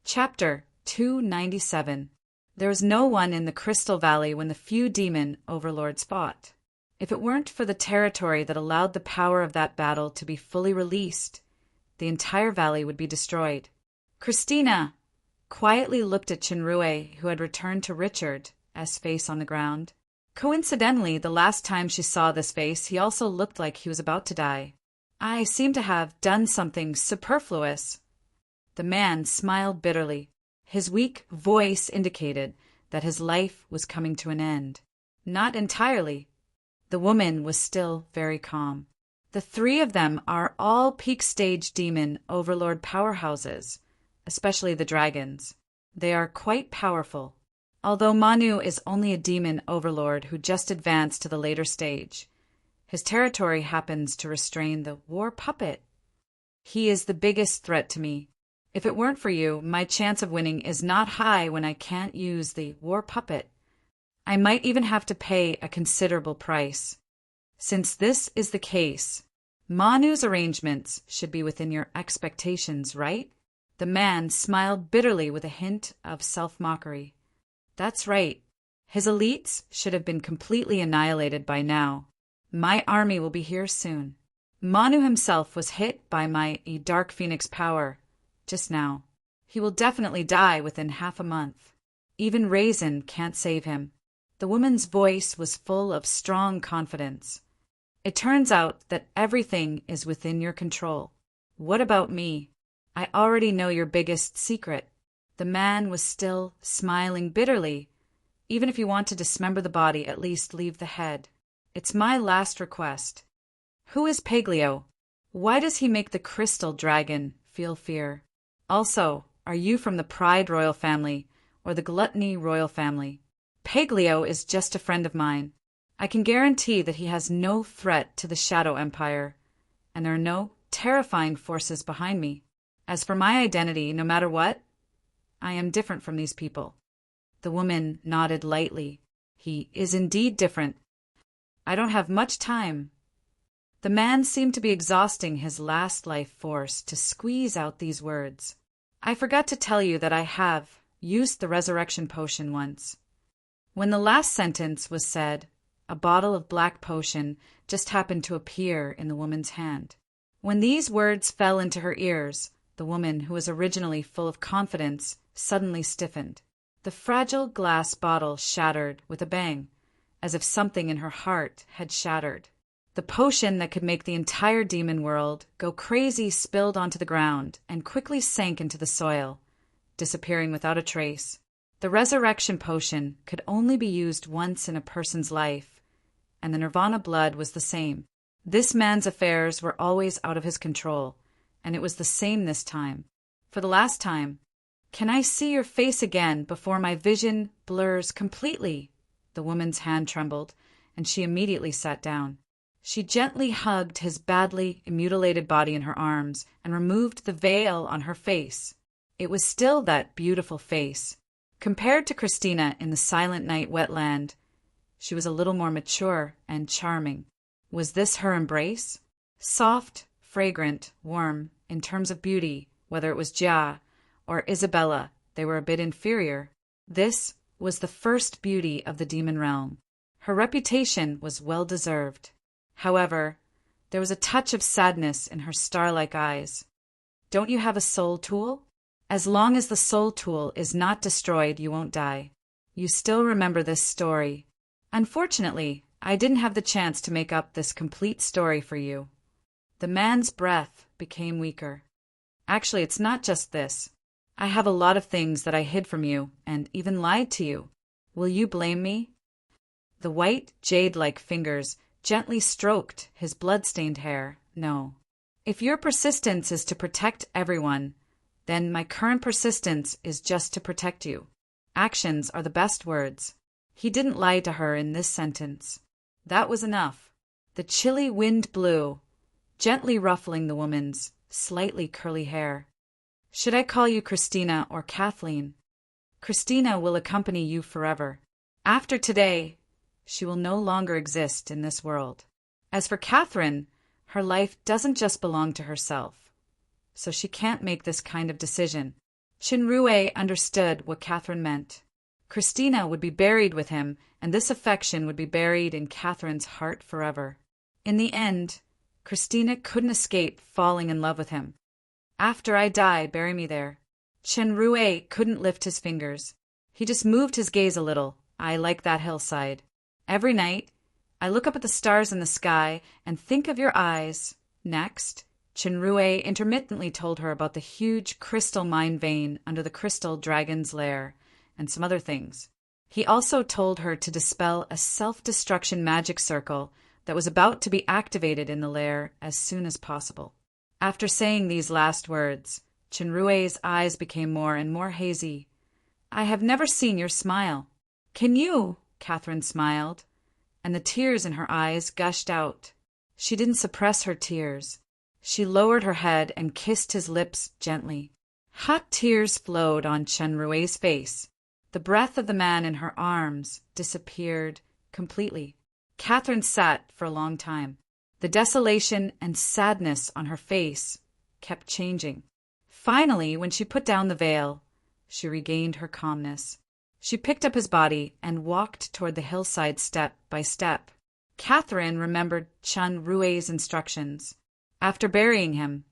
Chapter 297. There was no one in the Crystal Valley when the few demon overlords fought. If it weren't for the territory that allowed the power of that battle to be fully released, the entire valley would be destroyed. Christina quietly looked at Chinrue, who had returned to Richard, S face on the ground. Coincidentally, the last time she saw this face, he also looked like he was about to die. I seem to have done something superfluous. The man smiled bitterly. His weak voice indicated that his life was coming to an end. Not entirely. The woman was still very calm. The three of them are all peak stage demon overlord powerhouses, especially the dragons. They are quite powerful. Although Manu is only a demon overlord who just advanced to the later stage, his territory happens to restrain the war puppet. He is the biggest threat to me. If it weren't for you, my chance of winning is not high when I can't use the war puppet. I might even have to pay a considerable price. Since this is the case, Manu's arrangements should be within your expectations, right? The man smiled bitterly with a hint of self-mockery. That's right. His elites should have been completely annihilated by now. My army will be here soon. Manu himself was hit by my Dark Phoenix power just now. He will definitely die within half a month. Even Raisin can't save him. The woman's voice was full of strong confidence. It turns out that everything is within your control. What about me? I already know your biggest secret. The man was still smiling bitterly. Even if you want to dismember the body, at least leave the head. It's my last request. Who is Paglio? Why does he make the crystal dragon feel fear? Also, are you from the Pride royal family or the Gluttony royal family? Paglio is just a friend of mine. I can guarantee that he has no threat to the Shadow Empire, and there are no terrifying forces behind me. As for my identity, no matter what, I am different from these people. The woman nodded lightly. He is indeed different. I don't have much time. The man seemed to be exhausting his last life force to squeeze out these words. I forgot to tell you that I have used the resurrection potion once. When the last sentence was said, a bottle of black potion just happened to appear in the woman's hand. When these words fell into her ears, the woman, who was originally full of confidence, suddenly stiffened. The fragile glass bottle shattered with a bang, as if something in her heart had shattered. The potion that could make the entire demon world go crazy spilled onto the ground and quickly sank into the soil, disappearing without a trace. The resurrection potion could only be used once in a person's life, and the Nirvana blood was the same. This man's affairs were always out of his control, and it was the same this time. For the last time, can I see your face again before my vision blurs completely? The woman's hand trembled, and she immediately sat down. She gently hugged his badly mutilated body in her arms and removed the veil on her face. It was still that beautiful face. Compared to Christina in the Silent Night wetland, she was a little more mature and charming. Was this her embrace? Soft, fragrant, warm. In terms of beauty, whether it was Jia or Isabella, they were a bit inferior. This was the first beauty of the demon realm. Her reputation was well deserved. However, there was a touch of sadness in her star-like eyes. Don't you have a soul tool? As long as the soul tool is not destroyed, you won't die. You still remember this story. Unfortunately, I didn't have the chance to make up this complete story for you. The man's breath became weaker. Actually, it's not just this. I have a lot of things that I hid from you and even lied to you. Will you blame me? The white, jade-like fingers gently stroked his blood-stained hair. No. If your persistence is to protect everyone, then my current persistence is just to protect you. Actions are the best words. He didn't lie to her in this sentence. That was enough. The chilly wind blew, gently ruffling the woman's slightly curly hair. Should I call you Christina or Kathleen? Christina will accompany you forever. After today, she will no longer exist in this world. As for Catherine, her life doesn't just belong to herself, so she can't make this kind of decision. Chinrue understood what Catherine meant. Christina would be buried with him, and this affection would be buried in Catherine's heart forever. In the end, Christina couldn't escape falling in love with him. After I die, bury me there. Chinrue couldn't lift his fingers. He just moved his gaze a little. I like that hillside. Every night, I look up at the stars in the sky and think of your eyes. Next, Chinrue intermittently told her about the huge crystal mine vein under the crystal dragon's lair, and some other things. He also told her to dispel a self-destruction magic circle that was about to be activated in the lair as soon as possible. After saying these last words, Chinrue's eyes became more and more hazy. I have never seen your smile. Can you? Catherine smiled, and the tears in her eyes gushed out. She didn't suppress her tears. She lowered her head and kissed his lips gently. Hot tears flowed on Chinrue's face. The breath of the man in her arms disappeared completely. Catherine sat for a long time. The desolation and sadness on her face kept changing. Finally, when she put down the veil, she regained her calmness. She picked up his body and walked toward the hillside step by step. Catherine remembered Chinrue's instructions. After burying him,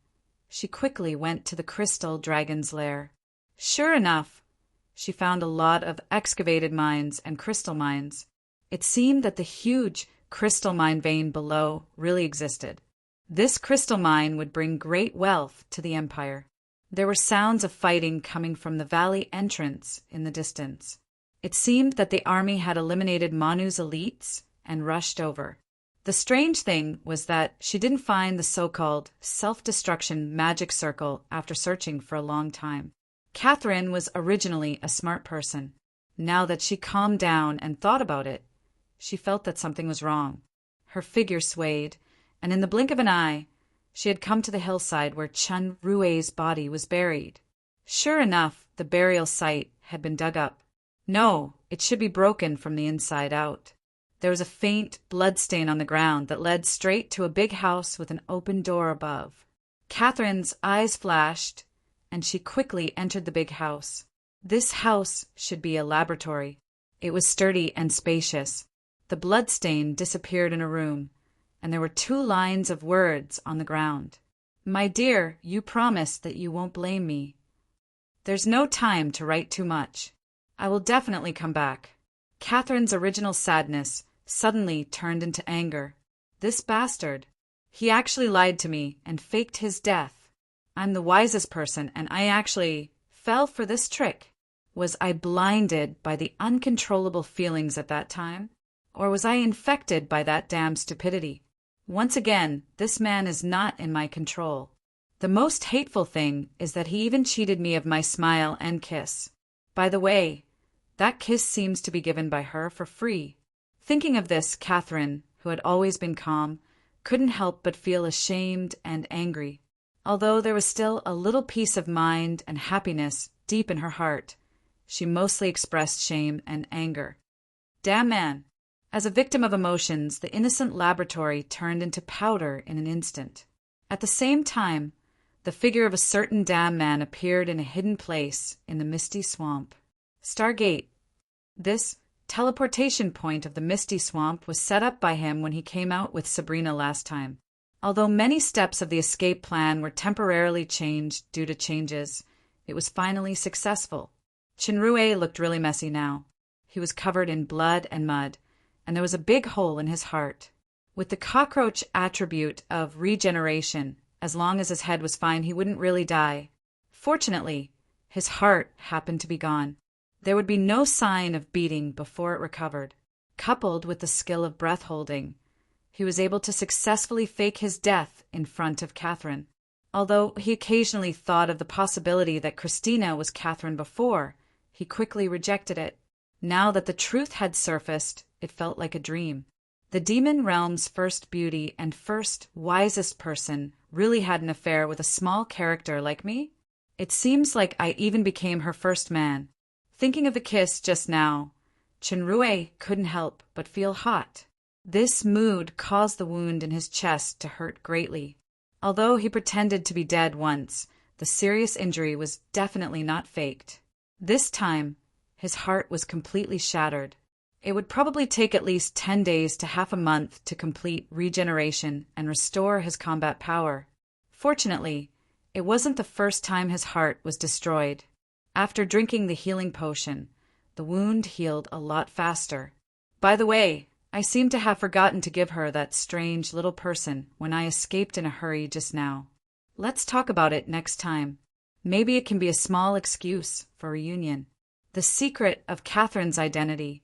she quickly went to the crystal dragon's lair. Sure enough, she found a lot of excavated mines and crystal mines. It seemed that the huge crystal mine vein below really existed. This crystal mine would bring great wealth to the empire. There were sounds of fighting coming from the valley entrance in the distance. It seemed that the army had eliminated Manu's elites and rushed over. The strange thing was that she didn't find the so-called self-destruction magic circle after searching for a long time. Catherine was originally a smart person. Now that she calmed down and thought about it, she felt that something was wrong. Her figure swayed, and in the blink of an eye, she had come to the hillside where Chinrue's body was buried. Sure enough, the burial site had been dug up. No, it should be broken from the inside out. There was a faint blood stain on the ground that led straight to a big house with an open door above. Catherine's eyes flashed, and she quickly entered the big house. This house should be a laboratory. It was sturdy and spacious. The blood stain disappeared in a room, and there were 2 lines of words on the ground. My dear, you promised that you won't blame me. There's no time to write too much. I will definitely come back. Catherine's original sadness suddenly turned into anger. This bastard. He actually lied to me and faked his death. I'm the wisest person, and I actually fell for this trick. Was I blinded by the uncontrollable feelings at that time? Or was I infected by that damn stupidity? Once again, this man is not in my control. The most hateful thing is that he even cheated me of my smile and kiss. By the way, that kiss seems to be given by her for free. Thinking of this, Catherine, who had always been calm, couldn't help but feel ashamed and angry. Although there was still a little peace of mind and happiness deep in her heart, she mostly expressed shame and anger. Damn man! As a victim of emotions, the innocent laboratory turned into powder in an instant. At the same time, the figure of a certain damn man appeared in a hidden place in the misty swamp. Stargate. This teleportation point of the misty swamp was set up by him when he came out with Sabrina last time. Although many steps of the escape plan were temporarily changed due to changes, it was finally successful. Chinrue looked really messy now. He was covered in blood and mud, and there was a big hole in his heart. With the cockroach attribute of regeneration, as long as his head was fine, he wouldn't really die. Fortunately, his heart happened to be gone. There would be no sign of beating before it recovered. Coupled with the skill of breath-holding, he was able to successfully fake his death in front of Catherine. Although he occasionally thought of the possibility that Christina was Catherine before, he quickly rejected it. Now that the truth had surfaced, it felt like a dream. The demon realm's first beauty and first wisest person really had an affair with a small character like me? It seems like I even became her first man. Thinking of the kiss just now, Chinrue couldn't help but feel hot. This mood caused the wound in his chest to hurt greatly. Although he pretended to be dead once, the serious injury was definitely not faked. This time, his heart was completely shattered. It would probably take at least 10 days to half a month to complete regeneration and restore his combat power. Fortunately, it wasn't the first time his heart was destroyed. After drinking the healing potion, the wound healed a lot faster. By the way, I seem to have forgotten to give her that strange little person when I escaped in a hurry just now. Let's talk about it next time. Maybe it can be a small excuse for reunion. The secret of Catherine's identity.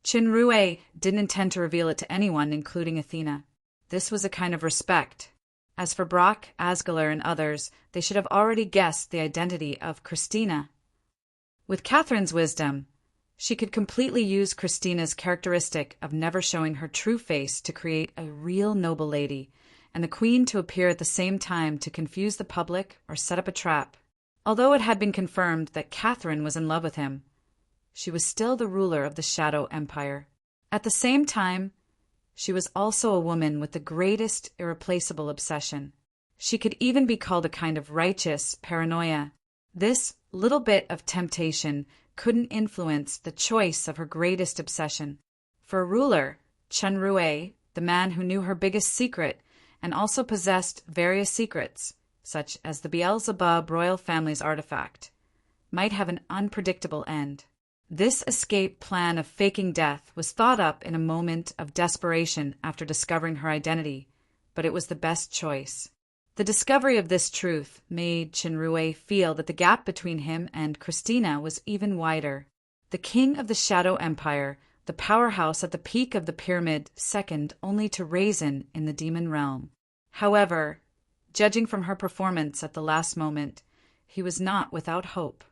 Qinrui didn't intend to reveal it to anyone, including Athena. This was a kind of respect. As for Brock, Asgeler, and others, they should have already guessed the identity of Christina. With Catherine's wisdom, she could completely use Christina's characteristic of never showing her true face to create a real noble lady, and the queen to appear at the same time to confuse the public or set up a trap. Although it had been confirmed that Catherine was in love with him, she was still the ruler of the Shadow Empire. At the same time, she was also a woman with the greatest irreplaceable obsession. She could even be called a kind of righteous paranoia. This little bit of temptation couldn't influence the choice of her greatest obsession. For a ruler, Qinrui, the man who knew her biggest secret and also possessed various secrets, such as the Beelzebub royal family's artifact, might have an unpredictable end. This escape plan of faking death was thought up in a moment of desperation after discovering her identity, but it was the best choice. The discovery of this truth made Qinrui feel that the gap between him and Christina was even wider. The king of the Shadow Empire, the powerhouse at the peak of the pyramid, second only to Raisin in the demon realm. However, judging from her performance at the last moment, he was not without hope.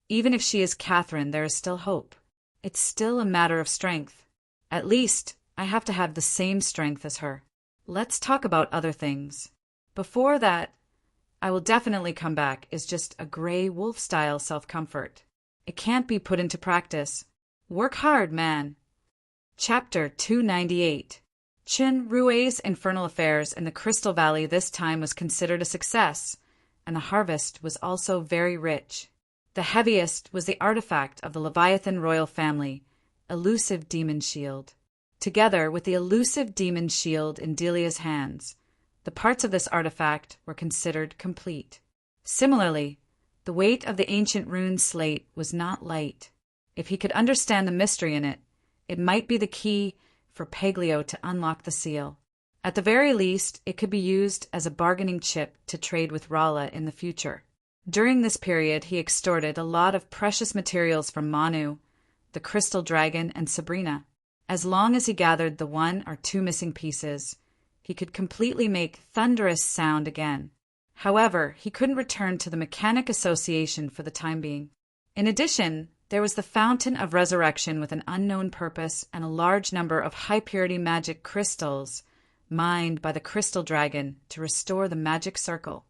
Even if she is Catherine, there is still hope. It's still a matter of strength. At least, I have to have the same strength as her. Let's talk about other things. Before that, I will definitely come back is just a gray wolf-style self-comfort. It can't be put into practice. Work hard, man. Chapter 298. Qinrui's infernal affairs in the Crystal Valley this time was considered a success, and the harvest was also very rich. The heaviest was the artifact of the Leviathan royal family, elusive demon shield. Together with the elusive demon shield in Delia's hands, the parts of this artifact were considered complete. Similarly, the weight of the ancient rune slate was not light. If he could understand the mystery in it, it might be the key for Paglio to unlock the seal. At the very least, it could be used as a bargaining chip to trade with Rala in the future. During this period, he extorted a lot of precious materials from Manu, the crystal dragon, and Sabrina. As long as he gathered the 1 or 2 missing pieces, he could completely make thunderous sound again. However, he couldn't return to the Mechanic Association for the time being. In addition, there was the Fountain of Resurrection with an unknown purpose and a large number of high-purity magic crystals mined by the crystal dragon to restore the magic circle.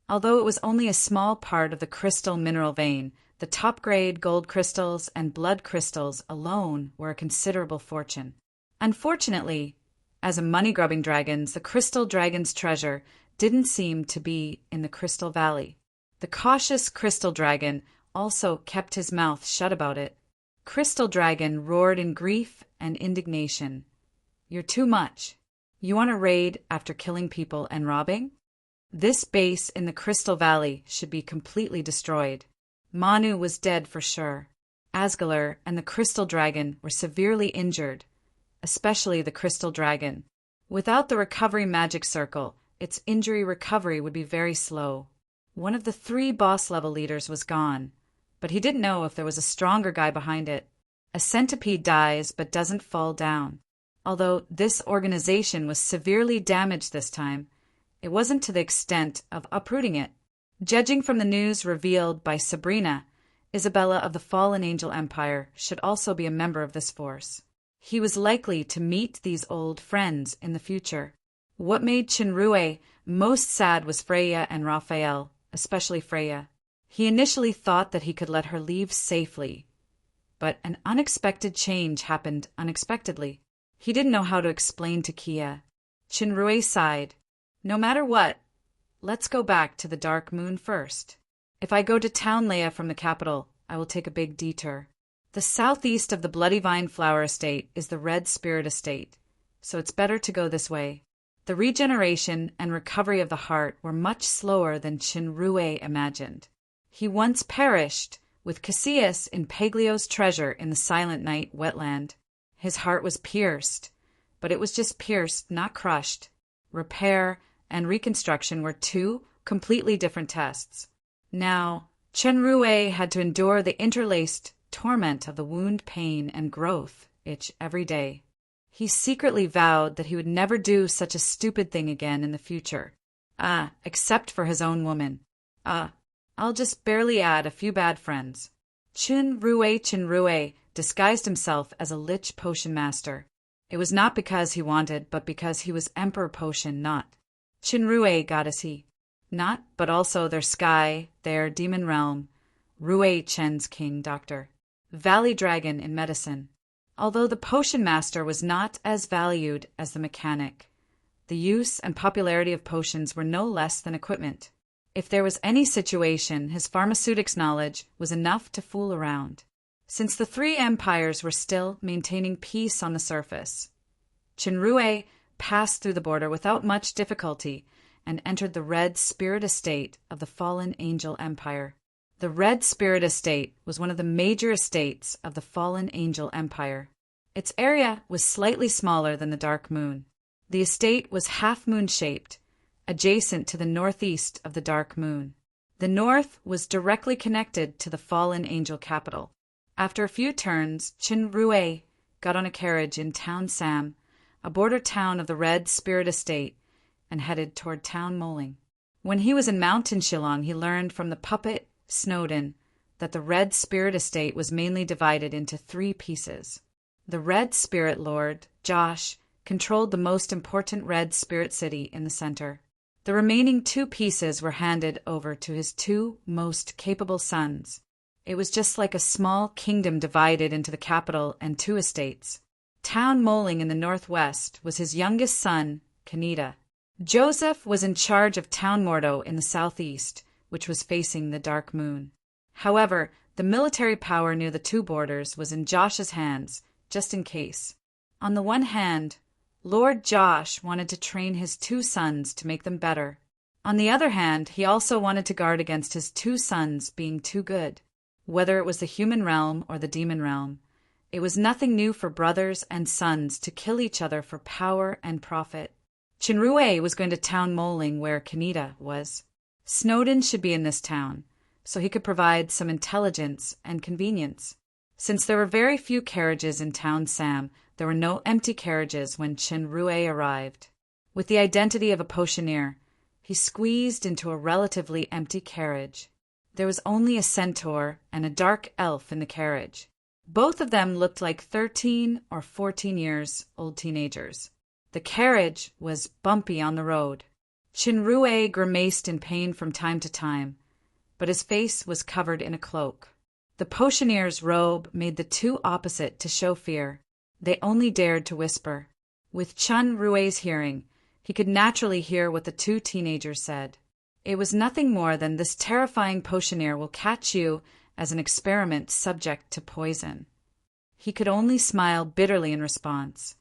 Although it was only a small part of the crystal mineral vein, the top-grade gold crystals and blood crystals alone were a considerable fortune. Unfortunately, as a money-grubbing dragon, the crystal dragon's treasure didn't seem to be in the Crystal Valley. The cautious crystal dragon also kept his mouth shut about it. Crystal Dragon roared in grief and indignation. "You're too much. You want to raid after killing people and robbing? This base in the Crystal Valley should be completely destroyed." Manu was dead for sure. Asgeler and the Crystal Dragon were severely injured, especially the Crystal Dragon. Without the recovery magic circle, its injury recovery would be very slow. One of the 3 boss-level leaders was gone, but he didn't know if there was a stronger guy behind it. A centipede dies but doesn't fall down. Although this organization was severely damaged this time, it wasn't to the extent of uprooting it. Judging from the news revealed by Sabrina, Isabella of the Fallen Angel Empire should also be a member of this force. He was likely to meet these old friends in the future. What made Qinrui most sad was Freya and Raphael, especially Freya. He initially thought that he could let her leave safely, but an unexpected change happened unexpectedly. He didn't know how to explain to Kia. Qinrui sighed. "No matter what, let's go back to the Dark Moon first." If I go to town Leia from the capital, I will take a big detour. The southeast of the Bloody Vine Flower Estate is the Red Spirit Estate, so it's better to go this way. The regeneration and recovery of the heart were much slower than Chinrue imagined. He once perished with Cassius in Paglio's treasure in the Silent Night wetland. His heart was pierced, but it was just pierced, not crushed. Repair and reconstruction were two completely different tests. Now, Chinrue had to endure the interlaced torment of the wound pain and growth itch every day. He secretly vowed that he would never do such a stupid thing again in the future. Except for his own woman. I'll just barely add a few bad friends. Chinrue disguised himself as a lich potion master. It was not because he wanted, but because he was Emperor Potion, not. Chinrue goddess he. Not, but also their sky, their demon realm. Rue Chen's king doctor. Valley dragon in medicine. Although the potion master was not as valued as the mechanic, the use and popularity of potions were no less than equipment. If there was any situation, his pharmaceutics knowledge was enough to fool around. Since the three empires were still maintaining peace on the surface, Chinrue passed through the border without much difficulty and entered the Red Spirit Estate of the fallen Angel Empire. The Red Spirit Estate was one of the major estates of the fallen Angel Empire. Its area was slightly smaller than the Dark Moon. The estate was half-moon-shaped, adjacent to the northeast of the Dark Moon. The north was directly connected to the fallen Angel capital. After a few turns, Chinrue got on a carriage in Town Sam, a border town of the Red Spirit Estate, and headed toward Town Moling. When he was in Mountain Shillong, he learned from the puppet Snowden that the Red Spirit Estate was mainly divided into three pieces. The Red Spirit Lord, Josh, controlled the most important Red Spirit city in the center. The remaining two pieces were handed over to his two most capable sons. It was just like a small kingdom divided into the capital and two estates. Town Moling in the northwest was his youngest son, Kaneda. Joseph was in charge of Town Mordo in the southeast, which was facing the Dark Moon. However, the military power near the two borders was in Josh's hands, just in case. On the one hand, Lord Josh wanted to train his two sons to make them better. On the other hand, he also wanted to guard against his two sons being too good. Whether it was the human realm or the demon realm, it was nothing new for brothers and sons to kill each other for power and profit. Chinrue was going to Town Moling where Kaneda was. Snowden should be in this town, so he could provide some intelligence and convenience. Since there were very few carriages in Town Sam, there were no empty carriages when Chinrue arrived. With the identity of a potioneer, he squeezed into a relatively empty carriage. There was only a centaur and a dark elf in the carriage. Both of them looked like 13 or 14 years old teenagers. The carriage was bumpy on the road. Chinrue grimaced in pain from time to time, but his face was covered in a cloak. The potioneer's robe made the two opposite to show fear. They only dared to whisper. With Chinrue's hearing, he could naturally hear what the two teenagers said. It was nothing more than this terrifying potioneer will catch you as an experiment subject to poison. He could only smile bitterly in response.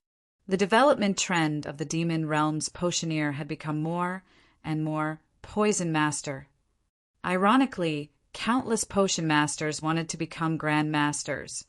The development trend of the demon realm's potioneer had become more and more poison master. Ironically, countless potion masters wanted to become grand masters,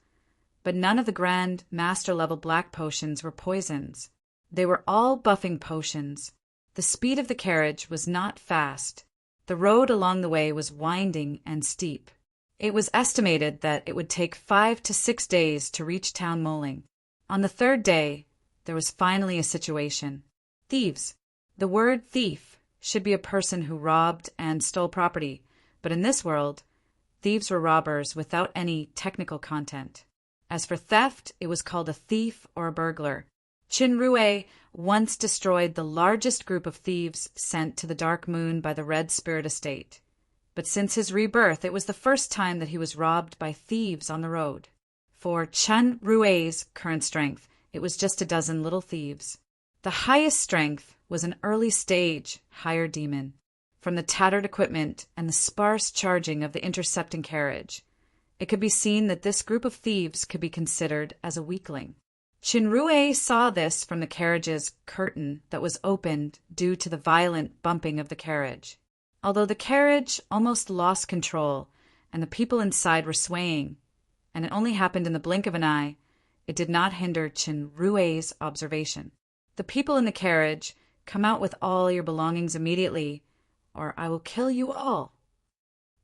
but none of the grand master level black potions were poisons. They were all buffing potions. The speed of the carriage was not fast. The road along the way was winding and steep. It was estimated that it would take 5 to 6 days to reach Town Moling. On the third day, there was finally a situation. Thieves. The word thief should be a person who robbed and stole property, but in this world, thieves were robbers without any technical content. As for theft, it was called a thief or a burglar. Chinrue once destroyed the largest group of thieves sent to the Dark Moon by the Red Spirit Estate. But since his rebirth, it was the first time that he was robbed by thieves on the road. For Chinrue's current strength, it was just a dozen little thieves. The highest strength was an early stage higher demon. from the tattered equipment and the sparse charging of the intercepting carriage, it could be seen that this group of thieves could be considered as a weakling. Chinrue saw this from the carriage's curtain that was opened due to the violent bumping of the carriage. Although the carriage almost lost control and the people inside were swaying, and it only happened in the blink of an eye, it did not hinder Chinrue's observation. The people in the carriage, come out with all your belongings immediately, or I will kill you all.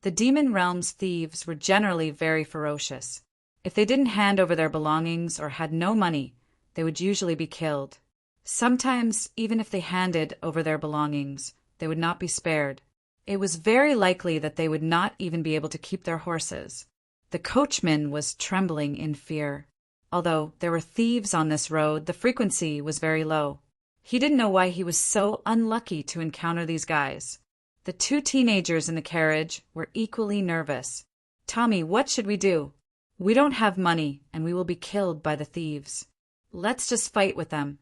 The demon realm's thieves were generally very ferocious. If they didn't hand over their belongings or had no money, they would usually be killed. Sometimes, even if they handed over their belongings, they would not be spared. It was very likely that they would not even be able to keep their horses. The coachman was trembling in fear. Although there were thieves on this road, the frequency was very low. He didn't know why he was so unlucky to encounter these guys. The two teenagers in the carriage were equally nervous. "Tommy, what should we do? We don't have money, and we will be killed by the thieves. Let's just fight with them."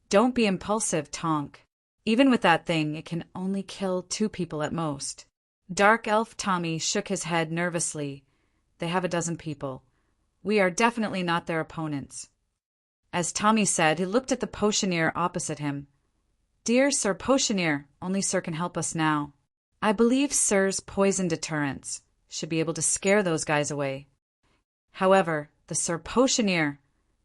"Don't be impulsive, Tonk. Even with that thing, it can only kill 2 people at most." Dark Elf Tommy shook his head nervously. "They have a dozen people. We are definitely not their opponents." As Tommy said, he looked at the potioneer opposite him. "Dear Sir Potioneer, only Sir can help us now. I believe Sir's poison deterrents should be able to scare those guys away." However, the Sir Potioneer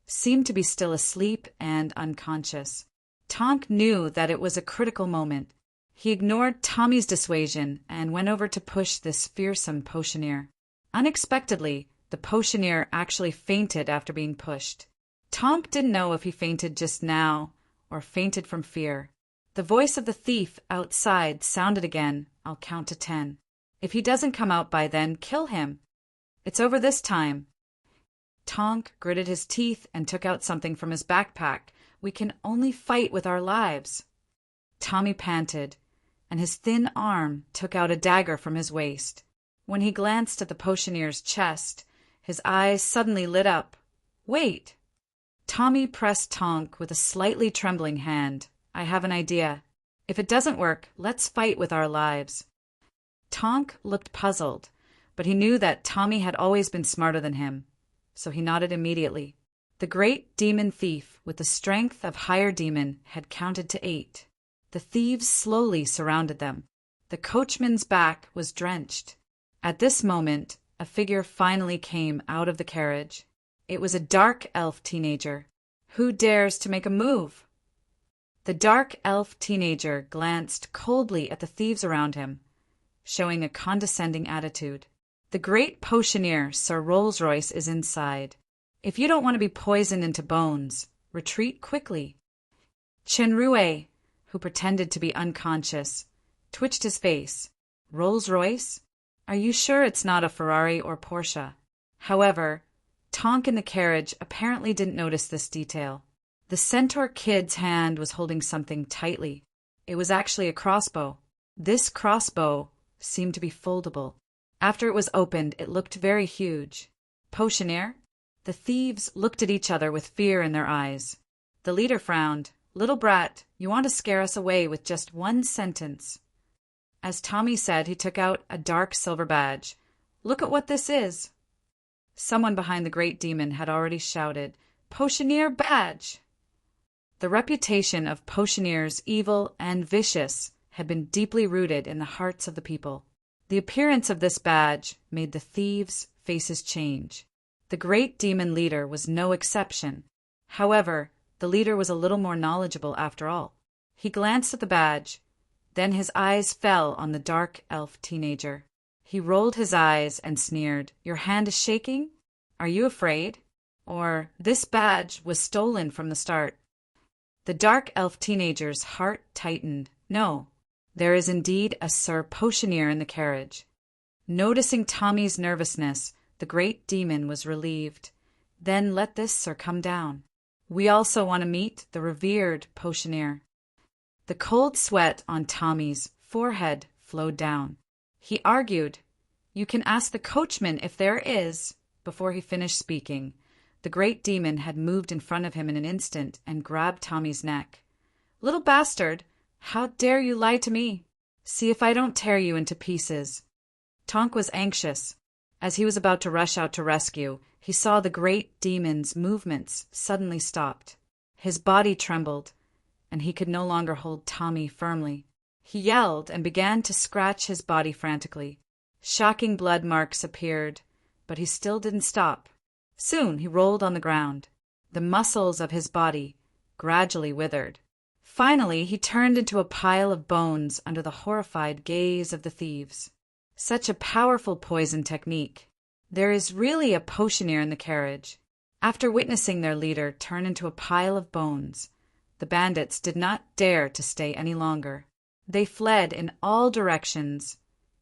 seemed to be still asleep and unconscious. Tonk knew that it was a critical moment. He ignored Tommy's dissuasion and went over to push this fearsome potioneer. Unexpectedly, the potioneer actually fainted after being pushed. Tonk didn't know if he fainted just now or fainted from fear. The voice of the thief outside sounded again. "I'll count to 10. If he doesn't come out by then, kill him. It's over this time." Tonk gritted his teeth and took out something from his backpack. "We can only fight with our lives." Tommy panted, and his thin arm took out a dagger from his waist. When he glanced at the potioneer's chest, his eyes suddenly lit up. "Wait!" Tommy pressed Tonk with a slightly trembling hand. "I have an idea. If it doesn't work, let's fight with our lives." Tonk looked puzzled, but he knew that Tommy had always been smarter than him, so he nodded immediately. The great demon thief, with the strength of higher demon, had counted to 8. The thieves slowly surrounded them. The coachman's back was drenched. At this moment, a figure finally came out of the carriage. It was a dark elf teenager. "Who dares to make a move?" The dark elf teenager glanced coldly at the thieves around him, showing a condescending attitude. "The great potioneer, Sir Rolls-Royce, is inside. If you don't want to be poisoned into bones, retreat quickly." Chinrue, who pretended to be unconscious, twitched his face. "Rolls-Royce? Are you sure it's not a Ferrari or Porsche?" However, Tonk in the carriage apparently didn't notice this detail. The centaur kid's hand was holding something tightly. It was actually a crossbow. This crossbow seemed to be foldable. After it was opened, it looked very huge. "Potioneer?" The thieves looked at each other with fear in their eyes. The leader frowned. "Little brat, you want to scare us away with just one sentence." As Tommy said, he took out a dark silver badge. "Look at what this is." Someone behind the great demon had already shouted, "Potioneer badge!" The reputation of potioneers, evil and vicious, had been deeply rooted in the hearts of the people. The appearance of this badge made the thieves' faces change. The great demon leader was no exception. However, the leader was a little more knowledgeable after all. He glanced at the badge. Then his eyes fell on the dark elf teenager. He rolled his eyes and sneered. "Your hand is shaking? Are you afraid? Or this badge was stolen from the start?" The dark elf teenager's heart tightened. "No, there is indeed a Sir Potioneer in the carriage." Noticing Tommy's nervousness, the great demon was relieved. "Then let this Sir come down. We also want to meet the revered Potioneer." The cold sweat on Tommy's forehead flowed down. He argued, "You can ask the coachman if there is." Before he finished speaking, the great demon had moved in front of him in an instant and grabbed Tommy's neck. "Little bastard, how dare you lie to me?" See if I don't tear you into pieces." Tonk was anxious. As he was about to rush out to rescue, he saw the great demon's movements suddenly stopped. His body trembled, and he could no longer hold Tommy firmly. He yelled and began to scratch his body frantically. Shocking blood marks appeared, but he still didn't stop. Soon he rolled on the ground. The muscles of his body gradually withered. Finally, he turned into a pile of bones under the horrified gaze of the thieves. Such a powerful poison technique. There is really a potioneer in the carriage. After witnessing their leader turn into a pile of bones, the bandits did not dare to stay any longer. They fled in all directions,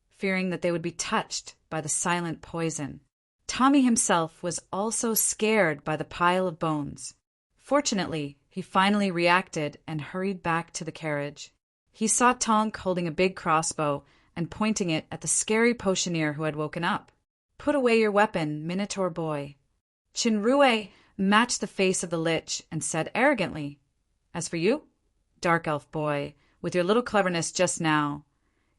fearing that they would be touched by the silent poison. Tommy himself was also scared by the pile of bones. Fortunately, he finally reacted and hurried back to the carriage. He saw Tonk holding a big crossbow and pointing it at the scary potioneer who had woken up. "Put away your weapon, Minotaur boy." Chinrue matched the face of the lich and said arrogantly, "As for you, Dark Elf boy, with your little cleverness just now,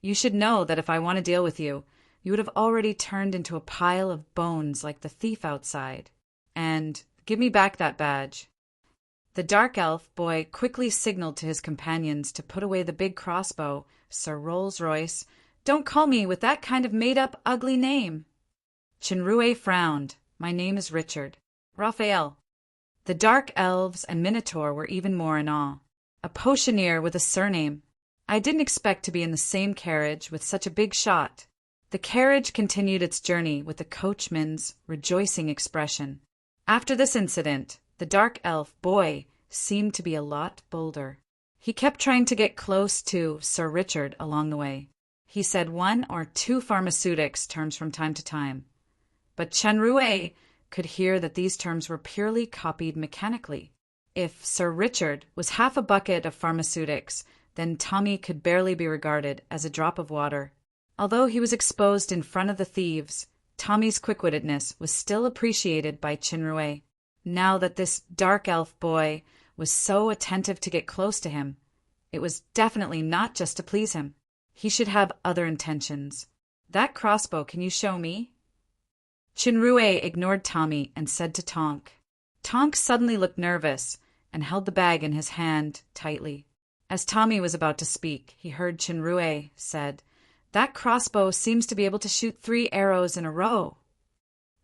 you should know that if I want to deal with you, you would have already turned into a pile of bones like the thief outside. And give me back that badge." The Dark Elf boy quickly signaled to his companions to put away the big crossbow. "Sir Rolls-Royce, don't call me with that kind of made-up, ugly name." Chinrue frowned. "My name is Richard. Raphael." The Dark Elves and Minotaur were even more in awe. A potioneer with a surname. I didn't expect to be in the same carriage with such a big shot. The carriage continued its journey with the coachman's rejoicing expression. After this incident, the Dark Elf boy seemed to be a lot bolder. He kept trying to get close to Sir Richard along the way. He said 1 or 2 pharmaceutics terms from time to time, but Chenrue could hear that these terms were purely copied mechanically. If Sir Richard was half a bucket of pharmaceutics, then Tommy could barely be regarded as a drop of water. Although he was exposed in front of the thieves, Tommy's quick-wittedness was still appreciated by Chinrue. Now that this Dark Elf boy was so attentive to get close to him, it was definitely not just to please him. He should have other intentions. "That crossbow, can you show me?" Chinrue ignored Tommy and said to Tonk. Tonk suddenly looked nervous and held the bag in his hand tightly. As Tommy was about to speak, he heard Chinrue said, "That crossbow seems to be able to shoot 3 arrows in a row."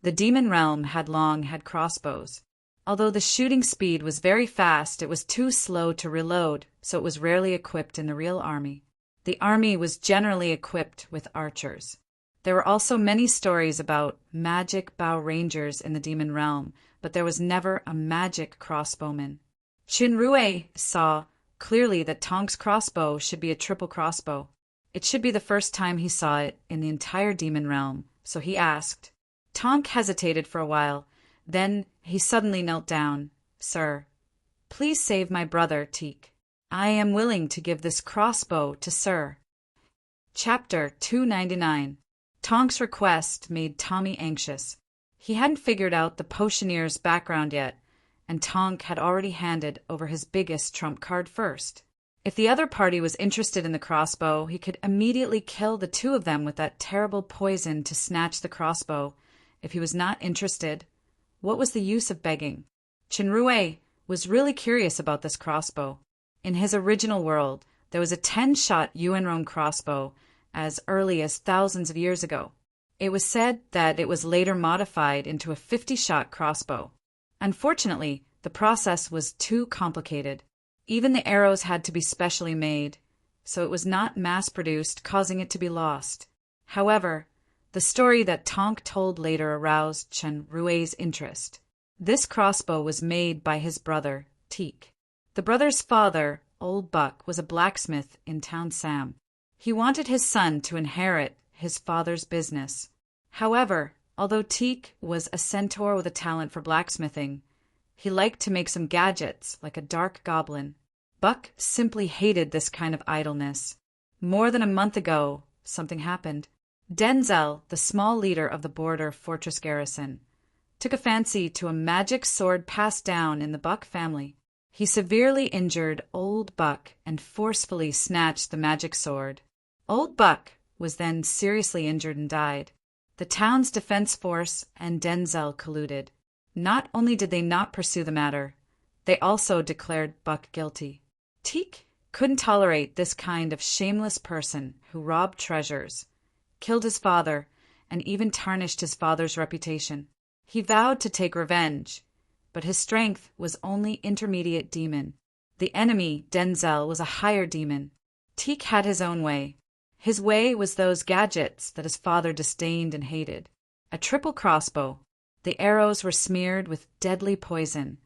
The demon realm had long had crossbows. Although the shooting speed was very fast, it was too slow to reload, so it was rarely equipped in the real army. The army was generally equipped with archers. There were also many stories about magic bow rangers in the demon realm, but there was never a magic crossbowman. Chinrue saw clearly that Tonk's crossbow should be a triple crossbow. It should be the first time he saw it in the entire demon realm, so he asked. Tonk hesitated for a while. Then he suddenly knelt down. "Sir, please save my brother, Teak. I am willing to give this crossbow to Sir." Chapter 299. Tonk's request made Tommy anxious. He hadn't figured out the potioneer's background yet, and Tonk had already handed over his biggest trump card first. If the other party was interested in the crossbow, he could immediately kill the 2 of them with that terrible poison to snatch the crossbow. If he was not interested, what was the use of begging? Chinrue was really curious about this crossbow. In his original world, there was a 10-shot Yuenron crossbow as early as thousands of years ago. It was said that it was later modified into a 50-shot crossbow. Unfortunately, the process was too complicated. Even the arrows had to be specially made, so it was not mass-produced, causing it to be lost. However, the story that Tonk told later aroused Chenrue's interest. This crossbow was made by his brother, Teak. The brother's father, Old Buck, was a blacksmith in Town Sam. He wanted his son to inherit his father's business. However, although Teak was a centaur with a talent for blacksmithing, he liked to make some gadgets like a dark goblin. Buck simply hated this kind of idleness. More than a month ago, something happened. Denzel, the small leader of the border fortress garrison, took a fancy to a magic sword passed down in the Buck family. He severely injured Old Buck and forcefully snatched the magic sword. Old Buck was then seriously injured and died. The town's defense force and Denzel colluded. Not only did they not pursue the matter, they also declared Buck guilty. Teak couldn't tolerate this kind of shameless person who robbed treasures, killed his father, and even tarnished his father's reputation. He vowed to take revenge, but his strength was only intermediate demon. The enemy, Denzel, was a higher demon. Teak had his own way. His way was those gadgets that his father disdained and hated. A triple crossbow. The arrows were smeared with deadly poison,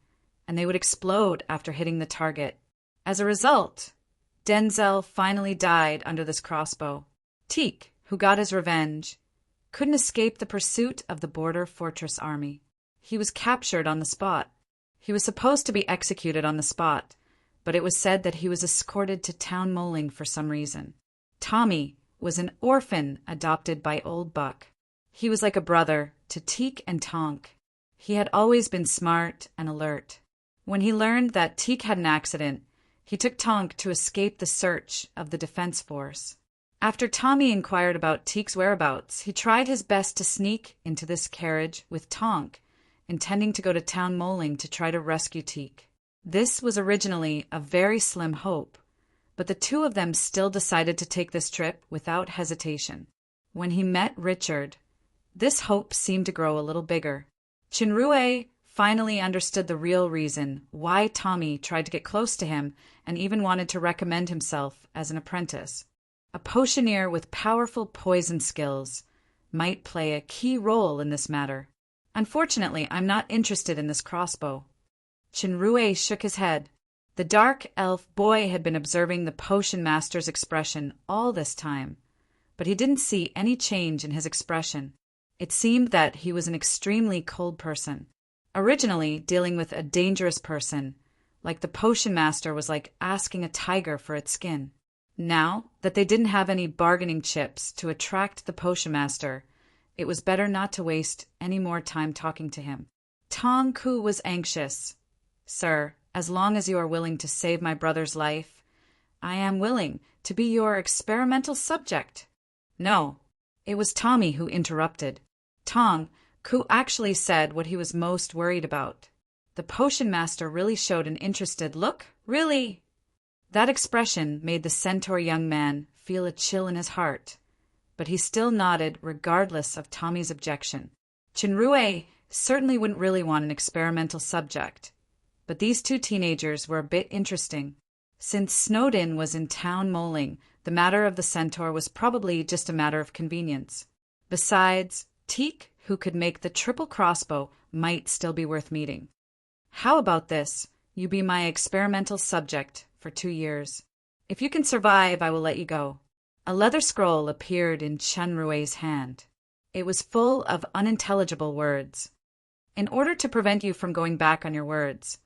and they would explode after hitting the target. As a result, Denzel finally died under this crossbow. Teak, who got his revenge, couldn't escape the pursuit of the border fortress army. He was captured on the spot. He was supposed to be executed on the spot, but it was said that he was escorted to town Moling for some reason. Tommy was an orphan adopted by Old Buck. He was like a brother to Teak and Tonk. He had always been smart and alert. When he learned that Teak had an accident, he took Tonk to escape the search of the defense force. After Tommy inquired about Teak's whereabouts, he tried his best to sneak into this carriage with Tonk, intending to go to town Moling to try to rescue Teak. This was originally a very slim hope, but the two of them still decided to take this trip without hesitation. When he met Richard, this hope seemed to grow a little bigger. Chinrue finally understood the real reason why Tommy tried to get close to him and even wanted to recommend himself as an apprentice. A potioneer with powerful poison skills might play a key role in this matter. Unfortunately, I'm not interested in this crossbow. Chinrue shook his head. The dark elf boy had been observing the potion master's expression all this time, but he didn't see any change in his expression. It seemed that he was an extremely cold person. Originally, dealing with a dangerous person, like the potion master, was like asking a tiger for its skin. Now that they didn't have any bargaining chips to attract the potion master, it was better not to waste any more time talking to him. Tong Ku was anxious. Sir, as long as you are willing to save my brother's life, I am willing to be your experimental subject. No, it was Tommy who interrupted. Tong Ku actually said what he was most worried about. The potion master really showed an interested look. Really? That expression made the centaur young man feel a chill in his heart, but he still nodded regardless of Tommy's objection. Chinrue certainly wouldn't really want an experimental subject, but these two teenagers were a bit interesting. Since Snowdin was in town Moling, the matter of the centaur was probably just a matter of convenience. Besides, Teak, who could make the triple crossbow, might still be worth meeting. How about this? You be my experimental subject for 2 years. If you can survive, I will let you go. A leather scroll appeared in Chinrue's hand. It was full of unintelligible words. In order to prevent you from going back on your words,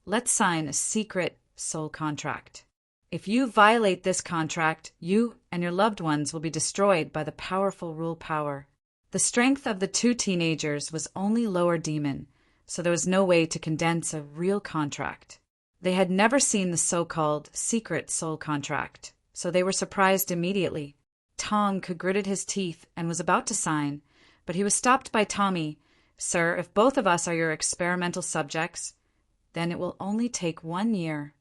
let's sign a secret soul contract. If you violate this contract, you and your loved ones will be destroyed by the powerful rule power. The strength of the two teenagers was only lower demon, so there was no way to condense a real contract. They had never seen the so-called secret soul contract, so they were surprised immediately. Tong gritted his teeth and was about to sign, but he was stopped by Tommy. Sir, if both of us are your experimental subjects, then it will only take 1 year.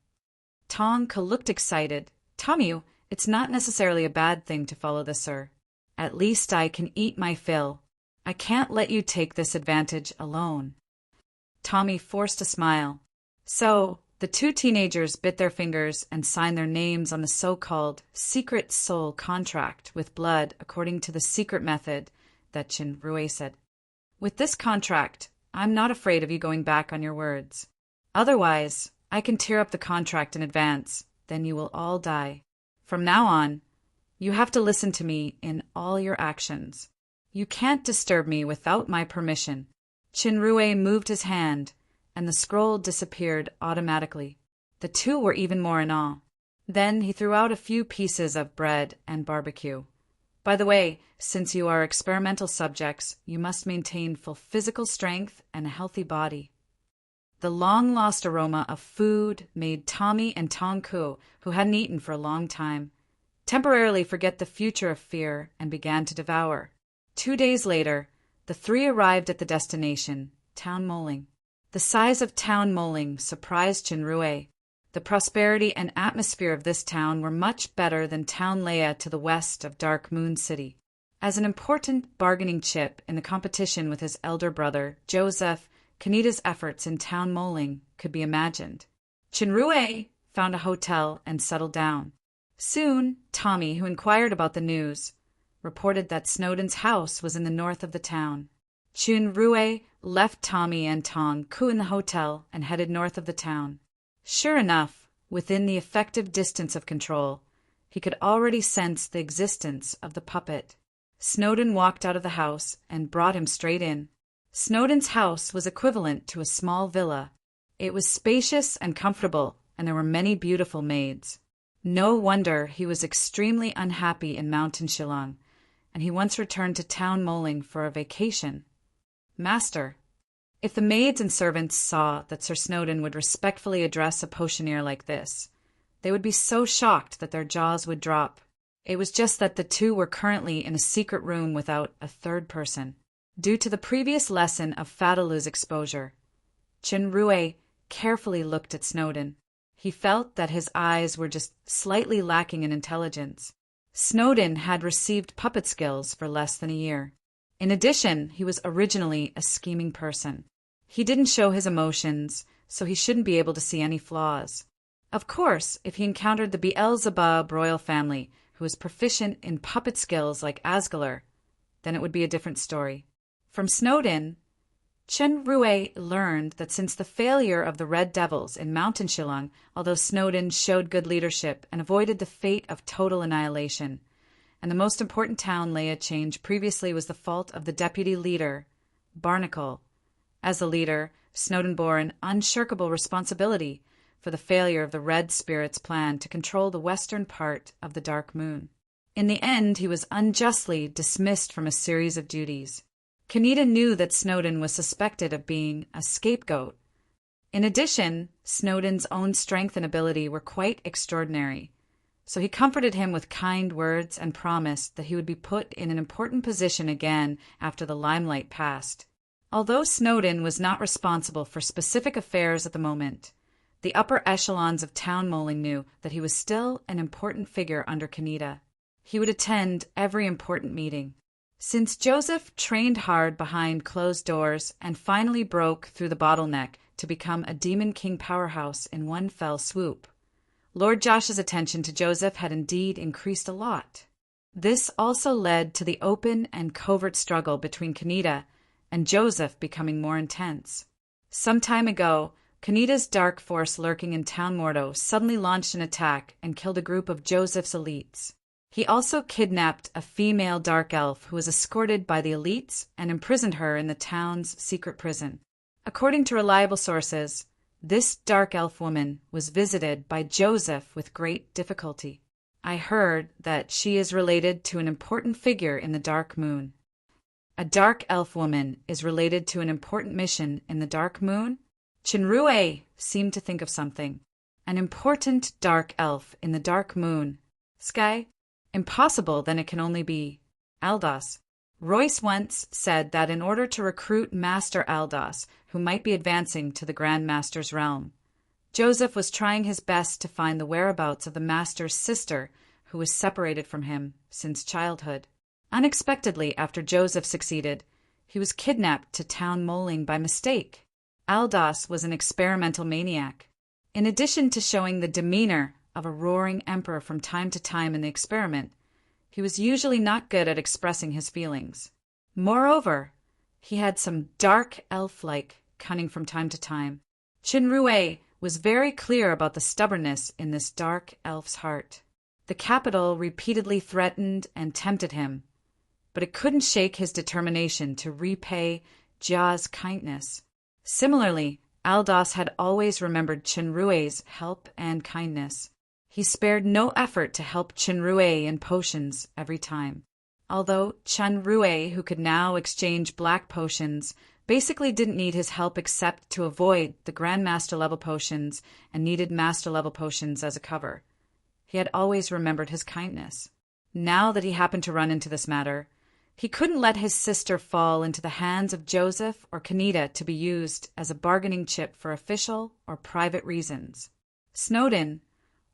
Tong looked excited. Tommy, it's not necessarily a bad thing to follow this, sir. At least I can eat my fill. I can't let you take this advantage alone. Tommy forced a smile. So, the two teenagers bit their fingers and signed their names on the so-called secret soul contract with blood according to the secret method that Chinrue said. With this contract, I'm not afraid of you going back on your words. Otherwise, I can tear up the contract in advance, then you will all die. From now on, you have to listen to me in all your actions. You can't disturb me without my permission. Chinrue moved his hand, and the scroll disappeared automatically. The two were even more in awe. Then he threw out a few pieces of bread and barbecue. By the way, since you are experimental subjects, you must maintain full physical strength and a healthy body. The long-lost aroma of food made Tommy and Tong Ku, who hadn't eaten for a long time, temporarily forget the future of fear, and began to devour. 2 days later, the three arrived at the destination, Town Moling. The size of Town Moling surprised Chinrue. The prosperity and atmosphere of this town were much better than Town Leia to the west of Dark Moon City. As an important bargaining chip in the competition with his elder brother, Joseph, Kanita's efforts in Town Moling could be imagined. Chinrue found a hotel and settled down. Soon, Tommy, who inquired about the news, reported that Snowdon's house was in the north of the town. Chinrue left Tommy and Tong Ku in the hotel and headed north of the town. Sure enough, within the effective distance of control, he could already sense the existence of the puppet. Snowdon walked out of the house and brought him straight in. Snowdon's house was equivalent to a small villa. It was spacious and comfortable, and there were many beautiful maids. No wonder he was extremely unhappy in Mountain Shillong, and he once returned to Town Moling for a vacation. Master. If the maids and servants saw that Sir Snowdon would respectfully address a potioneer like this, they would be so shocked that their jaws would drop. It was just that the two were currently in a secret room without a third person. Due to the previous lesson of Fadalu's exposure, Chinrue carefully looked at Snowdon. He felt that his eyes were just slightly lacking in intelligence. Snowdon had received puppet skills for less than a year. In addition, he was originally a scheming person. He didn't show his emotions, so he shouldn't be able to see any flaws. Of course, if he encountered the Beelzebub royal family, who was proficient in puppet skills like Asgalar, then it would be a different story. From Snowdon, Chinrue learned that since the failure of the Red Devils in Mountain Shillong, although Snowdon showed good leadership and avoided the fate of total annihilation, and the most important town Leia change previously was the fault of the deputy leader, Barnacle. As the leader, Snowdon bore an unshirkable responsibility for the failure of the Red Spirit's plan to control the western part of the Dark Moon. In the end, he was unjustly dismissed from a series of duties. Kanita knew that Snowdon was suspected of being a scapegoat. In addition, Snowdon's own strength and ability were quite extraordinary, so he comforted him with kind words and promised that he would be put in an important position again after the limelight passed. Although Snowdon was not responsible for specific affairs at the moment, the upper echelons of Town Moling knew that he was still an important figure under Kanita. He would attend every important meeting. Since Joseph trained hard behind closed doors and finally broke through the bottleneck to become a Demon King powerhouse in one fell swoop, Lord Josh's attention to Joseph had indeed increased a lot. This also led to the open and covert struggle between Kanita and Joseph becoming more intense. Some time ago, Kanita's dark force lurking in Town Mordo suddenly launched an attack and killed a group of Joseph's elites. He also kidnapped a female dark elf who was escorted by the elites and imprisoned her in the town's secret prison. According to reliable sources, this dark elf woman was visited by Joseph with great difficulty. I heard that she is related to an important figure in the Dark Moon. A dark elf woman is related to an important mission in the Dark Moon? Chinrue seemed to think of something. An important dark elf in the Dark Moon. Sky? Impossible, then it can only be Aldos. Royce once said that in order to recruit Master Aldos, who might be advancing to the Grand Master's realm, Joseph was trying his best to find the whereabouts of the Master's sister, who was separated from him since childhood. Unexpectedly, after Joseph succeeded, he was kidnapped to Town Moling by mistake. Aldos was an experimental maniac. In addition to showing the demeanor of a roaring emperor from time to time in the experiment, he was usually not good at expressing his feelings. Moreover, he had some dark elf-like cunning from time to time. Chinrue was very clear about the stubbornness in this dark elf's heart. The capital repeatedly threatened and tempted him, but it couldn't shake his determination to repay Jia's kindness. Similarly, Aldos had always remembered Chinrue's help and kindness. He spared no effort to help Chinrue in potions every time. Although Chinrue, who could now exchange black potions, basically didn't need his help except to avoid the Grandmaster level potions and needed Master level potions as a cover. He had always remembered his kindness. Now that he happened to run into this matter, he couldn't let his sister fall into the hands of Joseph or Kenita to be used as a bargaining chip for official or private reasons. Snowdin,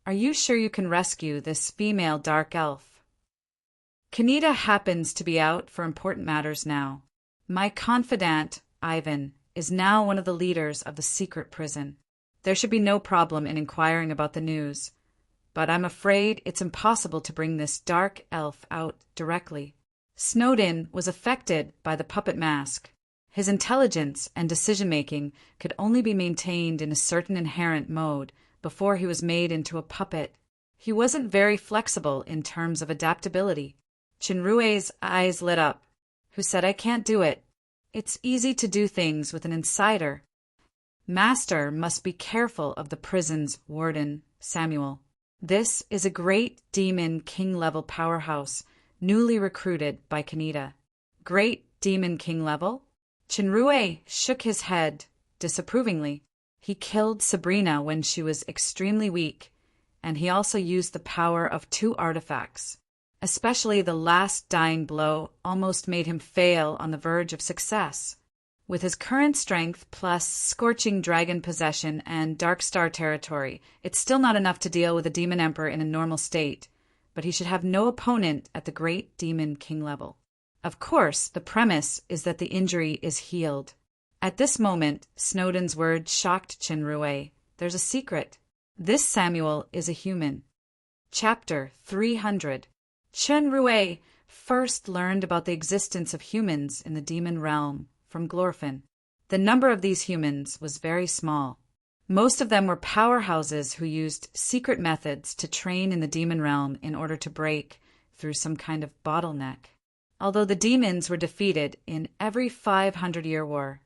are you sure you can rescue this female dark elf? Kenita happens to be out for important matters now. My confidant, Ivan, is now one of the leaders of the secret prison. There should be no problem in inquiring about the news, but I'm afraid it's impossible to bring this dark elf out directly. Snowdin was affected by the puppet mask. His intelligence and decision-making could only be maintained in a certain inherent mode before he was made into a puppet. He wasn't very flexible in terms of adaptability. Chinrue's eyes lit up, who said, I can't do it. It's easy to do things with an insider. Master must be careful of the prison's warden, Samuel. This is a great demon king-level powerhouse, newly recruited by Kenita. Great demon king level? Chinrue shook his head disapprovingly. He killed Sabrina when she was extremely weak, and he also used the power of 2 artifacts. Especially the last dying blow almost made him fail on the verge of success. With his current strength plus scorching dragon possession and dark star territory, it's still not enough to deal with a demon emperor in a normal state, but he should have no opponent at the great demon king level. Of course, the premise is that the injury is healed. At this moment, Snowdin's words shocked Chinrue. There's a secret. This Samuel is a human. Chapter 300. Chinrue first learned about the existence of humans in the demon realm from Glorfin. The number of these humans was very small. Most of them were powerhouses who used secret methods to train in the demon realm in order to break through some kind of bottleneck. Although the demons were defeated in every 500-year war,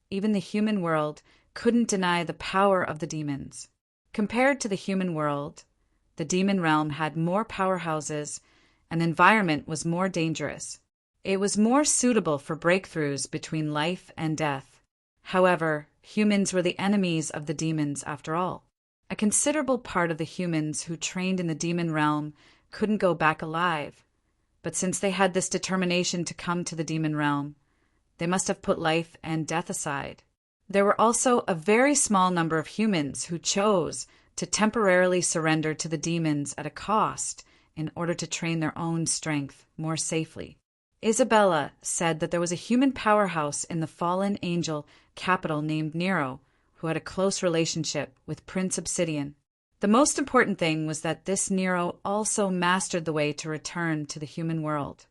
even the human world couldn't deny the power of the demons. Compared to the human world, the demon realm had more powerhouses and the environment was more dangerous. It was more suitable for breakthroughs between life and death. However, humans were the enemies of the demons after all. A considerable part of the humans who trained in the demon realm couldn't go back alive. But since they had this determination to come to the demon realm, they must have put life and death aside. There were also a very small number of humans who chose to temporarily surrender to the demons at a cost in order to train their own strength more safely. Isabella said that there was a human powerhouse in the fallen angel capital named Nero, who had a close relationship with Prince Obsidian. The most important thing was that this Nero also mastered the way to return to the human world.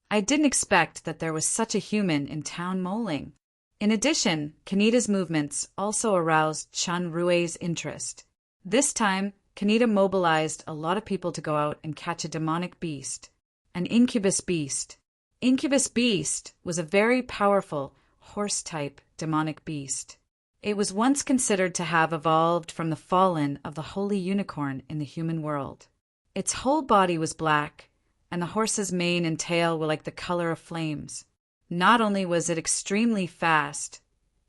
I didn't expect that there was such a human in Town Moling. In addition, Kenita's movements also aroused Chinrue's interest. This time, Kenita mobilized a lot of people to go out and catch a demonic beast, an incubus beast. Incubus beast was a very powerful horse-type demonic beast. It was once considered to have evolved from the fallen of the holy unicorn in the human world. Its whole body was black, and the horse's mane and tail were like the color of flames. Not only was it extremely fast,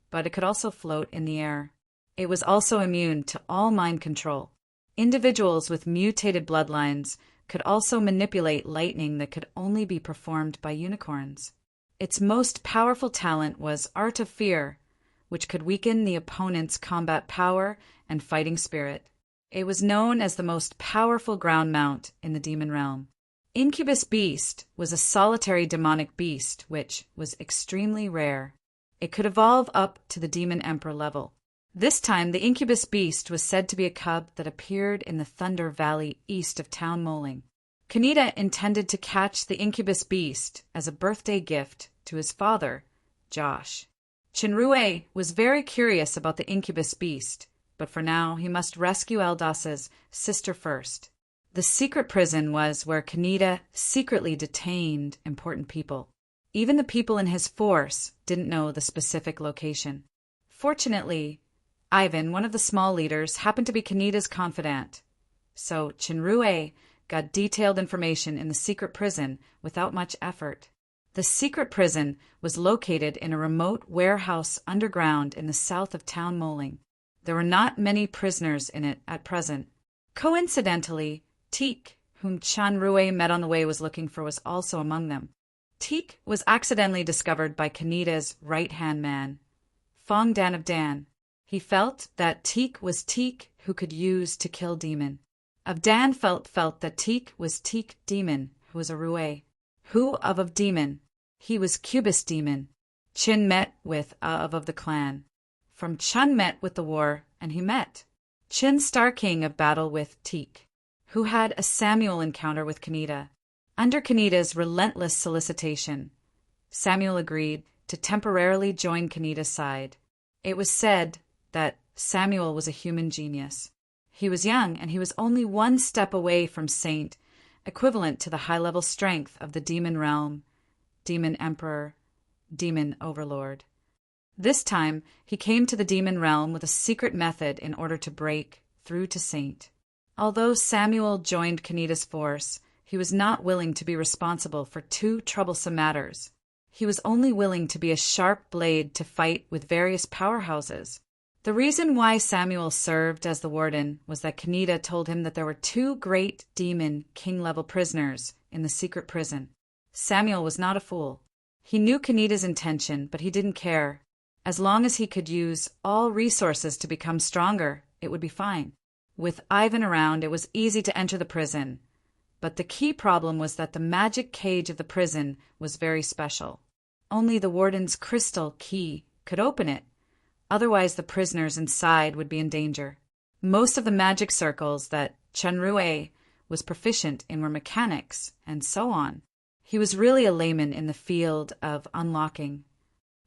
but it could also float in the air. It was also immune to all mind control. Individuals with mutated bloodlines could also manipulate lightning that could only be performed by unicorns. Its most powerful talent was Art of Fear, which could weaken the opponent's combat power and fighting spirit. It was known as the most powerful ground mount in the demon realm. Incubus Beast was a solitary demonic beast, which was extremely rare. It could evolve up to the Demon Emperor level. This time, the Incubus Beast was said to be a cub that appeared in the Thunder Valley east of Town Moling. Kenita intended to catch the Incubus Beast as a birthday gift to his father, Josh. Chinrue was very curious about the Incubus Beast, but for now he must rescue Eldas's sister first. The secret prison was where Kenita secretly detained important people. Even the people in his force didn't know the specific location. Fortunately, Ivan, one of the small leaders, happened to be Kenita's confidant, so Chinrue got detailed information in the secret prison without much effort. The secret prison was located in a remote warehouse underground in the south of Town Moling. There were not many prisoners in it at present. Coincidentally, Teek, whom Chan Rui met on the way, was looking for, was also among them. Teek was accidentally discovered by Kanita's right-hand man, Fong Dan of Dan. He felt that Teek was Teek who could use to kill demon. Of Dan felt that Teek was Teek demon, who was a Rui. Who of demon? He was Cubist demon. Chin met with of the clan. From Chun met with the war, and he met Chin Star King of battle with Teek, who had a Samuel encounter with Kanita. Under Kanita's relentless solicitation, Samuel agreed to temporarily join Kanita's side. It was said that Samuel was a human genius. He was young, and he was only one step away from Saint, equivalent to the high-level strength of the demon realm, demon emperor, demon overlord. This time, he came to the demon realm with a secret method in order to break through to Saint. Although Samuel joined Kanita's force, he was not willing to be responsible for two troublesome matters. He was only willing to be a sharp blade to fight with various powerhouses. The reason why Samuel served as the warden was that Kanita told him that there were two great demon king-level prisoners in the secret prison. Samuel was not a fool. He knew Kanita's intention, but he didn't care. As long as he could use all resources to become stronger, it would be fine. With Ivan around, it was easy to enter the prison. But the key problem was that the magic cage of the prison was very special. Only the warden's crystal key could open it. Otherwise, the prisoners inside would be in danger. Most of the magic circles that Chen Rui was proficient in were mechanics, and so on. He was really a layman in the field of unlocking.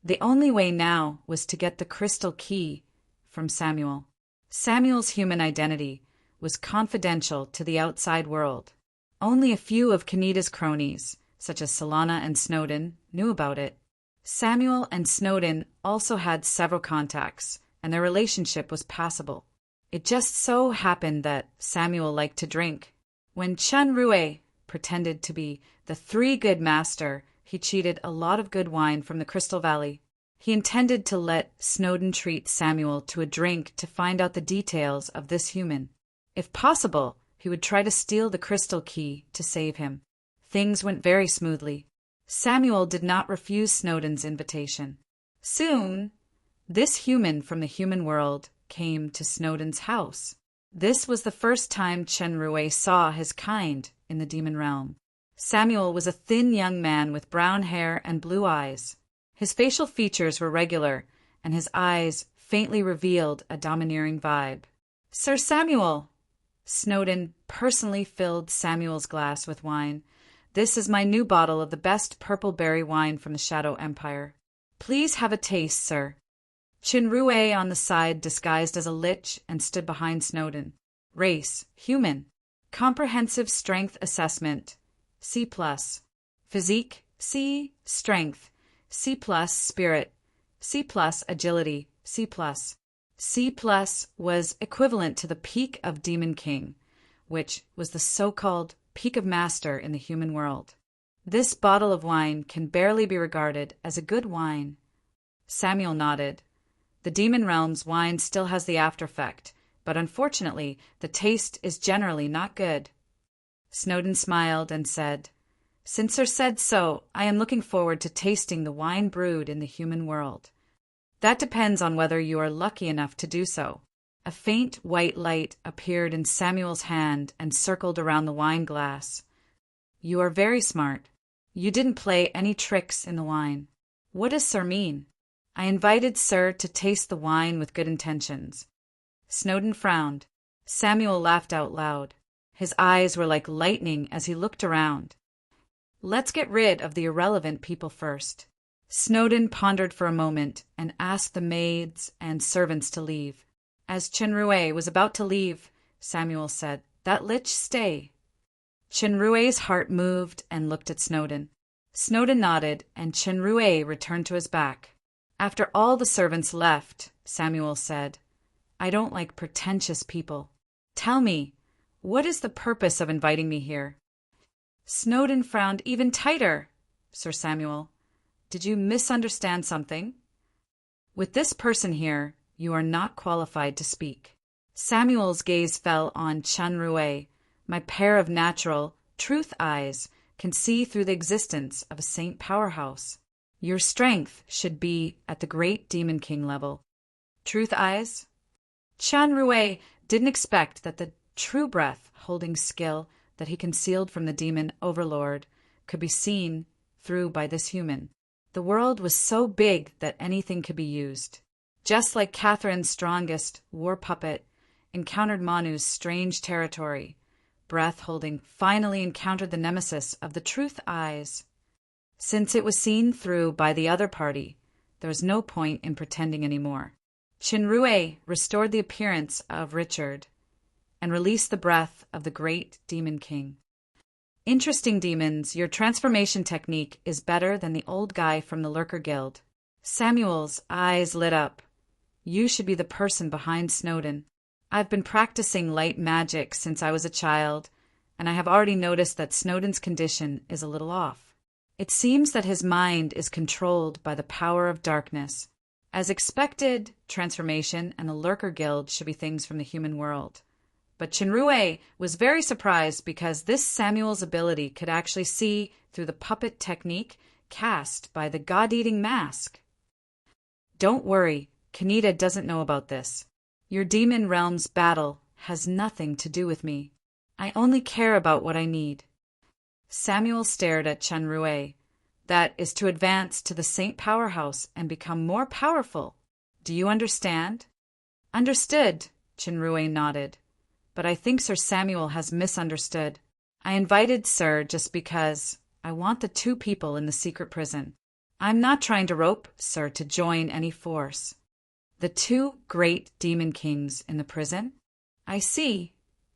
The only way now was to get the crystal key from Samuel. Samuel's human identity was confidential to the outside world. Only a few of Kanita's cronies, such as Solana and Snowden, knew about it. Samuel and Snowden also had several contacts, and their relationship was passable. It just so happened that Samuel liked to drink. When Chen Rui pretended to be the three-good master, he cheated a lot of good wine from the Crystal Valley. He intended to let Snowden treat Samuel to a drink to find out the details of this human. If possible, he would try to steal the crystal key to save him. Things went very smoothly. Samuel did not refuse Snowden's invitation. Soon, this human from the human world came to Snowden's house. This was the first time Chen Rui saw his kind in the demon realm. Samuel was a thin young man with brown hair and blue eyes. His facial features were regular, and his eyes faintly revealed a domineering vibe. "Sir Samuel!" Snowden personally filled Samuel's glass with wine. "This is my new bottle of the best purple berry wine from the Shadow Empire. Please have a taste, sir." Chen Rui on the side disguised as a lich and stood behind Snowden. Race, human. Comprehensive strength assessment, C+. Physique, C. Strength, C+. Spirit, C+. Agility, C+. C+ was equivalent to the peak of Demon King, which was the so-called peak of master in the human world. This bottle of wine can barely be regarded as a good wine. Samuel nodded. The demon realm's wine still has the after-effect, but unfortunately, the taste is generally not good. Snowden smiled and said, "Since sir said so, I am looking forward to tasting the wine brewed in the human world. That depends on whether you are lucky enough to do so." A faint white light appeared in Samuel's hand and circled around the wine glass. "You are very smart. You didn't play any tricks in the wine." "What does sir mean?" "I invited sir to taste the wine with good intentions." Snowden frowned. Samuel laughed out loud. His eyes were like lightning as he looked around. "Let's get rid of the irrelevant people first." Snowden pondered for a moment and asked the maids and servants to leave. As Chen Rui was about to leave, Samuel said, "That lich stay." Chen Rui's heart moved and looked at Snowden. Snowden nodded, and Chen Rui returned to his back. After all the servants left, Samuel said, "I don't like pretentious people. Tell me, what is the purpose of inviting me here?" Snowden frowned even tighter. "Sir Samuel, did you misunderstand something? With this person here, you are not qualified to speak." Samuel's gaze fell on Chen Rui, My pair of natural, truth eyes can see through the existence of a saint powerhouse. Your strength should be at the great Demon King level. Truth eyes? Chen Rui didn't expect that the true breath-holding skill that he concealed from the demon overlord could be seen through by this human. The world was so big that anything could be used. Just like Catherine's strongest war puppet encountered Manu's strange territory, breath-holding finally encountered the nemesis of the truth eyes. Since it was seen through by the other party, there was no point in pretending anymore. Qinrui restored the appearance of Richard and released the breath of the great Demon King. Interesting demons, your transformation technique is better than the old guy from the Lurker Guild. Samuel's eyes lit up. You should be the person behind Snowden. I've been practicing light magic since I was a child, and I have already noticed that Snowden's condition is a little off. It seems that his mind is controlled by the power of darkness. As expected, transformation and the Lurker Guild should be things from the human world. But Qinrui was very surprised because this Samuel's ability could actually see through the puppet technique cast by the god-eating mask. Don't worry, Kaneda doesn't know about this. Your demon realm's battle has nothing to do with me. I only care about what I need. Samuel stared at Qinrui. That is to advance to the Saint Powerhouse and become more powerful. Do you understand? Understood, Qinrui nodded. But I think Sir Samuel has misunderstood. I invited Sir just because I want the two people in the secret prison. I'm not trying to rope Sir to join any force. The two great demon kings in the prison? I see.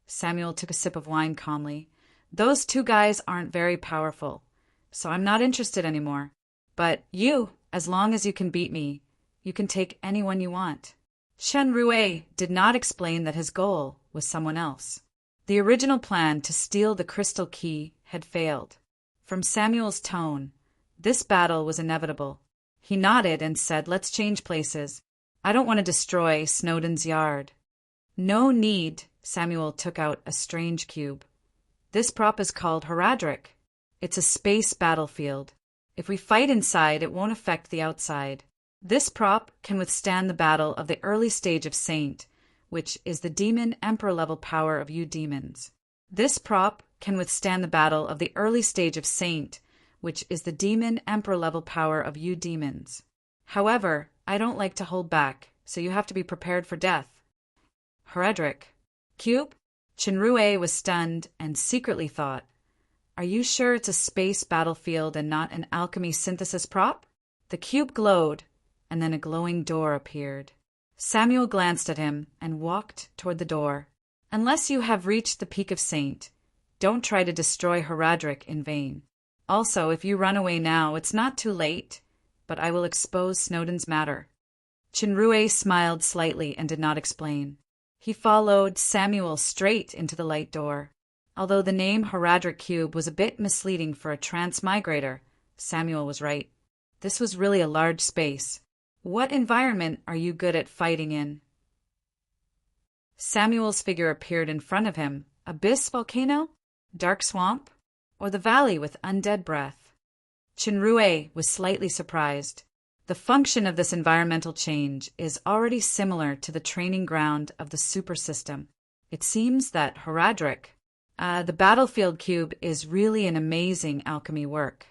Samuel took a sip of wine calmly. Those two guys aren't very powerful, so I'm not interested anymore. But you, as long as you can beat me, you can take anyone you want. Chen Rui did not explain that his goal was someone else. The original plan to steal the crystal key had failed. From Samuel's tone, this battle was inevitable. He nodded and said, "Let's change places. I don't want to destroy Snowden's yard." No need. Samuel took out a strange cube. This prop is called Horadric. It's a space battlefield. If we fight inside, it won't affect the outside. This prop can withstand the battle of the early stage of Saint, which is the demon emperor level power of you demons. This prop can withstand the battle of the early stage of Saint, which is the demon emperor level power of you demons. However, I don't like to hold back, so you have to be prepared for death. Horadric. Cube? Qinrui was stunned and secretly thought, "Are you sure it's a space battlefield and not an alchemy synthesis prop?" The cube glowed, and then a glowing door appeared. Samuel glanced at him and walked toward the door. Unless you have reached the peak of Saint, don't try to destroy Horadric in vain. Also, if you run away now, it's not too late, but I will expose Snowden's matter. Qinrui smiled slightly and did not explain. He followed Samuel straight into the light door. Although the name Horadric Cube was a bit misleading for a transmigrator, Samuel was right. This was really a large space. What environment are you good at fighting in? Samuel's figure appeared in front of him. Abyss volcano? Dark swamp? Or the valley with undead breath? Qinrui was slightly surprised. The function of this environmental change is already similar to the training ground of the super system. It seems that Horadric, the battlefield cube, is really an amazing alchemy work.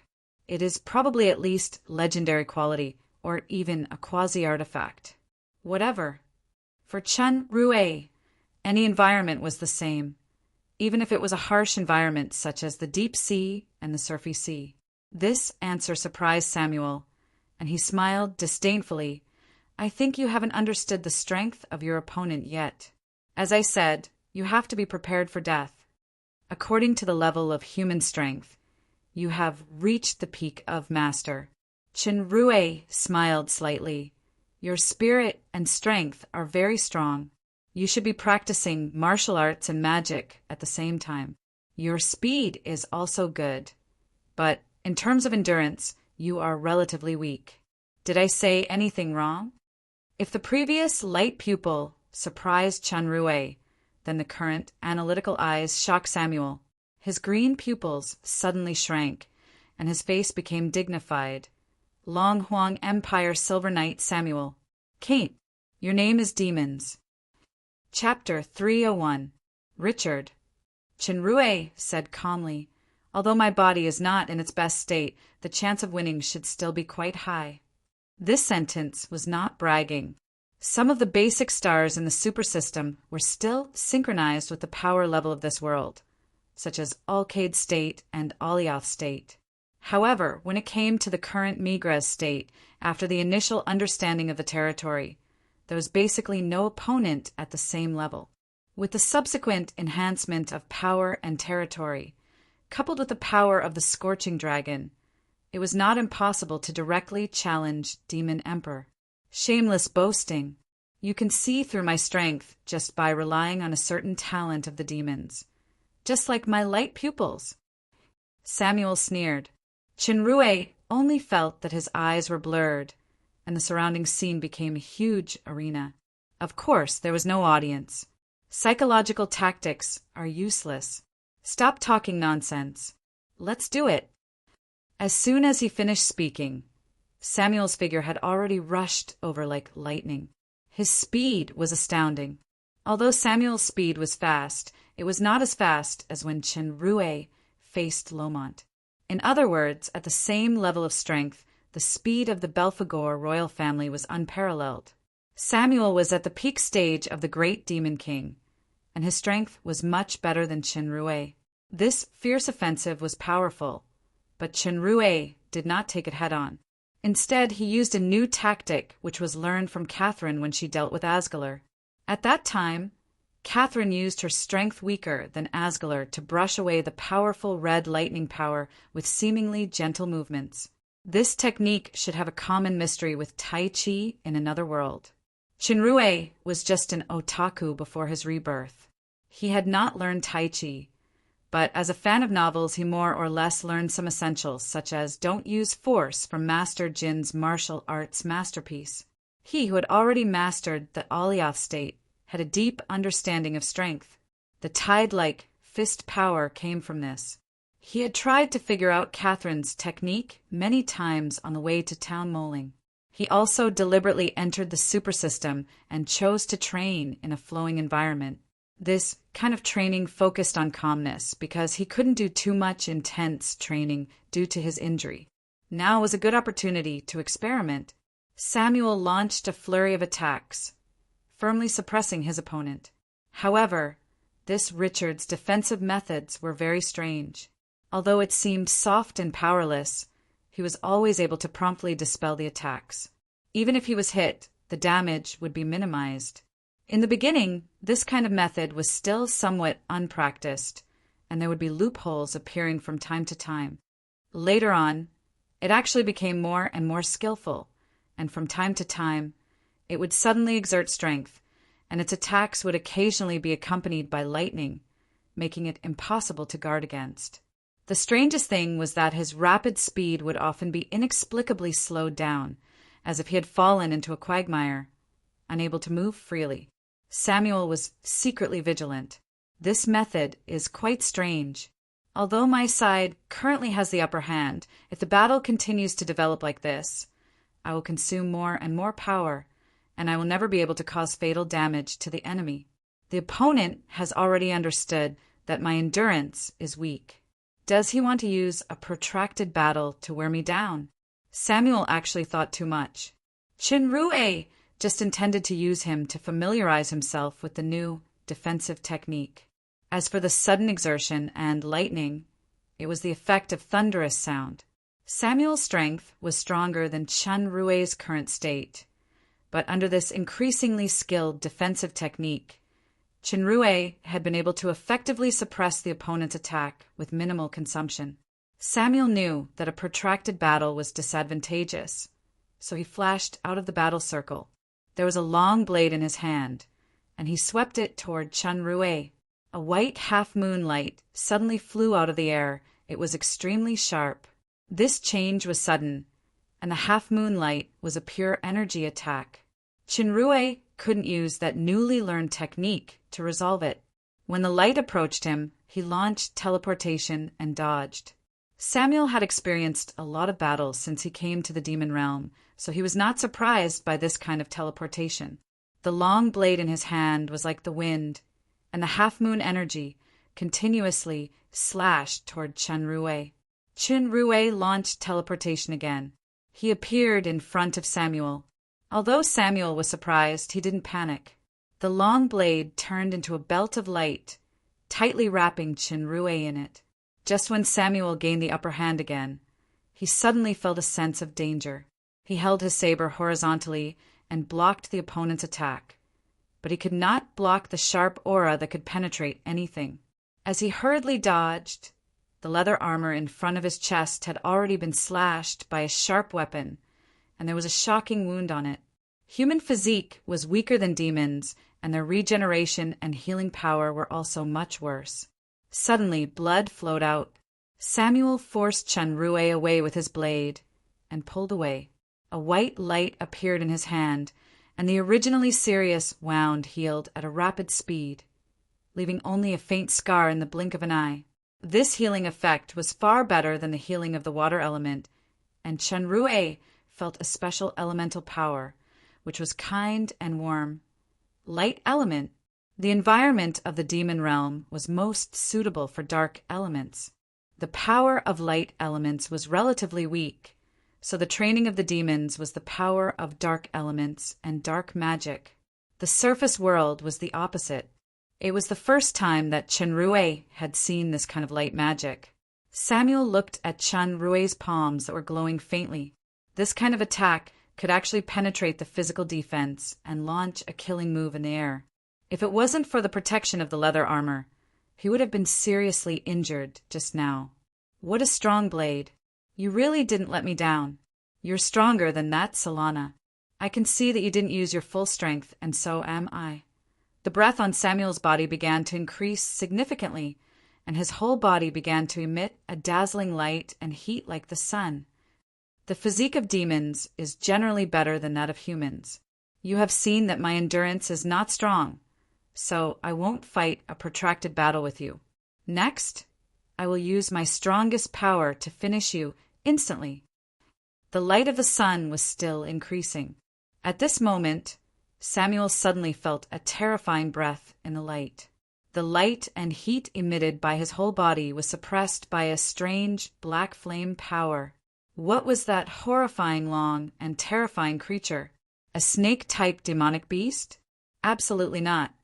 It is probably at least legendary quality, or even a quasi-artifact. Whatever. For Chen Rui, any environment was the same, even if it was a harsh environment such as the deep sea and the surfy sea. This answer surprised Samuel, and he smiled disdainfully. "I think you haven't understood the strength of your opponent yet. As I said, you have to be prepared for death. According to the level of human strength, you have reached the peak of master." Qinrui smiled slightly. "Your spirit and strength are very strong. You should be practicing martial arts and magic at the same time. Your speed is also good, but in terms of endurance, you are relatively weak. Did I say anything wrong?" If the previous light pupil surprised Qinrui, than the current analytical eyes shocked Samuel. His green pupils suddenly shrank, and his face became dignified. Long Huang Empire Silver Knight Samuel. Kate, your name is Demons. Chapter 301. Richard. Chenrue said calmly, although my body is not in its best state, the chance of winning should still be quite high. This sentence was not bragging. Some of the basic stars in the super system were still synchronized with the power level of this world, such as Alcade State and Alioth State. However, when it came to the current Migres state, after the initial understanding of the territory, there was basically no opponent at the same level. With the subsequent enhancement of power and territory, coupled with the power of the Scorching Dragon, it was not impossible to directly challenge Demon Emperor. Shameless boasting. You can see through my strength just by relying on a certain talent of the demons, just like my light pupils. Samuel sneered. Chenrue only felt that his eyes were blurred, and the surrounding scene became a huge arena. Of course, there was no audience. Psychological tactics are useless. Stop talking nonsense. Let's do it. As soon as he finished speaking, Samuel's figure had already rushed over like lightning. His speed was astounding. Although Samuel's speed was fast, it was not as fast as when Chenrue faced Lomont. In other words, at the same level of strength, the speed of the Belphegor royal family was unparalleled. Samuel was at the peak stage of the great Demon King, and his strength was much better than Chenrue. This fierce offensive was powerful, but Chenrue did not take it head-on. Instead, he used a new tactic which was learned from Catherine when she dealt with Asgalar. At that time, Catherine used her strength weaker than Asgalar to brush away the powerful red lightning power with seemingly gentle movements. This technique should have a common mystery with Tai Chi in another world. Chenrue was just an otaku before his rebirth. He had not learned Tai Chi, but as a fan of novels he more or less learned some essentials, such as don't use force from Master Jin's martial arts masterpiece. He who had already mastered the Alioth state had a deep understanding of strength. The tide-like fist power came from this. He had tried to figure out Catherine's technique many times on the way to town moling. He also deliberately entered the super system and chose to train in a flowing environment. This kind of training focused on calmness because he couldn't do too much intense training due to his injury. Now was a good opportunity to experiment. Samuel launched a flurry of attacks, firmly suppressing his opponent. However, this Richard's defensive methods were very strange. Although it seemed soft and powerless, he was always able to promptly dispel the attacks. Even if he was hit, the damage would be minimized. In the beginning, this kind of method was still somewhat unpracticed, and there would be loopholes appearing from time to time. Later on, it actually became more and more skillful, and from time to time, it would suddenly exert strength, and its attacks would occasionally be accompanied by lightning, making it impossible to guard against. The strangest thing was that his rapid speed would often be inexplicably slowed down, as if he had fallen into a quagmire, unable to move freely. Samuel was secretly vigilant. This method is quite strange. Although my side currently has the upper hand, if the battle continues to develop like this, I will consume more and more power, and I will never be able to cause fatal damage to the enemy. The opponent has already understood that my endurance is weak. Does he want to use a protracted battle to wear me down? Samuel actually thought too much. Chenrue just intended to use him to familiarize himself with the new defensive technique. As for the sudden exertion and lightning, it was the effect of thunderous sound. Samuel's strength was stronger than Chenrue's current state, but under this increasingly skilled defensive technique, Chenrue had been able to effectively suppress the opponent's attack with minimal consumption. Samuel knew that a protracted battle was disadvantageous, so he flashed out of the battle circle. There was a long blade in his hand, and he swept it toward Chenrue. A white half-moon light suddenly flew out of the air. It was extremely sharp. This change was sudden, and the half-moon light was a pure energy attack. Chenrue couldn't use that newly learned technique to resolve it. When the light approached him, he launched teleportation and dodged. Samuel had experienced a lot of battles since he came to the demon realm, so he was not surprised by this kind of teleportation. The long blade in his hand was like the wind, and the half-moon energy continuously slashed toward Chunrui. Chunrui launched teleportation again. He appeared in front of Samuel. Although Samuel was surprised, he didn't panic. The long blade turned into a belt of light, tightly wrapping Chunrui in it. Just when Samuel gained the upper hand again, he suddenly felt a sense of danger. He held his saber horizontally and blocked the opponent's attack, but he could not block the sharp aura that could penetrate anything. As he hurriedly dodged, the leather armor in front of his chest had already been slashed by a sharp weapon, and there was a shocking wound on it. Human physique was weaker than demons, and their regeneration and healing power were also much worse. Suddenly, blood flowed out. Samuel forced Chunrui away with his blade and pulled away. A white light appeared in his hand, and the originally serious wound healed at a rapid speed, leaving only a faint scar in the blink of an eye. This healing effect was far better than the healing of the water element, and Chunrui felt a special elemental power, which was kind and warm. Light element. The environment of the demon realm was most suitable for dark elements. The power of light elements was relatively weak, so the training of the demons was the power of dark elements and dark magic. The surface world was the opposite. It was the first time that Chunrui had seen this kind of light magic. Samuel looked at Chunrui's palms that were glowing faintly. This kind of attack could actually penetrate the physical defense and launch a killing move in the air. If it wasn't for the protection of the leather armor, he would have been seriously injured just now. What a strong blade. You really didn't let me down. You're stronger than that, Solana. I can see that you didn't use your full strength, and so am I. The breath on Samuel's body began to increase significantly, and his whole body began to emit a dazzling light and heat like the sun. The physique of demons is generally better than that of humans. You have seen that my endurance is not strong, so I won't fight a protracted battle with you. Next, I will use my strongest power to finish you instantly. The light of the sun was still increasing. At this moment, Samuel suddenly felt a terrifying breath in the light. The light and heat emitted by his whole body was suppressed by a strange black flame power. What was that horrifying, long, and terrifying creature? A snake-type demonic beast? Absolutely not.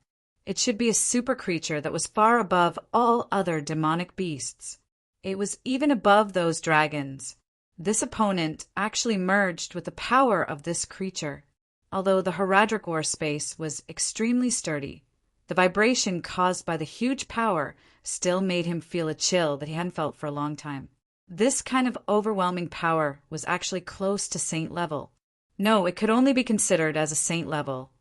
It should be a super creature that was far above all other demonic beasts. It was even above those dragons. This opponent actually merged with the power of this creature. Although the Heradric war space was extremely sturdy, the vibration caused by the huge power still made him feel a chill that he hadn't felt for a long time. This kind of overwhelming power was actually close to saint level. No, it could only be considered as a saint level,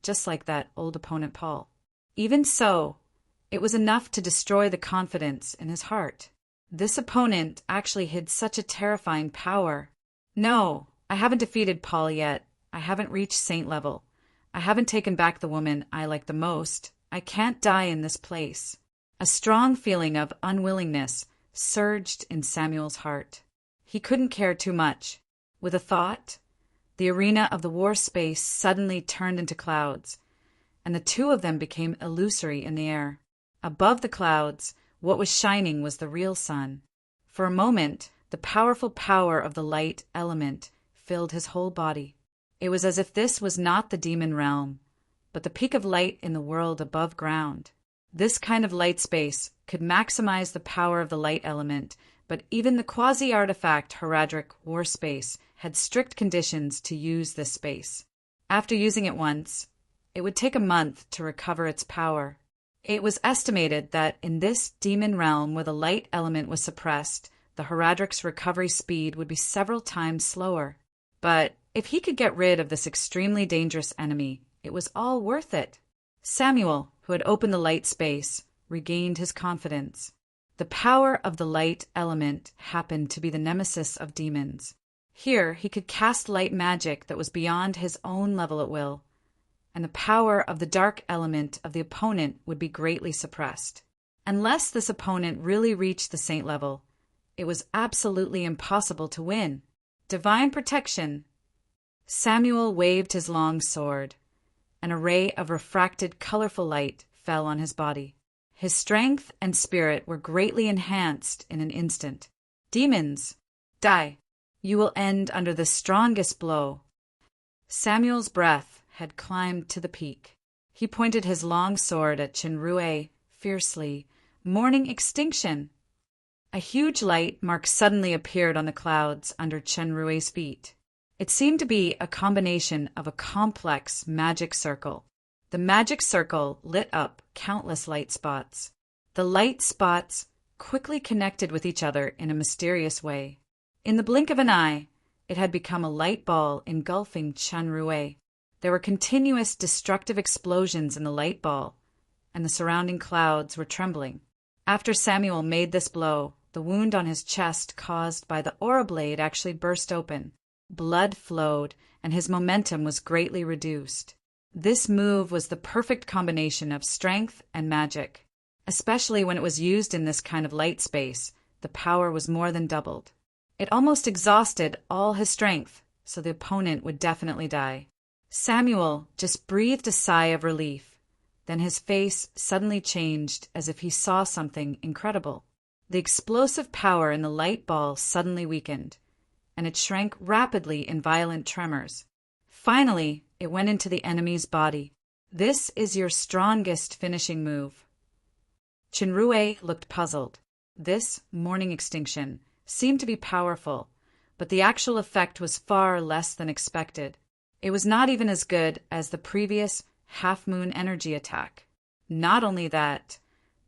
just like that old opponent Paul. Even so, it was enough to destroy the confidence in his heart. This opponent actually hid such a terrifying power. No, I haven't defeated Paul yet. I haven't reached saint level. I haven't taken back the woman I like the most. I can't die in this place. A strong feeling of unwillingness surged in Samuel's heart. He couldn't care too much. With a thought, the arena of the war space suddenly turned into clouds, and the two of them became illusory in the air. Above the clouds, what was shining was the real sun. For a moment, the powerful power of the light element filled his whole body. It was as if this was not the demon realm, but the peak of light in the world above ground. This kind of light space could maximize the power of the light element, but even the quasi-artifact Heradric war space had strict conditions to use this space. After using it once, it would take a month to recover its power. It was estimated that in this demon realm where the light element was suppressed, the Heradric's recovery speed would be several times slower. But if he could get rid of this extremely dangerous enemy, it was all worth it. Samuel, who had opened the light space, regained his confidence. The power of the light element happened to be the nemesis of demons. Here he could cast light magic that was beyond his own level at will. and the power of the dark element of the opponent would be greatly suppressed. Unless this opponent really reached the saint level, it was absolutely impossible to win. Divine protection. Samuel waved his long sword. An array of refracted, colorful light fell on his body. His strength and spirit were greatly enhanced in an instant. Demons, die! You will end under the strongest blow. Samuel's breath had climbed to the peak. He pointed his long sword at Chenrue fiercely. Morning extinction! A huge light mark suddenly appeared on the clouds under Chenrue's feet. It seemed to be a combination of a complex magic circle. The magic circle lit up countless light spots. The light spots quickly connected with each other in a mysterious way. In the blink of an eye, it had become a light ball engulfing Chenrue. There were continuous destructive explosions in the light ball, and the surrounding clouds were trembling. After Samuel made this blow, the wound on his chest caused by the aura blade actually burst open. Blood flowed, and his momentum was greatly reduced. This move was the perfect combination of strength and magic. Especially when it was used in this kind of light space, the power was more than doubled. It almost exhausted all his strength, so the opponent would definitely die. Samuel just breathed a sigh of relief. Then his face suddenly changed as if he saw something incredible. The explosive power in the light ball suddenly weakened, and it shrank rapidly in violent tremors. Finally, it went into the enemy's body. This is your strongest finishing move. Chenrue looked puzzled. This morning extinction seemed to be powerful, but the actual effect was far less than expected. It was not even as good as the previous half-moon energy attack. Not only that,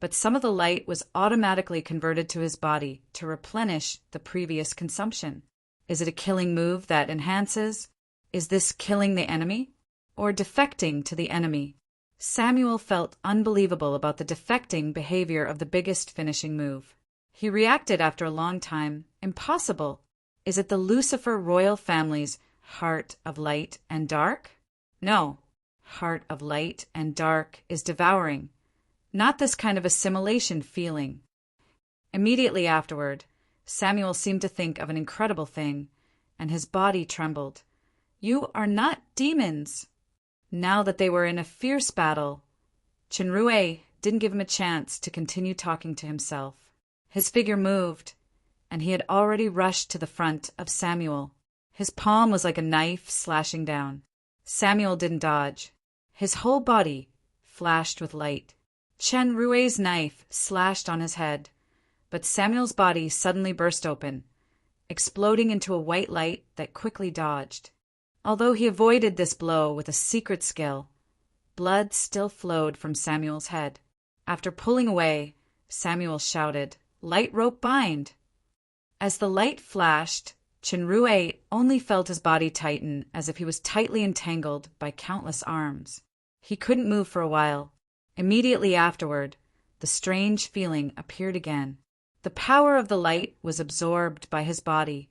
but some of the light was automatically converted to his body to replenish the previous consumption. Is it a killing move that enhances? Is this killing the enemy? Or defecting to the enemy? Samuel felt unbelievable about the defecting behavior of the biggest finishing move. He reacted after a long time. Impossible. Is it the Lucifer royal family's heart of light and dark? No. Heart of light and dark is devouring. Not this kind of assimilation feeling. Immediately afterward, Samuel seemed to think of an incredible thing, and his body trembled. You are not demons. Now that they were in a fierce battle, Chenrue didn't give him a chance to continue talking to himself. His figure moved, and he had already rushed to the front of Samuel. His palm was like a knife slashing down. Samuel didn't dodge. His whole body flashed with light. Chenrue's knife slashed on his head, but Samuel's body suddenly burst open, exploding into a white light that quickly dodged. Although he avoided this blow with a secret skill, blood still flowed from Samuel's head. After pulling away, Samuel shouted, "Light rope bind!" As the light flashed, Chenrue only felt his body tighten as if he was tightly entangled by countless arms. He couldn't move for a while. Immediately afterward, the strange feeling appeared again. The power of the light was absorbed by his body,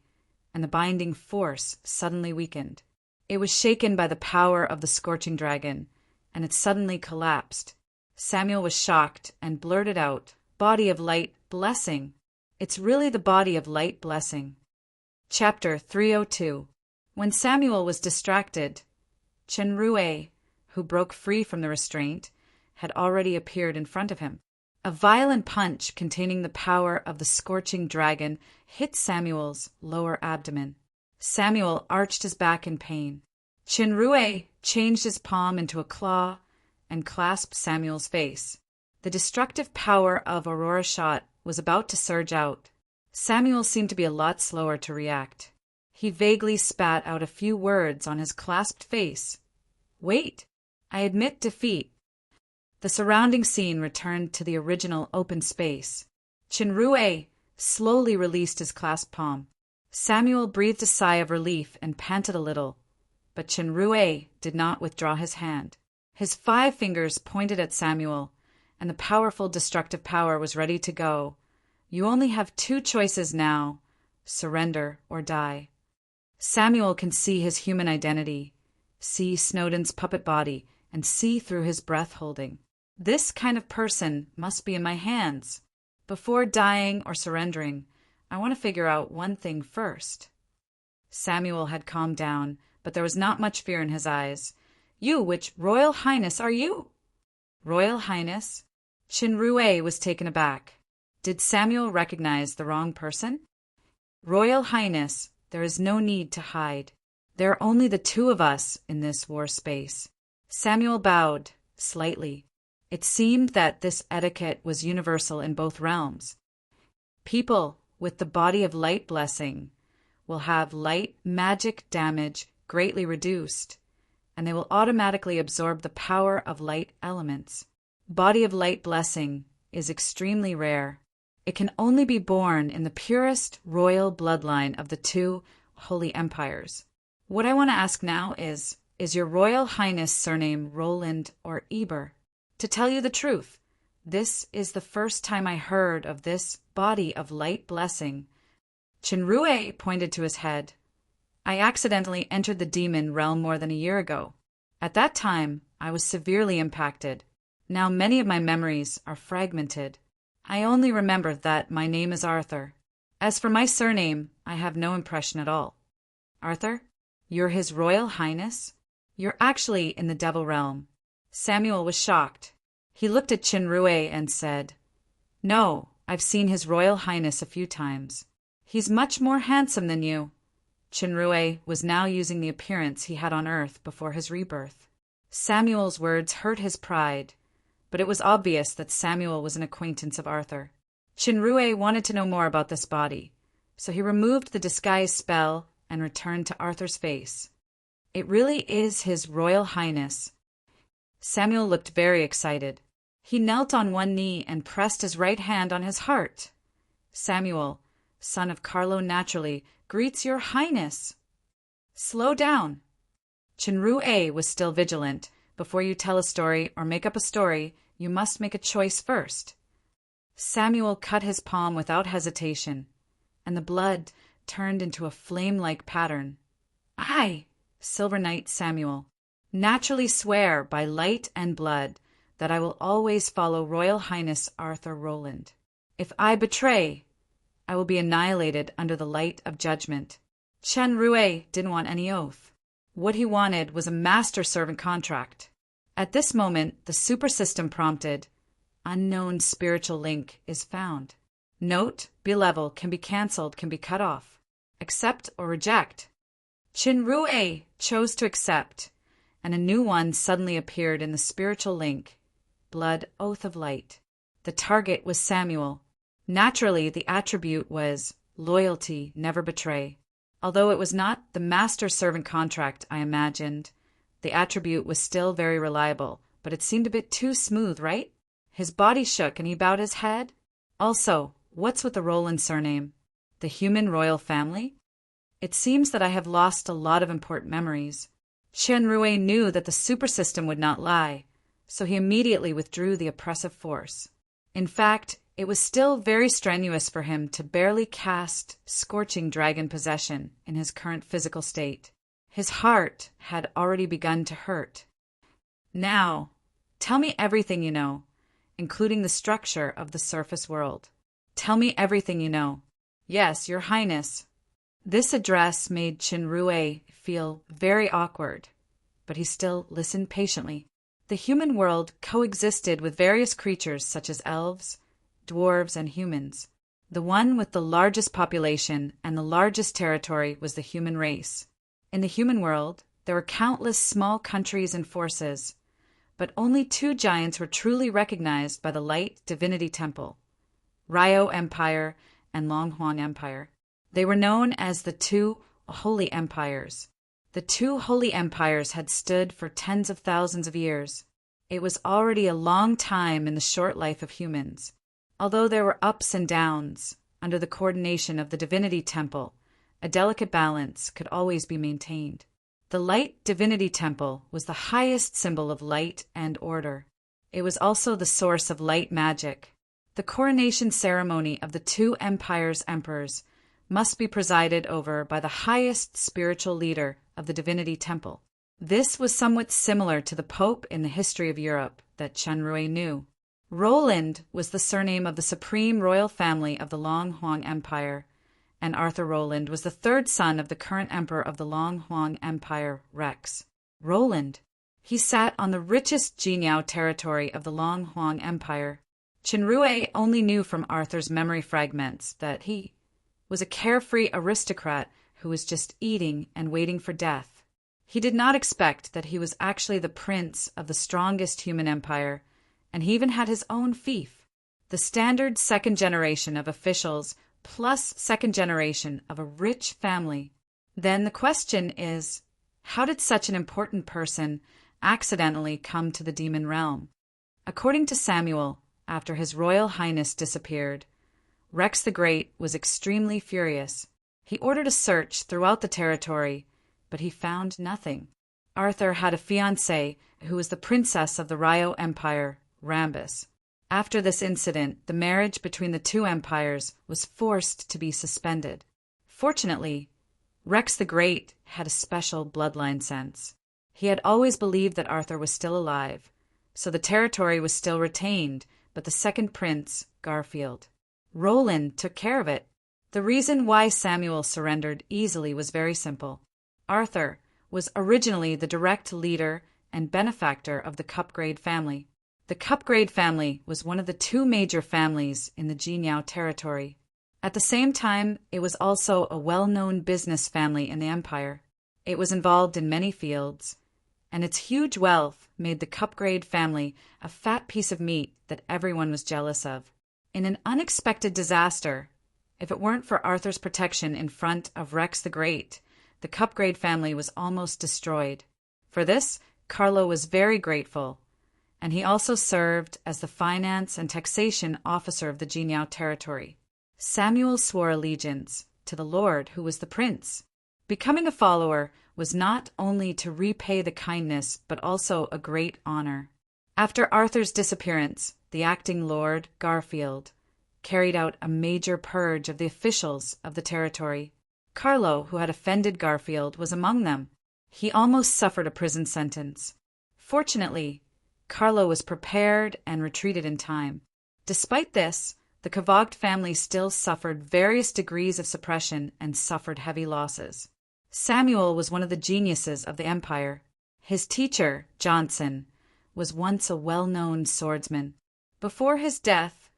and the binding force suddenly weakened. It was shaken by the power of the scorching dragon, and it suddenly collapsed. Samuel was shocked and blurted out, "Body of light blessing. It's really the body of light blessing." Chapter 302. When Samuel was distracted, Chenrue, who broke free from the restraint, had already appeared in front of him. A violent punch containing the power of the scorching dragon hit Samuel's lower abdomen. Samuel arched his back in pain. Chenrue changed his palm into a claw and clasped Samuel's face. The destructive power of Aurora Shot was about to surge out. Samuel seemed to be a lot slower to react. He vaguely spat out a few words on his clasped face. "Wait, I admit defeat." The surrounding scene returned to the original open space. Chenrue slowly released his clasped palm. Samuel breathed a sigh of relief and panted a little, but Chenrue did not withdraw his hand. His 5 fingers pointed at Samuel, and the powerful destructive power was ready to go. You only have 2 choices now: surrender or die. Samuel can see his human identity, see Snowden's puppet body, and see through his breath-holding. This kind of person must be in my hands. Before dying or surrendering, I want to figure out one thing first. Samuel had calmed down, but there was not much fear in his eyes. You, which Royal Highness are you? Royal Highness? Chinrue was taken aback. Did Samuel recognize the wrong person? Royal Highness, there is no need to hide. There are only the two of us in this war space. Samuel bowed, slightly. It seemed that this etiquette was universal in both realms. People with the body of light blessing will have light magic damage greatly reduced, and they will automatically absorb the power of light elements. Body of light blessing is extremely rare. It can only be born in the purest royal bloodline of the two holy empires. What I want to ask now is your Royal Highness surname Roland or Eber? To tell you the truth, this is the first time I heard of this body of light blessing. Chinrue pointed to his head. I accidentally entered the demon realm more than a year ago. At that time, I was severely impacted. Now many of my memories are fragmented. I only remember that my name is Arthur. As for my surname, I have no impression at all. Arthur, you're His Royal Highness? You're actually in the devil realm. Samuel was shocked. He looked at Chinrue and said, No, I've seen His Royal Highness a few times. He's much more handsome than you. Chinrue was now using the appearance he had on Earth before his rebirth. Samuel's words hurt his pride, but it was obvious that Samuel was an acquaintance of Arthur. Chinrue wanted to know more about this body, so he removed the disguise spell and returned to Arthur's face. It really is His Royal Highness. Samuel looked very excited. He knelt on one knee and pressed his right hand on his heart. Samuel, son of Carlo Naturally, greets your highness. Slow down. Chinrue was still vigilant. Before you tell a story or make up a story, you must make a choice first. Samuel cut his palm without hesitation, and the blood turned into a flame-like pattern. I, Silver Knight Samuel, naturally swear by light and blood that I will always follow Royal Highness Arthur Roland. If I betray, I will be annihilated under the light of judgment. Chinrue didn't want any oath. What he wanted was a master-servant contract. At this moment, the super system prompted, Unknown spiritual link is found. Note, be level, can be cancelled, can be cut off. Accept or reject. Chinrue chose to accept, and a new one suddenly appeared in the spiritual link. Blood, Oath of Light. The target was Samuel. Naturally, the attribute was loyalty, never betray. Although it was not the master-servant contract I imagined, the attribute was still very reliable, but it seemed a bit too smooth, right? His body shook and he bowed his head. Also, what's with the Roland surname? The human royal family? It seems that I have lost a lot of important memories. Chinrue knew that the super system would not lie, so he immediately withdrew the oppressive force. In fact, it was still very strenuous for him to barely cast Scorching Dragon Possession in his current physical state. His heart had already begun to hurt. Now, tell me everything you know, including the structure of the surface world. Tell me everything you know. Yes, Your Highness. This address made Chinrue feel very awkward, but he still listened patiently. The human world coexisted with various creatures such as elves, dwarves, and humans. The one with the largest population and the largest territory was the human race. In the human world, there were countless small countries and forces, but only two giants were truly recognized by the Light Divinity Temple, Ryo Empire and Longhuan Empire. They were known as the two Holy Empires. The two Holy Empires had stood for tens of thousands of years. It was already a long time in the short life of humans. Although there were ups and downs, under the coordination of the Divinity Temple, a delicate balance could always be maintained. The Light Divinity Temple was the highest symbol of light and order. It was also the source of light magic. The coronation ceremony of the two empires' emperors must be presided over by the highest spiritual leader of the Divinity Temple. This was somewhat similar to the Pope in the history of Europe that Chen knew. Roland was the surname of the supreme royal family of the Long Huang Empire, and Arthur Roland was the third son of the current emperor of the Long Huang Empire, Rex. Roland. He sat on the richest Jinyao territory of the Long Huang Empire. Qinrui only knew from Arthur's memory fragments that he was a carefree aristocrat who was just eating and waiting for death. He did not expect that he was actually the prince of the strongest human empire, and he even had his own fief, the standard second generation of officials plus second generation of a rich family. Then the question is, how did such an important person accidentally come to the demon realm? According to Samuel, after his royal highness disappeared, Rex the Great was extremely furious. He ordered a search throughout the territory, but he found nothing. Arthur had a fiancée who was the princess of the Ryo Empire, Rambus. After this incident, the marriage between the two empires was forced to be suspended. Fortunately, Rex the Great had a special bloodline sense. He had always believed that Arthur was still alive, so the territory was still retained, but the second prince, Garfield, Roland, took care of it. The reason why Samuel surrendered easily was very simple. Arthur was originally the direct leader and benefactor of the Cupgrade family. The Cupgrade family was one of the two major families in the Jinyao territory. At the same time, it was also a well-known business family in the empire. It was involved in many fields, and its huge wealth made the Cupgrade family a fat piece of meat that everyone was jealous of. In an unexpected disaster, if it weren't for Arthur's protection in front of Rex the Great, the Cupgrade family was almost destroyed. For this, Carlo was very grateful, and he also served as the finance and taxation officer of the Jinyao territory. Samuel swore allegiance to the Lord who was the prince. Becoming a follower was not only to repay the kindness, but also a great honor. After Arthur's disappearance, the acting Lord, Garfield, carried out a major purge of the officials of the territory. Carlo, who had offended Garfield, was among them. He almost suffered a prison sentence. Fortunately, Carlo was prepared and retreated in time. Despite this, the Kvogt family still suffered various degrees of suppression and suffered heavy losses. Samuel was one of the geniuses of the empire. His teacher, Johnson, was once a well-known swordsman. Before his death,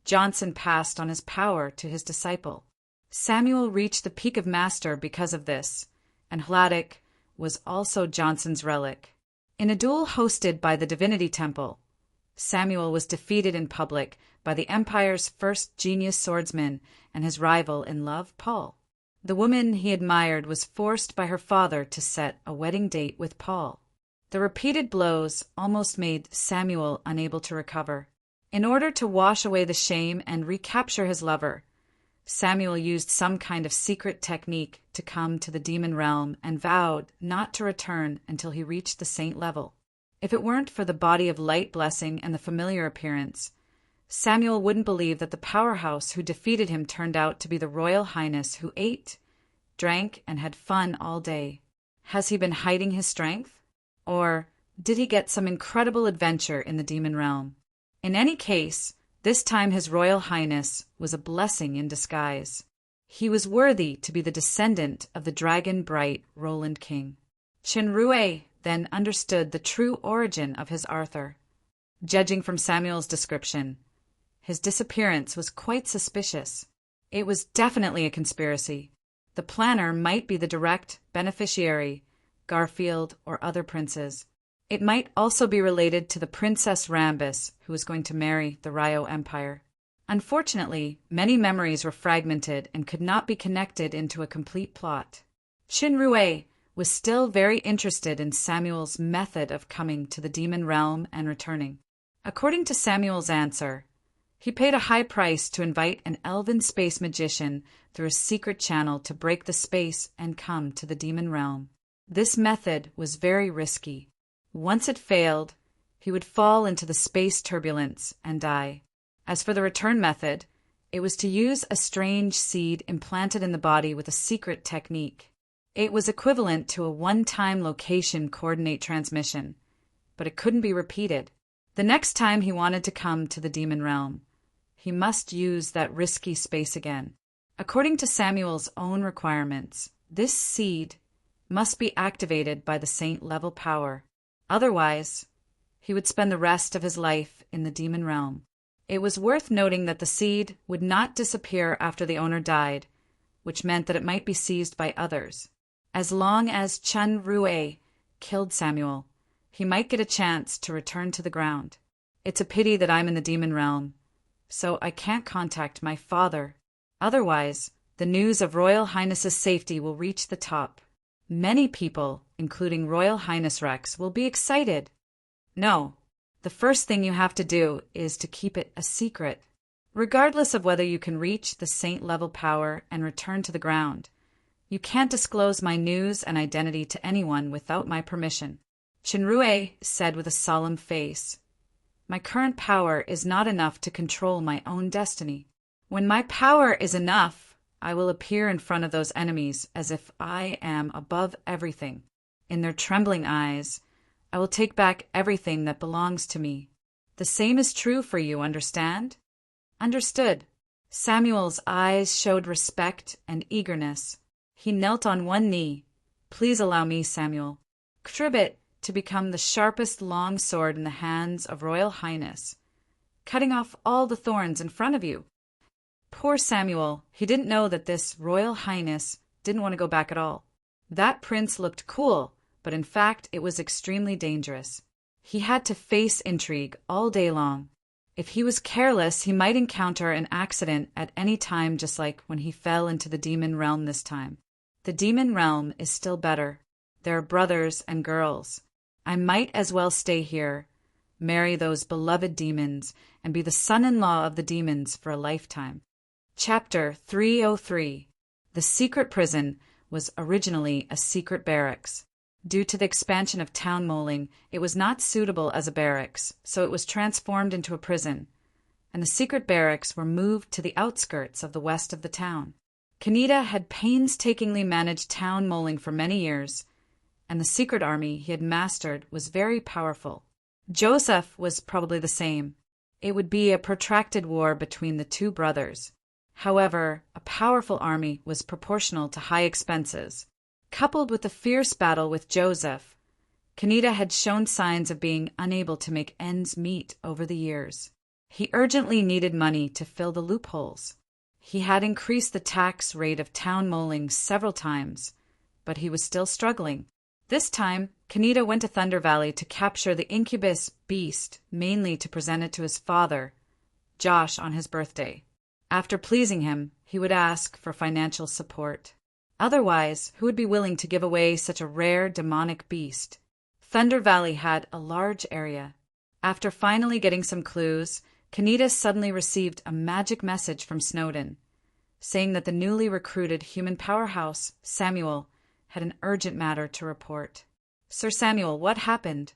Johnson passed on his power to his disciple. Samuel reached the peak of master because of this, and Hladik was also Johnson's relic. In a duel hosted by the Divinity Temple, Samuel was defeated in public by the Empire's first genius swordsman and his rival in love, Paul. The woman he admired was forced by her father to set a wedding date with Paul. The repeated blows almost made Samuel unable to recover. In order to wash away the shame and recapture his lover, Samuel used some kind of secret technique to come to the demon realm and vowed not to return until he reached the saint level. If it weren't for the body of light blessing and the familiar appearance, Samuel wouldn't believe that the powerhouse who defeated him turned out to be the royal highness who ate, drank, and had fun all day. Has he been hiding his strength? Or did he get some incredible adventure in the demon realm? In any case, this time his royal highness was a blessing in disguise. He was worthy to be the descendant of the dragon-bright Roland King. Qinrui then understood the true origin of his Arthur. Judging from Samuel's description, his disappearance was quite suspicious. It was definitely a conspiracy. The planner might be the direct beneficiary, Garfield or other princes. It might also be related to the Princess Rambus, who was going to marry the Ryo Empire. Unfortunately, many memories were fragmented and could not be connected into a complete plot. Qinrui was still very interested in Samuel's method of coming to the demon realm and returning. According to Samuel's answer, he paid a high price to invite an elven space magician through a secret channel to break the space and come to the demon realm. This method was very risky. Once it failed, he would fall into the space turbulence and die. As for the return method, it was to use a strange seed implanted in the body with a secret technique. It was equivalent to a one-time location coordinate transmission, but it couldn't be repeated. The next time he wanted to come to the demon realm, he must use that risky space again. According to Samuel's own requirements, this seed must be activated by the saint-level power. Otherwise, he would spend the rest of his life in the demon realm. It was worth noting that the seed would not disappear after the owner died, which meant that it might be seized by others. As long as Chun Rue killed Samuel, he might get a chance to return to the ground. It's a pity that I'm in the demon realm, so I can't contact my father. Otherwise, the news of Royal Highness's safety will reach the top. Many people, including Royal Highness Rex, will be excited. No, the first thing you have to do is to keep it a secret. Regardless of whether you can reach the saint-level power and return to the ground, you can't disclose my news and identity to anyone without my permission. Chinrue said with a solemn face, "My current power is not enough to control my own destiny. When my power is enough, I will appear in front of those enemies as if I am above everything. In their trembling eyes, I will take back everything that belongs to me. The same is true for you, understand?" Understood. Samuel's eyes showed respect and eagerness. He knelt on one knee. "Please allow me, Samuel Cribbit, to become the sharpest long sword in the hands of Royal Highness, cutting off all the thorns in front of you." Poor Samuel, he didn't know that this Royal Highness didn't want to go back at all. That prince looked cool, but in fact it was extremely dangerous. He had to face intrigue all day long. If he was careless, he might encounter an accident at any time, just like when he fell into the demon realm this time. The demon realm is still better. There are brothers and girls. I might as well stay here, marry those beloved demons, and be the son-in-law of the demons for a lifetime. Chapter 303. The secret prison was originally a secret barracks. Due to the expansion of town moling, it was not suitable as a barracks, so it was transformed into a prison, and the secret barracks were moved to the outskirts of the west of the town. Kaneda had painstakingly managed town moling for many years, and the secret army he had mastered was very powerful. Joseph was probably the same. It would be a protracted war between the two brothers. However, a powerful army was proportional to high expenses. Coupled with the fierce battle with Joseph, Kaneda had shown signs of being unable to make ends meet over the years. He urgently needed money to fill the loopholes. He had increased the tax rate of town moling several times, but he was still struggling. This time, Kaneda went to Thunder Valley to capture the incubus beast, mainly to present it to his father, Josh, on his birthday. After pleasing him, he would ask for financial support. Otherwise, who would be willing to give away such a rare demonic beast? Thunder Valley had a large area. After finally getting some clues, Kaneda suddenly received a magic message from Snowden, saying that the newly recruited human powerhouse, Samuel, had an urgent matter to report. "Sir Samuel, what happened?"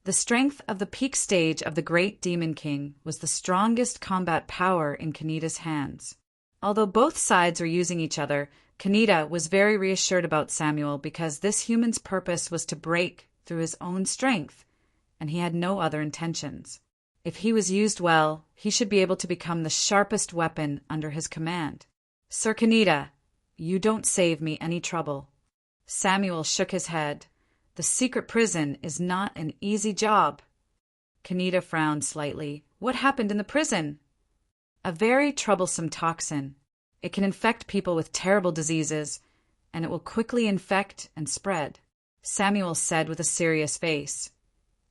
The strength of the peak stage of the Great Demon King was the strongest combat power in Kaneda's hands. Although both sides were using each other, Kaneda was very reassured about Samuel because this human's purpose was to break through his own strength, and he had no other intentions. If he was used well, he should be able to become the sharpest weapon under his command. "Sir Kaneda, you don't save me any trouble." Samuel shook his head. "The secret prison is not an easy job." Kaneda frowned slightly. "What happened in the prison?" "A very troublesome toxin. It can infect people with terrible diseases, and it will quickly infect and spread," Samuel said with a serious face.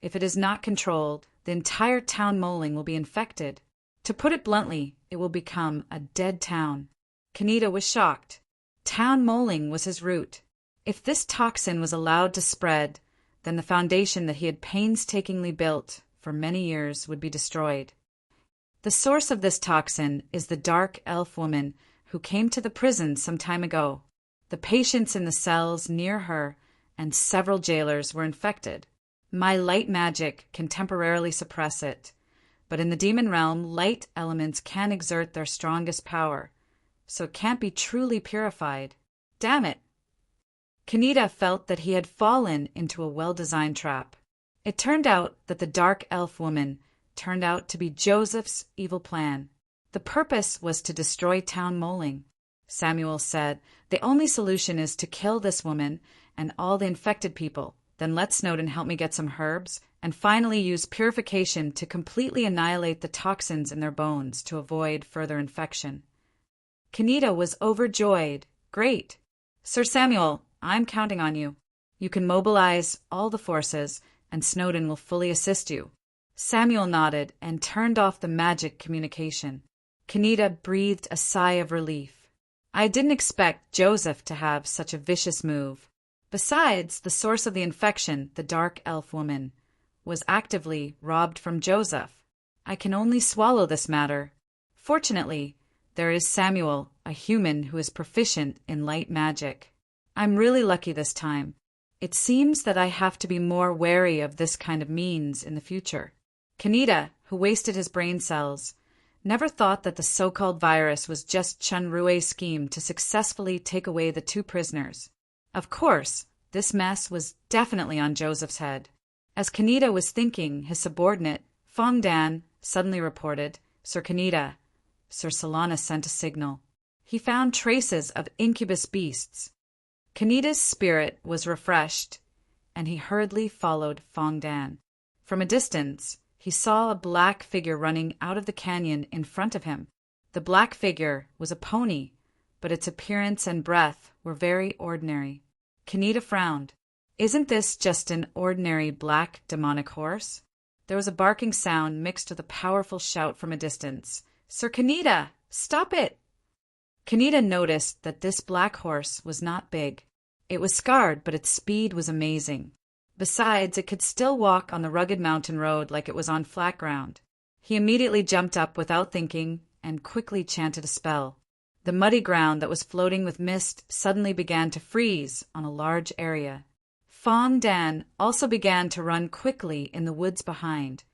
"If it is not controlled, the entire town moling will be infected. To put it bluntly, it will become a dead town." Kaneda was shocked. Town moling was his root. If this toxin was allowed to spread, then the foundation that he had painstakingly built for many years would be destroyed. The source of this toxin is the dark elf woman who came to the prison some time ago. The patients in the cells near her and several jailers were infected. My light magic can temporarily suppress it, but in the demon realm, light elements can exert their strongest power, so it can't be truly purified. Damn it! Kaneda felt that he had fallen into a well-designed trap. It turned out that the dark elf woman turned out to be Joseph's evil plan. The purpose was to destroy Town Moling. Samuel said, "The only solution is to kill this woman and all the infected people. Then let Snowden help me get some herbs, and finally use purification to completely annihilate the toxins in their bones to avoid further infection." Kaneda was overjoyed. "Great. Sir Samuel, I'm counting on you. You can mobilize all the forces, and Snowden will fully assist you." Samuel nodded and turned off the magic communication. Kaneda breathed a sigh of relief. "I didn't expect Joseph to have such a vicious move. Besides, the source of the infection, the dark elf woman, was actively robbed from Joseph. I can only swallow this matter. Fortunately, there is Samuel, a human who is proficient in light magic. I'm really lucky this time. It seems that I have to be more wary of this kind of means in the future." Kaneda, who wasted his brain cells, never thought that the so-called virus was just Chun Rue's scheme to successfully take away the two prisoners. Of course, this mess was definitely on Joseph's head. As Kaneda was thinking, his subordinate, Fong Dan, suddenly reported, "Sir Kaneda, Sir Solana sent a signal. He found traces of incubus beasts." Kaneda's spirit was refreshed, and he hurriedly followed Fong Dan. From a distance, he saw a black figure running out of the canyon in front of him. The black figure was a pony, but its appearance and breath were very ordinary. Kaneda frowned. "Isn't this just an ordinary black demonic horse?" There was a barking sound mixed with a powerful shout from a distance. "Sir Kaneda, stop it!" Kaneda noticed that this black horse was not big. It was scarred, but its speed was amazing. Besides, it could still walk on the rugged mountain road like it was on flat ground. He immediately jumped up without thinking and quickly chanted a spell. The muddy ground that was floating with mist suddenly began to freeze on a large area. Fong Dan also began to run quickly in the woods behind,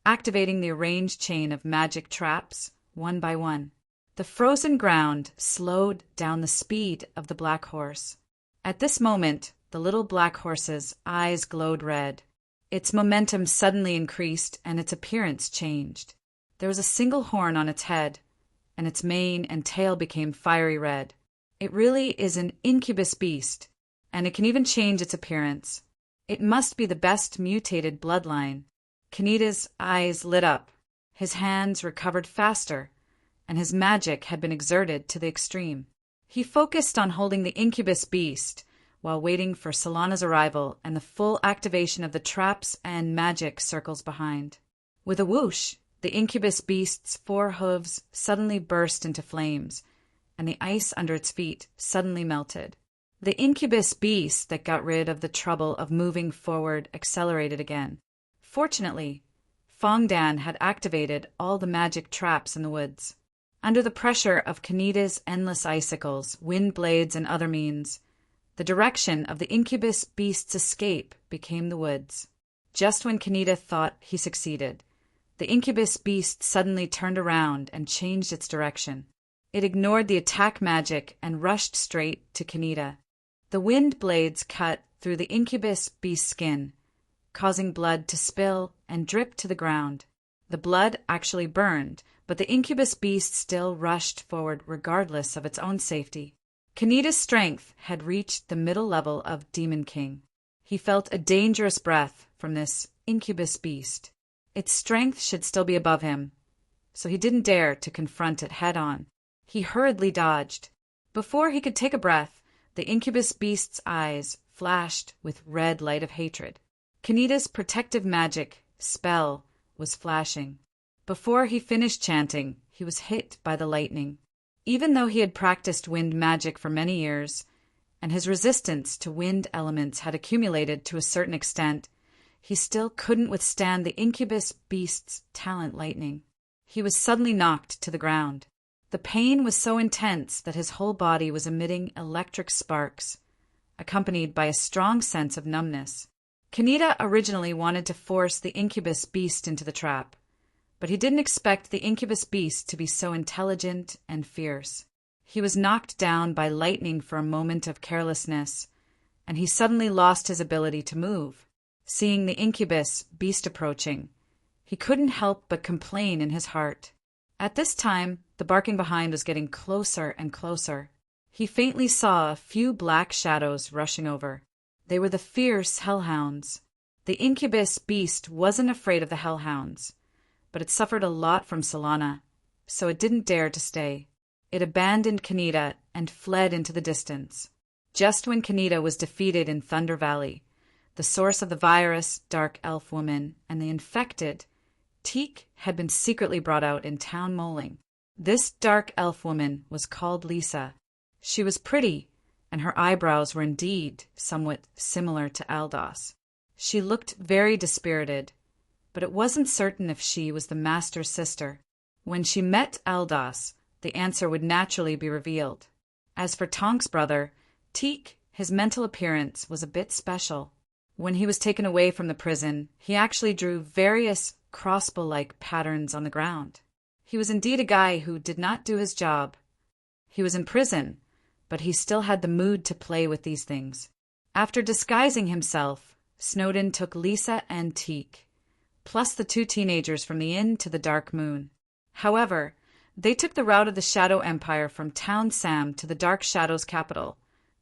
activating the arranged chain of magic traps, one by one. The frozen ground slowed down the speed of the black horse. At this moment, the little black horse's eyes glowed red. Its momentum suddenly increased and its appearance changed. There was a single horn on its head, and its mane and tail became fiery red. It really is an incubus beast, and it can even change its appearance. It must be the best mutated bloodline. Kaneda's eyes lit up. His hands recovered faster, and his magic had been exerted to the extreme. He focused on holding the incubus beast while waiting for Solana's arrival and the full activation of the traps and magic circles behind. With a whoosh, the incubus beast's 4 hooves suddenly burst into flames, and the ice under its feet suddenly melted. The incubus beast that got rid of the trouble of moving forward accelerated again. Fortunately, Fong Dan had activated all the magic traps in the woods. Under the pressure of Kaneda's endless icicles, wind blades, and other means, the direction of the incubus beast's escape became the woods. Just when Kaneda thought he succeeded, the incubus beast suddenly turned around and changed its direction. It ignored the attack magic and rushed straight to Kaneda. The wind blades cut through the incubus beast's skin, causing blood to spill and drip to the ground. The blood actually burned, but the incubus beast still rushed forward regardless of its own safety. Kaneda's strength had reached the middle level of Demon King. He felt a dangerous breath from this incubus beast. Its strength should still be above him, so he didn't dare to confront it head-on. He hurriedly dodged. Before he could take a breath, the incubus beast's eyes flashed with red light of hatred. Kaneda's protective magic spell was flashing. Before he finished chanting, he was hit by the lightning. Even though he had practiced wind magic for many years, and his resistance to wind elements had accumulated to a certain extent, he still couldn't withstand the incubus beast's talent lightning. He was suddenly knocked to the ground. The pain was so intense that his whole body was emitting electric sparks, accompanied by a strong sense of numbness. Kaneda originally wanted to force the incubus beast into the trap, but he didn't expect the incubus beast to be so intelligent and fierce. He was knocked down by lightning for a moment of carelessness, and he suddenly lost his ability to move. Seeing the incubus beast approaching, he couldn't help but complain in his heart. At this time, the barking behind was getting closer and closer. He faintly saw a few black shadows rushing over. They were the fierce hellhounds. The incubus beast wasn't afraid of the hellhounds, but it suffered a lot from Solana, so it didn't dare to stay. It abandoned Kaneda and fled into the distance. Just when Kaneda was defeated in Thunder Valley, the source of the virus, Dark Elf Woman, and the infected, Teak had been secretly brought out in Town Moling. This Dark Elf Woman was called Lisa. She was pretty, and her eyebrows were indeed somewhat similar to Aldos. She looked very dispirited, but it wasn't certain if she was the Master's sister. When she met Aldos, the answer would naturally be revealed. As for Tonk's brother, Teak, his mental appearance was a bit special. When he was taken away from the prison, he actually drew various crossbow-like patterns on the ground. He was indeed a guy who did not do his job. He was in prison, but he still had the mood to play with these things. After disguising himself, Snowden took Lisa and Teak, plus the 2 teenagers from the inn to the Dark Moon. However, they took the route of the Shadow Empire from Town Sam to the Dark Shadows capital,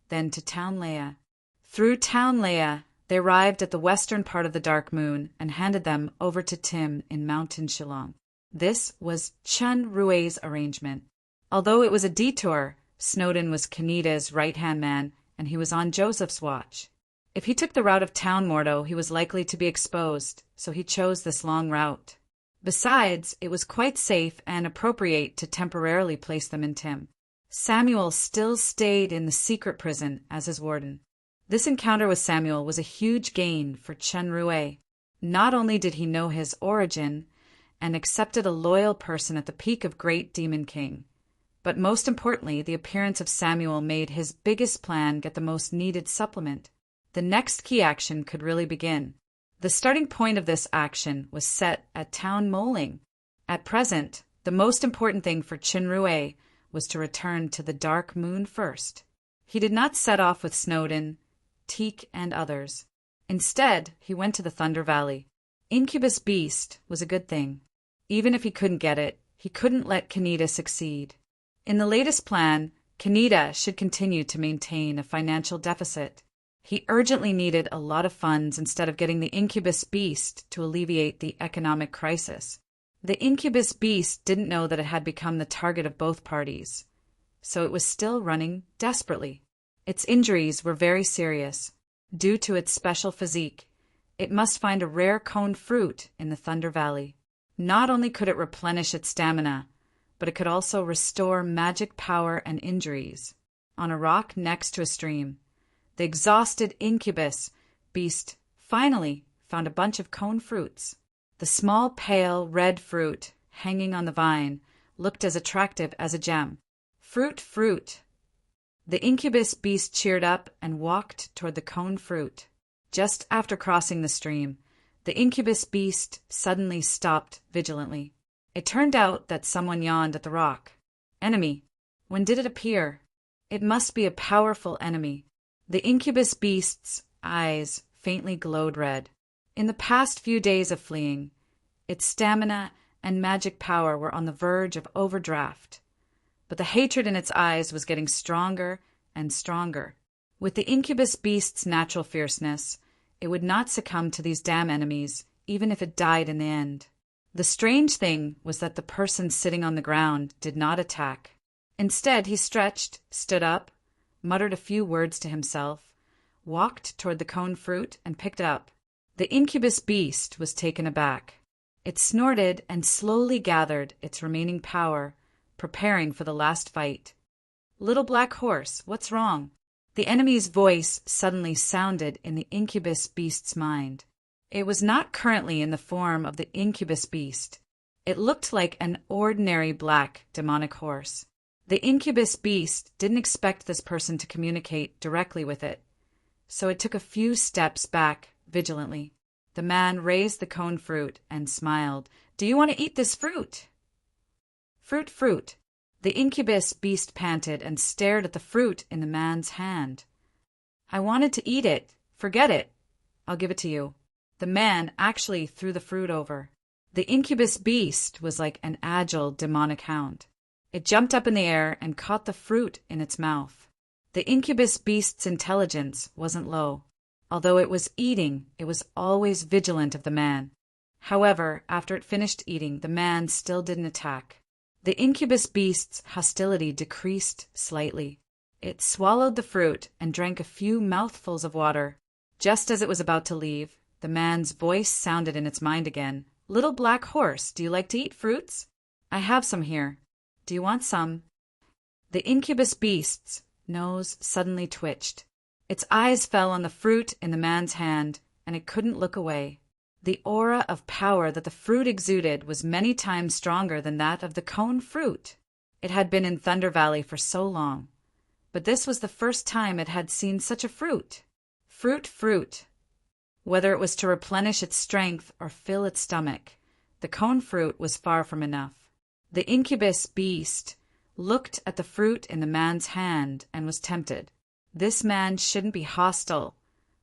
then to Town Leia. Through Town Leia, they arrived at the western part of the Dark Moon and handed them over to Tim in Mountain Shillong. This was Chun Rue's arrangement. Although it was a detour, Snowden was Kaneda's right-hand man, and he was on Joseph's watch. If he took the route of Town Mordo, he was likely to be exposed, so he chose this long route. Besides, it was quite safe and appropriate to temporarily place them in Tim. Samuel still stayed in the secret prison as his warden. This encounter with Samuel was a huge gain for Chun Rue. Not only did he know his origin and accepted a loyal person at the peak of Great Demon King, but most importantly, the appearance of Samuel made his biggest plan get the most needed supplement. The next key action could really begin. The starting point of this action was set at Town Moling. At present, the most important thing for Chinrue was to return to the Dark Moon first. He did not set off with Snowden, Teak, and others. Instead, he went to the Thunder Valley. Incubus Beast was a good thing. Even if he couldn't get it, he couldn't let Kaneda succeed. In the latest plan, Kaneda should continue to maintain a financial deficit. He urgently needed a lot of funds instead of getting the Incubus Beast to alleviate the economic crisis. The Incubus Beast didn't know that it had become the target of both parties, so it was still running desperately. Its injuries were very serious. Due to its special physique, it must find a rare cone fruit in the Thunder Valley. Not only could it replenish its stamina, but it could also restore magic power and injuries. On a rock next to a stream, the exhausted Incubus Beast finally found a bunch of cone fruits. The small pale red fruit hanging on the vine looked as attractive as a gem. Fruit, fruit. The Incubus Beast cheered up and walked toward the cone fruit. Just after crossing the stream, the Incubus Beast suddenly stopped vigilantly. It turned out that someone yawned at the rock. Enemy. When did it appear? It must be a powerful enemy. The Incubus Beast's eyes faintly glowed red. In the past few days of fleeing, its stamina and magic power were on the verge of overdraft, but the hatred in its eyes was getting stronger and stronger. With the Incubus Beast's natural fierceness, it would not succumb to these damn enemies, even if it died in the end. The strange thing was that the person sitting on the ground did not attack. Instead, he stretched, stood up, muttered a few words to himself, walked toward the cone fruit, and picked it up. The Incubus Beast was taken aback. It snorted and slowly gathered its remaining power, preparing for the last fight. "Little black horse, what's wrong?" The enemy's voice suddenly sounded in the Incubus Beast's mind. It was not currently in the form of the Incubus Beast. It looked like an ordinary black demonic horse. The Incubus Beast didn't expect this person to communicate directly with it, so it took a few steps back vigilantly. The man raised the cone fruit and smiled. "Do you want to eat this fruit?" "Fruit, fruit." The Incubus Beast panted and stared at the fruit in the man's hand. I wanted to eat it. Forget it. I'll give it to you. The man actually threw the fruit over. The incubus beast was like an agile demonic hound. It jumped up in the air and caught the fruit in its mouth. The incubus beast's intelligence wasn't low. Although it was eating, it was always vigilant of the man. However, after it finished eating, the man still didn't attack. The incubus beast's hostility decreased slightly. It swallowed the fruit and drank a few mouthfuls of water. Just as it was about to leave, the man's voice sounded in its mind again. "Little black horse, do you like to eat fruits? I have some here. Do you want some?" The incubus beast's nose suddenly twitched. Its eyes fell on the fruit in the man's hand, and it couldn't look away. The aura of power that the fruit exuded was many times stronger than that of the cone fruit. It had been in Thunder Valley for so long, but this was the first time it had seen such a fruit. Fruit. Whether it was to replenish its strength or fill its stomach, the cone fruit was far from enough. The incubus beast looked at the fruit in the man's hand and was tempted. This man shouldn't be hostile,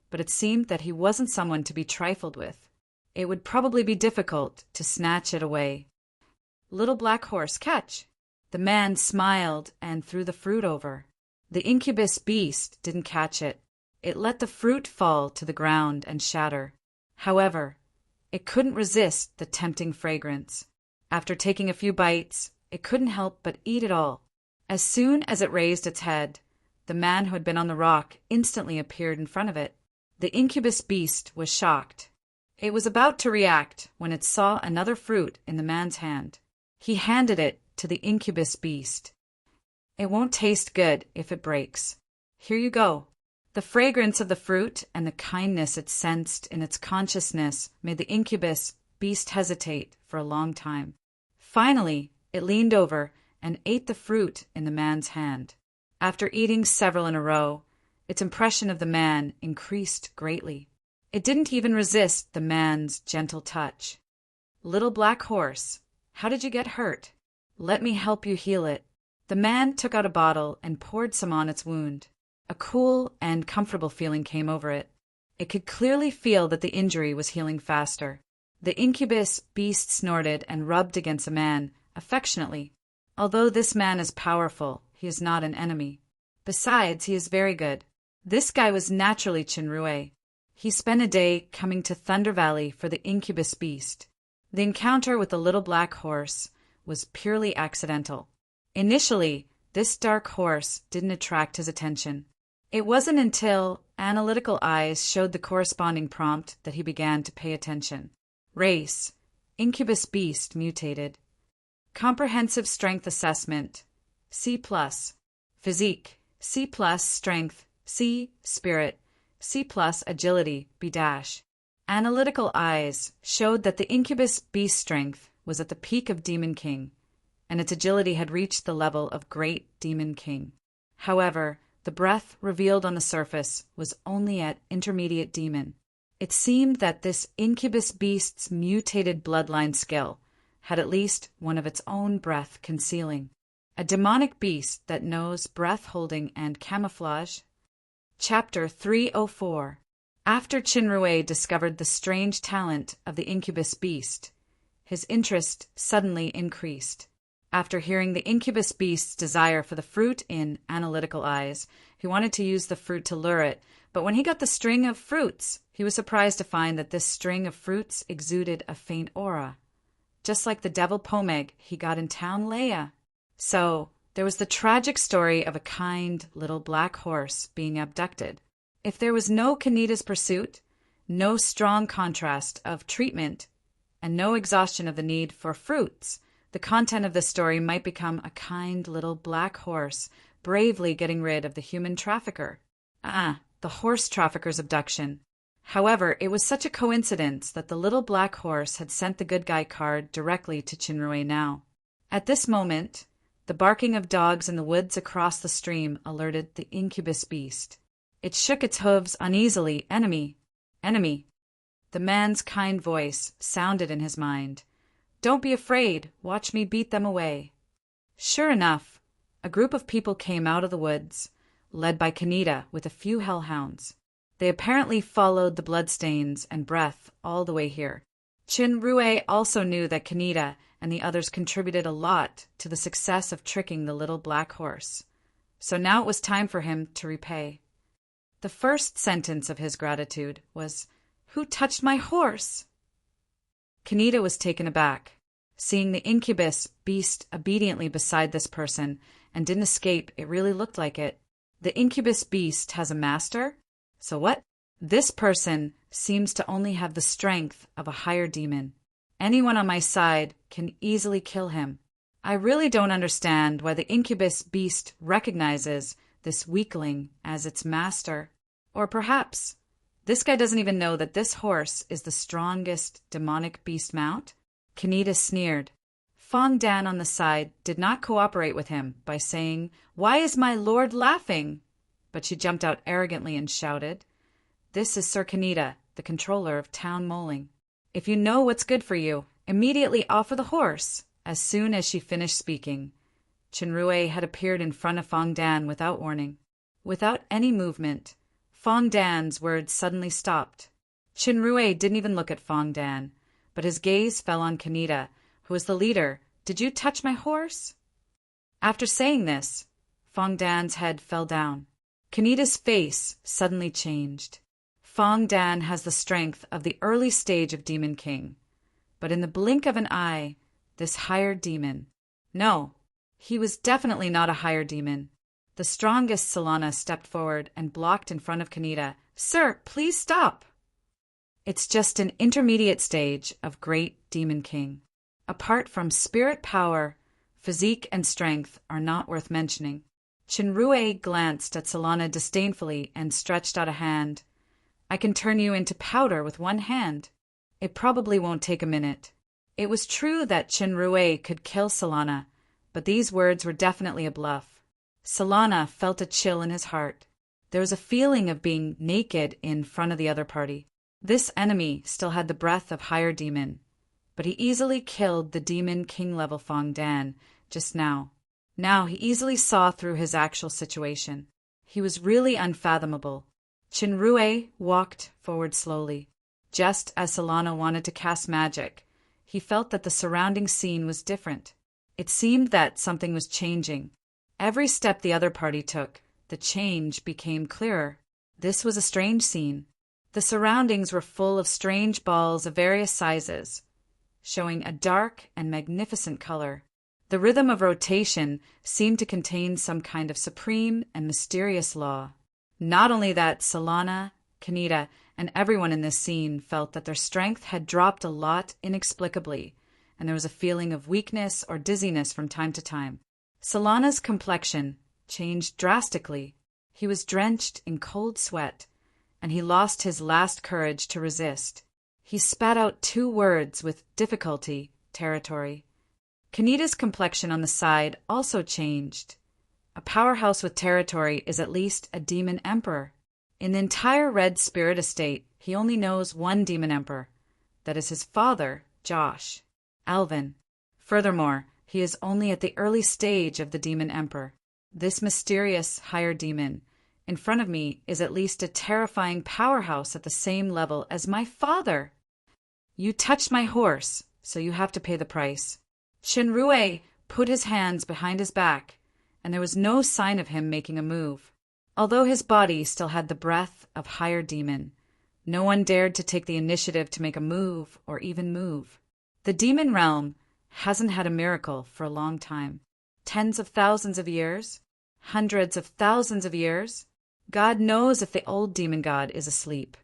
but it seemed that he wasn't someone to be trifled with. It would probably be difficult to snatch it away. "Little black horse, catch!" The man smiled and threw the fruit over. The incubus beast didn't catch it. It let the fruit fall to the ground and shatter. However, it couldn't resist the tempting fragrance. After taking a few bites, it couldn't help but eat it all. As soon as it raised its head, the man who had been on the rock instantly appeared in front of it. The incubus beast was shocked. It was about to react when it saw another fruit in the man's hand. He handed it to the incubus beast. "It won't taste good if it breaks. Here you go." The fragrance of the fruit and the kindness it sensed in its consciousness made the incubus beast hesitate for a long time. Finally, it leaned over and ate the fruit in the man's hand. After eating several in a row, its impression of the man increased greatly. It didn't even resist the man's gentle touch. "Little black horse, how did you get hurt? Let me help you heal it." The man took out a bottle and poured some on its wound. A cool and comfortable feeling came over it. It could clearly feel that the injury was healing faster. The incubus beast snorted and rubbed against the man affectionately. Although this man is powerful, he is not an enemy. Besides, he is very good. This guy was naturally Chinrue. He spent a day coming to Thunder Valley for the incubus beast. The encounter with the little black horse was purely accidental. Initially, this dark horse didn't attract his attention. It wasn't until analytical eyes showed the corresponding prompt that he began to pay attention. Race: incubus beast mutated. Comprehensive strength assessment: C+. Physique: C+. Strength: C. Spirit: C+. Agility: B-. Analytical eyes showed that the incubus beast strength was at the peak of Demon King, and its agility had reached the level of Great Demon King. However, the breath revealed on the surface was only at Intermediate Demon. It seemed that this incubus beast's mutated bloodline skill had at least one of its own breath concealing. A demonic beast that knows breath holding and camouflage. Chapter 304. After Chinrue discovered the strange talent of the incubus beast, his interest suddenly increased. After hearing the incubus beast's desire for the fruit in analytical eyes, he wanted to use the fruit to lure it, but when he got the string of fruits, he was surprised to find that this string of fruits exuded a faint aura, just like the devil pomeg he got in town Leia. So, there was the tragic story of a kind little black horse being abducted. If there was no Kanita's pursuit, no strong contrast of treatment, and no exhaustion of the need for fruits, the content of this story might become a kind little black horse bravely getting rid of the human trafficker. The horse trafficker's abduction. However, it was such a coincidence that the little black horse had sent the good guy card directly to Chinrue now. At this moment, the barking of dogs in the woods across the stream alerted the incubus beast. It shook its hooves uneasily. "Enemy! Enemy!" The man's kind voice sounded in his mind. "Don't be afraid. Watch me beat them away." Sure enough, a group of people came out of the woods, led by Kaneda with a few hellhounds. They apparently followed the bloodstains and breath all the way here. Chinrue also knew that Kaneda and the others contributed a lot to the success of tricking the little black horse. So now it was time for him to repay. The first sentence of his gratitude was, "Who touched my horse?" Kaneda was taken aback, seeing the incubus beast obediently beside this person and didn't escape. It really looked like it. The incubus beast has a master? So what? This person seems to only have the strength of a higher demon. Anyone on my side can easily kill him. I really don't understand why the incubus beast recognizes this weakling as its master. Or perhaps this guy doesn't even know that this horse is the strongest demonic beast mount? Kaneda sneered. Fong Dan on the side did not cooperate with him by saying, "Why is my lord laughing?" But she jumped out arrogantly and shouted, "This is Sir Kaneda, the controller of town moling. If you know what's good for you, immediately offer the horse." As soon as she finished speaking, Chinrue had appeared in front of Fong Dan without warning. Without any movement, Fong Dan's words suddenly stopped. Chinrue didn't even look at Fong Dan, but his gaze fell on Kaneda, who was the leader. "Did you touch my horse?" After saying this, Fong Dan's head fell down. Kaneda's face suddenly changed. Fong Dan has the strength of the early stage of Demon King, but in the blink of an eye, this higher demon. No, he was definitely not a higher demon. The strongest Solana stepped forward and blocked in front of Kaneda. "Sir, please stop." It's just an intermediate stage of Great Demon King. Apart from spirit power, physique and strength are not worth mentioning. Chinrue glanced at Solana disdainfully and stretched out a hand. "I can turn you into powder with one hand. It probably won't take a minute." It was true that Chinrue could kill Solana, but these words were definitely a bluff. Solana felt a chill in his heart. There was a feeling of being naked in front of the other party. This enemy still had the breath of higher demon, but he easily killed the demon king level Fong Dan just now. Now he easily saw through his actual situation. He was really unfathomable. Chinrue walked forward slowly. Just as Solana wanted to cast magic, he felt that the surrounding scene was different. It seemed that something was changing. Every step the other party took, the change became clearer. This was a strange scene. The surroundings were full of strange balls of various sizes, showing a dark and magnificent color. The rhythm of rotation seemed to contain some kind of supreme and mysterious law. Not only that, Solana, Kaneda, and everyone in this scene felt that their strength had dropped a lot inexplicably, and there was a feeling of weakness or dizziness from time to time. Solana's complexion changed drastically. He was drenched in cold sweat, and he lost his last courage to resist. He spat out 2 words with difficulty, "territory." Kaneda's complexion on the side also changed. A powerhouse with territory is at least a demon emperor. In the entire Red Spirit Estate, he only knows one demon emperor. That is his father, Josh, Alvin. Furthermore, he is only at the early stage of the demon emperor. This mysterious higher demon in front of me is at least a terrifying powerhouse at the same level as my father. "You touched my horse, so you have to pay the price." Chinrue put his hands behind his back, and there was no sign of him making a move. Although his body still had the breath of higher demon, no one dared to take the initiative to make a move or even move. The demon realm hasn't had a miracle for a long time. Tens of thousands of years? Hundreds of thousands of years? God knows if the old demon god is asleep.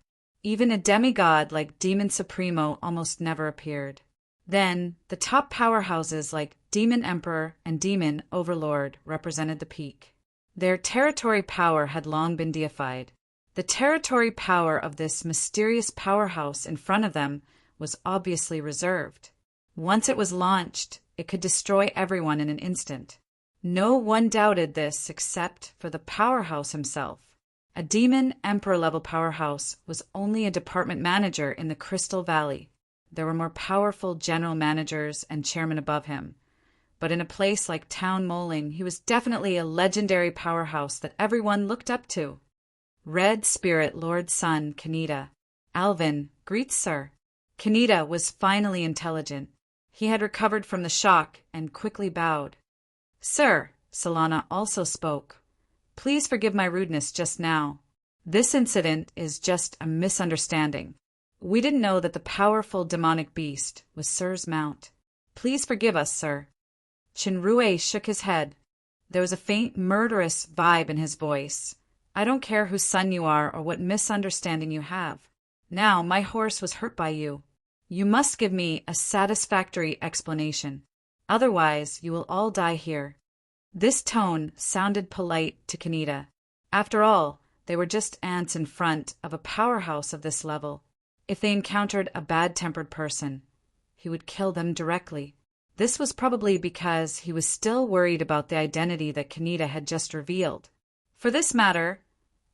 Even a demigod like Demon Supremo almost never appeared. Then, the top powerhouses like Demon Emperor and Demon Overlord represented the peak. Their territory power had long been deified. The territory power of this mysterious powerhouse in front of them was obviously reserved. Once it was launched, it could destroy everyone in an instant. No one doubted this except for the powerhouse himself. A demon emperor-level powerhouse was only a department manager in the Crystal Valley. There were more powerful general managers and chairmen above him, but in a place like Town Moling, he was definitely a legendary powerhouse that everyone looked up to. Red Spirit Lord's son, Kaneda. Alvin, greets sir. Kaneda was finally intelligent. He had recovered from the shock and quickly bowed. Sir, Solana also spoke. Please forgive my rudeness just now. This incident is just a misunderstanding. We didn't know that the powerful demonic beast was Sir's mount. Please forgive us, sir. Chinrue shook his head. There was a faint, murderous vibe in his voice. I don't care whose son you are or what misunderstanding you have. Now, my horse was hurt by you. You must give me a satisfactory explanation. Otherwise, you will all die here. This tone sounded polite to Kaneda. After all, they were just ants in front of a powerhouse of this level. If they encountered a bad-tempered person, he would kill them directly. This was probably because he was still worried about the identity that Kaneda had just revealed. For this matter,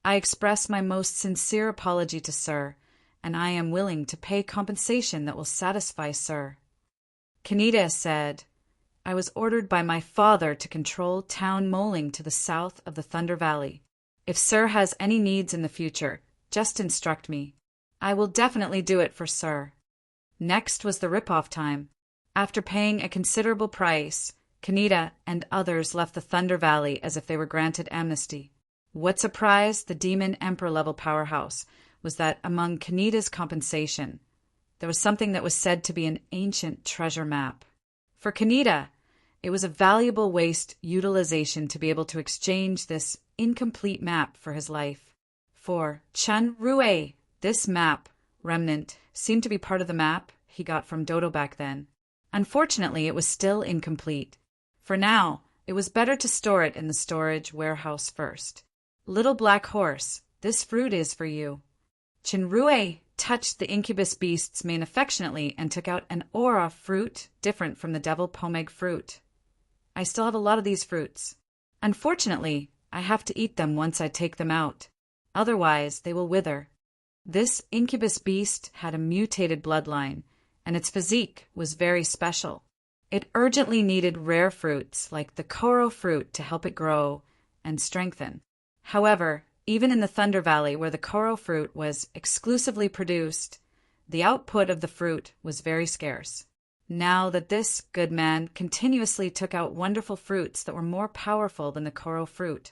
I express my most sincere apology to Sir, and I am willing to pay compensation that will satisfy Sir. Kaneda said, I was ordered by my father to control Town Moling to the south of the Thunder Valley. If Sir has any needs in the future, just instruct me. I will definitely do it for Sir. Next was the rip-off time. After paying a considerable price, Kaneda and others left the Thunder Valley as if they were granted amnesty. What surprised the Demon Emperor-level powerhouse was that among Kaneda's compensation, there was something that was said to be an ancient treasure map. For Kaneda, it was a valuable waste utilization to be able to exchange this incomplete map for his life. For Chinrue, this map, remnant, seemed to be part of the map he got from Dodo back then. Unfortunately, it was still incomplete. For now, it was better to store it in the storage warehouse first. Little Black Horse, this fruit is for you. Chinrue touched the incubus beast's mane affectionately and took out an aura fruit different from the devil pomeg fruit. I still have a lot of these fruits. Unfortunately, I have to eat them once I take them out. Otherwise, they will wither. This incubus beast had a mutated bloodline, and its physique was very special. It urgently needed rare fruits like the Koro fruit to help it grow and strengthen. However, even in the Thunder Valley where the Koro fruit was exclusively produced, the output of the fruit was very scarce. Now that this good man continuously took out wonderful fruits that were more powerful than the Koro fruit,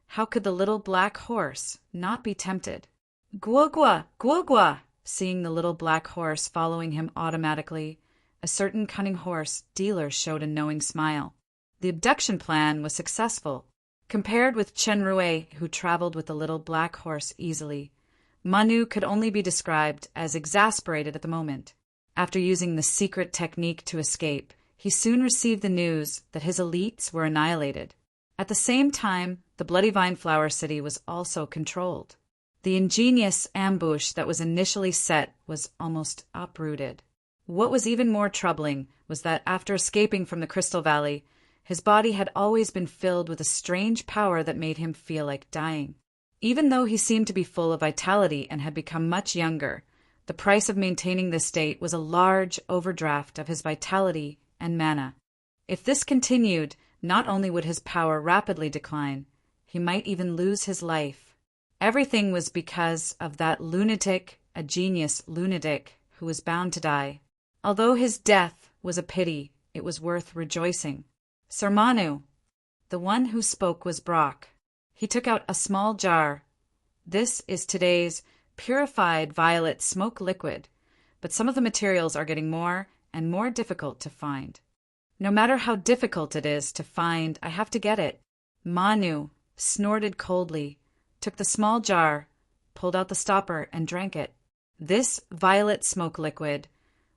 how could the little black horse not be tempted? Guogua! Guogua! Seeing the little black horse following him automatically, a certain cunning horse dealer showed a knowing smile. The abduction plan was successful. Compared with Chinrue, who traveled with the little black horse easily, Manu could only be described as exasperated at the moment. After using the secret technique to escape, he soon received the news that his elites were annihilated. At the same time, the Bloody Vine Flower City was also controlled. The ingenious ambush that was initially set was almost uprooted. What was even more troubling was that after escaping from the Crystal Valley, his body had always been filled with a strange power that made him feel like dying. Even though he seemed to be full of vitality and had become much younger, the price of maintaining this state was a large overdraft of his vitality and mana. If this continued, not only would his power rapidly decline, he might even lose his life. Everything was because of that lunatic, a genius lunatic, who was bound to die. Although his death was a pity, it was worth rejoicing. Sir Manu. The one who spoke was Brock. He took out a small jar. This is today's purified violet smoke liquid, but some of the materials are getting more and more difficult to find. No matter how difficult it is to find, I have to get it. Manu snorted coldly, took the small jar, pulled out the stopper, and drank it. This violet smoke liquid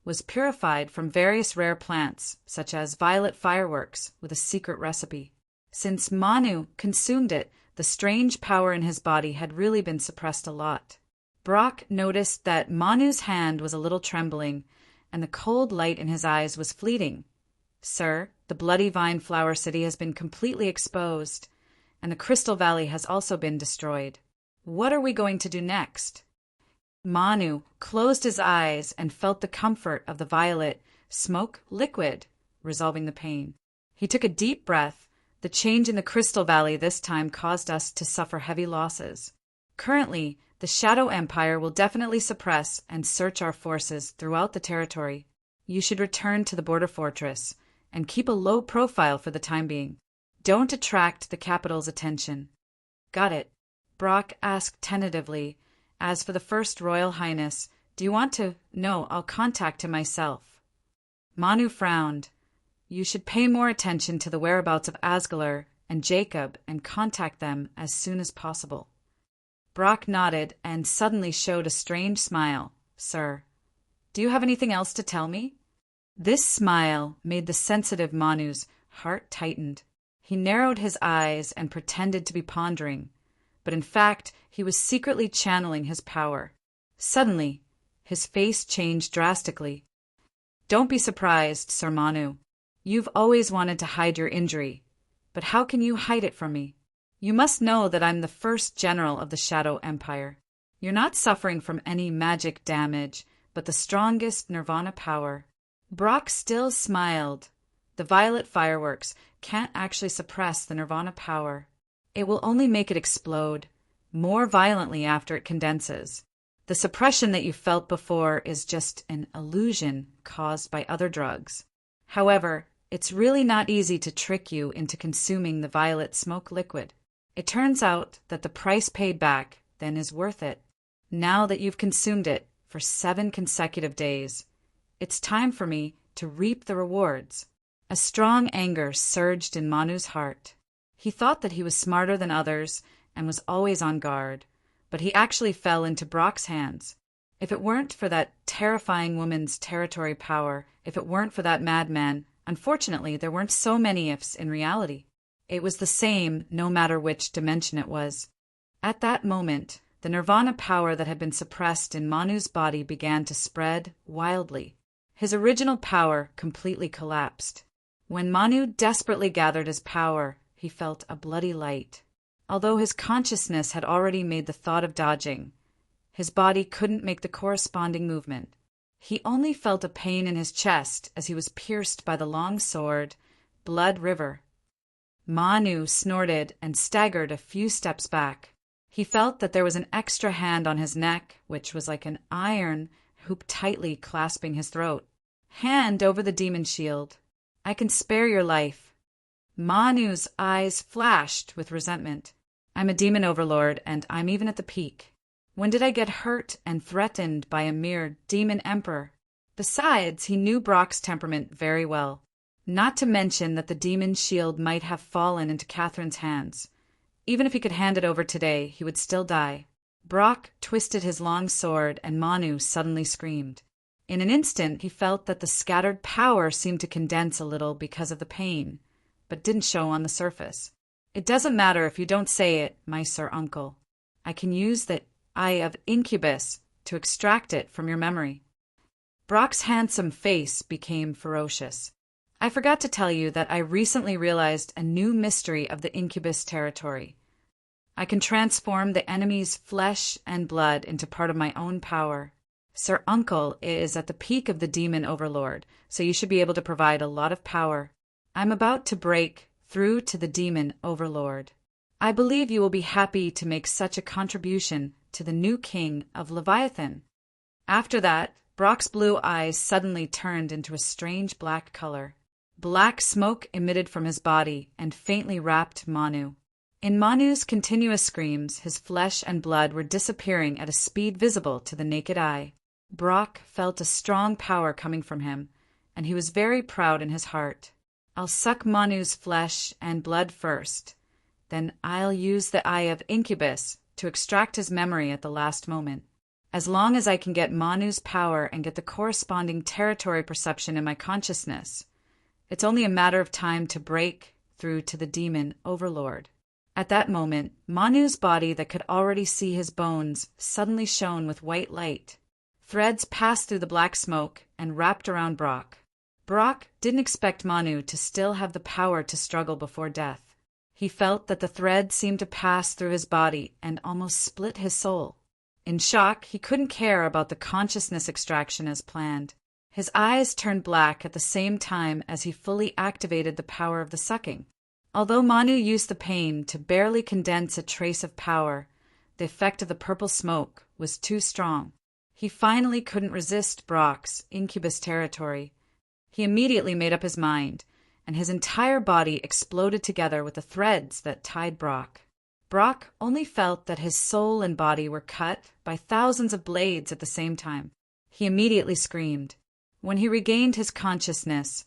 was purified from various rare plants, such as violet fireworks, with a secret recipe. Since Manu consumed it, the strange power in his body had really been suppressed a lot. Brock noticed that Manu's hand was a little trembling, and the cold light in his eyes was fleeting. Sir, the Bloody Vine Flower City has been completely exposed, and the Crystal Valley has also been destroyed. What are we going to do next? Manu closed his eyes and felt the comfort of the violet smoke liquid, resolving the pain. He took a deep breath. The change in the Crystal Valley this time caused us to suffer heavy losses. Currently, the Shadow Empire will definitely suppress and search our forces throughout the territory. You should return to the border fortress and keep a low profile for the time being. Don't attract the capital's attention. Got it. Brock asked tentatively. As for the First Royal Highness, do you want to? No, I'll contact him myself. Manu frowned. You should pay more attention to the whereabouts of Asgalar and Jacob and contact them as soon as possible. Brock nodded and suddenly showed a strange smile. Sir, do you have anything else to tell me? This smile made the sensitive Manu's heart tightened. He narrowed his eyes and pretended to be pondering, but in fact he was secretly channeling his power. Suddenly, his face changed drastically. Don't be surprised, Sir Manu. You've always wanted to hide your injury, but how can you hide it from me? You must know that I'm the first general of the Shadow Empire. You're not suffering from any magic damage, but the strongest Nirvana power. Brock still smiled. The violet fireworks can't actually suppress the Nirvana power. It will only make it explode more violently after it condenses. The suppression that you felt before is just an illusion caused by other drugs. However, it's really not easy to trick you into consuming the violet smoke liquid. It turns out that the price paid back then is worth it. Now that you've consumed it for 7 consecutive days, it's time for me to reap the rewards. A strong anger surged in Manu's heart. He thought that he was smarter than others and was always on guard, but he actually fell into Brock's hands. If it weren't for that terrifying woman's territory power, if it weren't for that madman, unfortunately there weren't so many ifs in reality. It was the same no matter which dimension it was. At that moment, the Nirvana power that had been suppressed in Manu's body began to spread wildly. His original power completely collapsed. When Manu desperately gathered his power, he felt a bloody light. Although his consciousness had already made the thought of dodging, his body couldn't make the corresponding movement. He only felt a pain in his chest as he was pierced by the long sword, Blood River. Manu snorted and staggered a few steps back. He felt that there was an extra hand on his neck, which was like an iron hoop tightly clasping his throat. Hand over the demon shield. I can spare your life. Manu's eyes flashed with resentment. I'm a demon overlord, and I'm even at the peak. When did I get hurt and threatened by a mere demon emperor? Besides, he knew Brock's temperament very well. Not to mention that the demon shield might have fallen into Catherine's hands. Even if he could hand it over today, he would still die. Brock twisted his long sword, and Manu suddenly screamed. In an instant, he felt that the scattered power seemed to condense a little because of the pain, but didn't show on the surface. It doesn't matter if you don't say it, my sir uncle. I can use the Eye of Incubus to extract it from your memory. Brock's handsome face became ferocious. I forgot to tell you that I recently realized a new mystery of the Incubus territory. I can transform the enemy's flesh and blood into part of my own power. Sir Uncle is at the peak of the demon overlord, so you should be able to provide a lot of power. I'm about to break through to the demon overlord. I believe you will be happy to make such a contribution to the new king of Leviathan. After that, Brock's blue eyes suddenly turned into a strange black color. Black smoke emitted from his body and faintly wrapped Manu. In Manu's continuous screams, his flesh and blood were disappearing at a speed visible to the naked eye. Brock felt a strong power coming from him, and he was very proud in his heart. I'll suck Manu's flesh and blood first. Then I'll use the Eye of Incubus to extract his memory at the last moment. As long as I can get Manu's power and get the corresponding territory perception in my consciousness, it's only a matter of time to break through to the demon overlord. At that moment, Manu's body that could already see his bones suddenly shone with white light. Threads passed through the black smoke and wrapped around Brock. Brock didn't expect Manu to still have the power to struggle before death. He felt that the thread seemed to pass through his body and almost split his soul. In shock, he couldn't care about the consciousness extraction as planned. His eyes turned black at the same time as he fully activated the power of the sucking. Although Manu used the pain to barely condense a trace of power, the effect of the purple smoke was too strong. He finally couldn't resist Brock's incubus territory. He immediately made up his mind, and his entire body exploded together with the threads that tied Brock. Brock only felt that his soul and body were cut by thousands of blades at the same time. He immediately screamed. When he regained his consciousness,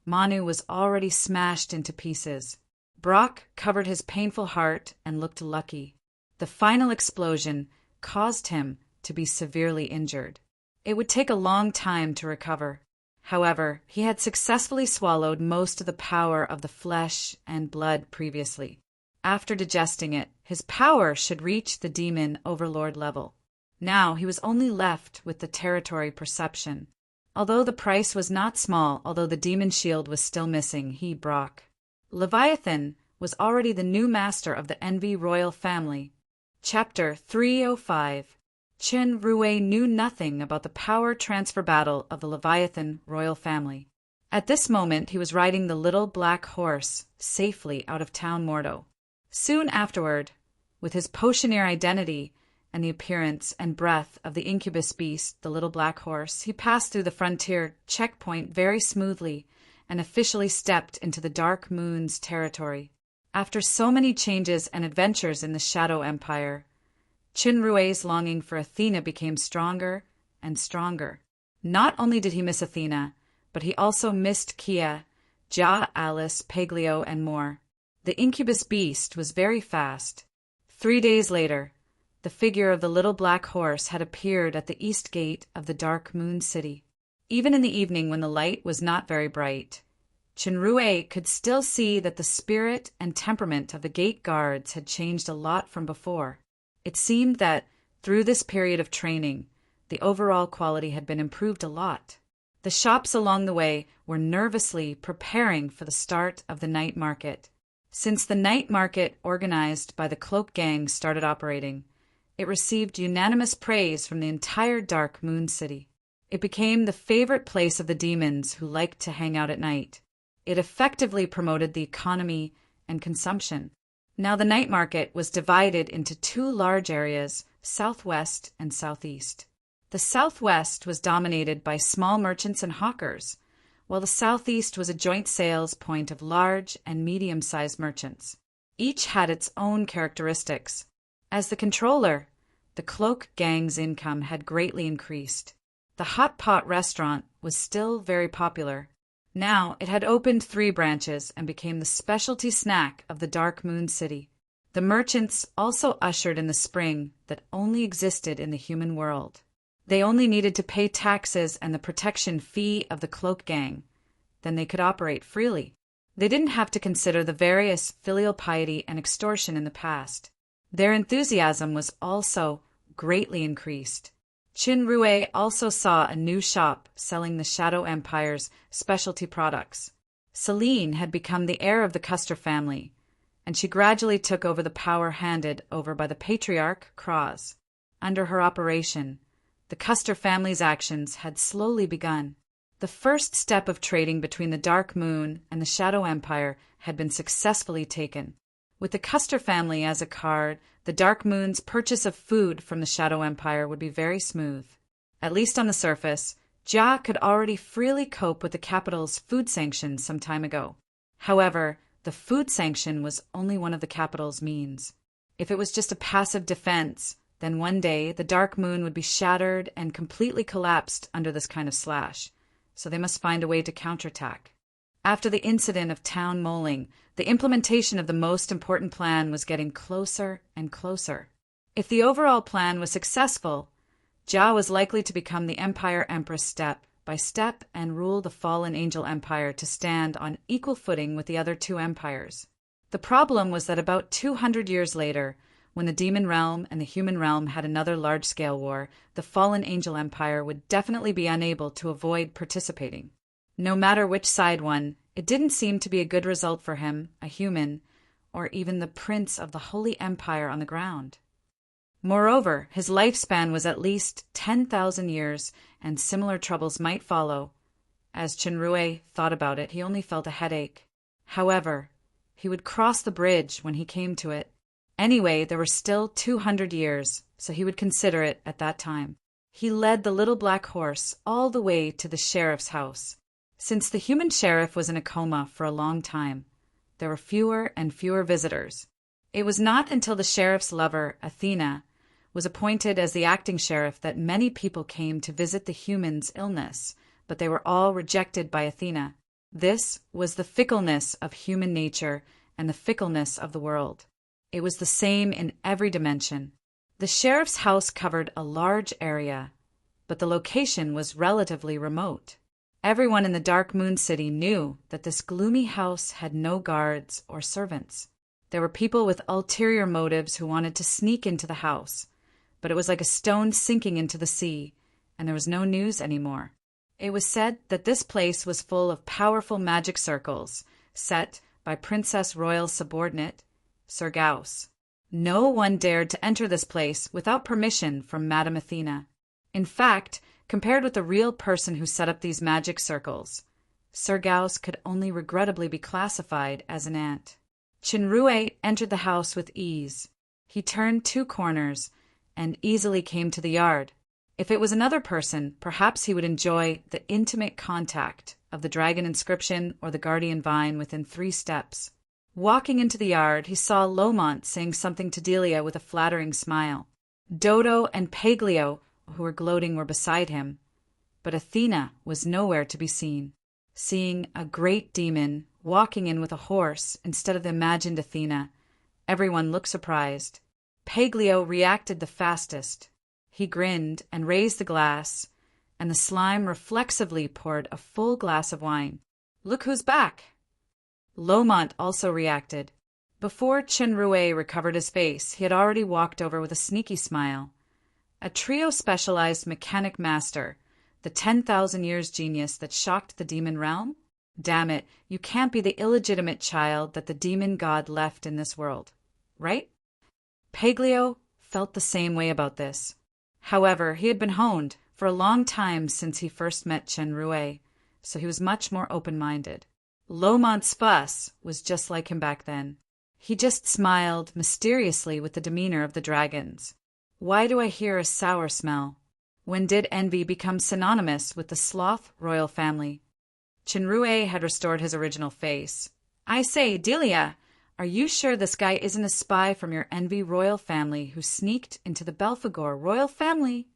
Manu was already smashed into pieces. Brock covered his painful heart and looked lucky. The final explosion caused him to be severely injured. It would take a long time to recover. However, he had successfully swallowed most of the power of the flesh and blood previously. After digesting it, his power should reach the demon overlord level. Now he was only left with the territory perception. Although the price was not small, although the demon shield was still missing, Brock. Leviathan was already the new master of the Envy royal family. Chapter 305. Chen Rui knew nothing about the power transfer battle of the Leviathan royal family. At this moment he was riding the little black horse safely out of town Mordo. Soon afterward, with his potioneer identity and the appearance and breath of the incubus beast, the little black horse, he passed through the frontier checkpoint very smoothly and officially stepped into the Dark Moon's territory. After so many changes and adventures in the Shadow Empire, Chinrue's longing for Athena became stronger and stronger. Not only did he miss Athena, but he also missed Kia, Ja, Alice, Peglio, and more. The incubus beast was very fast. 3 days later, the figure of the little black horse had appeared at the east gate of the Dark Moon City. Even in the evening when the light was not very bright, Chinrue could still see that the spirit and temperament of the gate guards had changed a lot from before. It seemed that, through this period of training, the overall quality had been improved a lot. The shops along the way were nervously preparing for the start of the night market. Since the night market organized by the Cloak Gang started operating, it received unanimous praise from the entire Dark Moon City. It became the favorite place of the demons who liked to hang out at night. It effectively promoted the economy and consumption. Now the night market was divided into 2 large areas, southwest and southeast. The southwest was dominated by small merchants and hawkers, while the southeast was a joint sales point of large and medium-sized merchants. Each had its own characteristics. As the controller, the Cloak Gang's income had greatly increased. The Hot Pot restaurant was still very popular. Now it had opened 3 branches and became the specialty snack of the Dark Moon City. The merchants also ushered in the spring that only existed in the human world. They only needed to pay taxes and the protection fee of the Cloak Gang. Then they could operate freely. They didn't have to consider the various filial piety and extortion in the past. Their enthusiasm was also greatly increased. Chinrue also saw a new shop selling the Shadow Empire's specialty products. Celine had become the heir of the Custer family, and she gradually took over the power handed over by the patriarch Kraz. Under her operation, the Custer family's actions had slowly begun. The first step of trading between the Dark Moon and the Shadow Empire had been successfully taken. With the Custer family as a card, the Dark Moon's purchase of food from the Shadow Empire would be very smooth. At least on the surface, Ja could already freely cope with the capital's food sanctions some time ago. However, the food sanction was only one of the capital's means. If it was just a passive defense, then one day the Dark Moon would be shattered and completely collapsed under this kind of slash, so they must find a way to counterattack. After the incident of town moling, the implementation of the most important plan was getting closer and closer. If the overall plan was successful, Ja was likely to become the Empire Empress step by step and rule the fallen Angel Empire to stand on equal footing with the other 2 empires. The problem was that about 200 years later, when the Demon Realm and the Human Realm had another large-scale war, the fallen Angel Empire would definitely be unable to avoid participating. No matter which side won, it didn't seem to be a good result for him, a human, or even the prince of the Holy Empire on the ground. Moreover, his lifespan was at least 10,000 years, and similar troubles might follow. As Chenrue thought about it, he only felt a headache. However, he would cross the bridge when he came to it. Anyway, there were still 200 years, so he would consider it at that time. He led the little black horse all the way to the sheriff's house. Since the human sheriff was in a coma for a long time, there were fewer and fewer visitors. It was not until the sheriff's lover, Athena, was appointed as the acting sheriff that many people came to visit the human's illness, but they were all rejected by Athena. This was the fickleness of human nature and the fickleness of the world. It was the same in every dimension. The sheriff's house covered a large area, but the location was relatively remote. Everyone in the Dark Moon City knew that this gloomy house had no guards or servants. There were people with ulterior motives who wanted to sneak into the house, but it was like a stone sinking into the sea, and there was no news anymore. It was said that this place was full of powerful magic circles, set by Princess Royal's subordinate, Sir Gauss. No one dared to enter this place without permission from Madame Athena. In fact, compared with the real person who set up these magic circles, Sir Gauss could only regrettably be classified as an ant. Chenrue entered the house with ease. He turned 2 corners and easily came to the yard. If it was another person, perhaps he would enjoy the intimate contact of the dragon inscription or the guardian vine within 3 steps. Walking into the yard, he saw Lomont saying something to Delia with a flattering smile. Dodo and Paglio, who were gloating, were beside him, but Athena was nowhere to be seen. Seeing a great demon walking in with a horse instead of the imagined Athena, everyone looked surprised. Paglio reacted the fastest. He grinned and raised the glass, and the slime reflexively poured a full glass of wine. "Look who's back!" Lomont also reacted. Before Chenrue recovered his face, he had already walked over with a sneaky smile. A trio-specialized mechanic master, the 10,000 years genius that shocked the demon realm? Damn it, you can't be the illegitimate child that the demon god left in this world, right? Paglio felt the same way about this. However, he had been honed for a long time since he first met Chenrue, so he was much more open-minded. Lomont's fuss was just like him back then. He just smiled mysteriously with the demeanor of the dragons. Why do I hear a sour smell? When did envy become synonymous with the sloth royal family? Chenrue had restored his original face. "I say, Delia, are you sure this guy isn't a spy from your envy royal family who sneaked into the Belphegor royal family?"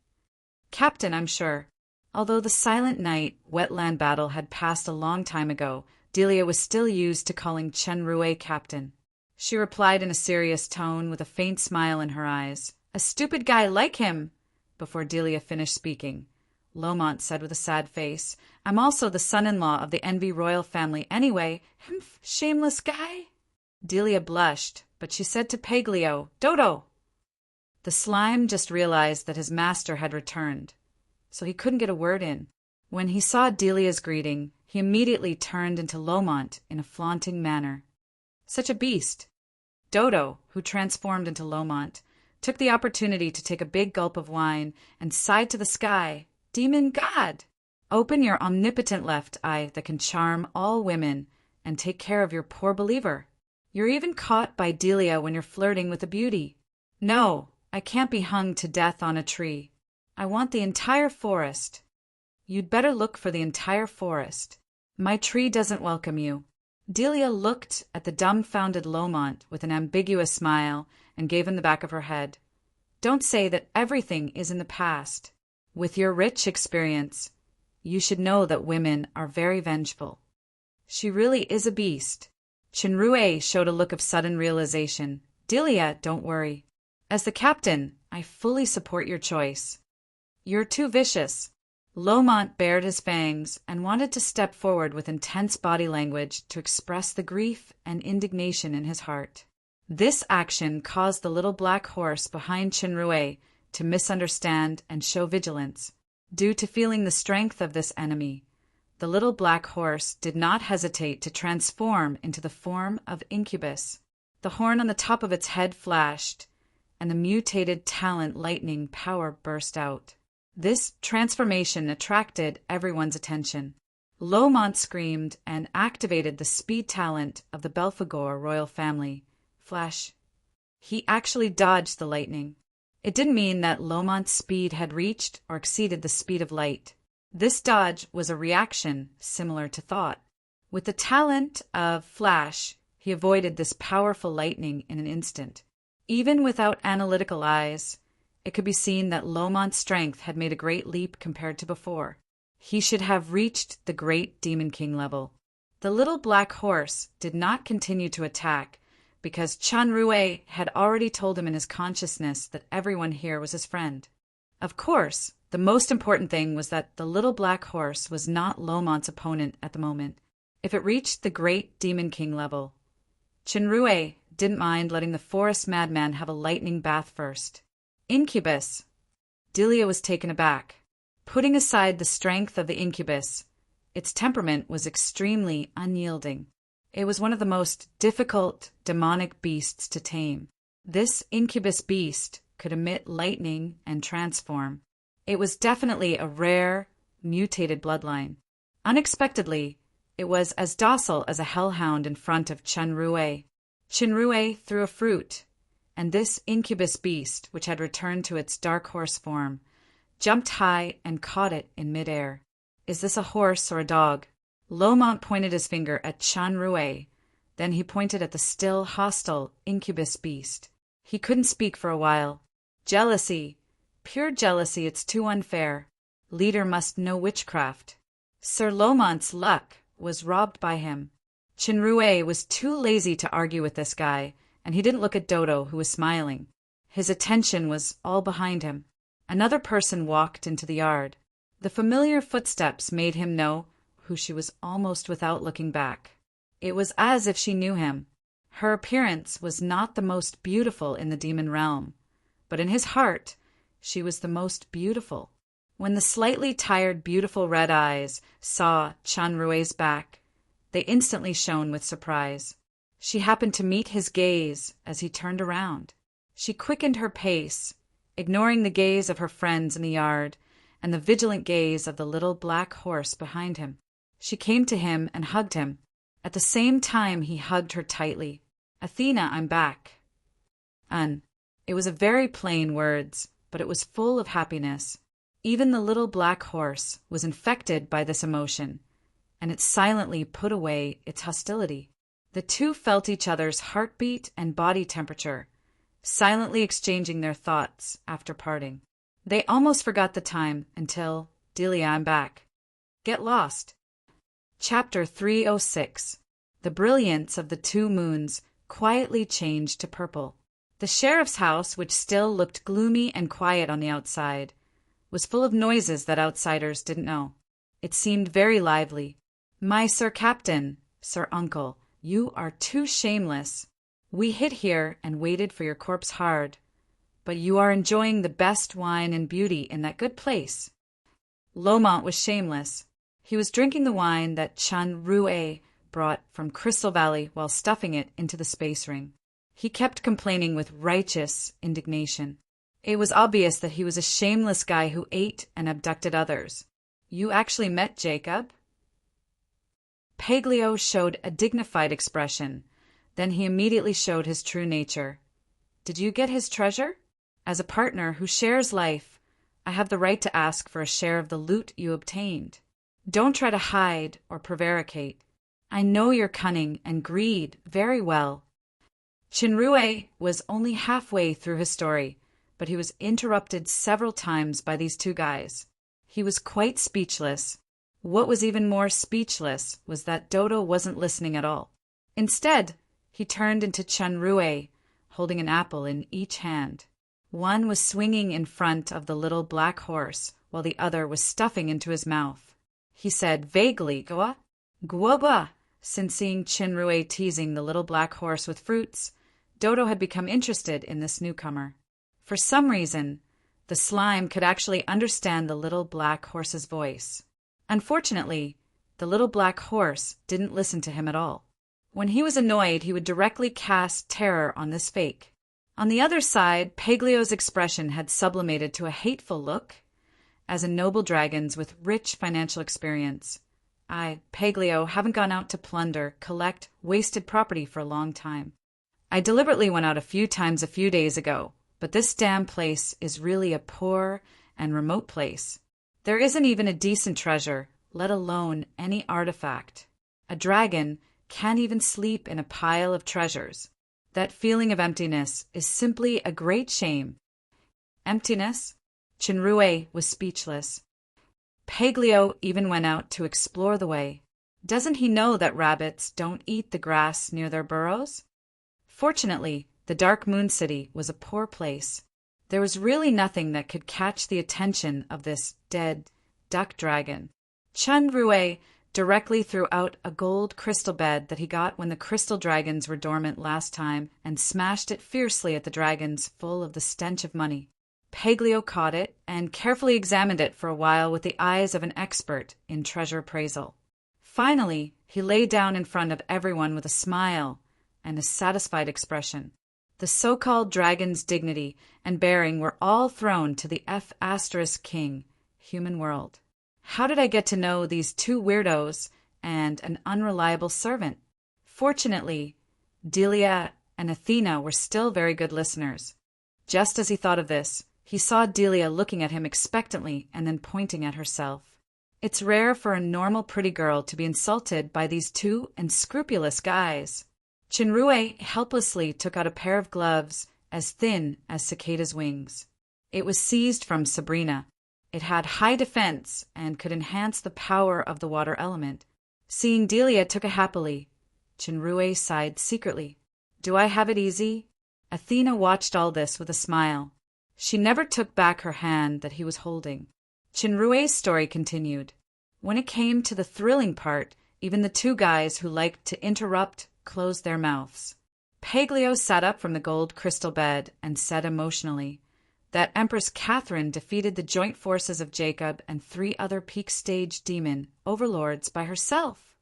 "Captain, I'm sure." Although the silent night wetland battle had passed a long time ago, Delia was still used to calling Chenrue captain. She replied in a serious tone with a faint smile in her eyes. "A stupid guy like him." Before Delia finished speaking, Lomont said with a sad face, "I'm also the son-in-law of the envy royal family anyway. Humph, shameless guy." Delia blushed, but she said to Paglio, "Dodo." The slime just realized that his master had returned, so he couldn't get a word in. When he saw Delia's greeting, he immediately turned into Lomont in a flaunting manner. Such a beast. Dodo, who transformed into Lomont, took the opportunity to take a big gulp of wine and sighed to the sky, "Demon god, open your omnipotent left eye that can charm all women and take care of your poor believer. You're even caught by Delia when you're flirting with a beauty. No, I can't be hung to death on a tree. I want the entire forest. You'd better look for the entire forest. My tree doesn't welcome you." Delia looked at the dumbfounded Lomont with an ambiguous smile and gave him the back of her head. "Don't say that everything is in the past. With your rich experience, you should know that women are very vengeful. She really is a beast." Chenrue showed a look of sudden realization. "Delia, don't worry. As the captain, I fully support your choice. You're too vicious." Lomont bared his fangs and wanted to step forward with intense body language to express the grief and indignation in his heart. This action caused the little black horse behind Chenrue to misunderstand and show vigilance. Due to feeling the strength of this enemy, the little black horse did not hesitate to transform into the form of Incubus. The horn on the top of its head flashed, and the mutated talent lightning power burst out. This transformation attracted everyone's attention. Lomont screamed and activated the speed talent of the Belphegor royal family. Flash. He actually dodged the lightning. It didn't mean that Lomont's speed had reached or exceeded the speed of light. This dodge was a reaction similar to thought. With the talent of Flash, he avoided this powerful lightning in an instant. Even without analytical eyes, it could be seen that Lomont's strength had made a great leap compared to before. He should have reached the great Demon King level. The little black horse did not continue to attack because Chanrue had already told him in his consciousness that everyone here was his friend. Of course, the most important thing was that the little black horse was not Lomont's opponent at the moment. If it reached the great Demon King level, Chanrue didn't mind letting the forest madman have a lightning bath first. Incubus. Delia was taken aback. Putting aside the strength of the incubus, its temperament was extremely unyielding. It was one of the most difficult demonic beasts to tame. This incubus beast could emit lightning and transform. It was definitely a rare, mutated bloodline. Unexpectedly, it was as docile as a hellhound in front of Chanrue. Chanrue threw a fruit, and this incubus beast, which had returned to its dark horse form, jumped high and caught it in midair. Is this a horse or a dog? Lomont pointed his finger at Chanrue. Then he pointed at the still hostile incubus beast. He couldn't speak for a while. Jealousy. Pure jealousy, it's too unfair. Leader must know witchcraft. Sir Lomont's luck was robbed by him. Chanrue was too lazy to argue with this guy, and he didn't look at Dodo, who was smiling. His attention was all behind him. Another person walked into the yard. The familiar footsteps made him know who she was almost without looking back. It was as if she knew him. Her appearance was not the most beautiful in the demon realm, but in his heart, she was the most beautiful. When the slightly tired, beautiful red eyes saw Chanrue's back, they instantly shone with surprise. She happened to meet his gaze as he turned around. She quickened her pace, ignoring the gaze of her friends in the yard and the vigilant gaze of the little black horse behind him. She came to him and hugged him. At the same time, he hugged her tightly. "Athena, I'm back." It was a very plain words, but it was full of happiness. Even the little black horse was infected by this emotion, and it silently put away its hostility. The two felt each other's heartbeat and body temperature, silently exchanging their thoughts after parting. They almost forgot the time until, "Delia, I'm back." Get lost. Chapter 306. The brilliance of the two moons quietly changed to purple. The sheriff's house, which still looked gloomy and quiet on the outside, was full of noises that outsiders didn't know. It seemed very lively. "My Sir Captain, Sir Uncle, you are too shameless. We hid here and waited for your corpse hard, but you are enjoying the best wine and beauty in that good place." Lomont was shameless. He was drinking the wine that Chanrue brought from Crystal Valley while stuffing it into the space ring. He kept complaining with righteous indignation. It was obvious that he was a shameless guy who ate and abducted others. "You actually met Jacob?" Paglio showed a dignified expression. Then he immediately showed his true nature. "Did you get his treasure? As a partner who shares life, I have the right to ask for a share of the loot you obtained. Don't try to hide or prevaricate. I know your cunning and greed very well." Chanrue was only halfway through his story, but he was interrupted several times by these two guys. He was quite speechless. What was even more speechless was that Dodo wasn't listening at all. Instead, he turned into Chanrue, holding an apple in each hand. One was swinging in front of the little black horse, while the other was stuffing into his mouth. He said vaguely, "Gwa? Gwoba." Since seeing Chanrue teasing the little black horse with fruits, Dodo had become interested in this newcomer. For some reason, the slime could actually understand the little black horse's voice. Unfortunately, the little black horse didn't listen to him at all. When he was annoyed, he would directly cast terror on this fake. On the other side, Paglio's expression had sublimated to a hateful look, as a noble dragon's with rich financial experience. I, Paglio, haven't gone out to plunder, collect, wasted property for a long time. I deliberately went out a few times a few days ago, but this damn place is really a poor and remote place. There isn't even a decent treasure, let alone any artifact. A dragon can't even sleep in a pile of treasures. That feeling of emptiness is simply a great shame. Emptiness? Chinrue was speechless. Paglio even went out to explore the way. Doesn't he know that rabbits don't eat the grass near their burrows? Fortunately, the Dark Moon City was a poor place. There was really nothing that could catch the attention of this dead duck dragon. Chinrue directly threw out a gold crystal bed that he got when the crystal dragons were dormant last time and smashed it fiercely at the dragons full of the stench of money. Paglio caught it and carefully examined it for a while with the eyes of an expert in treasure appraisal. Finally, he lay down in front of everyone with a smile and a satisfied expression. The so-called dragon's dignity and bearing were all thrown to the F** king, human world. How did I get to know these two weirdos and an unreliable servant? Fortunately, Delia and Athena were still very good listeners. Just as he thought of this, he saw Delia looking at him expectantly and then pointing at herself. It's rare for a normal pretty girl to be insulted by these two unscrupulous guys. Chinrue helplessly took out a pair of gloves as thin as cicada's wings. It was seized from Sabrina. It had high defense and could enhance the power of the water element. Seeing Delia took it happily, Chinrue sighed secretly. Do I have it easy? Athena watched all this with a smile. She never took back her hand that he was holding. Chinrue's story continued. When it came to the thrilling part, even the two guys who liked to interrupt closed their mouths. Paglio sat up from the gold crystal bed and said emotionally that Empress Catherine defeated the joint forces of Jacob and 3 other peak stage demon overlords by herself.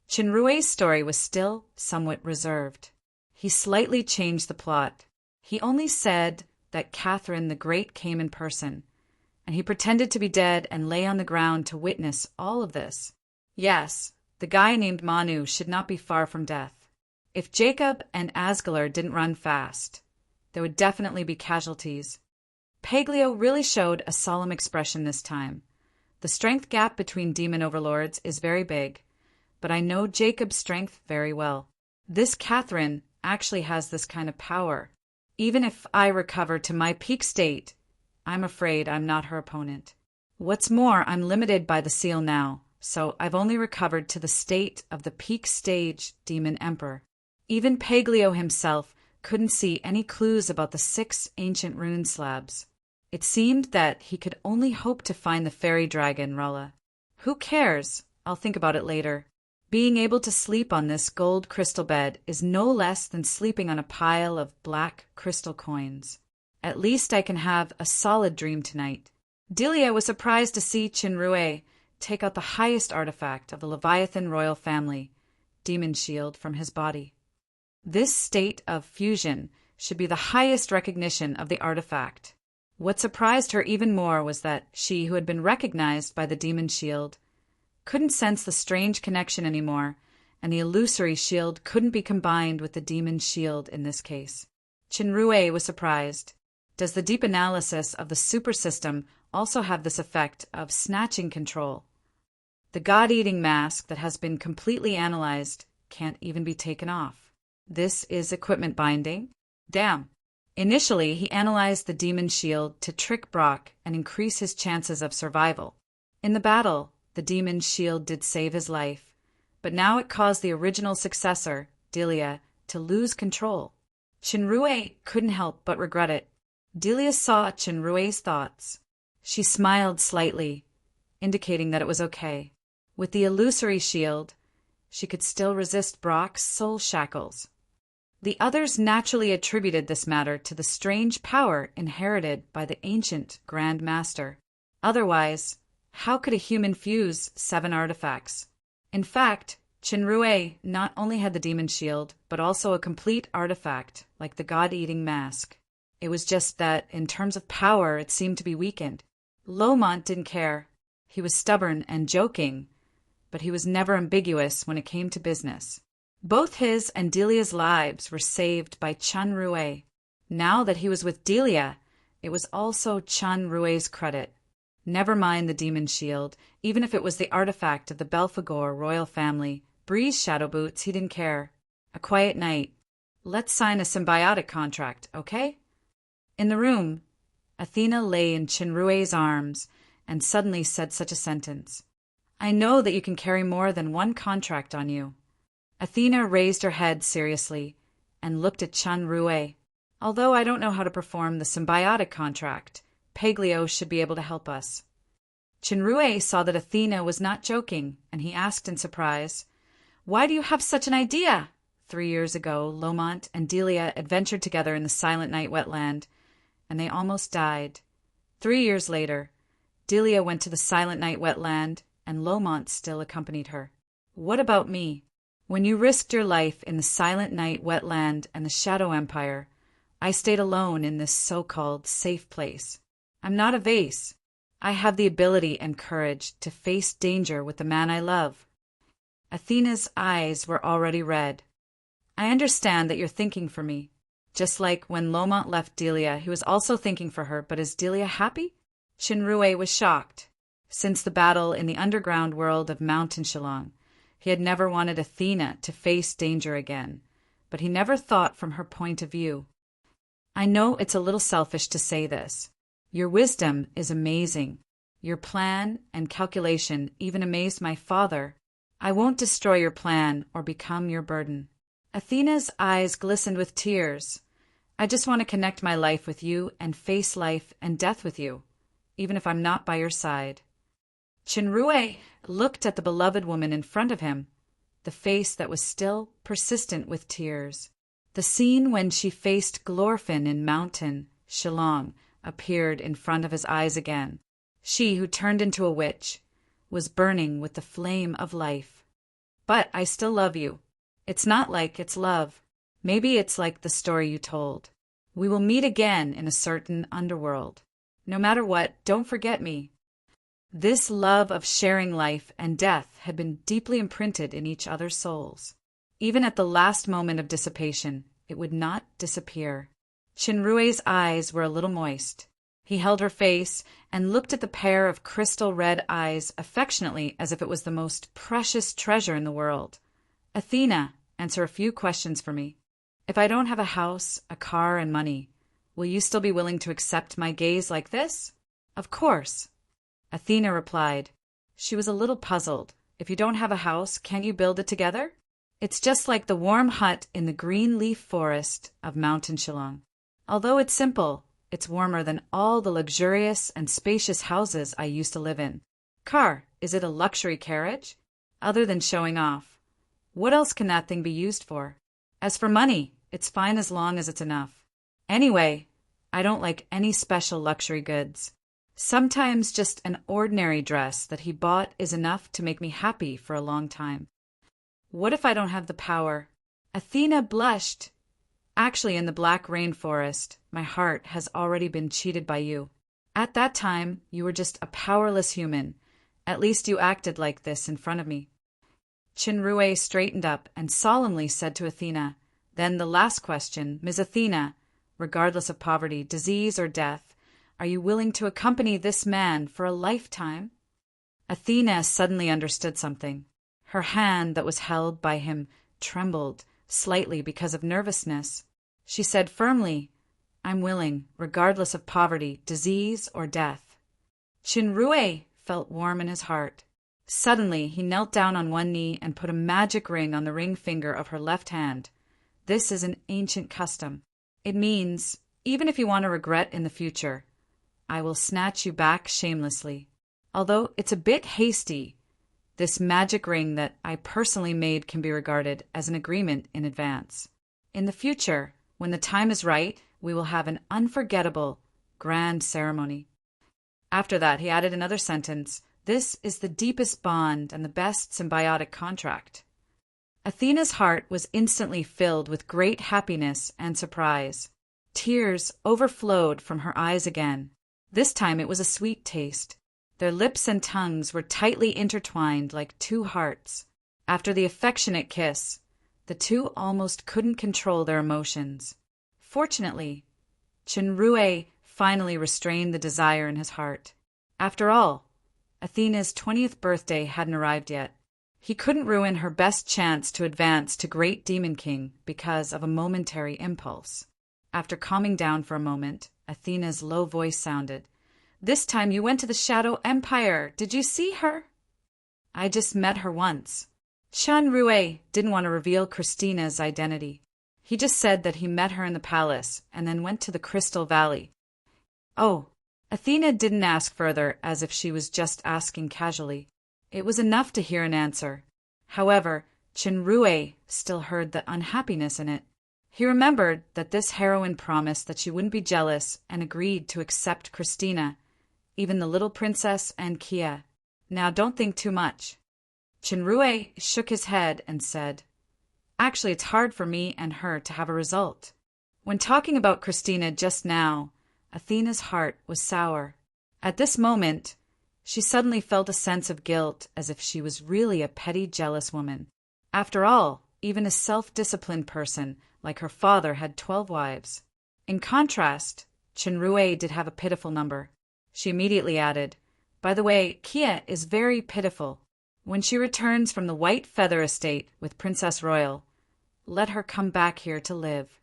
Chinrue's story was still somewhat reserved. He slightly changed the plot. He only said that Catherine the Great came in person, and he pretended to be dead and lay on the ground to witness all of this. Yes, the guy named Manu should not be far from death. If Jacob and Asgalar didn't run fast, there would definitely be casualties. Paglio really showed a solemn expression this time. The strength gap between demon overlords is very big, but I know Jacob's strength very well. This Catherine actually has this kind of power. Even if I recover to my peak state, I'm afraid I'm not her opponent. What's more, I'm limited by the seal now, so I've only recovered to the state of the peak stage demon emperor. Even Paglio himself couldn't see any clues about the 6 ancient rune slabs. It seemed that he could only hope to find the fairy dragon, Rolla. Who cares? I'll think about it later. Being able to sleep on this gold crystal bed is no less than sleeping on a pile of black crystal coins. At least I can have a solid dream tonight. Delia was surprised to see Chinrue take out the highest artifact of the Leviathan royal family, Demon Shield, from his body. This state of fusion should be the highest recognition of the artifact. What surprised her even more was that she, who had been recognized by the Demon Shield, couldn't sense the strange connection anymore, and the illusory shield couldn't be combined with the Demon Shield in this case. Chinrue was surprised. Does the deep analysis of the super system also have this effect of snatching control? The god-eating mask that has been completely analyzed can't even be taken off. This is equipment binding? Damn. Initially, he analyzed the Demon Shield to trick Brock and increase his chances of survival. In the battle, the Demon Shield did save his life, but now it caused the original successor, Delia, to lose control. Chinrue couldn't help but regret it. Delia saw Chinrue's thoughts. She smiled slightly, indicating that it was okay. With the illusory shield, she could still resist Brock's soul shackles. The others naturally attributed this matter to the strange power inherited by the ancient Grand Master. Otherwise, how could a human fuse 7 artifacts? In fact, Chinrue not only had the demon shield, but also a complete artifact, like the god-eating mask. It was just that, in terms of power, it seemed to be weakened. Lomont didn't care. He was stubborn and joking, but he was never ambiguous when it came to business. Both his and Delia's lives were saved by Chinrue. Now that he was with Delia, it was also Chinrue's credit. Never mind the demon shield, even if it was the artifact of the Belphegor royal family. Breeze shadow boots, he didn't care. A quiet night. Let's sign a symbiotic contract, okay? In the room, Athena lay in Chinrue's arms and suddenly said such a sentence. I know that you can carry more than one contract on you. Athena raised her head seriously and looked at Chinrue. Although I don't know how to perform the symbiotic contract, Paglio should be able to help us. Chinrue saw that Athena was not joking, and he asked in surprise, Why do you have such an idea? 3 years ago, Lomont and Delia adventured together in the Silent Night wetland, and they almost died. 3 years later, Delia went to the Silent Night wetland, and Lomont still accompanied her. What about me? When you risked your life in the Silent Night wetland and the Shadow Empire, I stayed alone in this so-called safe place. I'm not a vase. I have the ability and courage to face danger with the man I love. Athena's eyes were already red. I understand that you're thinking for me. Just like when Lomont left Delia, he was also thinking for her, but is Delia happy? Chinrue was shocked. Since the battle in the underground world of Mountain Shillong, he had never wanted Athena to face danger again, but he never thought from her point of view. I know it's a little selfish to say this. Your wisdom is amazing. Your plan and calculation even amazed my father. I won't destroy your plan or become your burden. Athena's eyes glistened with tears. I just want to connect my life with you and face life and death with you, even if I'm not by your side. Chinrue looked at the beloved woman in front of him, the face that was still persistent with tears. The scene when she faced Glorfin in Mountain Shillong appeared in front of his eyes again. She, who turned into a witch, was burning with the flame of life. But I still love you. It's not like it's love. Maybe it's like the story you told. We will meet again in a certain underworld. No matter what, don't forget me. This love of sharing life and death had been deeply imprinted in each other's souls. Even at the last moment of dissipation, it would not disappear. Chinrue's eyes were a little moist. He held her face and looked at the pair of crystal red eyes affectionately as if it was the most precious treasure in the world. Athena, answer a few questions for me. If I don't have a house, a car, and money, will you still be willing to accept my gaze like this? Of course. Athena replied. She was a little puzzled. If you don't have a house, can't you build it together? It's just like the warm hut in the green leaf forest of Mountain Shillong. Although it's simple, it's warmer than all the luxurious and spacious houses I used to live in. Car, is it a luxury carriage? Other than showing off. What else can that thing be used for? As for money, it's fine as long as it's enough. Anyway, I don't like any special luxury goods. Sometimes just an ordinary dress that he bought is enough to make me happy for a long time. What if I don't have the power? Athena blushed. Actually, in the black rainforest, my heart has already been cheated by you. At that time, you were just a powerless human. At least you acted like this in front of me. Chinrue straightened up and solemnly said to Athena, Then the last question, Ms. Athena, regardless of poverty, disease, or death, are you willing to accompany this man for a lifetime? Athena suddenly understood something. Her hand that was held by him trembled slightly because of nervousness. She said firmly, I'm willing, regardless of poverty, disease, or death. Chinrue felt warm in his heart. Suddenly, he knelt down on one knee and put a magic ring on the ring finger of her left hand. This is an ancient custom. It means, even if you want to regret in the future, I will snatch you back shamelessly. Although it's a bit hasty, this magic ring that I personally made can be regarded as an agreement in advance. In the future, when the time is right, we will have an unforgettable, grand ceremony. After that, he added another sentence. This is the deepest bond and the best symbiotic contract. Athena's heart was instantly filled with great happiness and surprise. Tears overflowed from her eyes again. This time it was a sweet taste. Their lips and tongues were tightly intertwined like two hearts. After the affectionate kiss, the two almost couldn't control their emotions. Fortunately, Chinrue finally restrained the desire in his heart. After all, Athena's 20th birthday hadn't arrived yet. He couldn't ruin her best chance to advance to Great Demon King because of a momentary impulse. After calming down for a moment, Athena's low voice sounded. "This time you went to the Shadow Empire. Did you see her?" "I just met her once." Chinrue didn't want to reveal Christina's identity. He just said that he met her in the palace and then went to the Crystal Valley. Oh, Athena didn't ask further, as if she was just asking casually. It was enough to hear an answer. However, Chinrue still heard the unhappiness in it. He remembered that this heroine promised that she wouldn't be jealous and agreed to accept Christina, even the little princess and Kia. Now don't think too much. Chinrue shook his head and said, "Actually, it's hard for me and her to have a result." When talking about Christina just now, Athena's heart was sour. At this moment, she suddenly felt a sense of guilt, as if she was really a petty, jealous woman. After all, even a self-disciplined person like her father had 12 wives. In contrast, Chinrue did have a pitiful number. She immediately added, "By the way, Kia is very pitiful. When she returns from the White Feather Estate with Princess Royal, let her come back here to live."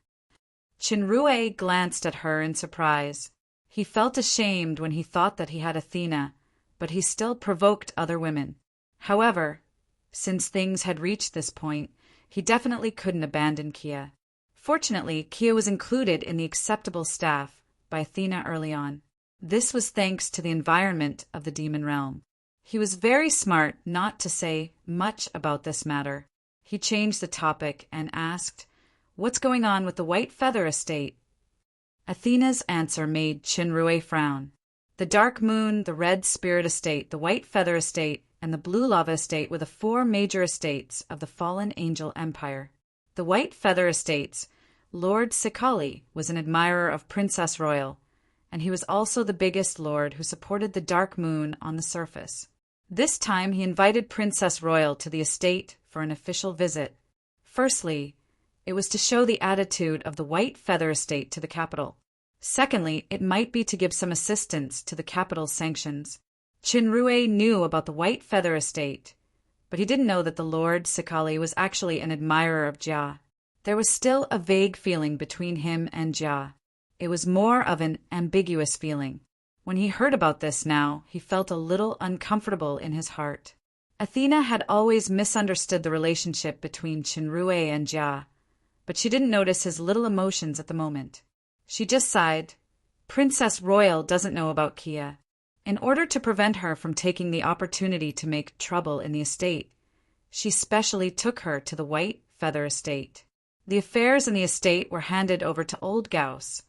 Chinrue glanced at her in surprise. He felt ashamed when he thought that he had Athena, but he still provoked other women. However, since things had reached this point, he definitely couldn't abandon Kia. Fortunately, Kia was included in the acceptable staff by Athena early on. This was thanks to the environment of the demon realm. He was very smart not to say much about this matter. He changed the topic and asked, "What's going on with the White Feather Estate?" Athena's answer made Chinrue frown. The Dark Moon, the Red Spirit Estate, the White Feather Estate, and the Blue Lava Estate were the 4 major estates of the fallen angel empire. The White Feather Estates, Lord Sikali was an admirer of Princess Royal, and he was also the biggest lord who supported the Dark Moon on the surface. This time he invited Princess Royal to the estate for an official visit. Firstly, it was to show the attitude of the White Feather Estate to the capital. Secondly, it might be to give some assistance to the capital's sanctions. Chinrue knew about the White Feather Estate, but he didn't know that the Lord Sikali was actually an admirer of Jia. There was still a vague feeling between him and Jia. It was more of an ambiguous feeling. When he heard about this now, he felt a little uncomfortable in his heart. Athena had always misunderstood the relationship between Chinrue and Jia, but she didn't notice his little emotions at the moment. She just sighed. Princess Royal doesn't know about Kia. In order to prevent her from taking the opportunity to make trouble in the estate, she specially took her to the White Feather Estate. The affairs in the estate were handed over to Old Gauss,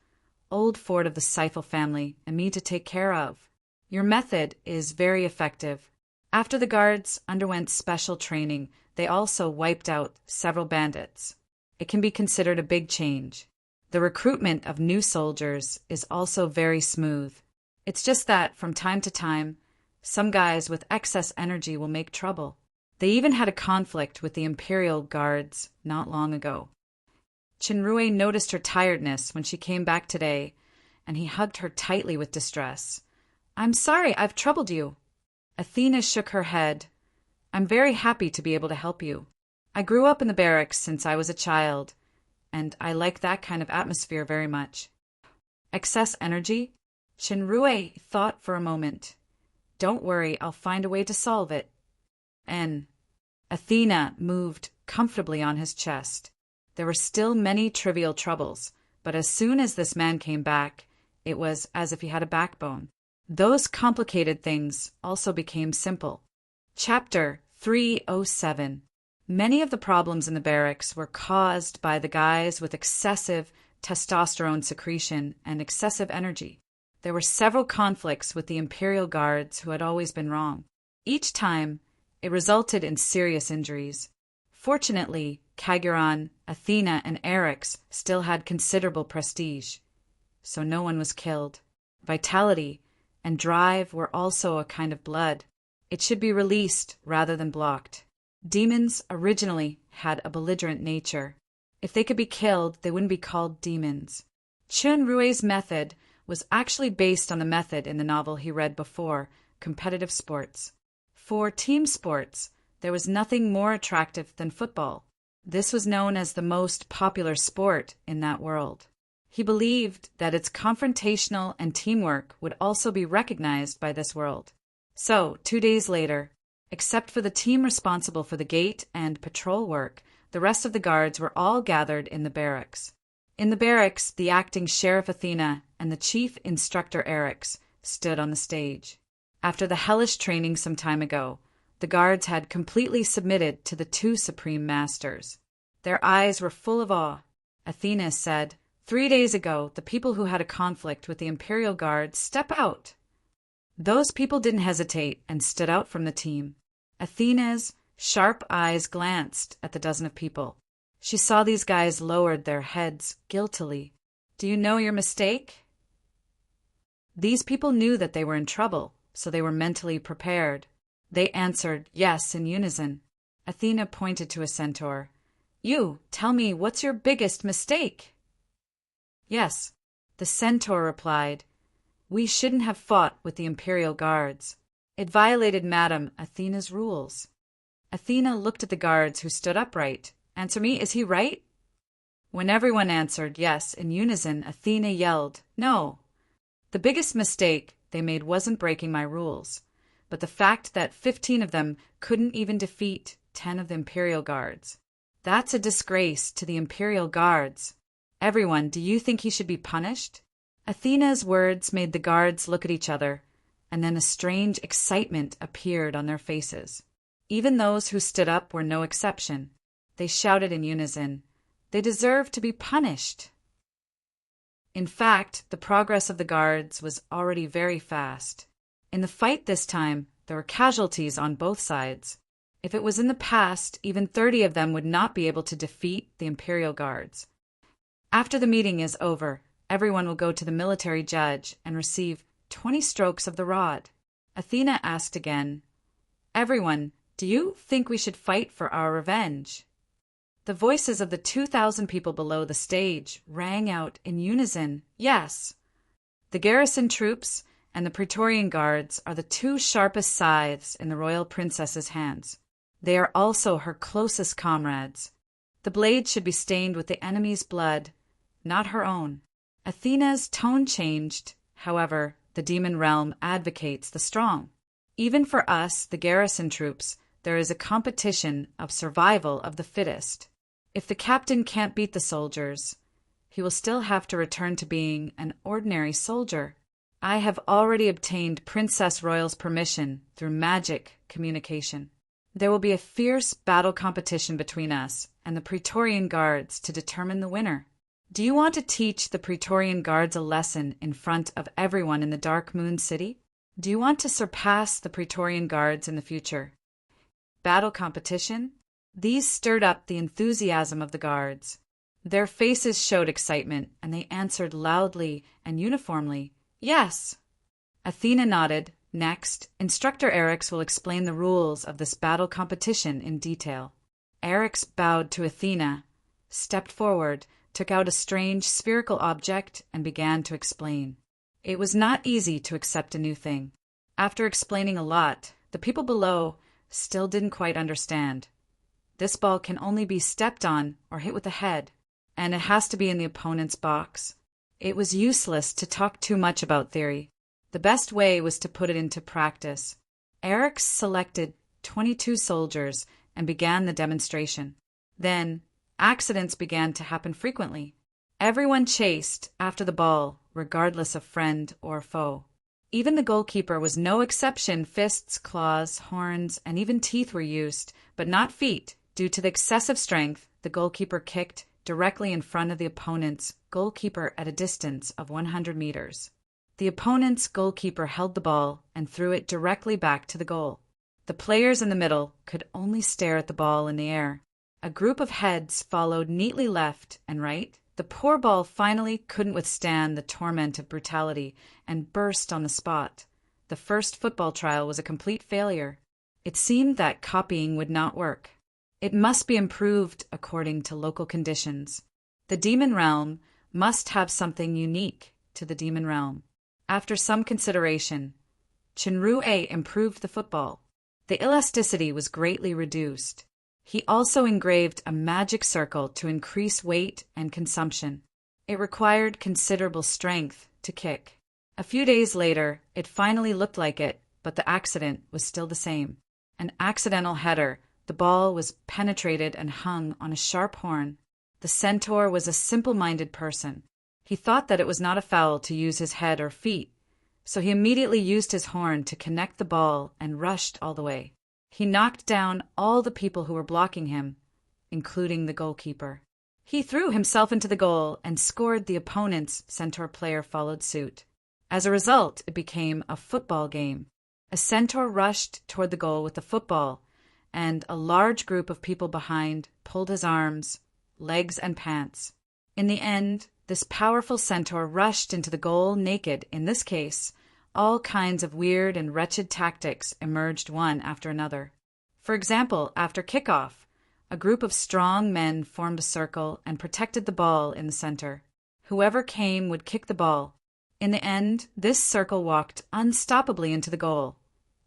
Old Ford of the Seifel family, and me to take care of. Your method is very effective. After the guards underwent special training, they also wiped out several bandits. It can be considered a big change. The recruitment of new soldiers is also very smooth. It's just that, from time to time, some guys with excess energy will make trouble. They even had a conflict with the Imperial Guards not long ago. Chinrue noticed her tiredness when she came back today, and he hugged her tightly with distress. "I'm sorry I've troubled you." Athena shook her head. "I'm very happy to be able to help you. I grew up in the barracks since I was a child, and I like that kind of atmosphere very much." Excess energy? Chinrue thought for a moment. "Don't worry, I'll find a way to solve it." And Athena moved comfortably on his chest. There were still many trivial troubles, but as soon as this man came back, it was as if he had a backbone. Those complicated things also became simple. Chapter 307. Many of the problems in the barracks were caused by the guys with excessive testosterone secretion and excessive energy. There were several conflicts with the Imperial Guards who had always been wrong. Each time, it resulted in serious injuries. Fortunately, Kagurron, Athena, and Eryx still had considerable prestige, so no one was killed. Vitality and drive were also a kind of blood. It should be released rather than blocked. Demons originally had a belligerent nature. If they could be killed, they wouldn't be called demons. Chun Rue's method was actually based on the method in the novel he read before, Competitive Sports. For team sports, there was nothing more attractive than football. This was known as the most popular sport in that world. He believed that its confrontational and teamwork would also be recognized by this world. So, 2 days later, except for the team responsible for the gate and patrol work, the rest of the guards were all gathered in the barracks. In the barracks, the acting Sheriff Athena and the chief instructor Eryx stood on the stage. After the hellish training some time ago, the guards had completely submitted to the two supreme masters. Their eyes were full of awe. Athena said, 3 days ago, the people who had a conflict with the Imperial Guard step out. Those people didn't hesitate and stood out from the team. Athena's sharp eyes glanced at the dozen of people. She saw these guys lowered their heads guiltily. Do you know your mistake? These people knew that they were in trouble, so they were mentally prepared. They answered yes in unison. Athena pointed to a centaur. You, tell me, what's your biggest mistake? Yes, the centaur replied. We shouldn't have fought with the Imperial Guards. It violated Madame Athena's rules. Athena looked at the guards who stood upright. Answer me, is he right? When everyone answered yes in unison, Athena yelled, No. The biggest mistake they made wasn't breaking my rules, but the fact that 15 of them couldn't even defeat 10 of the Imperial Guards. That's a disgrace to the Imperial Guards. Everyone, do you think he should be punished? Athena's words made the guards look at each other, and then a strange excitement appeared on their faces. Even those who stood up were no exception. They shouted in unison, They deserve to be punished. In fact, the progress of the guards was already very fast. In the fight this time, there were casualties on both sides. If it was in the past, even 30 of them would not be able to defeat the Imperial Guards. After the meeting is over, everyone will go to the military judge and receive 20 strokes of the rod. Athena asked again, Everyone, do you think we should fight for our revenge? The voices of the 2,000 people below the stage rang out in unison, Yes. The garrison troops and the Praetorian Guards are the two sharpest scythes in the royal princess's hands. They are also her closest comrades. The blade should be stained with the enemy's blood, not her own. Athena's tone changed. However, the demon realm advocates the strong. Even for us, the garrison troops, there is a competition of survival of the fittest. If the captain can't beat the soldiers, he will still have to return to being an ordinary soldier. I have already obtained Princess Royal's permission through magic communication. There will be a fierce battle competition between us and the Praetorian Guards to determine the winner. Do you want to teach the Praetorian Guards a lesson in front of everyone in the Dark Moon City? Do you want to surpass the Praetorian Guards in the future? Battle competition? These stirred up the enthusiasm of the guards. Their faces showed excitement, and they answered loudly and uniformly, Yes. Athena nodded. Next, Instructor Eryx will explain the rules of this battle competition in detail. Eryx bowed to Athena, stepped forward, took out a strange spherical object, and began to explain. It was not easy to accept a new thing. After explaining a lot, the people below still didn't quite understand. This ball can only be stepped on or hit with the head, and it has to be in the opponent's box. It was useless to talk too much about theory. The best way was to put it into practice. Eryx selected 22 soldiers and began the demonstration. Then, accidents began to happen frequently. Everyone chased after the ball, regardless of friend or foe. Even the goalkeeper was no exception. Fists, claws, horns, and even teeth were used, but not feet. Due to the excessive strength, the goalkeeper kicked directly in front of the opponent's goalkeeper at a distance of 100 meters. The opponent's goalkeeper held the ball and threw it directly back to the goal. The players in the middle could only stare at the ball in the air. A group of heads followed neatly left and right. The poor ball finally couldn't withstand the torment of brutality and burst on the spot. The first football trial was a complete failure. It seemed that copying would not work. It must be improved according to local conditions. The demon realm must have something unique to the demon realm. After some consideration, Chinrue improved the football. The elasticity was greatly reduced. He also engraved a magic circle to increase weight and consumption. It required considerable strength to kick. A few days later, it finally looked like it, but the accident was still the same. An accidental header. The ball was penetrated and hung on a sharp horn. The centaur was a simple-minded person. He thought that it was not a foul to use his head or feet, so he immediately used his horn to connect the ball and rushed all the way. He knocked down all the people who were blocking him, including the goalkeeper. He threw himself into the goal and scored. The opponent's centaur player followed suit. As a result, it became a football game. A centaur rushed toward the goal with the football, and a large group of people behind pulled his arms, legs, and pants. In the end, this powerful centaur rushed into the goal naked. In this case, all kinds of weird and wretched tactics emerged one after another. For example, after kickoff, a group of strong men formed a circle and protected the ball in the center. Whoever came would kick the ball. In the end, this circle walked unstoppably into the goal.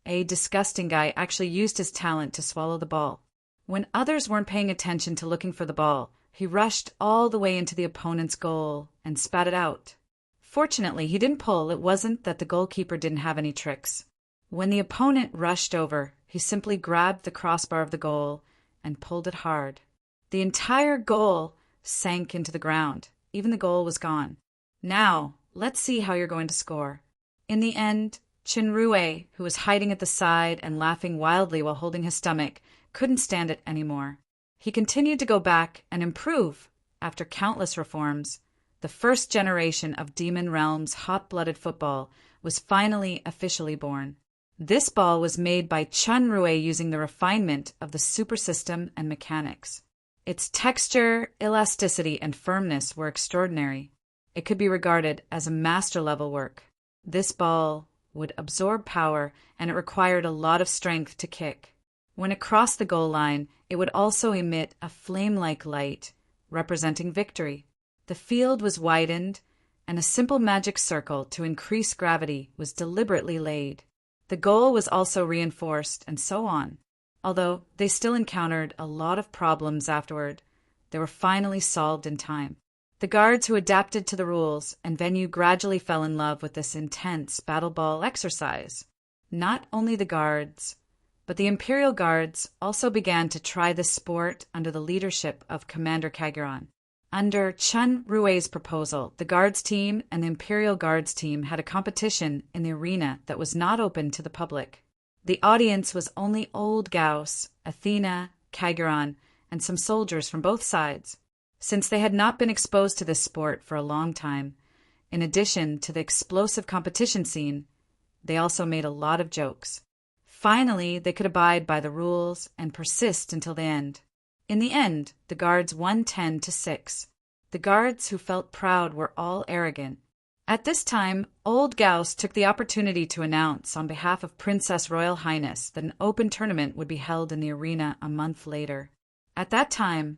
A disgusting guy actually used his talent to swallow the ball. When others weren't paying attention to looking for the ball, he rushed all the way into the opponent's goal and spat it out. Fortunately, he didn't pull. It wasn't that the goalkeeper didn't have any tricks. When the opponent rushed over, he simply grabbed the crossbar of the goal and pulled it hard. The entire goal sank into the ground. Even the goal was gone. Now, let's see how you're going to score. In the end, Chinrue, who was hiding at the side and laughing wildly while holding his stomach, couldn't stand it anymore. He continued to go back and improve. After countless reforms, the first generation of Demon Realm's hot-blooded football was finally officially born. This ball was made by Chinrue using the refinement of the super system and mechanics. Its texture, elasticity, and firmness were extraordinary. It could be regarded as a master-level work. This ball would absorb power, and it required a lot of strength to kick. When it crossed the goal line, it would also emit a flame-like light, representing victory. The field was widened, and a simple magic circle to increase gravity was deliberately laid. The goal was also reinforced, and so on. Although they still encountered a lot of problems afterward, they were finally solved in time. The guards who adapted to the rules and venue gradually fell in love with this intense battle ball exercise. Not only the guards, but the Imperial Guards also began to try this sport under the leadership of Commander Kageron. Under Chinrue's proposal, the Guards team and the Imperial Guards team had a competition in the arena that was not open to the public. The audience was only Old Gauss, Athena, Kageron, and some soldiers from both sides. Since they had not been exposed to this sport for a long time, in addition to the explosive competition scene, they also made a lot of jokes. Finally, they could abide by the rules and persist until the end. In the end, the guards won 10-6. The guards who felt proud were all arrogant. At this time, Old Gauss took the opportunity to announce on behalf of Princess Royal Highness that an open tournament would be held in the arena a month later. At that time,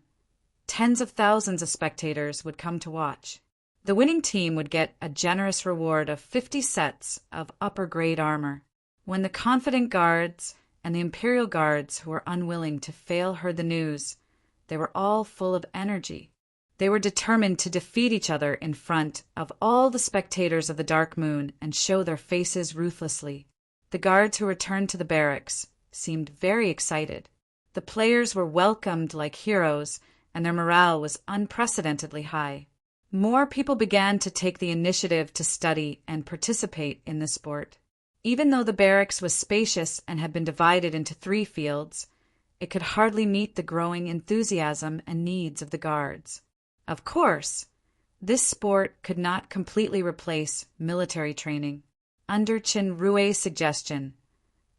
tens of thousands of spectators would come to watch. The winning team would get a generous reward of 50 sets of upper-grade armor. When the confident guards and the Imperial Guards who were unwilling to fail heard the news, they were all full of energy. They were determined to defeat each other in front of all the spectators of the Dark Moon and show their faces ruthlessly. The guards who returned to the barracks seemed very excited. The players were welcomed like heroes, and their morale was unprecedentedly high. More people began to take the initiative to study and participate in the sport. Even though the barracks was spacious and had been divided into 3 fields, it could hardly meet the growing enthusiasm and needs of the guards. Of course, this sport could not completely replace military training. Under Chinrue's suggestion,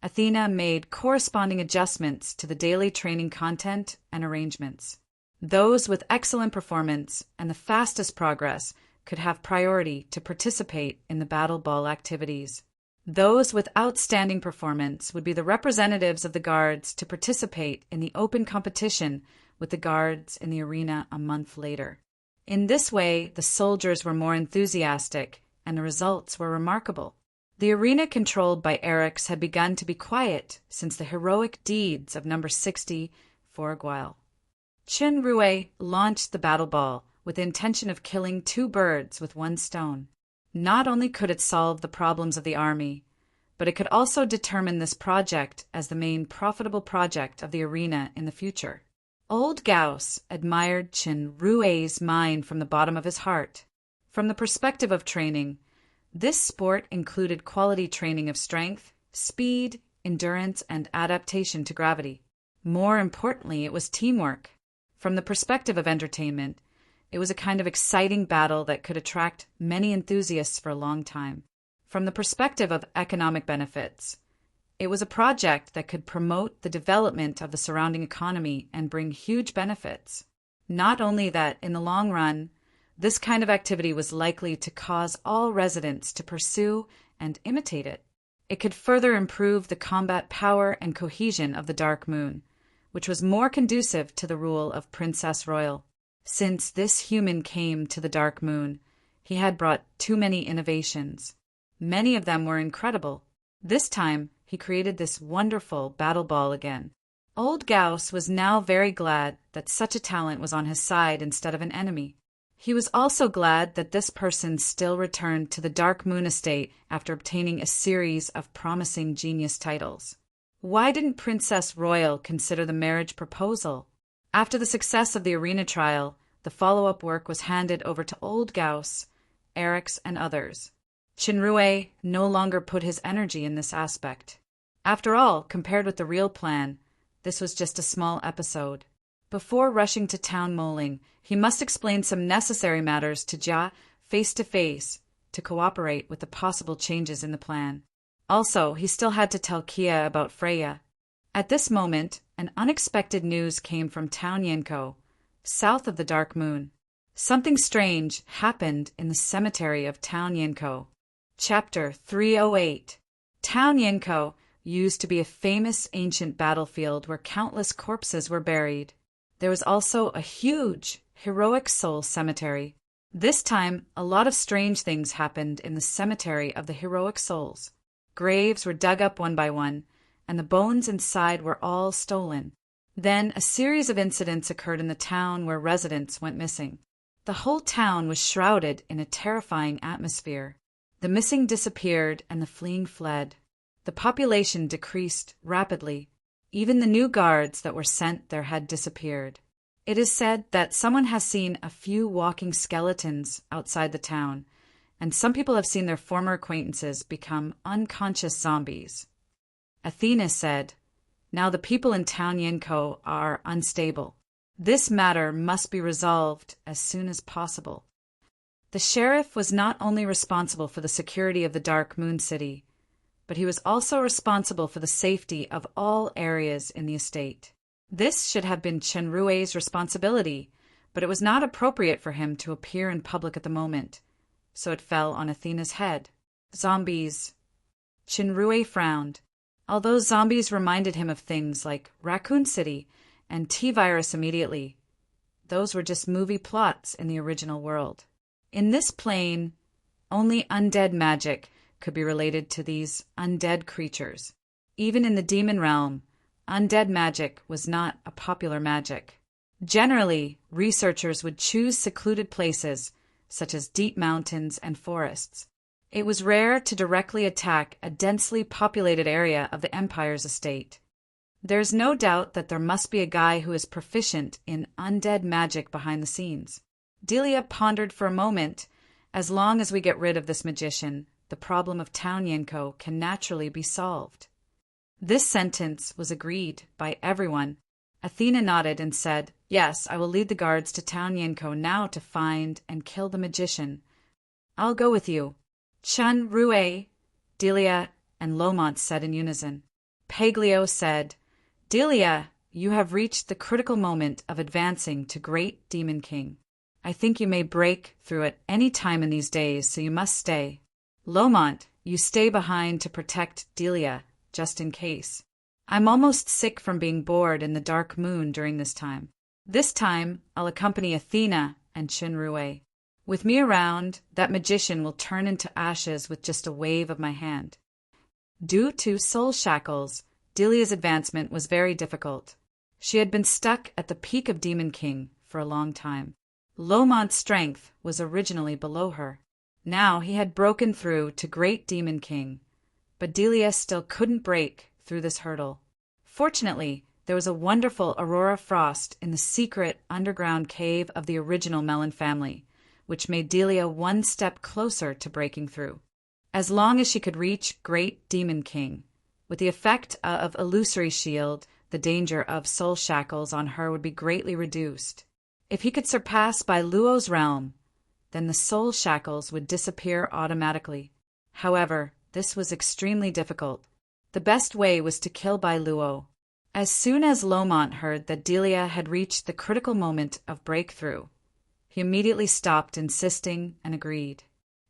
Athena made corresponding adjustments to the daily training content and arrangements. Those with excellent performance and the fastest progress could have priority to participate in the battle ball activities. Those with outstanding performance would be the representatives of the guards to participate in the open competition with the guards in the arena a month later. In this way, the soldiers were more enthusiastic, and the results were remarkable. The arena controlled by Eryx had begun to be quiet since the heroic deeds of number 60 for a while. Chenrue launched the battle ball with the intention of killing 2 birds with 1 stone. Not only could it solve the problems of the army, but it could also determine this project as the main profitable project of the arena in the future. Old Gauss admired Chenrue's mind from the bottom of his heart. From the perspective of training, this sport included quality training of strength, speed, endurance, and adaptation to gravity. More importantly, it was teamwork. From the perspective of entertainment, it was a kind of exciting battle that could attract many enthusiasts for a long time. From the perspective of economic benefits, it was a project that could promote the development of the surrounding economy and bring huge benefits. Not only that, in the long run, this kind of activity was likely to cause all residents to pursue and imitate it. It could further improve the combat power and cohesion of the Dark Moon, which was more conducive to the rule of Princess Royal. Since this human came to the Dark Moon, he had brought too many innovations. Many of them were incredible. This time, he created this wonderful battle ball again. Old Gauss was now very glad that such a talent was on his side instead of an enemy. He was also glad that this person still returned to the Dark Moon estate after obtaining a series of promising genius titles. Why didn't Princess Royal consider the marriage proposal? After the success of the arena trial, the follow-up work was handed over to Old Gauss, Eryx, and others. Chenrue no longer put his energy in this aspect. After all, compared with the real plan, this was just a small episode. Before rushing to town Moling, he must explain some necessary matters to Jia face-to-face to cooperate with the possible changes in the plan. Also, he still had to tell Kia about Freya. At this moment, an unexpected news came from Town Yenko, south of the Dark Moon. Something strange happened in the cemetery of Town Yenko. Chapter 308. Town Yenko used to be a famous ancient battlefield where countless corpses were buried. There was also a huge, heroic soul cemetery. This time, a lot of strange things happened in the cemetery of the heroic souls. Graves were dug up one by one, and the bones inside were all stolen. Then a series of incidents occurred in the town where residents went missing. The whole town was shrouded in a terrifying atmosphere. The missing disappeared and the fleeing fled. The population decreased rapidly. Even the new guards that were sent there had disappeared. It is said that someone has seen a few walking skeletons outside the town, and some people have seen their former acquaintances become unconscious zombies. Athena said, "Now the people in Town Yenko are unstable. This matter must be resolved as soon as possible." The sheriff was not only responsible for the security of the Dark Moon City, but he was also responsible for the safety of all areas in the estate. This should have been Chenrue's responsibility, but it was not appropriate for him to appear in public at the moment, so it fell on Athena's head. Zombies. Chenrue frowned. Although zombies reminded him of things like Raccoon City and T-Virus immediately, those were just movie plots in the original world. In this plane, only undead magic could be related to these undead creatures. Even in the demon realm, undead magic was not a popular magic. Generally, researchers would choose secluded places, such as deep mountains and forests. It was rare to directly attack a densely populated area of the Empire's estate. There's no doubt that there must be a guy who is proficient in undead magic behind the scenes. Delia pondered for a moment. As long as we get rid of this magician, the problem of Town Yenko can naturally be solved. This sentence was agreed by everyone. Athena nodded and said, "Yes, I will lead the guards to Town Yenko now to find and kill the magician. I'll go with you." Chenrue, Delia, and Lomont said in unison. Paglio said, "Delia, you have reached the critical moment of advancing to Great Demon King. I think you may break through at any time in these days, so you must stay. Lomont, you stay behind to protect Delia, just in case. I'm almost sick from being bored in the dark moon during this time. This time, I'll accompany Athena and Chinrue. With me around, that magician will turn into ashes with just a wave of my hand." Due to soul shackles, Delia's advancement was very difficult. She had been stuck at the peak of Demon King for a long time. Lomont's strength was originally below her. Now he had broken through to Great Demon King, but Delia still couldn't break through this hurdle. Fortunately, there was a wonderful Aurora Frost in the secret underground cave of the original Melon family, which made Delia one step closer to breaking through. As long as she could reach Great Demon King, with the effect of Illusory Shield, the danger of soul shackles on her would be greatly reduced. If he could surpass by Luo's realm, then the soul shackles would disappear automatically. However, this was extremely difficult. The best way was to kill Bai Luo. As soon as Lomont heard that Delia had reached the critical moment of breakthrough, he immediately stopped insisting and agreed.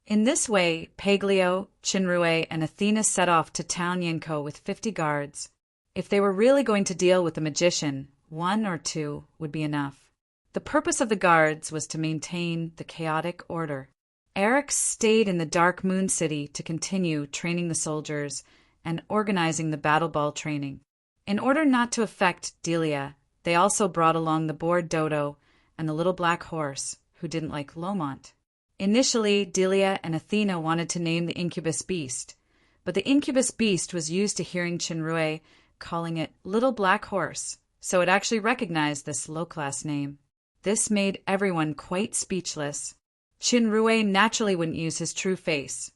In this way, Paglio, Chinrue, and Athena set off to Town Yinko with 50 guards. If they were really going to deal with the magician, 1 or 2 would be enough. The purpose of the guards was to maintain the chaotic order. Eric stayed in the Dark Moon City to continue training the soldiers and organizing the battle ball training. In order not to affect Delia, they also brought along the bored dodo and the little black horse, who didn't like Lomont. Initially, Delia and Athena wanted to name the incubus beast, but the incubus beast was used to hearing Chinrue calling it Little Black Horse, so it actually recognized this low-class name. This made everyone quite speechless. Chinrue naturally wouldn't use his true face,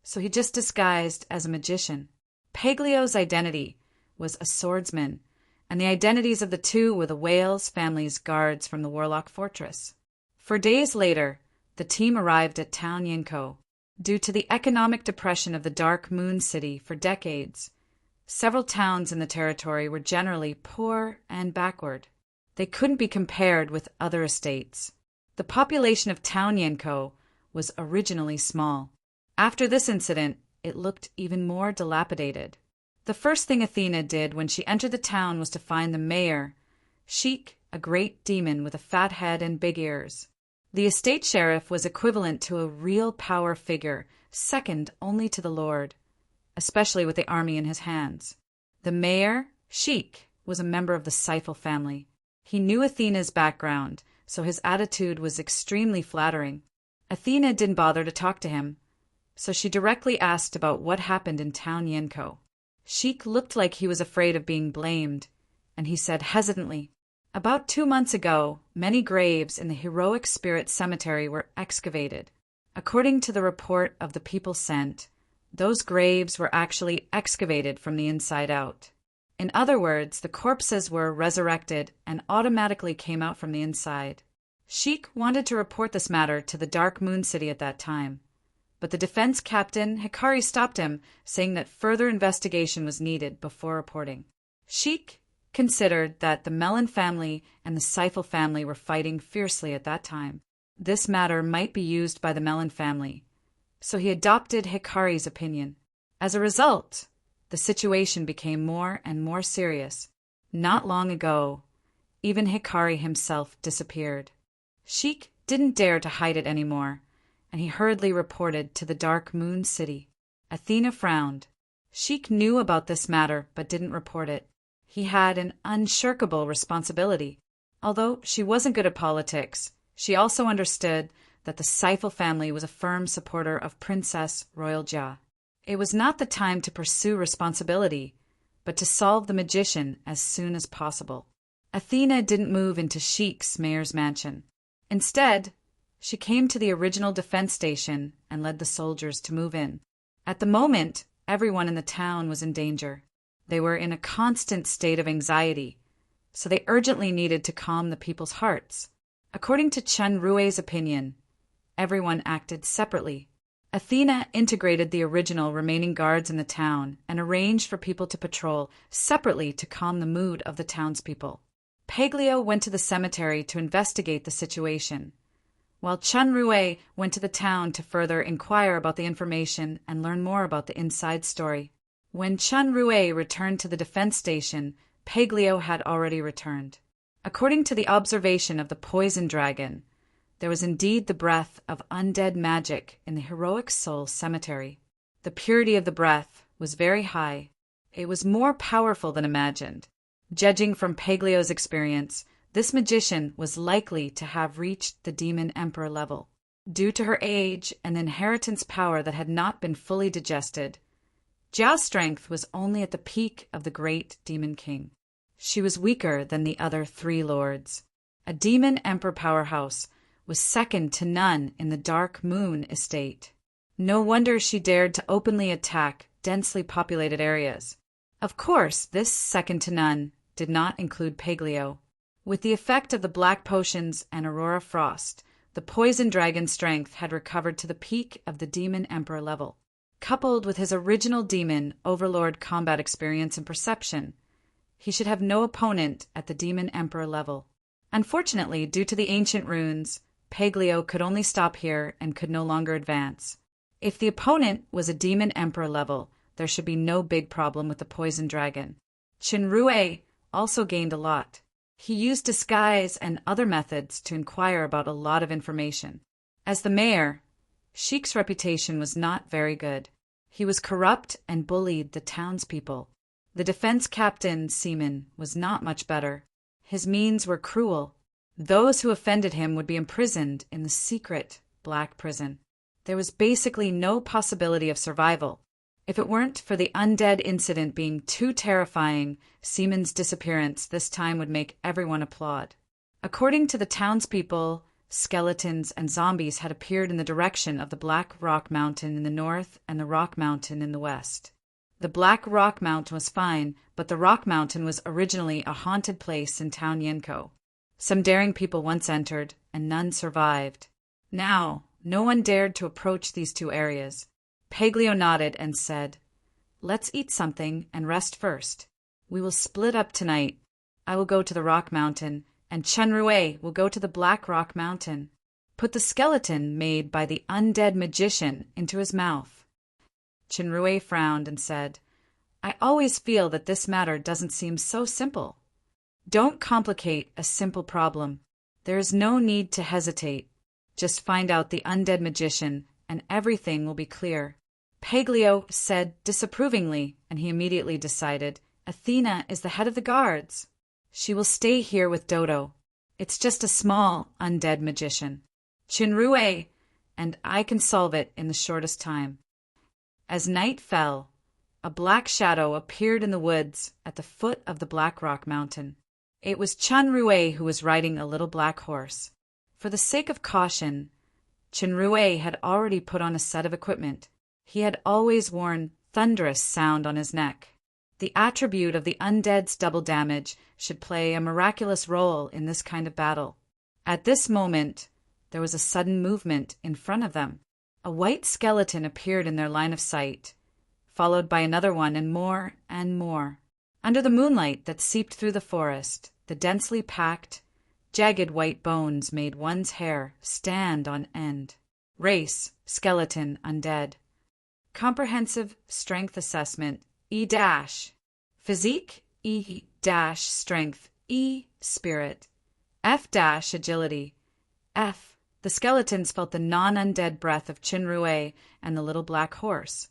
so he just disguised as a magician. Paglio's identity was a swordsman, and the identities of the two were the Wales family's guards from the Warlock Fortress. 4 days later, the team arrived at Town Yinko. Due to the economic depression of the Dark Moon City for decades, several towns in the territory were generally poor and backward. They couldn't be compared with other estates. The population of Town Yinko was originally small. After this incident, it looked even more dilapidated. The first thing Athena did when she entered the town was to find the mayor, Sheik, a great demon with a fat head and big ears. The estate sheriff was equivalent to a real power figure, second only to the Lord, especially with the army in his hands. The mayor, Sheik, was a member of the Seifel family. He knew Athena's background, so his attitude was extremely flattering. Athena didn't bother to talk to him, so she directly asked about what happened in Town Yinko. Sheik looked like he was afraid of being blamed, and he said hesitantly, "About 2 months ago, many graves in the Heroic Spirit Cemetery were excavated. According to the report of the people sent, those graves were actually excavated from the inside out. In other words, the corpses were resurrected and automatically came out from the inside." Sheik wanted to report this matter to the Dark Moon City at that time, but the defense captain, Hikari, stopped him, saying that further investigation was needed before reporting. Sheik considered that the Melon family and the Seifel family were fighting fiercely at that time. This matter might be used by the Melon family, so he adopted Hikari's opinion. As a result, the situation became more and more serious. Not long ago, even Hikari himself disappeared. Sheik didn't dare to hide it anymore, and he hurriedly reported to the Dark Moon City. Athena frowned. Sheik knew about this matter but didn't report it. He had an unshirkable responsibility. Although she wasn't good at politics, she also understood that the Seifel family was a firm supporter of Princess Royal Jia. It was not the time to pursue responsibility, but to solve the magician as soon as possible. Athena didn't move into Sheik's mayor's mansion. Instead, she came to the original defense station and led the soldiers to move in. At the moment, everyone in the town was in danger. They were in a constant state of anxiety, so they urgently needed to calm the people's hearts. According to Chen Rui's opinion, everyone acted separately. Athena integrated the original remaining guards in the town and arranged for people to patrol separately to calm the mood of the townspeople. Paglio went to the cemetery to investigate the situation, while Chunrue went to the town to further inquire about the information and learn more about the inside story. When Chunrue returned to the defense station, Paglio had already returned. According to the observation of the poison dragon, there was indeed the breath of undead magic in the Heroic Soul Cemetery. The purity of the breath was very high. It was more powerful than imagined. Judging from Paglio's experience, this magician was likely to have reached the Demon Emperor level. Due to her age and inheritance power that had not been fully digested, Jia's strength was only at the peak of the great Demon King. She was weaker than the other three lords. A Demon Emperor powerhouse was second to none in the Dark Moon estate. No wonder she dared to openly attack densely populated areas. Of course, this second to none did not include Paglio. With the effect of the black potions and Aurora Frost, the poison dragon's strength had recovered to the peak of the Demon Emperor level. Coupled with his original demon overlord combat experience and perception, he should have no opponent at the Demon Emperor level. Unfortunately, due to the ancient runes, Paglio could only stop here and could no longer advance. If the opponent was a Demon Emperor level, there should be no big problem with the poison dragon. Chunrue also gained a lot. He used disguise and other methods to inquire about a lot of information. As the mayor, Sheik's reputation was not very good. He was corrupt and bullied the townspeople. The defense captain, Seaman, was not much better. His means were cruel. Those who offended him would be imprisoned in the secret black prison. There was basically no possibility of survival. If it weren't for the undead incident being too terrifying, Seaman's disappearance this time would make everyone applaud. According to the townspeople, skeletons and zombies had appeared in the direction of the Black Rock Mountain in the north and the Rock Mountain in the west. The Black Rock Mountain was fine, but the Rock Mountain was originally a haunted place in town Yenko. Some daring people once entered, and none survived. Now, no one dared to approach these two areas. Paglio nodded and said, "Let's eat something and rest first. We will split up tonight. I will go to the Rock Mountain, and Chunrue will go to the Black Rock Mountain. Put the skeleton made by the undead magician into his mouth." Chunrue frowned and said, "I always feel that this matter doesn't seem so simple." Don't complicate a simple problem. There is no need to hesitate. Just find out the undead magician, and everything will be clear. Paglio said disapprovingly, and he immediately decided, Athena is the head of the guards. She will stay here with Dodo. It's just a small undead magician. Chunrue, and I can solve it in the shortest time. As night fell, a black shadow appeared in the woods at the foot of the Black Rock Mountain. It was Chunrue who was riding a little black horse. For the sake of caution, Chunrue had already put on a set of equipment. He had always worn thunderous sound on his neck. The attribute of the undead's double damage should play a miraculous role in this kind of battle. At this moment, there was a sudden movement in front of them. A white skeleton appeared in their line of sight, followed by another one and more and more. Under the moonlight that seeped through the forest, the densely packed, jagged white bones made one's hair stand on end. Race, skeleton, undead. Comprehensive strength assessment, E-. Physique, E-. Strength, E. Spirit. F- agility. F. The skeletons felt the non-undead breath of Chunrue and the little black horse,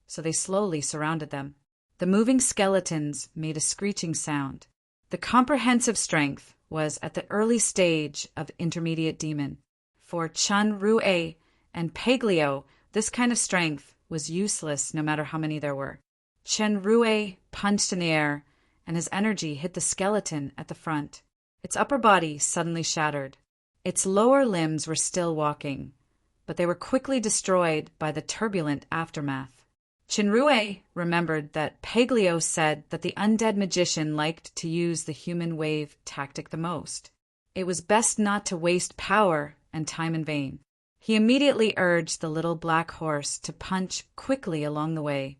so they slowly surrounded them. The moving skeletons made a screeching sound. The comprehensive strength was at the early stage of intermediate demon. For Chunrue and Paglio, this kind of strength was useless no matter how many there were. Chunrue punched in the air, and his energy hit the skeleton at the front. Its upper body suddenly shattered. Its lower limbs were still walking, but they were quickly destroyed by the turbulent aftermath. Chunrue remembered that Paglio said that the undead magician liked to use the human wave tactic the most. It was best not to waste power and time in vain. He immediately urged the little black horse to punch quickly along the way,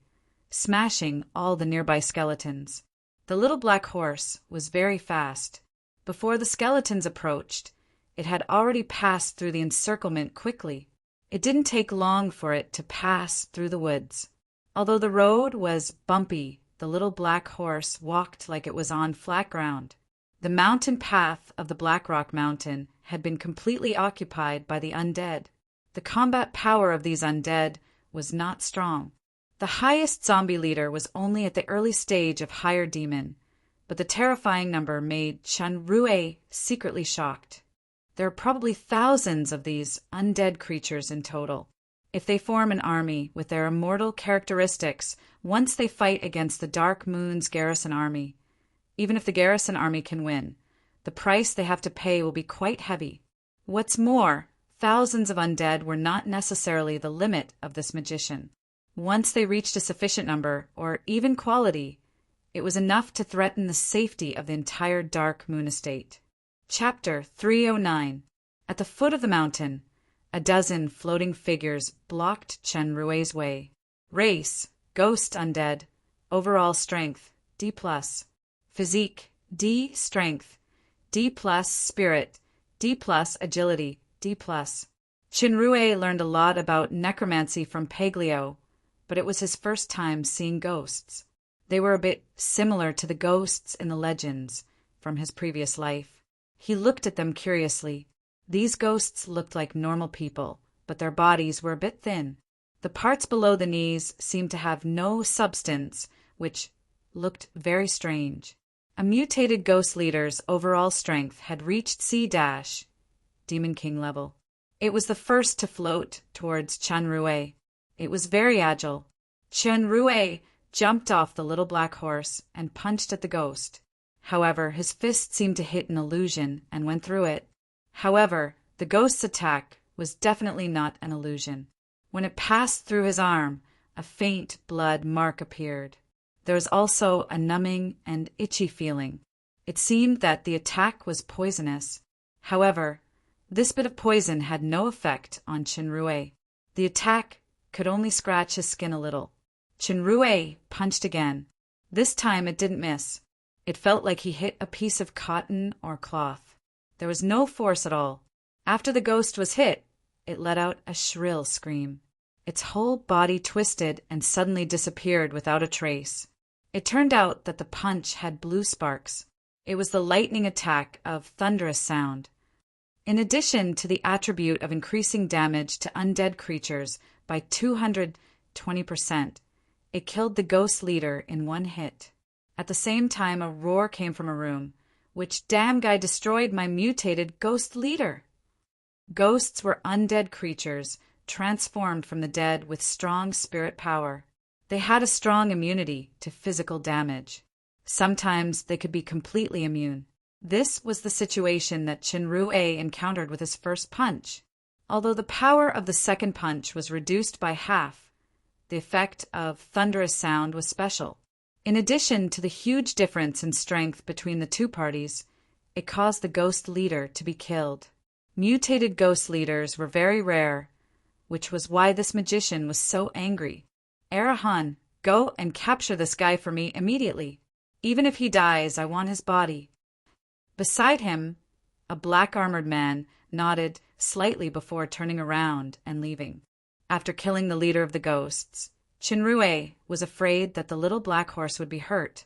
smashing all the nearby skeletons. The little black horse was very fast. Before the skeletons approached, it had already passed through the encirclement quickly. It didn't take long for it to pass through the woods. Although the road was bumpy, the little black horse walked like it was on flat ground. The mountain path of the Black Rock Mountain had been completely occupied by the undead. The combat power of these undead was not strong. The highest zombie leader was only at the early stage of higher demon, but the terrifying number made Chunrue secretly shocked. There are probably thousands of these undead creatures in total. If they form an army with their immortal characteristics, once they fight against the Dark Moon's garrison army, even if the garrison army can win, the price they have to pay will be quite heavy. What's more, thousands of undead were not necessarily the limit of this magician. Once they reached a sufficient number, or even quality, it was enough to threaten the safety of the entire Dark Moon estate. Chapter 309. At the foot of the mountain, a dozen floating figures blocked Chunrue's way. Race, ghost undead. Overall strength, D+. Physique, D. Strength, D+. Spirit, D+. Agility, D+. Chunrue learned a lot about necromancy from Paglio, but it was his first time seeing ghosts. They were a bit similar to the ghosts in the legends from his previous life. He looked at them curiously. These ghosts looked like normal people, but their bodies were a bit thin. The parts below the knees seemed to have no substance, which looked very strange. A mutated ghost leader's overall strength had reached C-, Demon King level. It was the first to float towards Chunrue. It was very agile. Chunrue jumped off the little black horse and punched at the ghost. However, his fist seemed to hit an illusion and went through it. However, the ghost's attack was definitely not an illusion. When it passed through his arm, a faint blood mark appeared. There was also a numbing and itchy feeling. It seemed that the attack was poisonous. However, this bit of poison had no effect on Chunrue. The attack could only scratch his skin a little. Chunrue punched again. This time it didn't miss. It felt like he hit a piece of cotton or cloth. There was no force at all. After the ghost was hit, it let out a shrill scream. Its whole body twisted and suddenly disappeared without a trace. It turned out that the punch had blue sparks. It was the lightning attack of thunderous sound. In addition to the attribute of increasing damage to undead creatures by 220%, it killed the ghost leader in one hit. At the same time, a roar came from a room. Which damn guy destroyed my mutated ghost leader? Ghosts were undead creatures, transformed from the dead with strong spirit power. They had a strong immunity to physical damage. Sometimes they could be completely immune. This was the situation that Chunrue encountered with his first punch. Although the power of the second punch was reduced by half, the effect of thunderous sound was special. In addition to the huge difference in strength between the two parties, it caused the ghost leader to be killed. Mutated ghost leaders were very rare, which was why this magician was so angry. Arahan, go and capture this guy for me immediately. Even if he dies, I want his body. Beside him, a black-armored man nodded slightly before turning around and leaving. After killing the leader of the ghosts, Chunrue was afraid that the little black horse would be hurt,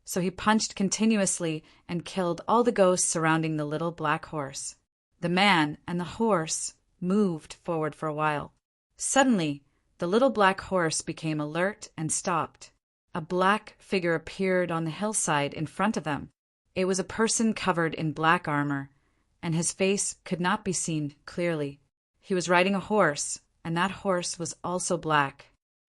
so he punched continuously and killed all the ghosts surrounding the little black horse. The man and the horse moved forward for a while. Suddenly, the little black horse became alert and stopped. A black figure appeared on the hillside in front of them. It was a person covered in black armor, and his face could not be seen clearly. He was riding a horse, and that horse was also black.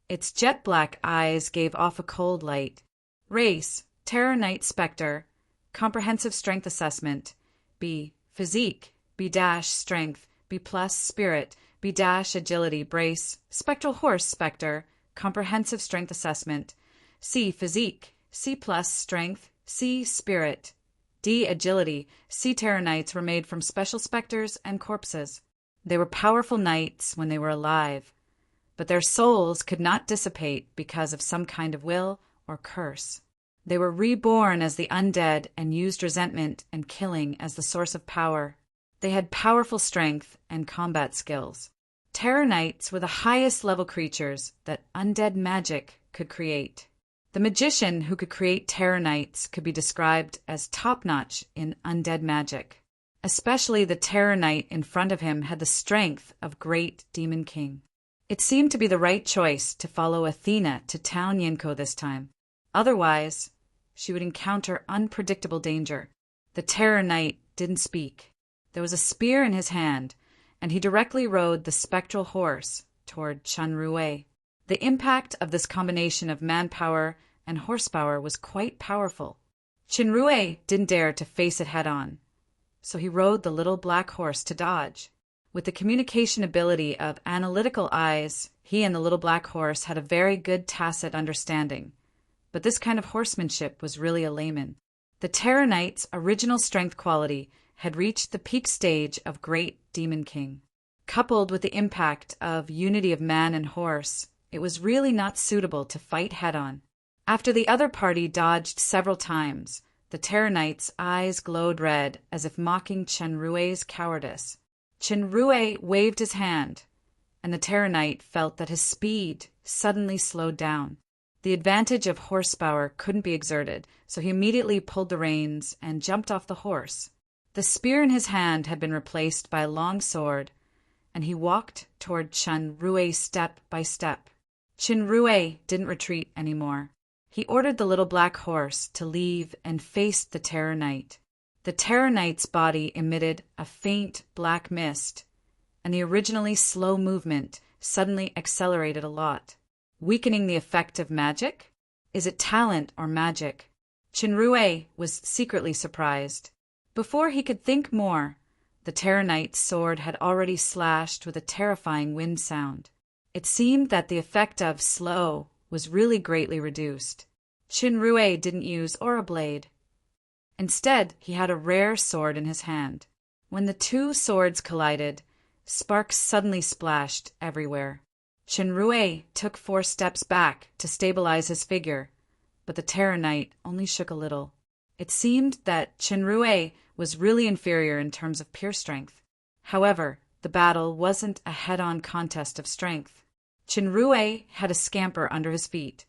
Its jet-black eyes gave off a cold light. Race, Terror Knight Spectre. Comprehensive Strength Assessment. B. Physique. B- Strength. B+ Spirit. B- Agility. Brace. Spectral Horse Spectre. Comprehensive Strength Assessment. C. Physique. C+ Strength. C. Spirit. D. Agility. C. Terror Knights were made from special specters and corpses. They were powerful knights when they were alive, but their souls could not dissipate because of some kind of will or curse. They were reborn as the undead and used resentment and killing as the source of power. They had powerful strength and combat skills. Terror Knights were the highest level creatures that undead magic could create. The magician who could create Terror Knights could be described as top-notch in undead magic. Especially the Terror Knight in front of him had the strength of Great Demon King. It seemed to be the right choice to follow Athena to town Yinko this time. Otherwise, she would encounter unpredictable danger. The Terror Knight didn't speak. There was a spear in his hand, and he directly rode the spectral horse toward Chunrui. The impact of this combination of manpower and horsepower was quite powerful. Chunrui didn't dare to face it head-on, so he rode the little black horse to dodge. With the communication ability of analytical eyes, he and the little black horse had a very good tacit understanding. But this kind of horsemanship was really a layman. The Terror Knight's original strength quality had reached the peak stage of Great Demon King. Coupled with the impact of unity of man and horse, it was really not suitable to fight head-on. After the other party dodged several times, the Terror Knight's eyes glowed red as if mocking Chunrui's cowardice. Chunrui waved his hand, and the Terror Knight felt that his speed suddenly slowed down. The advantage of horsepower couldn't be exerted, so he immediately pulled the reins and jumped off the horse. The spear in his hand had been replaced by a long sword, and he walked toward Chunrui step by step. Chunrui didn't retreat anymore. He ordered the little black horse to leave and faced the Terror Knight. The Terror Knight's body emitted a faint black mist, and the originally slow movement suddenly accelerated a lot. Weakening the effect of magic? Is it talent or magic? Chunrui was secretly surprised. Before he could think more, the Terror Knight's sword had already slashed with a terrifying wind sound. It seemed that the effect of slow was really greatly reduced. Chunrui didn't use Aura Blade. Instead, he had a rare sword in his hand. When the two swords collided, sparks suddenly splashed everywhere. Chunrui took 4 steps back to stabilize his figure, but the Terror Knight only shook a little. It seemed that Chunrui was really inferior in terms of pure strength. However, the battle wasn't a head-on contest of strength. Chunrui had a scamper under his feet.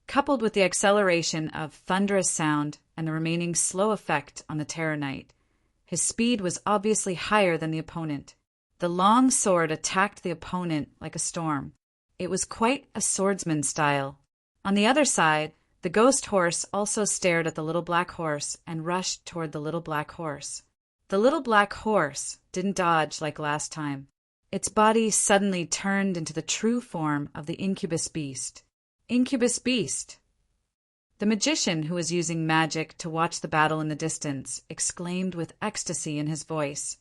Coupled with the acceleration of thunderous sound and the remaining slow effect on the Terror Knight, his speed was obviously higher than the opponent. The long sword attacked the opponent like a storm. It was quite a swordsman style. On the other side, the ghost horse also stared at the little black horse and rushed toward the little black horse. The little black horse didn't dodge like last time. Its body suddenly turned into the true form of the incubus beast. Incubus beast! The magician, who was using magic to watch the battle in the distance, exclaimed with ecstasy in his voice.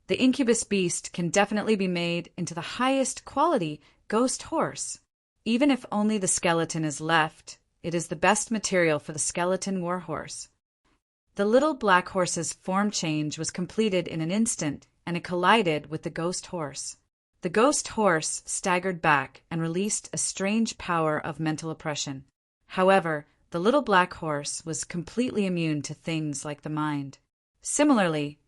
The incubus beast can definitely be made into the highest quality ghost horse. Even if only the skeleton is left, it is the best material for the skeleton warhorse. The little black horse's form change was completed in an instant, and it collided with the ghost horse. The ghost horse staggered back and released a strange power of mental oppression. However, the little black horse was completely immune to things like the mind. Similarly,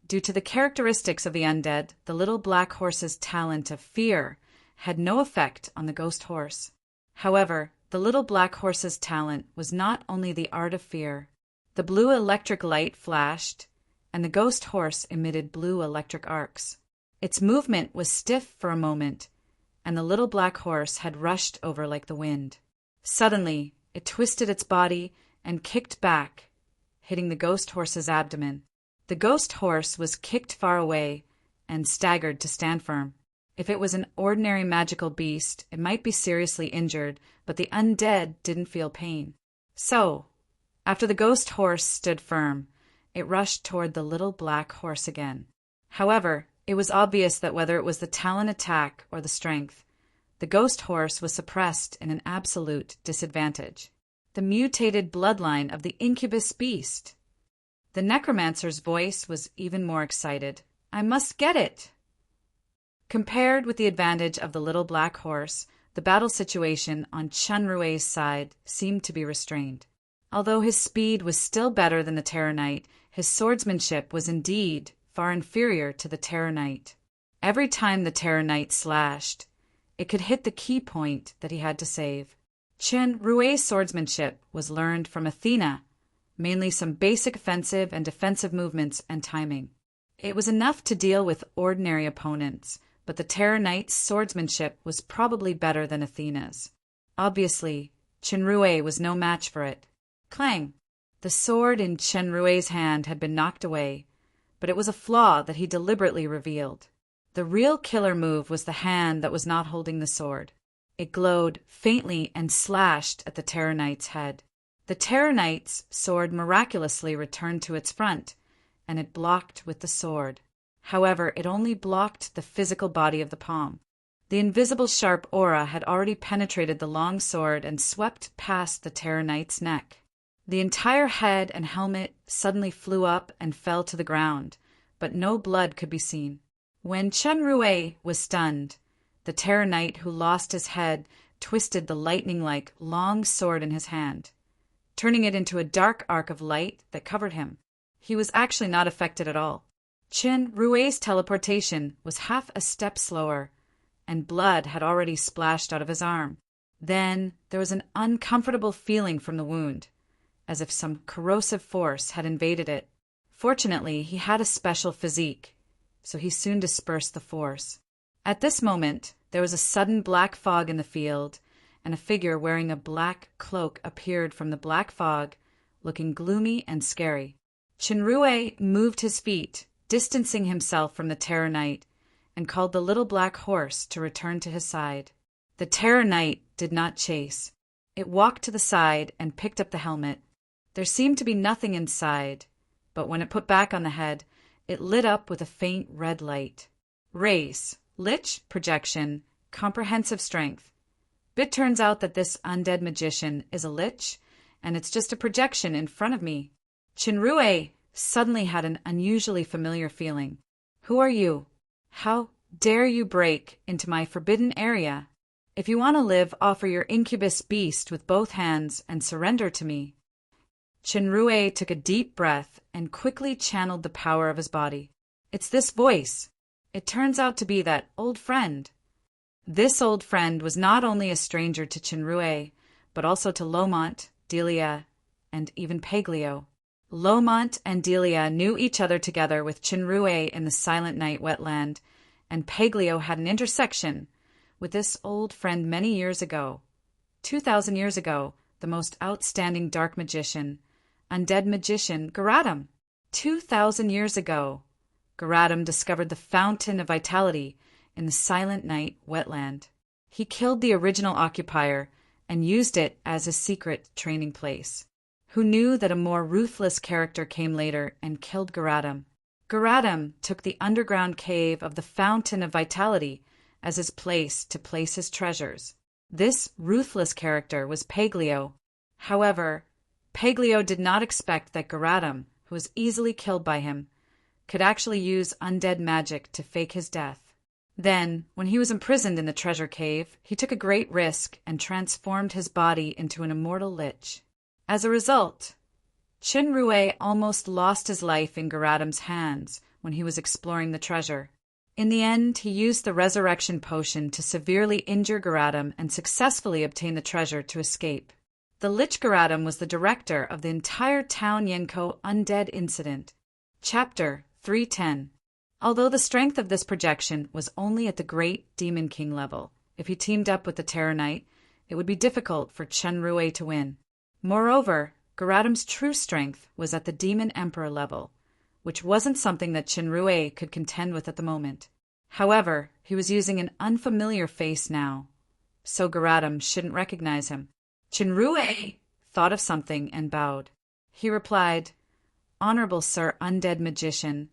due to the characteristics of the undead, the little black horse's talent of fear had no effect on the ghost horse. However, the little black horse's talent was not only the art of fear. The blue electric light flashed, and the ghost horse emitted blue electric arcs. Its movement was stiff for a moment, and the little black horse had rushed over like the wind. Suddenly, it twisted its body and kicked back, hitting the ghost horse's abdomen. The ghost horse was kicked far away and staggered to stand firm. If it was an ordinary magical beast, it might be seriously injured, but the undead didn't feel pain. So, after the ghost horse stood firm, it rushed toward the little black horse again. However, it was obvious that whether it was the talon attack or the strength, the ghost horse was suppressed in an absolute disadvantage. The mutated bloodline of the incubus beast. The necromancer's voice was even more excited. "I must get it!" Compared with the advantage of the little black horse, the battle situation on Chun Rue's side seemed to be restrained. Although his speed was still better than the Terror Knight, his swordsmanship was indeed far inferior to the Terror Knight. Every time the Terror Knight slashed, it could hit the key point that he had to save. Chun Rue's swordsmanship was learned from Athena, mainly some basic offensive and defensive movements and timing. It was enough to deal with ordinary opponents, but the Terror Knight's swordsmanship was probably better than Athena's. Obviously, Chun Rue was no match for it. Clang! The sword in Chun Rue's hand had been knocked away, but it was a flaw that he deliberately revealed. The real killer move was the hand that was not holding the sword. It glowed faintly and slashed at the Terror Knight's head. The Terror Knight's sword miraculously returned to its front, and it blocked with the sword. However, it only blocked the physical body of the palm. The invisible sharp aura had already penetrated the long sword and swept past the Terror Knight's neck. The entire head and helmet suddenly flew up and fell to the ground, but no blood could be seen. When Chun Rue was stunned, the Terror Knight who lost his head twisted the lightning-like long sword in his hand, turning it into a dark arc of light that covered him. He was actually not affected at all. Chun Rue's teleportation was half a step slower, and blood had already splashed out of his arm. Then there was an uncomfortable feeling from the wound, as if some corrosive force had invaded it. Fortunately, he had a special physique, so he soon dispersed the force. At this moment, there was a sudden black fog in the field, and a figure wearing a black cloak appeared from the black fog, looking gloomy and scary. Chun Rue moved his feet, distancing himself from the Terror Knight, and called the little black horse to return to his side. The Terror Knight did not chase. It walked to the side and picked up the helmet. There seemed to be nothing inside, but when it put back on the head, it lit up with a faint red light. Race, Lich, projection, comprehensive strength. It turns out that this undead magician is a Lich, and it's just a projection in front of me. Chun Rue suddenly had an unusually familiar feeling. Who are you? How dare you break into my forbidden area? If you want to live, offer your incubus beast with both hands and surrender to me. Chun Rue took a deep breath and quickly channeled the power of his body. It's this voice. It turns out to be that old friend. This old friend was not only a stranger to Chun Rue, but also to Lomont, Delia, and even Paglio. Lomont and Delia knew each other together with Chun Rue in the Silent Night wetland, and Paglio had an intersection with this old friend many years ago. 2,000 years ago, the most outstanding dark magician, undead magician, Garatum. 2,000 years ago, Garatum discovered the Fountain of Vitality in the Silent Night wetland. He killed the original occupier and used it as a secret training place. Who knew that a more ruthless character came later and killed Garatum? Garatum took the underground cave of the Fountain of Vitality as his place to place his treasures. This ruthless character was Paglio. However, Paglio did not expect that Garatum, who was easily killed by him, could actually use undead magic to fake his death. Then, when he was imprisoned in the treasure cave, he took a great risk and transformed his body into an immortal lich. As a result, Chun Rue almost lost his life in Garatum's hands when he was exploring the treasure. In the end, he used the resurrection potion to severely injure Garatum and successfully obtain the treasure to escape. The Lich Garatum was the director of the entire Town Yenko undead incident. Chapter 310. Although the strength of this projection was only at the Great Demon King level, if he teamed up with the Terror Knight, it would be difficult for Chun Rue to win. Moreover, Garatum's true strength was at the Demon Emperor level, which wasn't something that Chun Rue could contend with at the moment. However, he was using an unfamiliar face now, so Garatum shouldn't recognize him. Chun Rue thought of something and bowed. He replied, "Honorable Sir Undead Magician,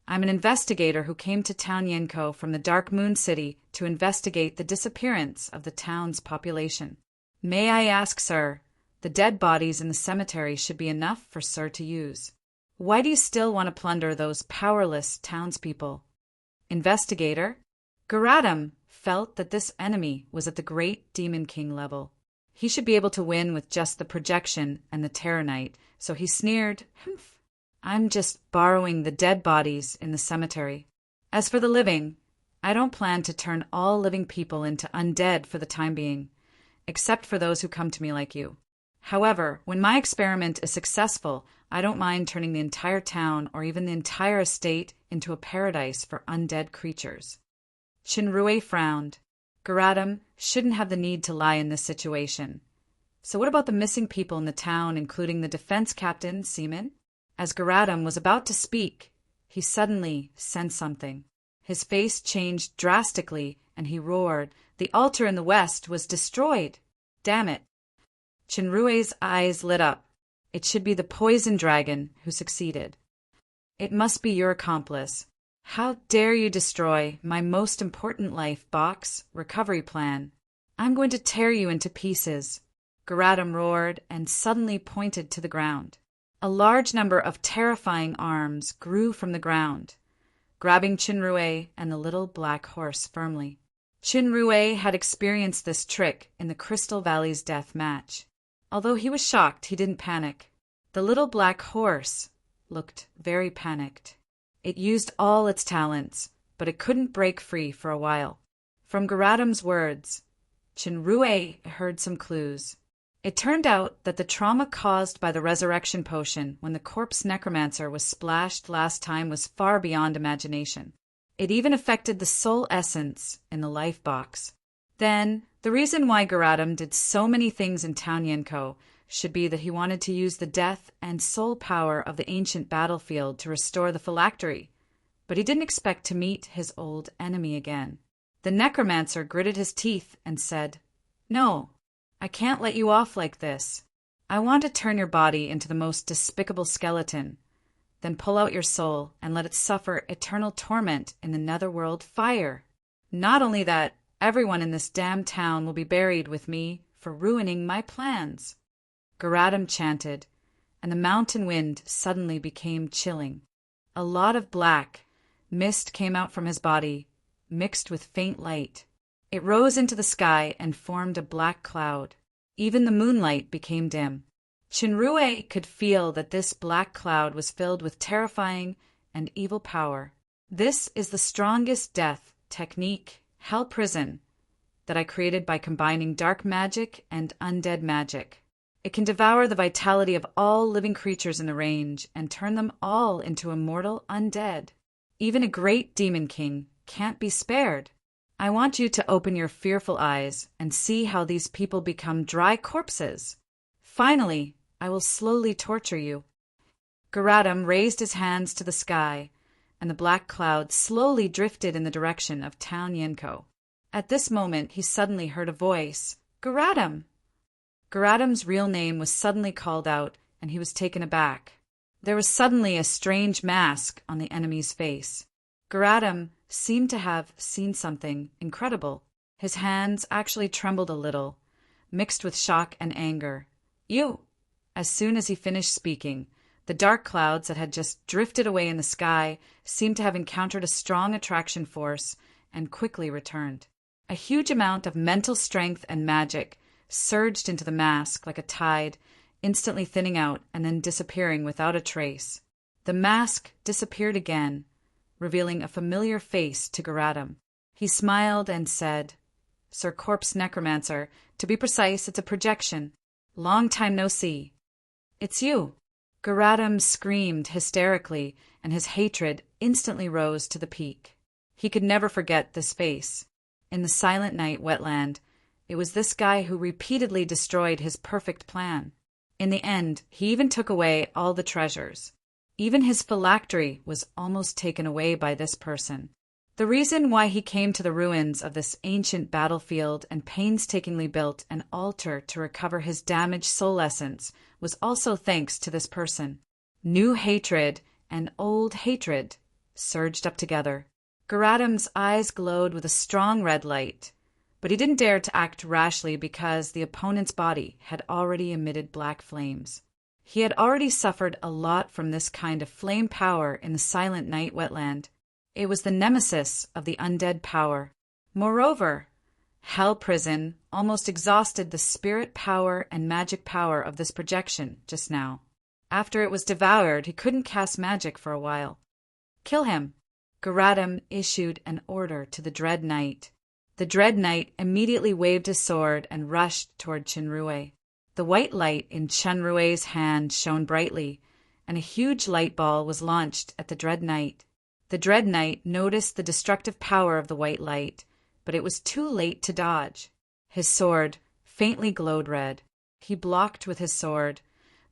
I'm an investigator who came to Town Yenko from the Dark Moon City to investigate the disappearance of the town's population. May I ask, sir, the dead bodies in the cemetery should be enough for sir to use. Why do you still want to plunder those powerless townspeople?" Investigator? Garadam felt that this enemy was at the great Demon King level. He should be able to win with just the projection and the Terror Knight, so he sneered, "Humph, I'm just borrowing the dead bodies in the cemetery. As for the living, I don't plan to turn all living people into undead for the time being, except for those who come to me like you. However, when my experiment is successful, I don't mind turning the entire town or even the entire estate into a paradise for undead creatures." Chinrue frowned. Garadam shouldn't have the need to lie in this situation. So what about the missing people in the town, including the defense captain, Seaman? As Garadam was about to speak, he suddenly sensed something. His face changed drastically, and he roared, "The altar in the west was destroyed! Damn it!" Chinrue's eyes lit up. It should be the poison dragon who succeeded. "It must be your accomplice. How dare you destroy my most important life box recovery plan? I'm going to tear you into pieces." Garadam roared and suddenly pointed to the ground. A large number of terrifying arms grew from the ground, grabbing Chinrue and the little black horse firmly. Chinrue had experienced this trick in the Crystal Valley's death match. Although he was shocked, he didn't panic. The little black horse looked very panicked. It used all its talents, but it couldn't break free for a while. From Garadam's words, Chinrue heard some clues. It turned out that the trauma caused by the resurrection potion when the corpse necromancer was splashed last time was far beyond imagination. It even affected the soul essence in the life box. Then, the reason why Garadam did so many things in Town Yenko should be that he wanted to use the death and soul power of the ancient battlefield to restore the phylactery, but he didn't expect to meet his old enemy again. The necromancer gritted his teeth and said, "No, I can't let you off like this. I want to turn your body into the most despicable skeleton, then pull out your soul and let it suffer eternal torment in the netherworld fire. Not only that, everyone in this damned town will be buried with me for ruining my plans." Garadam chanted, and the mountain wind suddenly became chilling. A lot of black mist came out from his body, mixed with faint light. It rose into the sky and formed a black cloud. Even the moonlight became dim. Chinrue could feel that this black cloud was filled with terrifying and evil power. "This is the strongest death technique, Hell Prison, that I created by combining dark magic and undead magic. It can devour the vitality of all living creatures in the range and turn them all into immortal undead. Even a great demon king can't be spared. I want you to open your fearful eyes and see how these people become dry corpses. Finally, I will slowly torture you." Garadam raised his hands to the sky, and the black cloud slowly drifted in the direction of Town Yenko. At this moment, he suddenly heard a voice. "Garadam!" Garadam's real name was suddenly called out, and he was taken aback. There was suddenly a strange mask on the enemy's face. Garadam seemed to have seen something incredible. His hands actually trembled a little, mixed with shock and anger. "You!" As soon as he finished speaking, the dark clouds that had just drifted away in the sky seemed to have encountered a strong attraction force and quickly returned. A huge amount of mental strength and magic surged into the mask like a tide, instantly thinning out and then disappearing without a trace. The mask disappeared again, revealing a familiar face to Garadam. He smiled and said, "Sir Corpse Necromancer, to be precise, it's a projection. Long time no see." "It's you." Garadam screamed hysterically, and his hatred instantly rose to the peak. He could never forget this face. In the Silent Night wetland, it was this guy who repeatedly destroyed his perfect plan. In the end, he even took away all the treasures. Even his phylactery was almost taken away by this person. The reason why he came to the ruins of this ancient battlefield and painstakingly built an altar to recover his damaged soul essence was also thanks to this person. New hatred and old hatred surged up together. Garadam's eyes glowed with a strong red light, but he didn't dare to act rashly because the opponent's body had already emitted black flames. He had already suffered a lot from this kind of flame power in the Silent Night wetland. It was the nemesis of the undead power. Moreover, Hell Prison almost exhausted the spirit power and magic power of this projection just now. After it was devoured, he couldn't cast magic for a while. Kill him. Garatum issued an order to the Dread Knight. The Dread Knight immediately waved his sword and rushed toward Chinrue. The white light in Chinrue's hand shone brightly, and a huge light ball was launched at the Dread Knight. The Dread Knight noticed the destructive power of the white light, but it was too late to dodge. His sword faintly glowed red. He blocked with his sword,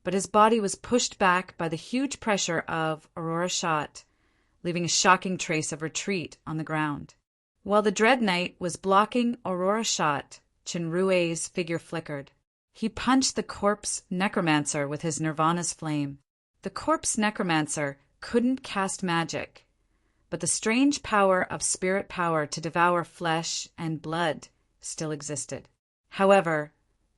but his body was pushed back by the huge pressure of Aurora Shot, leaving a shocking trace of retreat on the ground. While the Dread Knight was blocking Aurora Shot, Chinrue's figure flickered. He punched the corpse necromancer with his Nirvana's flame. The corpse necromancer couldn't cast magic, but the strange power of spirit power to devour flesh and blood still existed. However,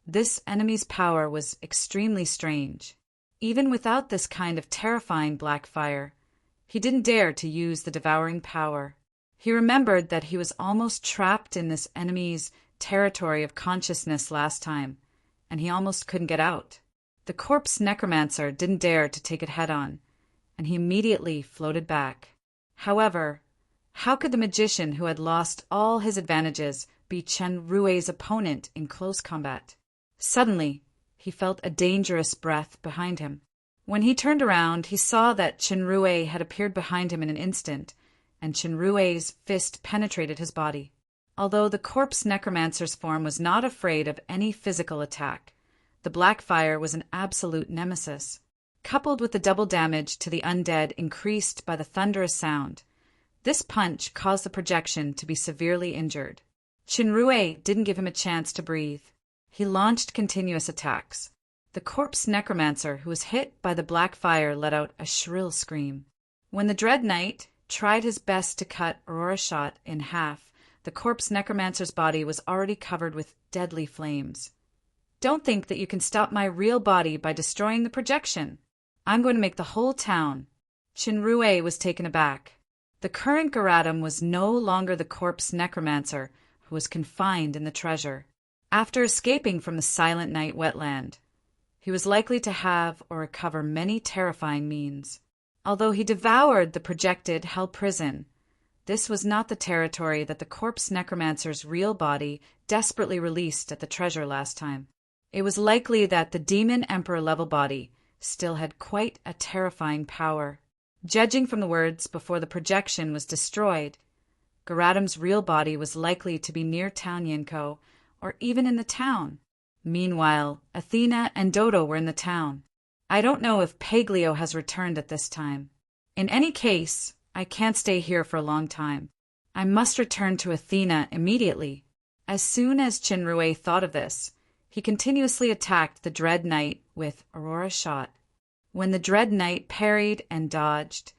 this enemy's power was extremely strange. Even without this kind of terrifying black fire, he didn't dare to use the devouring power. He remembered that he was almost trapped in this enemy's territory of consciousness last time, and he almost couldn't get out. The corpse necromancer didn't dare to take it head-on, and he immediately floated back. However, how could the magician who had lost all his advantages be Chenrue's opponent in close combat? Suddenly, he felt a dangerous breath behind him. When he turned around, he saw that Chenrue had appeared behind him in an instant, and Chenrue's fist penetrated his body. Although the corpse necromancer's form was not afraid of any physical attack, the black fire was an absolute nemesis. Coupled with the double damage to the undead increased by the thunderous sound, this punch caused the projection to be severely injured. Chinrue didn't give him a chance to breathe. He launched continuous attacks. The corpse necromancer who was hit by the black fire let out a shrill scream. When the Dread Knight tried his best to cut Aurora Shot in half, the corpse necromancer's body was already covered with deadly flames. Don't think that you can stop my real body by destroying the projection. I'm going to make the whole town. Chinrue was taken aback. The current Garatum was no longer the corpse necromancer who was confined in the treasure. After escaping from the Silent Night wetland, he was likely to have or recover many terrifying means. Although he devoured the projected Hell Prison, this was not the territory that the corpse necromancer's real body desperately released at the treasure last time. It was likely that the demon emperor level body still had quite a terrifying power. Judging from the words before the projection was destroyed, Garatum's real body was likely to be near Town Yinko, or even in the town. Meanwhile, Athena and Dodo were in the town. I don't know if Paglio has returned at this time. In any case, I can't stay here for a long time. I must return to Athena immediately. As soon as Chinrue thought of this, he continuously attacked the Dread Knight with Aurora Shot. When the Dread Knight parried and dodged,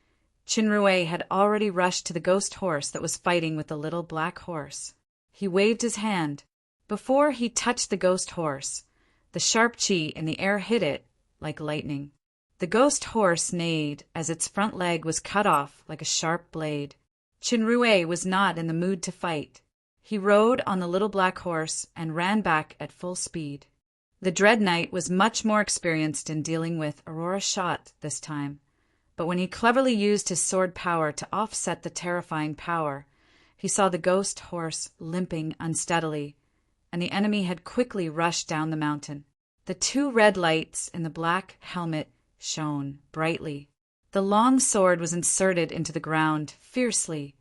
Chinrue had already rushed to the ghost horse that was fighting with the little black horse. He waved his hand. Before he touched the ghost horse, the sharp chi in the air hit it like lightning. The ghost horse neighed as its front leg was cut off like a sharp blade. Chinrue was not in the mood to fight. He rode on the little black horse and ran back at full speed. The Dread Knight was much more experienced in dealing with Aurora Shot this time, but when he cleverly used his sword power to offset the terrifying power, he saw the ghost horse limping unsteadily, and the enemy had quickly rushed down the mountain. The two red lights in the black helmet shone brightly. The long sword was inserted into the ground fiercely,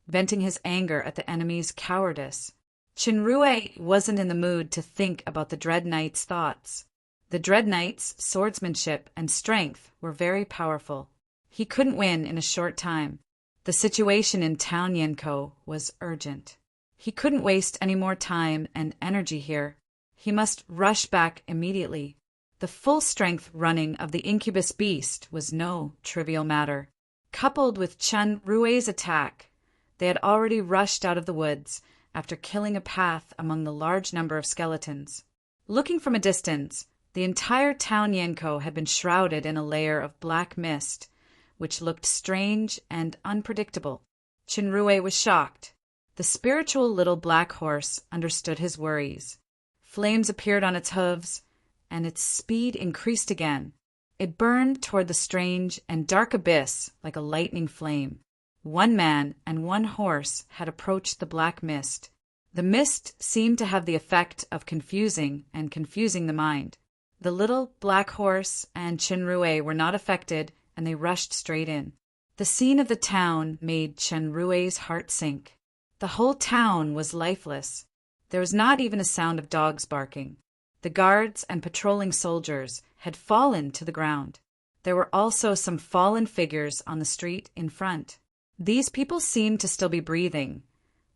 venting his anger at the enemy's cowardice. Chinrue wasn't in the mood to think about the Dread Knight's thoughts. The Dread Knight's swordsmanship and strength were very powerful. He couldn't win in a short time. The situation in Town Yinko was urgent. He couldn't waste any more time and energy here. He must rush back immediately. The full-strength running of the incubus beast was no trivial matter. Coupled with Chinrue's attack, they had already rushed out of the woods after killing a path among the large number of skeletons. Looking from a distance, the entire Town Yinko had been shrouded in a layer of black mist, which looked strange and unpredictable. Chinrue was shocked. The spiritual little black horse understood his worries. Flames appeared on its hooves, and its speed increased again. It burned toward the strange and dark abyss like a lightning flame. One man and one horse had approached the black mist. The mist seemed to have the effect of confusing the mind. The little black horse and Chenrue were not affected, and they rushed straight in. The scene of the town made Chenrue's heart sink. The whole town was lifeless. There was not even a sound of dogs barking. The guards and patrolling soldiers had fallen to the ground. There were also some fallen figures on the street in front. These people seemed to still be breathing,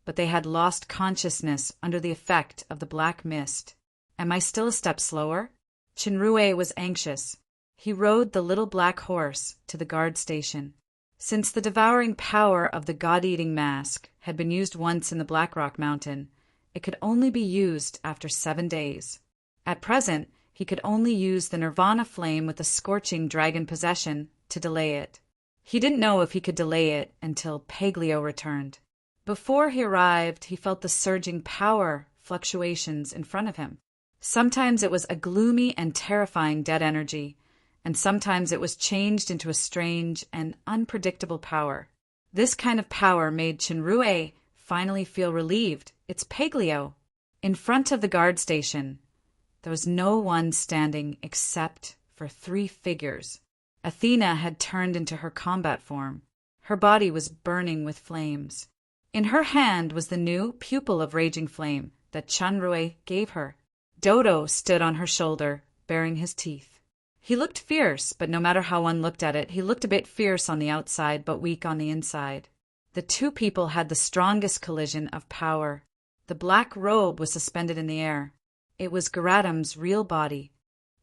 but they had lost consciousness under the effect of the black mist. Am I still a step slower? Chenrue was anxious. He rode the little black horse to the guard station. Since the devouring power of the god-eating mask had been used once in the Black Rock Mountain, it could only be used after 7 days. At present, he could only use the Nirvana flame with the scorching dragon possession to delay it. He didn't know if he could delay it until Paglio returned. Before he arrived, he felt the surging power fluctuations in front of him. Sometimes it was a gloomy and terrifying dead energy, and sometimes it was changed into a strange and unpredictable power. This kind of power made Chenrue finally feel relieved. It's Paglio. In front of the guard station, there was no one standing except for 3 figures. Athena had turned into her combat form. Her body was burning with flames. In her hand was the new pupil of raging flame that Chenrue gave her. Dodo stood on her shoulder, baring his teeth. He looked fierce, but no matter how one looked at it, he looked a bit fierce on the outside, but weak on the inside. The 2 people had the strongest collision of power. The black robe was suspended in the air. It was Garadam's real body.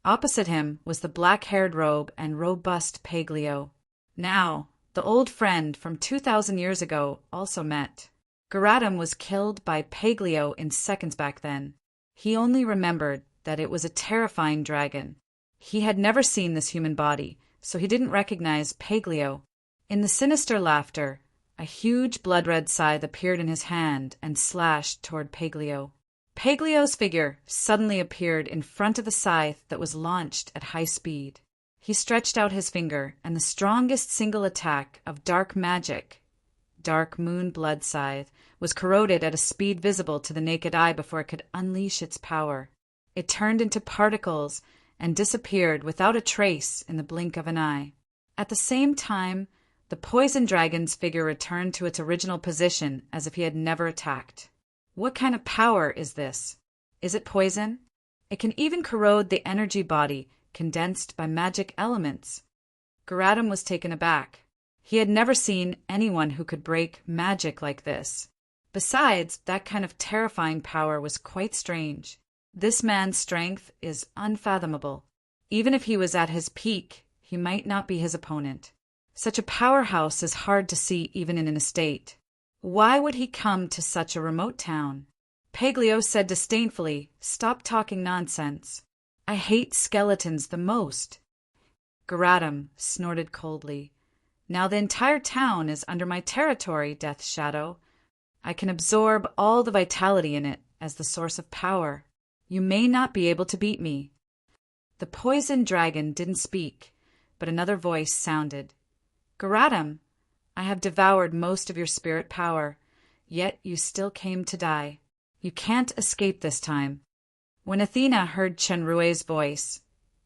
Opposite him was the black-haired robe and robust Paglio. Now, the old friend from 2,000 years ago also met. Garadam was killed by Paglio in seconds back then. He only remembered that it was a terrifying dragon. He had never seen this human body, so he didn't recognize Paglio. In the sinister laughter, a huge blood-red scythe appeared in his hand and slashed toward Paglio. Paglio's figure suddenly appeared in front of the scythe that was launched at high speed. He stretched out his finger, and the strongest single attack of dark magic, Dark Moon Blood Scythe, was corroded at a speed visible to the naked eye before it could unleash its power. It turned into particles and disappeared without a trace in the blink of an eye. At the same time, the poison dragon's figure returned to its original position as if he had never attacked. What kind of power is this? Is it poison? It can even corrode the energy body condensed by magic elements. Garadam was taken aback. He had never seen anyone who could break magic like this. Besides, that kind of terrifying power was quite strange. This man's strength is unfathomable. Even if he was at his peak, he might not be his opponent. Such a powerhouse is hard to see even in an estate. Why would he come to such a remote town? Paglio said disdainfully, "Stop talking nonsense. I hate skeletons the most." Garadam snorted coldly. "Now the entire town is under my territory, Death Shadow. I can absorb all the vitality in it as the source of power. You may not be able to beat me." The poison dragon didn't speak, but another voice sounded. "Garadam, I have devoured most of your spirit power, yet you still came to die. You can't escape this time." When Athena heard Chenrue's voice,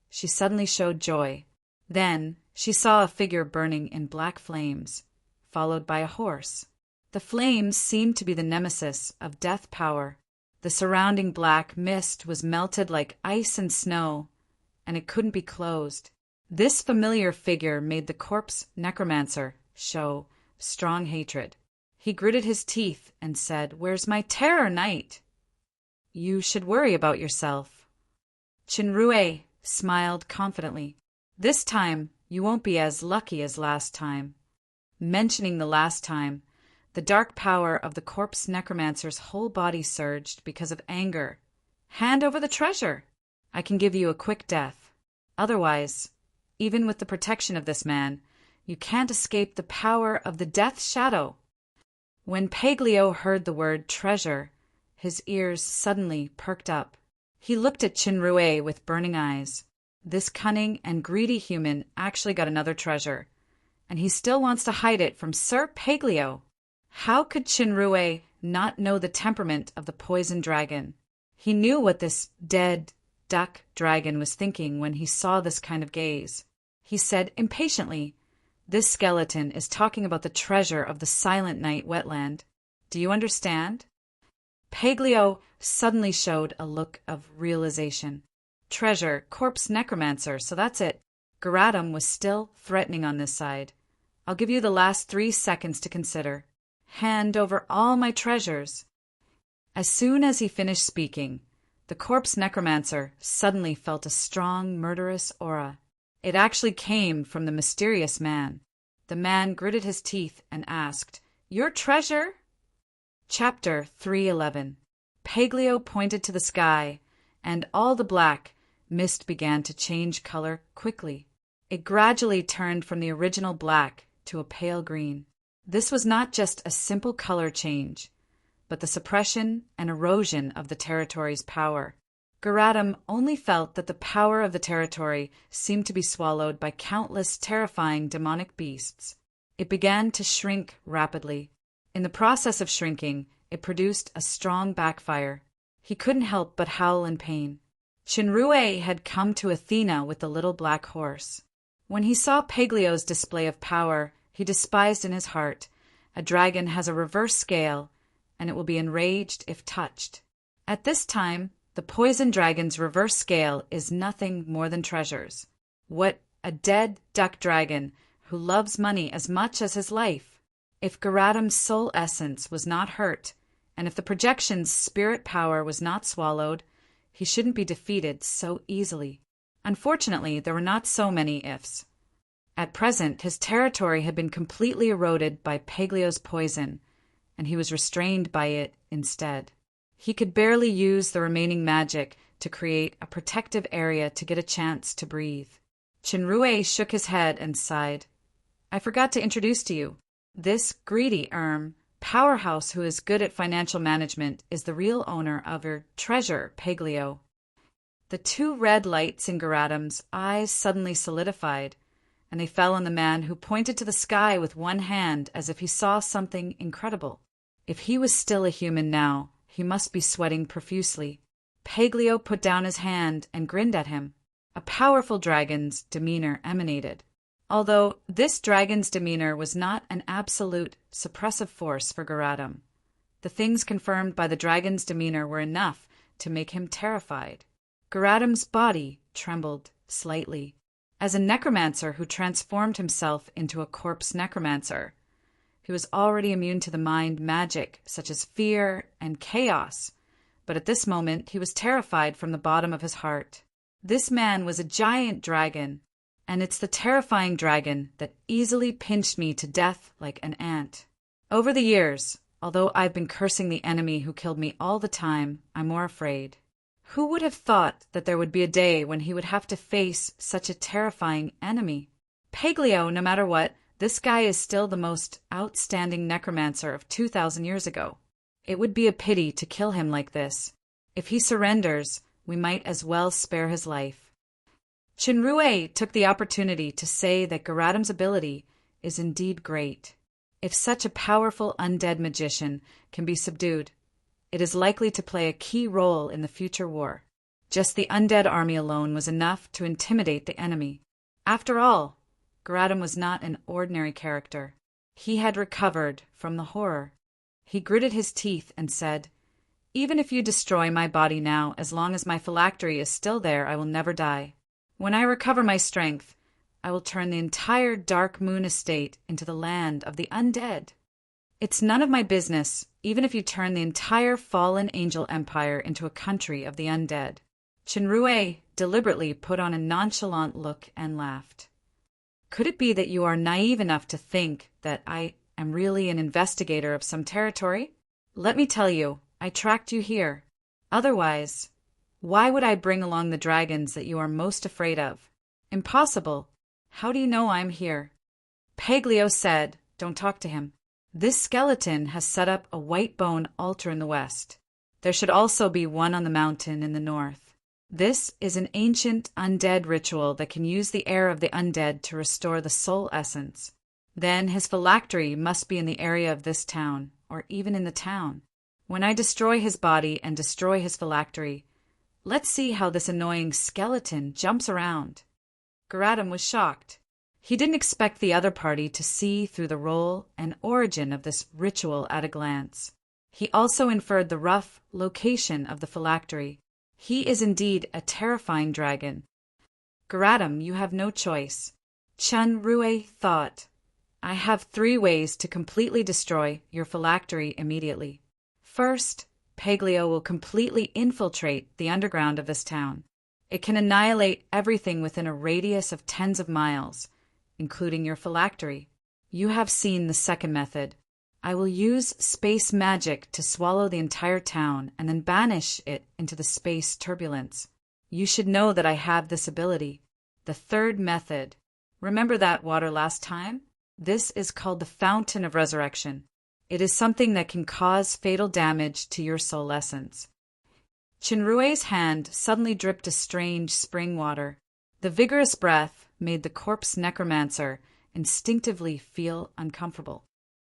she suddenly showed joy. Then she saw a figure burning in black flames, followed by a horse. The flames seemed to be the nemesis of death power. The surrounding black mist was melted like ice and snow, and it couldn't be closed. This familiar figure made the corpse necromancer show strong hatred. He gritted his teeth and said, "Where's my terror knight?" "You should worry about yourself." Chenrue smiled confidently. "This time you won't be as lucky as last time." Mentioning the last time, the dark power of the corpse necromancer's whole body surged because of anger. "Hand over the treasure. I can give you a quick death. Otherwise, even with the protection of this man, you can't escape the power of the Death Shadow." When Paglio heard the word treasure, his ears suddenly perked up. He looked at Chinrue with burning eyes. This cunning and greedy human actually got another treasure, and he still wants to hide it from Sir Paglio. How could Chinrue not know the temperament of the poison dragon? He knew what this dead duck dragon was thinking when he saw this kind of gaze. He said impatiently, "This skeleton is talking about the treasure of the Silent Night wetland. Do you understand?" Paglio suddenly showed a look of realization. Treasure, corpse necromancer, so that's it. Garatum was still threatening on this side. "I'll give you the last 3 seconds to consider. Hand over all my treasures." As soon as he finished speaking, the corpse necromancer suddenly felt a strong, murderous aura. It actually came from the mysterious man. The man gritted his teeth and asked, "Your treasure?" Chapter 311. Paglio pointed to the sky, and all the black mist began to change color quickly. It gradually turned from the original black to a pale green. This was not just a simple color change, but the suppression and erosion of the territory's power. Garatum only felt that the power of the territory seemed to be swallowed by countless terrifying demonic beasts. It began to shrink rapidly. In the process of shrinking, it produced a strong backfire. He couldn't help but howl in pain. Chinrue had come to Athena with the little black horse. When he saw Paglio's display of power, he despised in his heart, "A dragon has a reverse scale, and it will be enraged if touched." At this time, the poison dragon's reverse scale is nothing more than treasures. What a dead duck dragon who loves money as much as his life! If Garatum's soul essence was not hurt, and if the projection's spirit power was not swallowed, he shouldn't be defeated so easily. Unfortunately, there were not so many ifs. At present, his territory had been completely eroded by Paglio's poison, and he was restrained by it instead. He could barely use the remaining magic to create a protective area to get a chance to breathe. Chinrue shook his head and sighed. "I forgot to introduce to you. This greedy powerhouse who is good at financial management is the real owner of your treasure, Paglio." The 2 red lights in Garatum's eyes suddenly solidified, and they fell on the man who pointed to the sky with one hand as if he saw something incredible. If he was still a human now, he must be sweating profusely. Paglio put down his hand and grinned at him. A powerful dragon's demeanor emanated. Although this dragon's demeanor was not an absolute suppressive force for Garatum, the things confirmed by the dragon's demeanor were enough to make him terrified. Garatum's body trembled slightly. As a necromancer who transformed himself into a corpse necromancer, he was already immune to the mind magic such as fear and chaos, but at this moment he was terrified from the bottom of his heart. This man was a giant dragon, and it's the terrifying dragon that easily pinched me to death like an ant. Over the years, although I've been cursing the enemy who killed me all the time, I'm more afraid. Who would have thought that there would be a day when he would have to face such a terrifying enemy? Paglio, no matter what, this guy is still the most outstanding necromancer of 2,000 years ago. It would be a pity to kill him like this. If he surrenders, we might as well spare his life. Chinrue took the opportunity to say that Garatum's ability is indeed great. If such a powerful undead magician can be subdued, it is likely to play a key role in the future war. Just the undead army alone was enough to intimidate the enemy. After all, Garatum was not an ordinary character. He had recovered from the horror. He gritted his teeth and said, "Even if you destroy my body now, as long as my phylactery is still there, I will never die. When I recover my strength, I will turn the entire Dark Moon estate into the land of the undead. It's none of my business, even if you turn the entire fallen angel empire into a country of the undead." Chinrue deliberately put on a nonchalant look and laughed. "Could it be that you are naive enough to think that I am really an investigator of some territory? Let me tell you, I tracked you here. Otherwise, why would I bring along the dragons that you are most afraid of? Impossible. How do you know I'm here?" Paglio said, "Don't talk to him. This skeleton has set up a white bone altar in the west. There should also be one on the mountain in the north. This is an ancient undead ritual that can use the air of the undead to restore the soul essence. Then his phylactery must be in the area of this town, or even in the town. When I destroy his body and destroy his phylactery, let's see how this annoying skeleton jumps around. Garatum was shocked. He didn't expect the other party to see through the role and origin of this ritual at a glance. He also inferred the rough location of the phylactery. He is indeed a terrifying dragon. Garatum, you have no choice. Chun Rue thought, I have 3 ways to completely destroy your phylactery immediately. First, Paglio will completely infiltrate the underground of this town. It can annihilate everything within a radius of tens of miles, including your phylactery. You have seen the second method. I will use space magic to swallow the entire town and then banish it into the space turbulence. You should know that I have this ability. The third method. Remember that water last time? This is called the Fountain of Resurrection. It is something that can cause fatal damage to your soul essence. Chinrue's hand suddenly dripped a strange spring water. The vigorous breath made the corpse necromancer instinctively feel uncomfortable.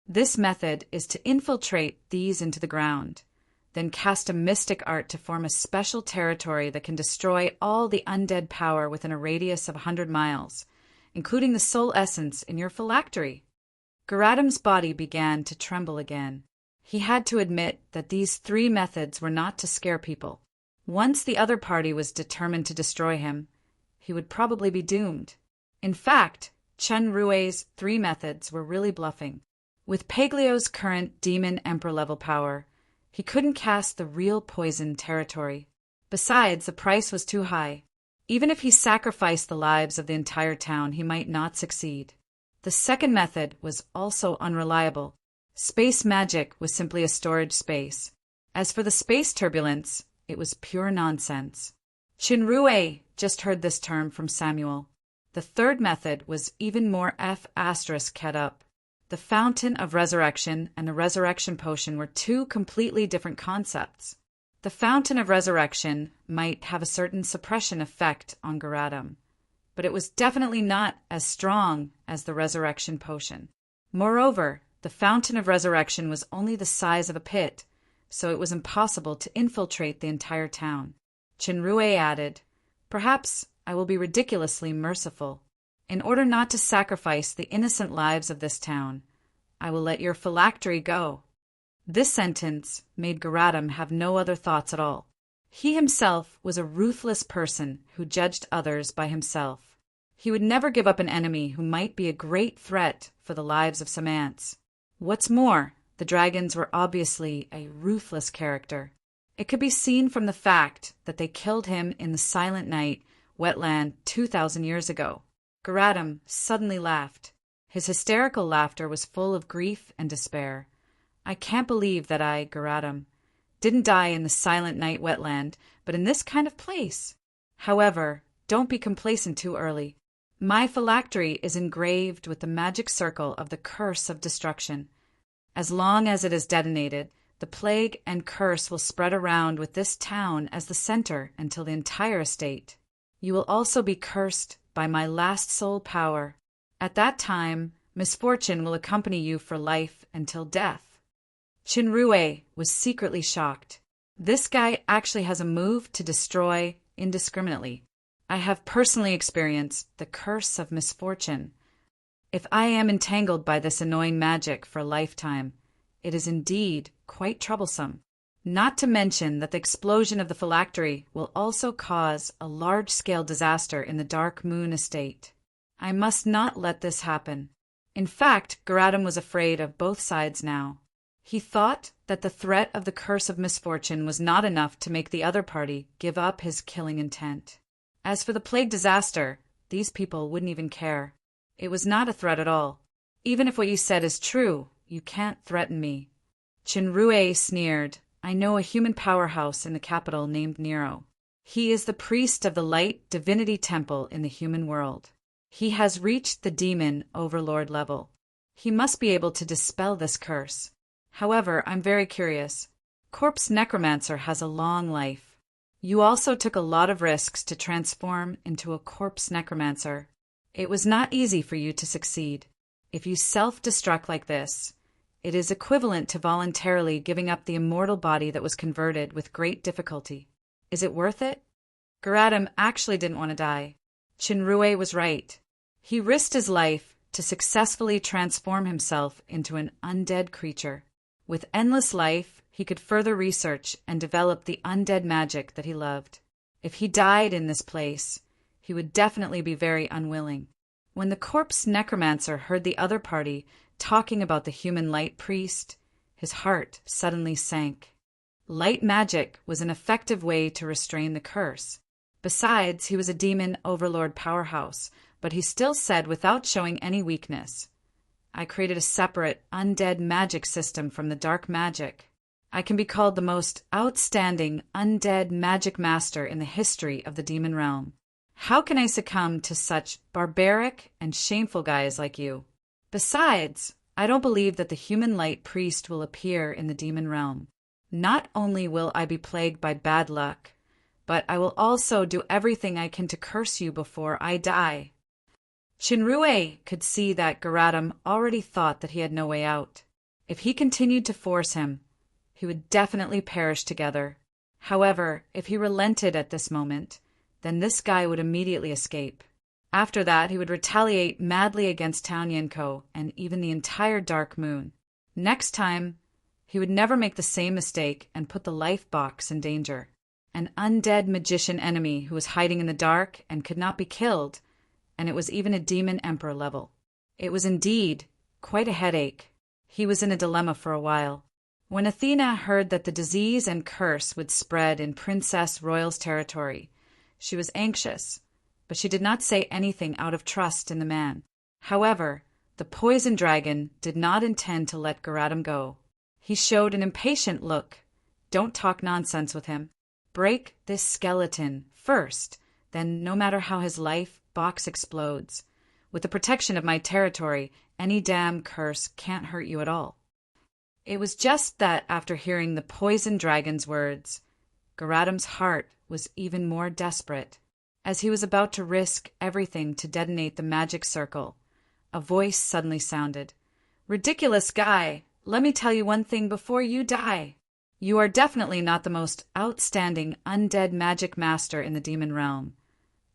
This method is to infiltrate these into the ground, then cast a mystic art to form a special territory that can destroy all the undead power within a radius of 100 miles, including the soul essence in your phylactery. Garatum's body began to tremble again. He had to admit that these 3 methods were not to scare people. Once the other party was determined to destroy him, he would probably be doomed. In fact, Chun Rue's 3 methods were really bluffing. With Paglio's current demon emperor level power, he couldn't cast the real poison territory. Besides, the price was too high. Even if he sacrificed the lives of the entire town, he might not succeed. The second method was also unreliable. Space magic was simply a storage space. As for the space turbulence, it was pure nonsense. Chinrue just heard this term from Samuel. The third method was even more F***ed up. The Fountain of Resurrection and the Resurrection Potion were 2 completely different concepts. The Fountain of Resurrection might have a certain suppression effect on Garatum, but it was definitely not as strong as the Resurrection Potion. Moreover, the Fountain of Resurrection was only the size of a pit, so it was impossible to infiltrate the entire town. Chinrue added, Perhaps I will be ridiculously merciful. In order not to sacrifice the innocent lives of this town, I will let your phylactery go. This sentence made Garatum have no other thoughts at all. He himself was a ruthless person who judged others by himself. He would never give up an enemy who might be a great threat for the lives of some ants. What's more, the dragons were obviously a ruthless character. It could be seen from the fact that they killed him in the Silent Night wetland 2,000 years ago. Garatum suddenly laughed. His hysterical laughter was full of grief and despair. I can't believe that I, Garatum, didn't die in the Silent Night wetland, but in this kind of place. However, don't be complacent too early. My phylactery is engraved with the magic circle of the curse of destruction. As long as it is detonated, the plague and curse will spread around with this town as the center until the entire estate. You will also be cursed by my last soul power. At that time, misfortune will accompany you for life until death. Chinrue was secretly shocked. This guy actually has a move to destroy indiscriminately. I have personally experienced the curse of misfortune. If I am entangled by this annoying magic for a lifetime, it is indeed quite troublesome. Not to mention that the explosion of the phylactery will also cause a large-scale disaster in the Dark Moon estate. I must not let this happen. In fact, Garatum was afraid of both sides now. He thought that the threat of the curse of misfortune was not enough to make the other party give up his killing intent. As for the plague disaster, these people wouldn't even care. It was not a threat at all. Even if what you said is true, you can't threaten me. Chinrue sneered. I know a human powerhouse in the capital named Nero. He is the priest of the light divinity temple in the human world. He has reached the demon overlord level. He must be able to dispel this curse. However, I'm very curious. Corpse Necromancer has a long life. You also took a lot of risks to transform into a Corpse Necromancer. It was not easy for you to succeed. If you self-destruct like this, it is equivalent to voluntarily giving up the immortal body that was converted with great difficulty. Is it worth it? Garatum actually didn't want to die. Chinrue was right. He risked his life to successfully transform himself into an undead creature. With endless life, he could further research and develop the undead magic that he loved. If he died in this place, he would definitely be very unwilling. When the Corpse Necromancer heard the other party talking about the human light priest, his heart suddenly sank. Light magic was an effective way to restrain the curse. Besides, he was a demon overlord powerhouse, but he still said without showing any weakness, I created a separate, undead magic system from the dark magic. I can be called the most outstanding undead magic master in the history of the demon realm. How can I succumb to such barbaric and shameful guys like you? Besides, I don't believe that the human light priest will appear in the demon realm. Not only will I be plagued by bad luck, but I will also do everything I can to curse you before I die. Chinrue could see that Garatum already thought that he had no way out. If he continued to force him, he would definitely perish together. However, if he relented at this moment, then this guy would immediately escape. After that, he would retaliate madly against Town Yinko and even the entire Dark Moon. Next time, he would never make the same mistake and put the life box in danger. An undead magician enemy who was hiding in the dark and could not be killed, and it was even a demon emperor level. It was indeed quite a headache. He was in a dilemma for a while. When Athena heard that the disease and curse would spread in Princess Royal's territory, she was anxious, but she did not say anything out of trust in the man. However, the poison dragon did not intend to let Garatum go. He showed an impatient look. Don't talk nonsense with him. Break this skeleton first, then no matter how his life box explodes. With the protection of my territory, any damn curse can't hurt you at all. It was just that after hearing the poison dragon's words, Garatum's heart was even more desperate. As he was about to risk everything to detonate the magic circle, a voice suddenly sounded. Ridiculous guy, let me tell you one thing before you die. You are definitely not the most outstanding undead magic master in the demon realm,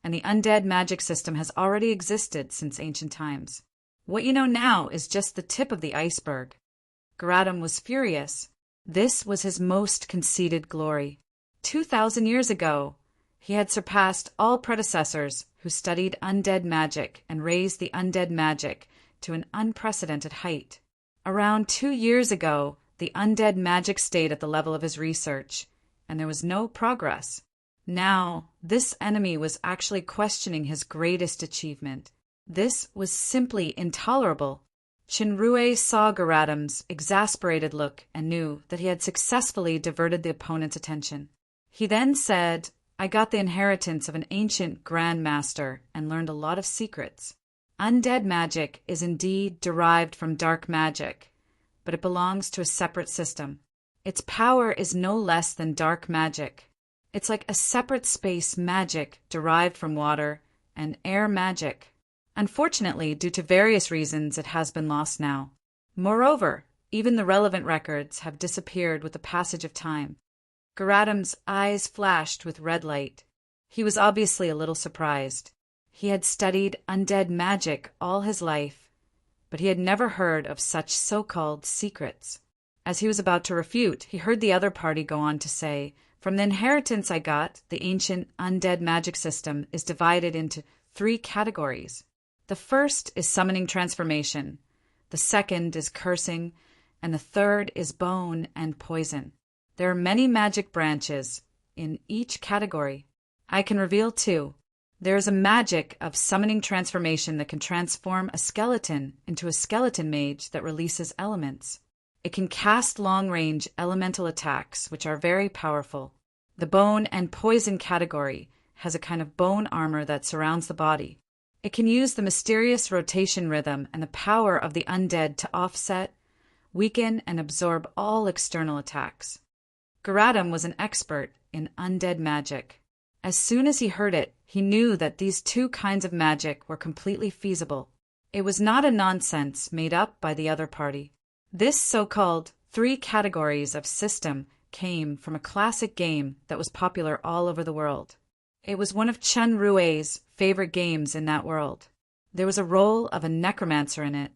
and the undead magic system has already existed since ancient times. What you know now is just the tip of the iceberg. Garatum was furious. This was his most conceited glory. 2,000 years ago, he had surpassed all predecessors who studied undead magic and raised the undead magic to an unprecedented height. Around 2 years ago, the undead magic stayed at the level of his research, and there was no progress. Now, this enemy was actually questioning his greatest achievement. This was simply intolerable. Chinrue saw Garatum's exasperated look and knew that he had successfully diverted the opponent's attention. He then said, I got the inheritance of an ancient Grand Master and learned a lot of secrets. Undead magic is indeed derived from dark magic, but it belongs to a separate system. Its power is no less than dark magic. It's like a separate space magic derived from water and air magic. Unfortunately, due to various reasons, it has been lost now. Moreover, even the relevant records have disappeared with the passage of time. Garatum's eyes flashed with red light. He was obviously a little surprised. He had studied undead magic all his life, but he had never heard of such so-called secrets. As he was about to refute, he heard the other party go on to say, From the inheritance I got, the ancient undead magic system is divided into 3 categories. The first is summoning transformation, the second is cursing, and the third is bone and poison. There are many magic branches in each category. I can reveal 2. There is a magic of summoning transformation that can transform a skeleton into a skeleton mage that releases elements. It can cast long-range elemental attacks, which are very powerful. The bone and poison category has a kind of bone armor that surrounds the body. It can use the mysterious rotation rhythm and the power of the undead to offset, weaken, and absorb all external attacks. Garatum was an expert in undead magic. As soon as he heard it, he knew that these two kinds of magic were completely feasible. It was not a nonsense made up by the other party. This so-called 3 categories of system came from a classic game that was popular all over the world. It was one of Chen Rui's favorite games in that world. There was a role of a necromancer in it.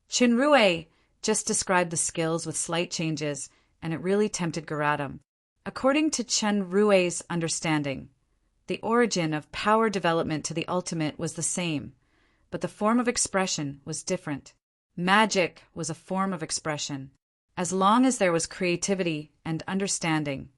Chen Rui just described the skills with slight changes, and it really tempted Garatum. According to Chen Rui's understanding, the origin of power development to the ultimate was the same, but the form of expression was different. Magic was a form of expression. As long as there was creativity and understanding,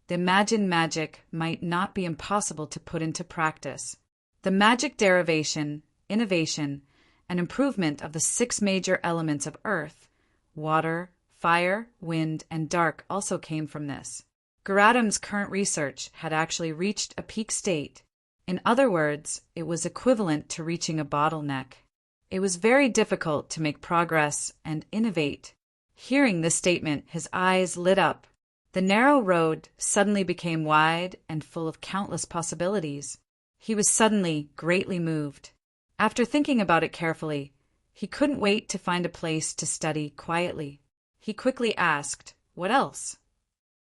the imagined magic might not be impossible to put into practice. The magic derivation, innovation, and improvement of the 6 major elements of earth, water, fire, wind, and dark also came from this. Garatum's current research had actually reached a peak state. In other words, it was equivalent to reaching a bottleneck. It was very difficult to make progress and innovate. Hearing this statement, his eyes lit up. The narrow road suddenly became wide and full of countless possibilities. He was suddenly greatly moved. After thinking about it carefully, he couldn't wait to find a place to study quietly. He quickly asked, "What else?"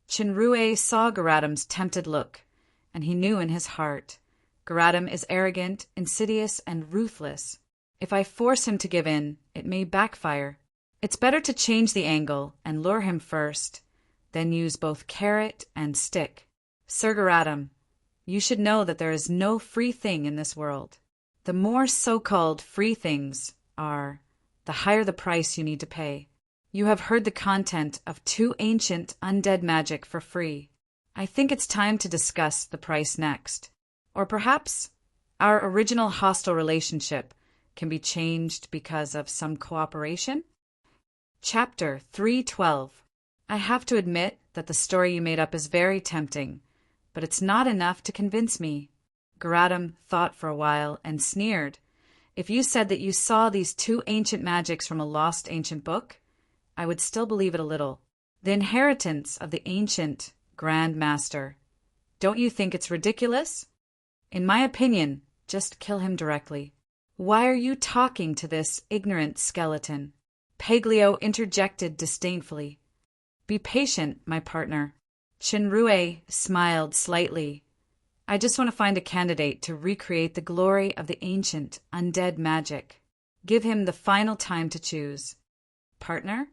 Chinrue saw Garatum's tempted look, and he knew in his heart, Garatum is arrogant, insidious, and ruthless. If I force him to give in, it may backfire. It's better to change the angle and lure him first, then use both carrot and stick. Sir Garatum, you should know that there is no free thing in this world. The more so-called free things are, the higher the price you need to pay. You have heard the content of 2 ancient undead magic for free. I think it's time to discuss the price next. Or perhaps our original hostile relationship can be changed because of some cooperation? Chapter 312. I have to admit that the story you made up is very tempting, but it's not enough to convince me. Garatum thought for a while and sneered. If you said that you saw these 2 ancient magics from a lost ancient book, I would still believe it a little. The inheritance of the ancient Grand Master. Don't you think it's ridiculous? In my opinion, just kill him directly. Why are you talking to this ignorant skeleton? Paglio interjected disdainfully. Be patient, my partner. Chinrue smiled slightly. I just want to find a candidate to recreate the glory of the ancient undead magic. Give him the final time to choose. Partner?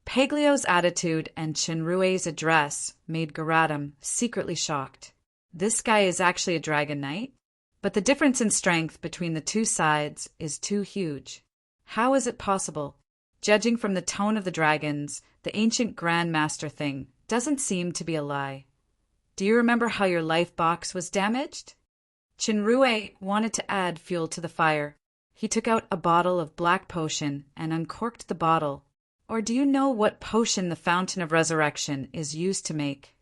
Paglio's attitude and Chinrue's address made Garatum secretly shocked. This guy is actually a dragon knight? But the difference in strength between the 2 sides is too huge. How is it possible? Judging from the tone of the dragons, the ancient Grand Master thing doesn't seem to be a lie. Do you remember how your life box was damaged? Chinrue wanted to add fuel to the fire. He took out a bottle of black potion and uncorked the bottle. Or do you know what potion the Fountain of Resurrection is used to make?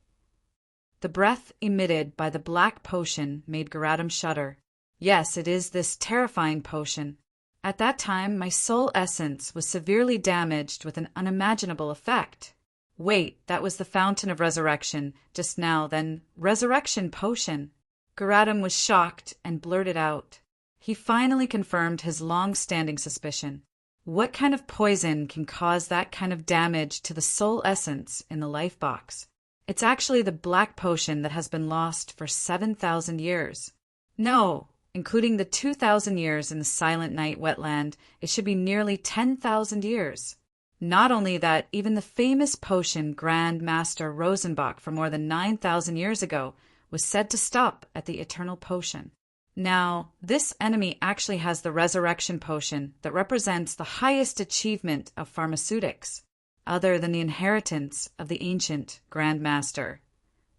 The breath emitted by the black potion made Garatum shudder. Yes, it is this terrifying potion. At that time, my soul essence was severely damaged with an unimaginable effect. Wait, that was the Fountain of Resurrection just now, then Resurrection Potion. Garatum was shocked and blurted out. He finally confirmed his long-standing suspicion. What kind of poison can cause that kind of damage to the soul essence in the life box? It's actually the black potion that has been lost for 7,000 years. No, including the 2,000 years in the Silent Night wetland, it should be nearly 10,000 years. Not only that, even the famous potion Grand Master Rosenbach for more than 9,000 years ago was said to stop at the Eternal Potion. Now, this enemy actually has the Resurrection Potion that represents the highest achievement of pharmaceutics, other than the inheritance of the ancient Grand Master.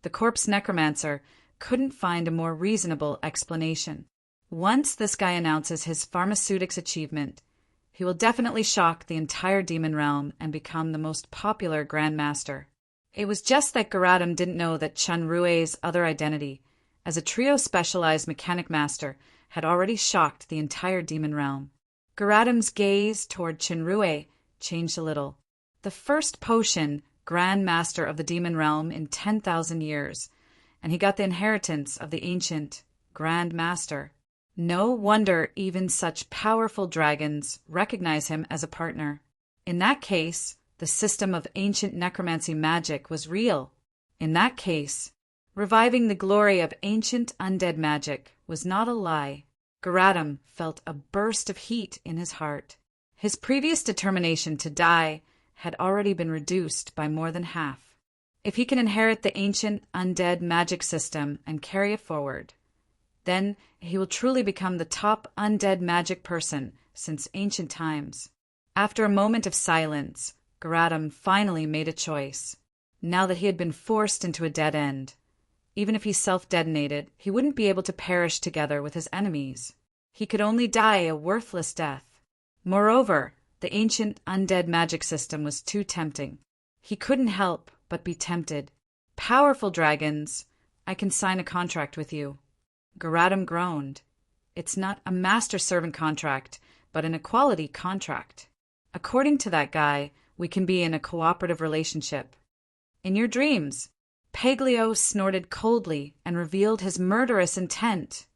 The corpse necromancer couldn't find a more reasonable explanation. Once this guy announces his pharmaceutics achievement, he will definitely shock the entire demon realm and become the most popular Grand Master. It was just that Garatum didn't know that Chinrue's other identity, as a trio-specialized mechanic master had already shocked the entire demon realm. Garadam's gaze toward Chinrue changed a little. The first potion Grand Master of the demon realm in 10,000 years, and he got the inheritance of the ancient Grand Master. No wonder even such powerful dragons recognize him as a partner. In that case, the system of ancient necromancy magic was real. In that case, reviving the glory of ancient undead magic was not a lie. Garadam felt a burst of heat in his heart. His previous determination to die had already been reduced by more than half. If he can inherit the ancient undead magic system and carry it forward, then he will truly become the top undead magic person since ancient times. After a moment of silence, Garadam finally made a choice. Now that he had been forced into a dead end, even if he self-detonated, he wouldn't be able to perish together with his enemies. He could only die a worthless death. Moreover, the ancient undead magic system was too tempting. He couldn't help but be tempted. Powerful dragons, I can sign a contract with you. Garadam groaned. It's not a master-servant contract, but an equality contract. According to that guy, we can be in a cooperative relationship. In your dreams, Paglio snorted coldly and revealed his murderous intent.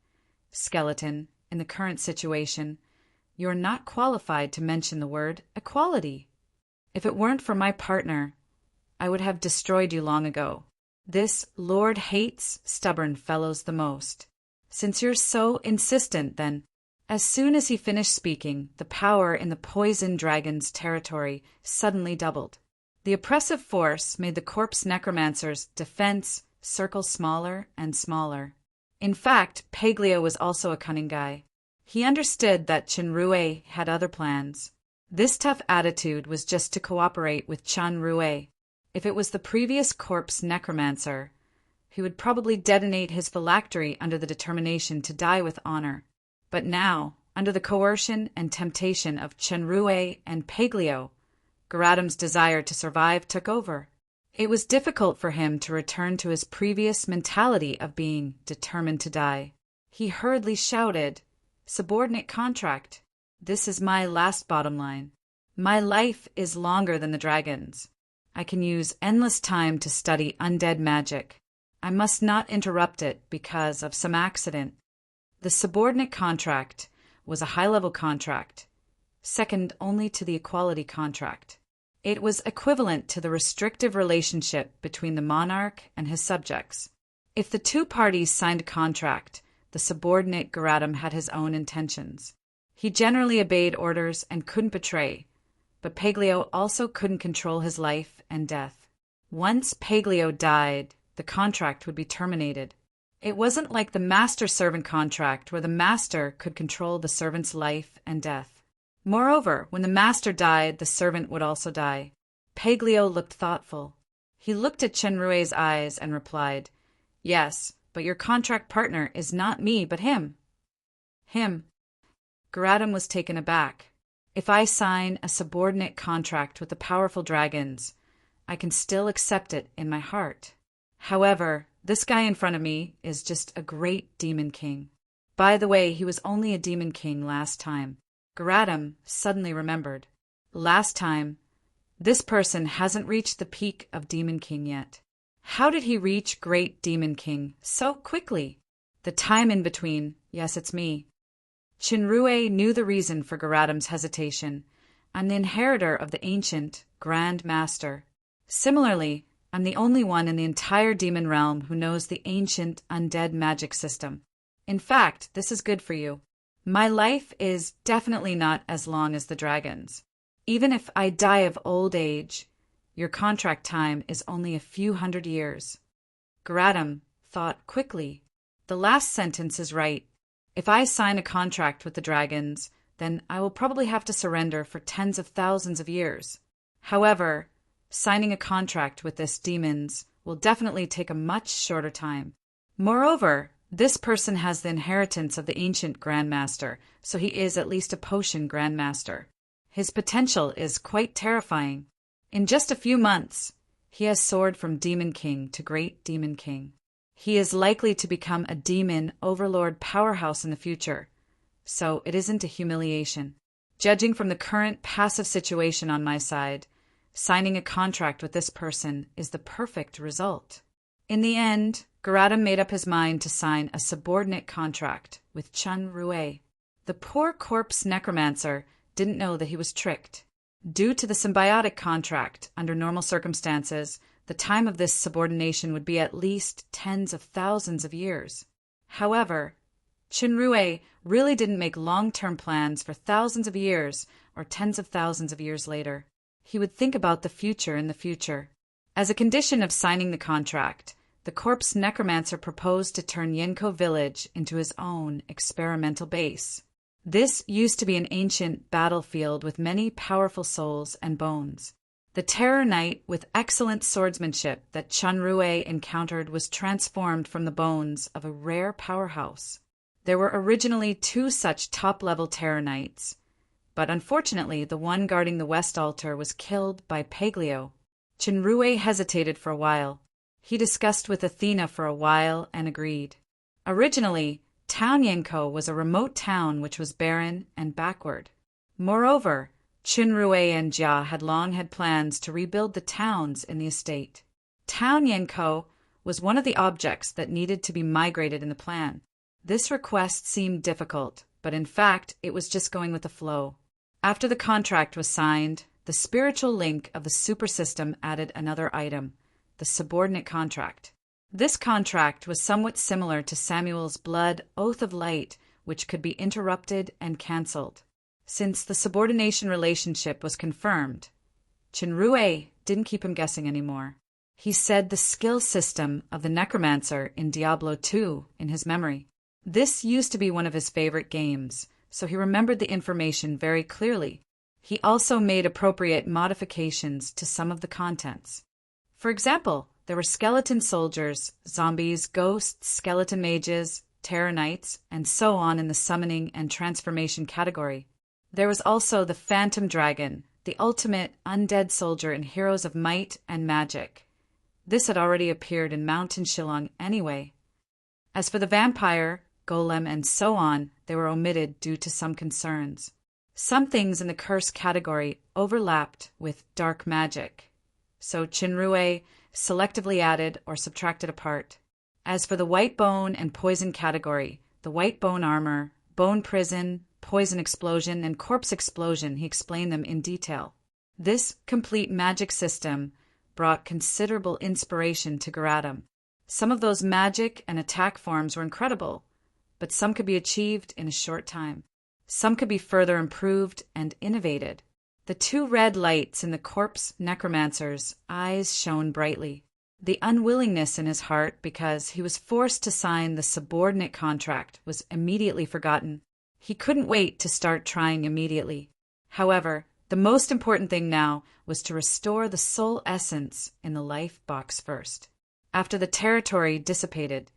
Skeleton, in the current situation, you're not qualified to mention the word equality. If it weren't for my partner, I would have destroyed you long ago. This Lord hates stubborn fellows the most. Since you're so insistent, then. As soon as he finished speaking, the power in the poison dragon's territory suddenly doubled. The oppressive force made the corpse necromancer's defense circle smaller and smaller. In fact, Paglio was also a cunning guy. He understood that Chinrue had other plans. This tough attitude was just to cooperate with Chinrue. If it was the previous corpse necromancer, he would probably detonate his phylactery under the determination to die with honor. But now, under the coercion and temptation of Chinrue and Paglio, Garadam's desire to survive took over. It was difficult for him to return to his previous mentality of being determined to die. He hurriedly shouted, "Subordinate contract. This is my last bottom line. My life is longer than the dragon's. I can use endless time to study undead magic. I must not interrupt it because of some accident." The subordinate contract was a high-level contract, second only to the equality contract. It was equivalent to the restrictive relationship between the monarch and his subjects. If the two parties signed a contract, the subordinate Garadam had his own intentions. He generally obeyed orders and couldn't betray, but Paglio also couldn't control his life and death. Once Paglio died, the contract would be terminated. It wasn't like the master-servant contract where the master could control the servant's life and death. Moreover, when the master died, the servant would also die. Paglio looked thoughtful. He looked at Chinrue's eyes and replied, "Yes, but your contract partner is not me but him." Him. Garadam was taken aback. If I sign a subordinate contract with the powerful dragons, I can still accept it in my heart. However, this guy in front of me is just a great demon king. By the way, he was only a demon king last time. Garadam suddenly remembered. Last time, this person hasn't reached the peak of demon king yet. How did he reach great demon king so quickly? The time in between, yes, it's me. Chinrue knew the reason for Garadam's hesitation. I'm the inheritor of the ancient Grand Master. Similarly, I'm the only one in the entire demon realm who knows the ancient undead magic system. In fact, this is good for you. My life is definitely not as long as the dragon's. Even if I die of old age, your contract time is only a few hundred years. Garadam thought quickly. The last sentence is right. If I sign a contract with the dragons, then I will probably have to surrender for tens of thousands of years. However, signing a contract with this demons will definitely take a much shorter time. Moreover, this person has the inheritance of the ancient Grandmaster, so he is at least a potion Grandmaster. His potential is quite terrifying. In just a few months, he has soared from Demon King to Great Demon King. He is likely to become a demon overlord powerhouse in the future, so it isn't a humiliation. Judging from the current passive situation on my side, signing a contract with this person is the perfect result. In the end, Garatam made up his mind to sign a subordinate contract with Chun Rue. The poor corpse necromancer didn't know that he was tricked. Due to the symbiotic contract, under normal circumstances, the time of this subordination would be at least tens of thousands of years. However, Chunrue really didn't make long-term plans for thousands of years or tens of thousands of years later. He would think about the future in the future. As a condition of signing the contract, the corpse necromancer proposed to turn Yenko village into his own experimental base. This used to be an ancient battlefield with many powerful souls and bones. The terror knight with excellent swordsmanship that Chunrue encountered was transformed from the bones of a rare powerhouse. There were originally 2 such top-level terror knights, but unfortunately the one guarding the west altar was killed by Paglio. Chunrue hesitated for a while. He discussed with Athena for a while and agreed. Originally, Town Yenko was a remote town which was barren and backward. Moreover, Chunrue and Jia had long had plans to rebuild the towns in the estate. Town Yenko was one of the objects that needed to be migrated in the plan. This request seemed difficult, but in fact it was just going with the flow. After the contract was signed, the spiritual link of the super system added another item, the subordinate contract. This contract was somewhat similar to Samuel's blood oath of light, which could be interrupted and cancelled. Since the subordination relationship was confirmed, Chunrue didn't keep him guessing anymore. He said the skill system of the necromancer in Diablo 2 in his memory. This used to be one of his favorite games, so he remembered the information very clearly. He also made appropriate modifications to some of the contents. For example, there were skeleton soldiers, zombies, ghosts, skeleton mages, terror knights, and so on in the summoning and transformation category. There was also the phantom dragon, the ultimate undead soldier in Heroes of Might and Magic. This had already appeared in Mountain Shillong anyway. As for the vampire, golem, and so on, they were omitted due to some concerns. Some things in the curse category overlapped with dark magic, so Chunrue selectively added or subtracted a part. As for the white bone and poison category, the white bone armor, bone prison, poison explosion, and corpse explosion, he explained them in detail. This complete magic system brought considerable inspiration to Garatam. Some of those magic and attack forms were incredible, but some could be achieved in a short time. Some could be further improved and innovated. The 2 red lights in the corpse necromancer's eyes shone brightly. The unwillingness in his heart because he was forced to sign the subordinate contract was immediately forgotten. He couldn't wait to start trying immediately. However, the most important thing now was to restore the soul essence in the life box first. After the territory dissipated,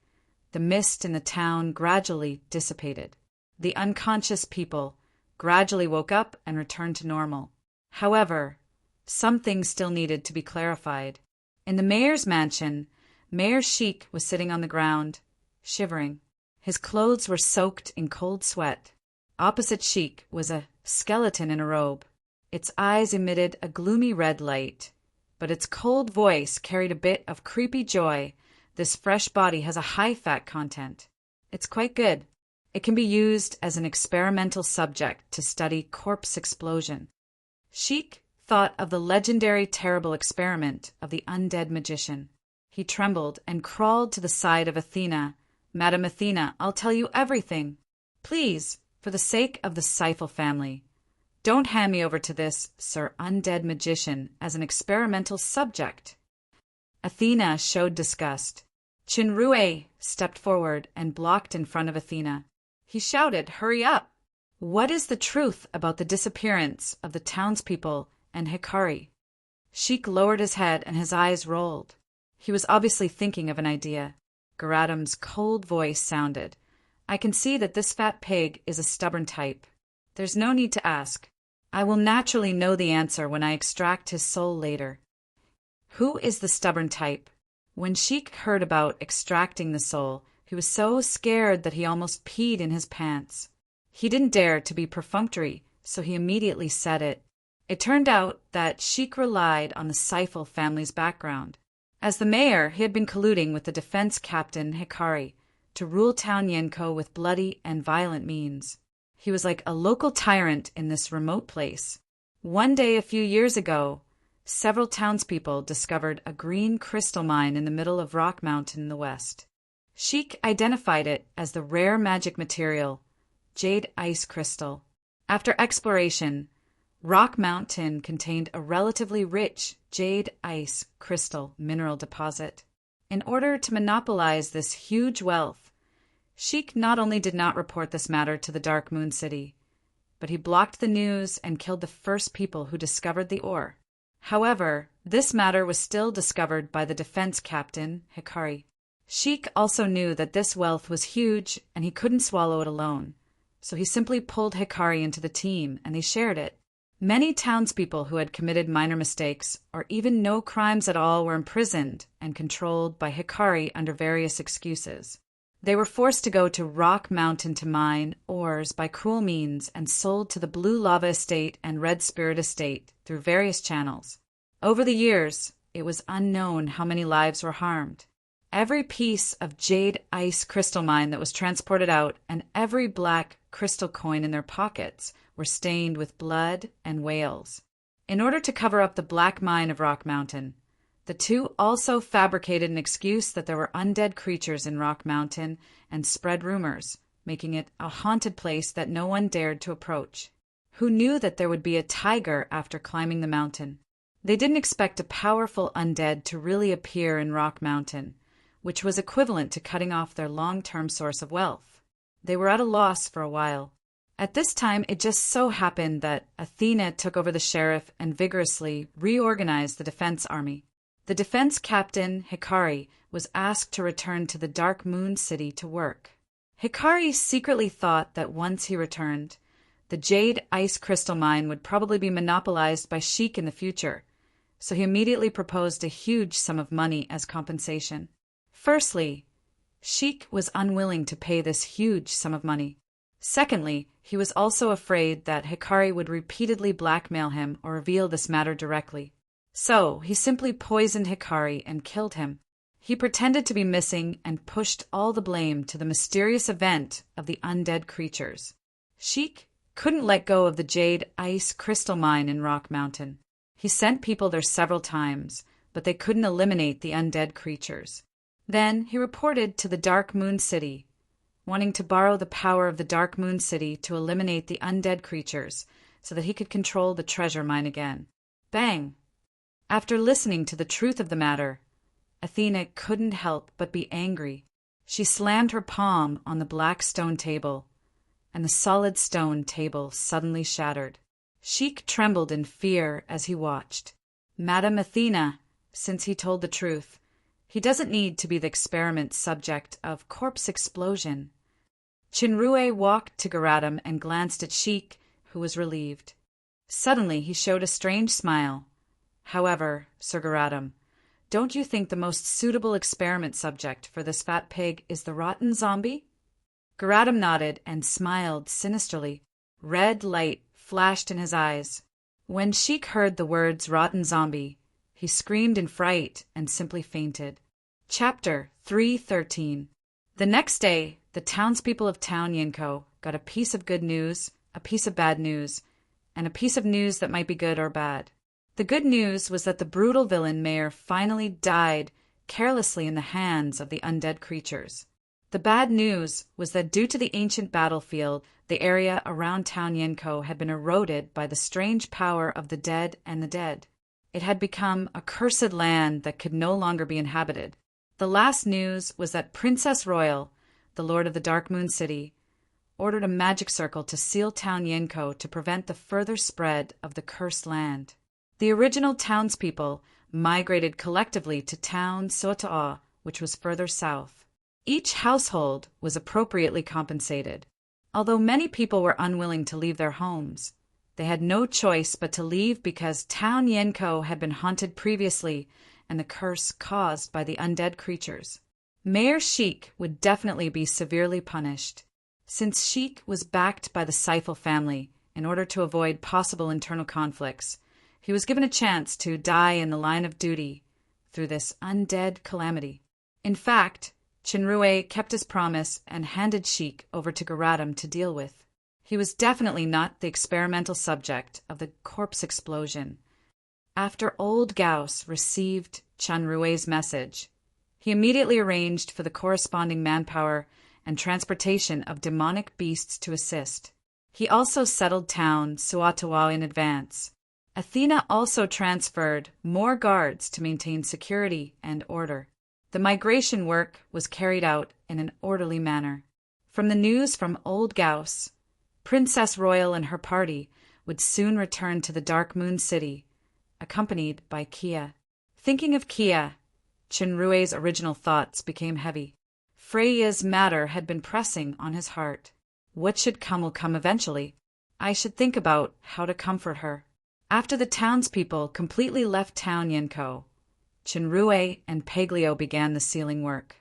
the mist in the town gradually dissipated. The unconscious people gradually woke up and returned to normal. However, some things still needed to be clarified. In the mayor's mansion, Mayor Sheik was sitting on the ground, shivering. His clothes were soaked in cold sweat. Opposite Sheik was a skeleton in a robe. Its eyes emitted a gloomy red light, but its cold voice carried a bit of creepy joy. This fresh body has a high fat content. It's quite good. It can be used as an experimental subject to study corpse explosion. Sheik thought of the legendary terrible experiment of the undead magician. He trembled and crawled to the side of Athena. Madam Athena, I'll tell you everything. Please, for the sake of the Seifel family, don't hand me over to this Sir Undead Magician as an experimental subject. Athena showed disgust. Chunrue stepped forward and blocked in front of Athena. He shouted, "Hurry up! What is the truth about the disappearance of the townspeople and Hikari?" Sheik lowered his head and his eyes rolled. He was obviously thinking of an idea. Garatam's cold voice sounded. "I can see that this fat pig is a stubborn type. There's no need to ask. I will naturally know the answer when I extract his soul later." "Who is the stubborn type? When Sheik heard about extracting the soul, he was so scared that he almost peed in his pants. He didn't dare to be perfunctory, so he immediately said it. It turned out that Sheik relied on the Seifel family's background. As the mayor, he had been colluding with the defense captain Hikari to rule Town Yenko with bloody and violent means. He was like a local tyrant in this remote place. One day a few years ago, several townspeople discovered a green crystal mine in the middle of Rock Mountain in the west. Sheik identified it as the rare magic material, jade ice crystal. After exploration, Rock Mountain contained a relatively rich jade ice crystal mineral deposit. In order to monopolize this huge wealth, Sheik not only did not report this matter to the Dark Moon City, but he blocked the news and killed the first people who discovered the ore. However, this matter was still discovered by the defense captain, Hikari. Sheik also knew that this wealth was huge and he couldn't swallow it alone, so he simply pulled Hikari into the team and they shared it. Many townspeople who had committed minor mistakes or even no crimes at all were imprisoned and controlled by Hikari under various excuses. They were forced to go to Rock Mountain to mine ores by cruel means and sold to the Blue Lava Estate and Red Spirit Estate through various channels. Over the years, it was unknown how many lives were harmed. Every piece of jade ice crystal mine that was transported out and every black crystal coin in their pockets were stained with blood and whales. In order to cover up the black mine of Rock Mountain, the two also fabricated an excuse that there were undead creatures in Rock Mountain and spread rumors, making it a haunted place that no one dared to approach. Who knew that there would be a tiger after climbing the mountain? They didn't expect a powerful undead to really appear in Rock Mountain, which was equivalent to cutting off their long-term source of wealth. They were at a loss for a while. At this time, it just so happened that Athena took over the sheriff and vigorously reorganized the defense army. The defense captain, Hikari, was asked to return to the Dark Moon City to work. Hikari secretly thought that once he returned, the jade ice crystal mine would probably be monopolized by Sheik in the future, so he immediately proposed a huge sum of money as compensation. Firstly, Sheik was unwilling to pay this huge sum of money. Secondly, he was also afraid that Hikari would repeatedly blackmail him or reveal this matter directly. So he simply poisoned Hikari and killed him. He pretended to be missing and pushed all the blame to the mysterious event of the undead creatures. Sheik couldn't let go of the jade ice crystal mine in Rock Mountain. He sent people there several times, but they couldn't eliminate the undead creatures. Then he reported to the Dark Moon City, wanting to borrow the power of the Dark Moon City to eliminate the undead creatures so that he could control the treasure mine again. Bang! After listening to the truth of the matter, Athena couldn't help but be angry. She slammed her palm on the black stone table, and the solid stone table suddenly shattered. Sheik trembled in fear as he watched. Madam Athena, since he told the truth, he doesn't need to be the experiment subject of corpse explosion. Chinrue walked to Garatam and glanced at Sheik, who was relieved. Suddenly he showed a strange smile. However, Sir Garatam, don't you think the most suitable experiment subject for this fat pig is the rotten zombie? Garatam nodded and smiled sinisterly. Red light flashed in his eyes. When Sheik heard the words rotten zombie, he screamed in fright and simply fainted. Chapter 313. The next day, the townspeople of Town Yinko got a piece of good news, a piece of bad news, and a piece of news that might be good or bad. The good news was that the brutal villain mayor finally died carelessly in the hands of the undead creatures. The bad news was that due to the ancient battlefield, the area around Town Yenko had been eroded by the strange power of the dead and the dead. It had become a cursed land that could no longer be inhabited. The last news was that Princess Royal, the lord of the Dark Moon City, ordered a magic circle to seal Town Yenko to prevent the further spread of the cursed land. The original townspeople migrated collectively to Town Sota'a, which was further south. Each household was appropriately compensated. Although many people were unwilling to leave their homes, they had no choice but to leave because Town Yenko had been haunted previously and the curse caused by the undead creatures. Mayor Sheik would definitely be severely punished. Since Sheik was backed by the Seifel family in order to avoid possible internal conflicts, he was given a chance to die in the line of duty through this undead calamity. In fact, Chinrue kept his promise and handed Sheik over to Garadam to deal with. He was definitely not the experimental subject of the corpse explosion. After Old Gauss received Chinrue's message, he immediately arranged for the corresponding manpower and transportation of demonic beasts to assist. He also settled town Suatawa in advance. Athena also transferred more guards to maintain security and order. The migration work was carried out in an orderly manner. From the news from Old Gauss, Princess Royal and her party would soon return to the Dark Moon City, accompanied by Kia. Thinking of Kia, Chinrue's original thoughts became heavy. Freya's matter had been pressing on his heart. What should come will come eventually. I should think about how to comfort her. After the townspeople completely left town Yenko, Chinrue and Peglio began the sealing work.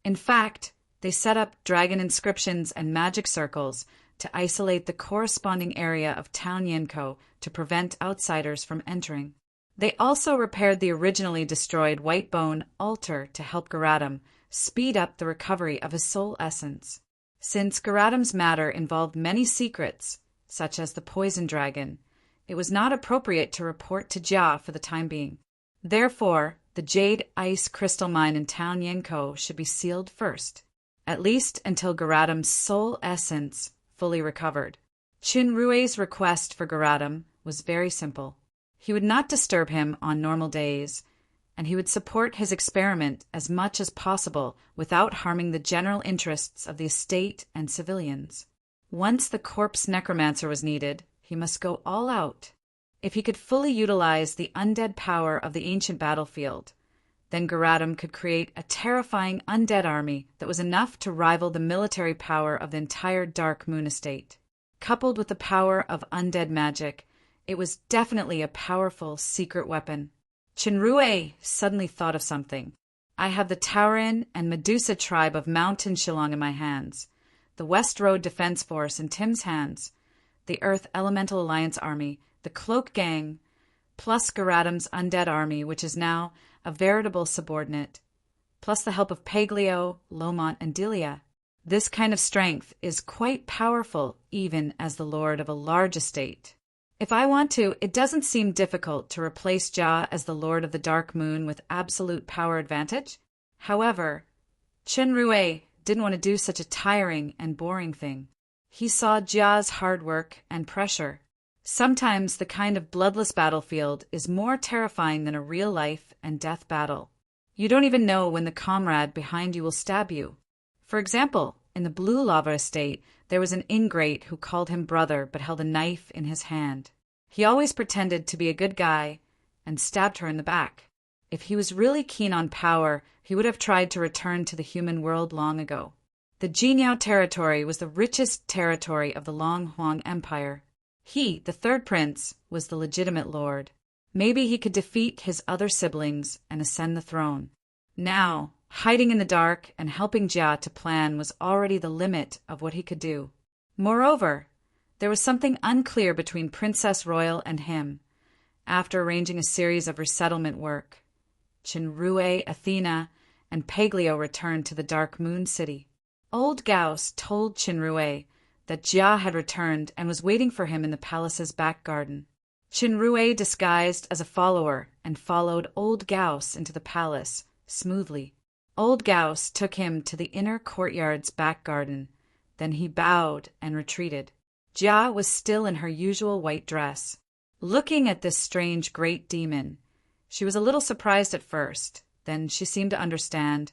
In fact, they set up dragon inscriptions and magic circles to isolate the corresponding area of town Yenko to prevent outsiders from entering. They also repaired the originally destroyed white bone altar to help Garadam speed up the recovery of his soul essence. Since Garadam's matter involved many secrets, such as the poison dragon, it was not appropriate to report to Jia for the time being. Therefore, the jade ice crystal mine in town Yenko should be sealed first, at least until Garadam's soul essence fully recovered. Chinrue's request for Garadam was very simple. He would not disturb him on normal days, and he would support his experiment as much as possible without harming the general interests of the estate and civilians. Once the corpse necromancer was needed, he must go all out. If he could fully utilize the undead power of the ancient battlefield, then Garadam could create a terrifying undead army that was enough to rival the military power of the entire Dark Moon estate. Coupled with the power of undead magic, it was definitely a powerful secret weapon. Chinrue suddenly thought of something. I have the Tauren and Medusa tribe of Mountain Shillong in my hands, the West Road Defense Force in Tim's hands, the Earth Elemental Alliance Army, the Cloak Gang, plus Garadam's undead army, which is now a veritable subordinate, plus the help of Peglio, Lomont, and Delia. This kind of strength is quite powerful even as the lord of a large estate. If I want to, it doesn't seem difficult to replace Jia as the Lord of the Dark Moon with absolute power advantage. However, Chinrue didn't want to do such a tiring and boring thing. He saw Jia's hard work and pressure. Sometimes the kind of bloodless battlefield is more terrifying than a real life and death battle. You don't even know when the comrade behind you will stab you. For example, in the Blue Lava estate, there was an ingrate who called him brother but held a knife in his hand. He always pretended to be a good guy and stabbed her in the back. If he was really keen on power, he would have tried to return to the human world long ago. The Jinyao territory was the richest territory of the Long Huang Empire. He, the third prince, was the legitimate lord. Maybe he could defeat his other siblings and ascend the throne. Now, hiding in the dark and helping Jia to plan was already the limit of what he could do. Moreover, there was something unclear between Princess Royal and him. After arranging a series of resettlement work, Chinrue, Athena, and Peglio returned to the Dark Moon City. Old Gauss told Chinrue that Jia had returned and was waiting for him in the palace's back garden. Chinrue disguised as a follower and followed Old Gauss into the palace smoothly. Old Gauss took him to the inner courtyard's back garden. Then he bowed and retreated. Jia was still in her usual white dress. Looking at this strange great demon, she was a little surprised at first. Then she seemed to understand.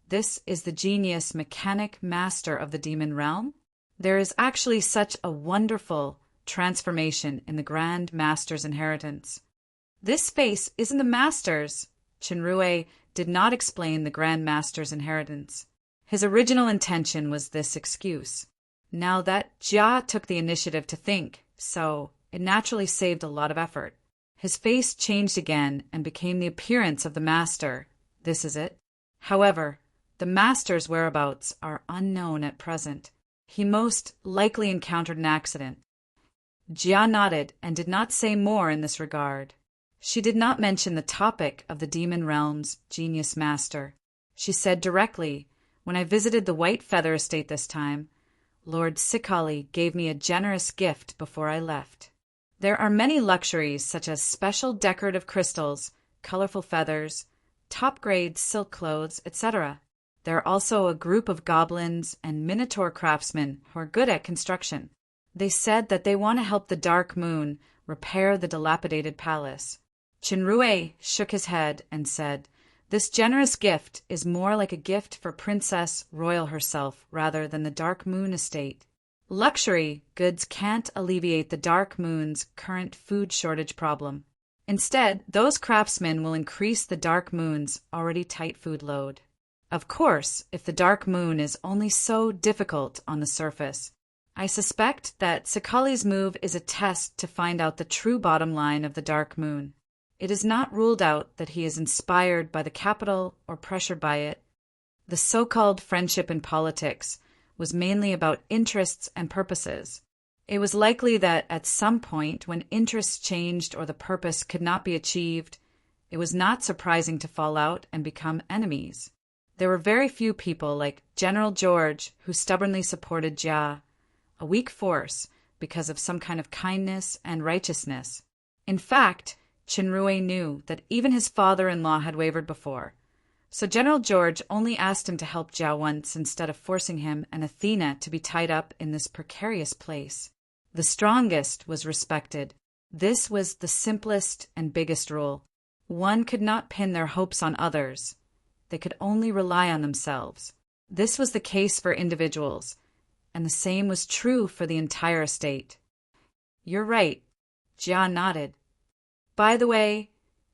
This is the genius mechanic master of the demon realm? There is actually such a wonderful transformation in the Grand Master's inheritance. This face isn't the Master's. Chinrue did not explain the Grand Master's inheritance. His original intention was this excuse. Now that Jia took the initiative to think, so it naturally saved a lot of effort. His face changed again and became the appearance of the master. This is it. However, the master's whereabouts are unknown at present. He most likely encountered an accident. Jia nodded and did not say more in this regard. She did not mention the topic of the demon realm's genius master. She said directly, "When I visited the White Feather Estate this time, Lord Sikali gave me a generous gift before I left. There are many luxuries such as special decorative crystals, colorful feathers, top-grade silk clothes, etc. There are also a group of goblins and minotaur craftsmen who are good at construction. They said that they want to help the Dark Moon repair the dilapidated palace." Chinrue shook his head and said, "This generous gift is more like a gift for Princess Royal herself rather than the Dark Moon estate. Luxury goods can't alleviate the Dark Moon's current food shortage problem. Instead, those craftsmen will increase the Dark Moon's already tight food load. Of course, if the Dark Moon is only so difficult on the surface. I suspect that Sikali's move is a test to find out the true bottom line of the Dark Moon. It is not ruled out that he is inspired by the capital or pressured by it. The so-called friendship in politics was mainly about interests and purposes. It was likely that at some point when interests changed or the purpose could not be achieved, it was not surprising to fall out and become enemies. There were very few people like General George who stubbornly supported Jia, a weak force because of some kind of kindness and righteousness. In fact, Chinrue knew that even his father-in-law had wavered before, so General George only asked him to help Jia once instead of forcing him and Athena to be tied up in this precarious place. The strongest was respected. This was the simplest and biggest rule. One could not pin their hopes on others. They could only rely on themselves. This was the case for individuals, and the same was true for the entire estate. "You're right," Jia nodded. "By the way,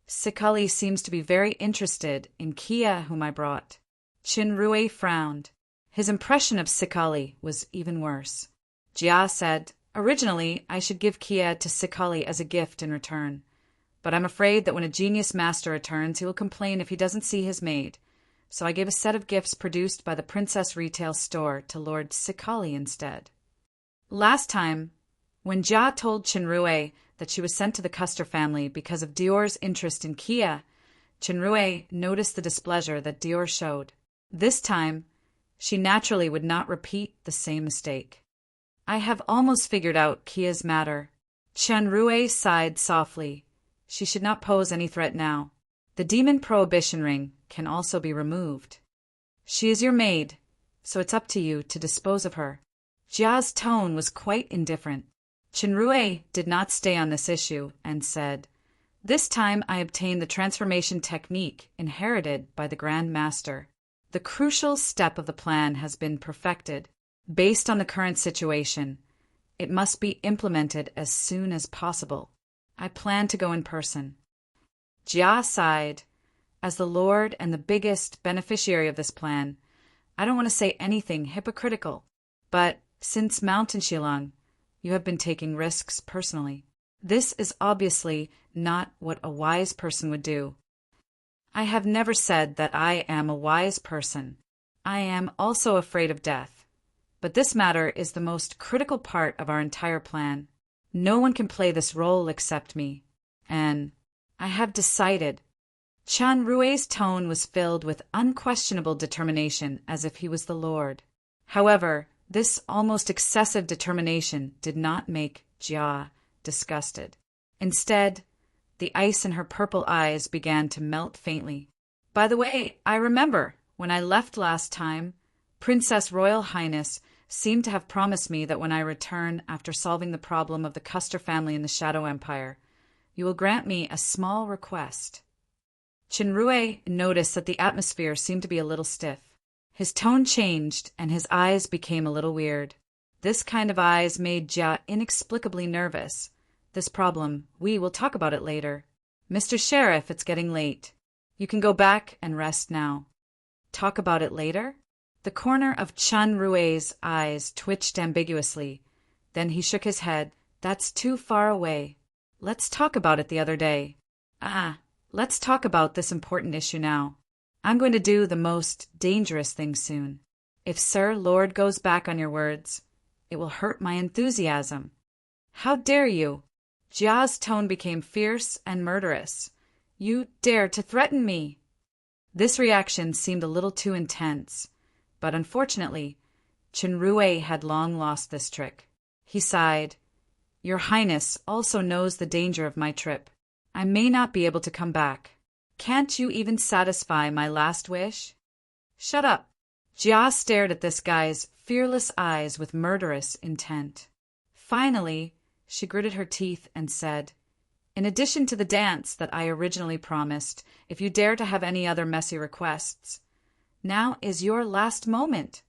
Sikali seems to be very interested in Kia, whom I brought." Chinrue frowned. His impression of Sikali was even worse. Jia said, "Originally, I should give Kia to Sikali as a gift in return, but I'm afraid that when a genius master returns, he will complain if he doesn't see his maid. So I gave a set of gifts produced by the Princess Retail Store to Lord Sikali instead." Last time, when Jia told Chinrue that she was sent to the Custer family because of Dior's interest in Kia, Chinrue noticed the displeasure that Dior showed. This time, she naturally would not repeat the same mistake. "I have almost figured out Kia's matter." Chinrue sighed softly. She should not pose any threat now. The demon prohibition ring can also be removed. She is your maid, so it's up to you to dispose of her. Jia's tone was quite indifferent. Chinrue did not stay on this issue and said, "This time I obtained the transformation technique inherited by the Grand Master. The crucial step of the plan has been perfected. Based on the current situation, it must be implemented as soon as possible. I plan to go in person." Jia sighed. "As the Lord and the biggest beneficiary of this plan, I don't want to say anything hypocritical, but since Mountain Shilong, you have been taking risks personally. This is obviously not what a wise person would do." "I have never said that I am a wise person. I am also afraid of death. But this matter is the most critical part of our entire plan. No one can play this role except me. And I have decided." Chinrue's tone was filled with unquestionable determination, as if he was the Lord. However, this almost excessive determination did not make Jia disgusted. Instead, the ice in her purple eyes began to melt faintly. "By the way, I remember, when I left last time, Princess Royal Highness seemed to have promised me that when I return after solving the problem of the Custer family in the Shadow Empire, you will grant me a small request." Chinrue noticed that the atmosphere seemed to be a little stiff. His tone changed, and his eyes became a little weird. This kind of eyes made Jia inexplicably nervous. "This problem, we will talk about it later. Mr. Sheriff, it's getting late. You can go back and rest now." "Talk about it later?" The corner of Chinrue's eyes twitched ambiguously. Then he shook his head. "That's too far away." Let's talk about it the other day. Let's talk about this important issue now. I'm going to do the most dangerous thing soon. If Sir Lord goes back on your words, it will hurt my enthusiasm. How dare you? Jia's tone became fierce and murderous. You dare to threaten me? This reaction seemed a little too intense, but unfortunately, Qinrui had long lost this trick. He sighed. Your Highness also knows the danger of my trip. I may not be able to come back. Can't you even satisfy my last wish? Shut up. Jia stared at this guy's fearless eyes with murderous intent. Finally, she gritted her teeth and said, in addition to the dance that I originally promised, if you dare to have any other messy requests, now is your last moment.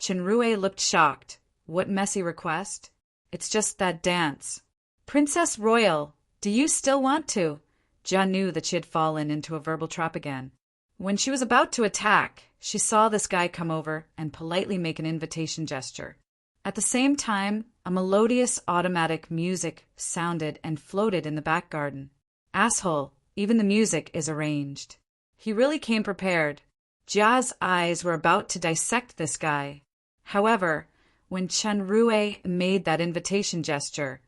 Qinrui looked shocked. What messy request? It's just that dance. Princess Royal, do you still want to? Jia knew that she had fallen into a verbal trap again. When she was about to attack, she saw this guy come over and politely make an invitation gesture. At the same time, a melodious automatic music sounded and floated in the back garden. Asshole, even the music is arranged. He really came prepared. Jia's eyes were about to dissect this guy. However, when Qinrui made that invitation gesture,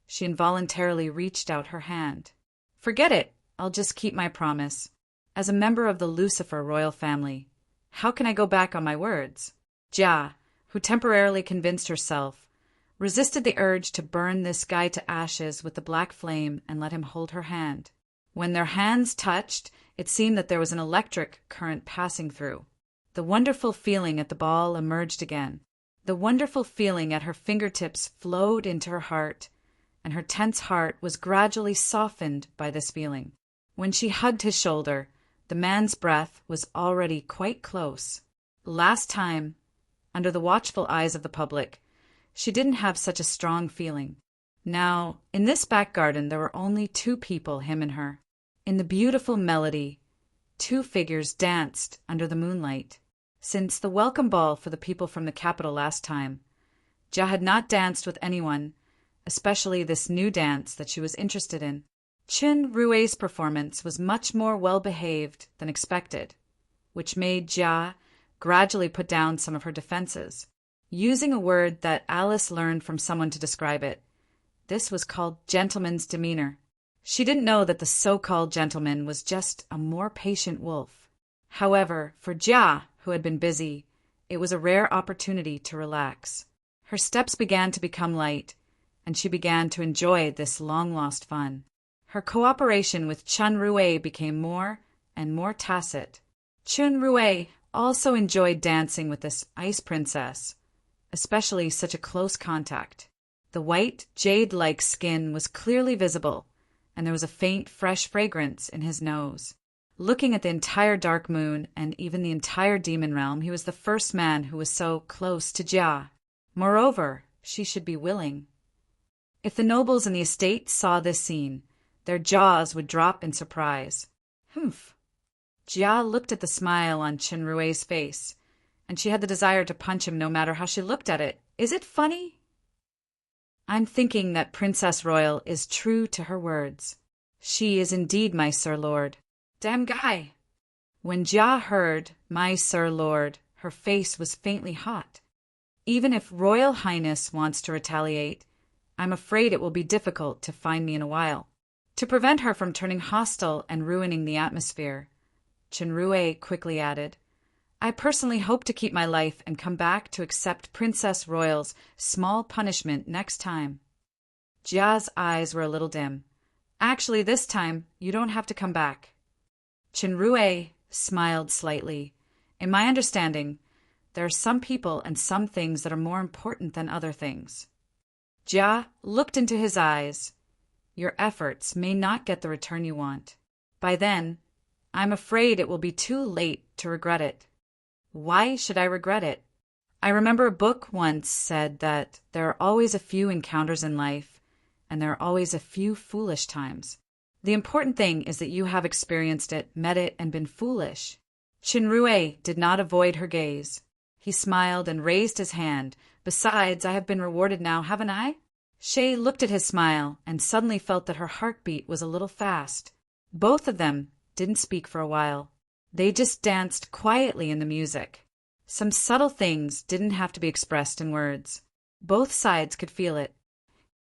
she involuntarily reached out her hand. Forget it, I'll just keep my promise. As a member of the Lucifer royal family, how can I go back on my words? Jia, who temporarily convinced herself, resisted the urge to burn this guy to ashes with the black flame and let him hold her hand. When their hands touched, it seemed that there was an electric current passing through. The wonderful feeling at the ball emerged again. The wonderful feeling at her fingertips flowed into her heart, and her tense heart was gradually softened by this feeling. When she hugged his shoulder, the man's breath was already quite close. Last time, under the watchful eyes of the public, she didn't have such a strong feeling. Now, in this back garden there were only two people, him and her. In the beautiful melody, two figures danced under the moonlight. Since the welcome ball for the people from the capital last time, Jia had not danced with anyone, especially this new dance that she was interested in. Qinrui's performance was much more well-behaved than expected, which made Jia gradually put down some of her defenses. Using a word that Alice learned from someone to describe it, this was called gentleman's demeanor. She didn't know that the so-called gentleman was just a more patient wolf. However, for Jia, who had been busy, it was a rare opportunity to relax. Her steps began to become light, and she began to enjoy this long-lost fun. Her cooperation with Qinrui became more and more tacit. Qinrui also enjoyed dancing with this ice princess, especially such a close contact. The white, jade-like skin was clearly visible, and there was a faint, fresh fragrance in his nose. Looking at the entire dark moon and even the entire demon realm, he was the first man who was so close to Jia. Moreover, she should be willing. If the nobles in the estate saw this scene, their jaws would drop in surprise. Humph. Jia looked at the smile on Qinrui's face, and she had the desire to punch him no matter how she looked at it. Is it funny? I'm thinking that Princess Royal is true to her words. She is indeed my Sir Lord. Damn guy! When Jia heard, my Sir Lord, her face was faintly hot. Even if Royal Highness wants to retaliate, I'm afraid it will be difficult to find me in a while. To prevent her from turning hostile and ruining the atmosphere, Qinrui quickly added, I personally hope to keep my life and come back to accept Princess Royal's small punishment next time. Jia's eyes were a little dim. Actually, this time, you don't have to come back. Qinrui smiled slightly. In my understanding, there are some people and some things that are more important than other things. Jia looked into his eyes. Your efforts may not get the return you want. By then, I'm afraid it will be too late to regret it. Why should I regret it? I remember a book once said that there are always a few encounters in life, and there are always a few foolish times. The important thing is that you have experienced it, met it, and been foolish. Qinrui did not avoid her gaze. He smiled and raised his hand. Besides, I have been rewarded now, haven't I? Shay looked at his smile and suddenly felt that her heartbeat was a little fast. Both of them didn't speak for a while. They just danced quietly in the music. Some subtle things didn't have to be expressed in words. Both sides could feel it.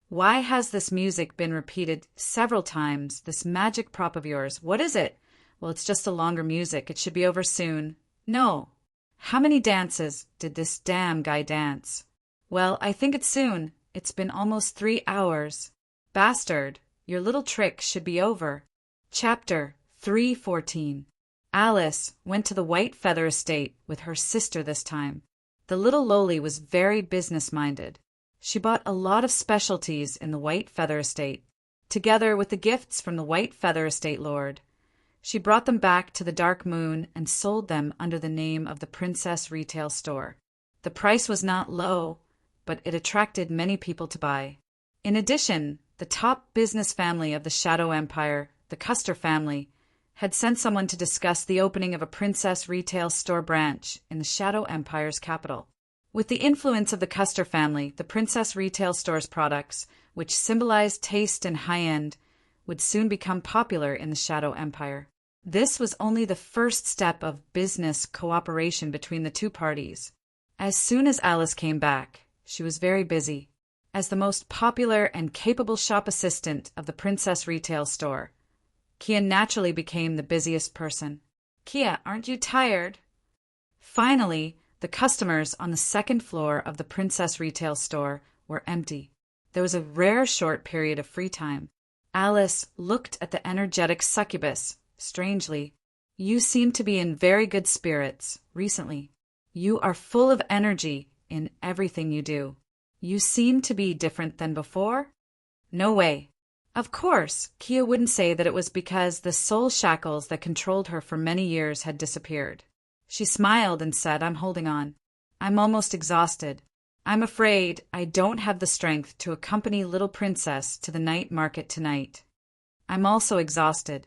Why has this music been repeated several times, this magic prop of yours? What is it? Well, it's just a longer music. It should be over soon. No. How many dances did this damn guy dance? Well, I think it's soon. It's been almost 3 hours. Bastard, your little trick should be over. Chapter 3:14. Alice went to the White Feather Estate with her sister this time. The little lowly was very business-minded. She bought a lot of specialties in the White Feather Estate, together with the gifts from the White Feather Estate Lord. She brought them back to the Dark Moon and sold them under the name of the Princess Retail Store. The price was not low, but it attracted many people to buy. In addition, the top business family of the Shadow Empire, the Custer family, had sent someone to discuss the opening of a Princess Retail Store branch in the Shadow Empire's capital. With the influence of the Custer family, the Princess Retail Store's products, which symbolized taste and high-end, would soon become popular in the Shadow Empire. This was only the first step of business cooperation between the two parties. As soon as Alice came back, she was very busy. As the most popular and capable shop assistant of the Princess Retail Store, Kia naturally became the busiest person. Kia, aren't you tired? Finally, the customers on the second floor of the Princess Retail Store were empty. There was a rare short period of free time. Alice looked at the energetic succubus. Strangely, you seem to be in very good spirits recently. You are full of energy in everything you do. You seem to be different than before? No way. Of course, Kia wouldn't say that it was because the soul shackles that controlled her for many years had disappeared. She smiled and said, I'm holding on. I'm almost exhausted. I'm afraid I don't have the strength to accompany little princess to the night market tonight. I'm also exhausted.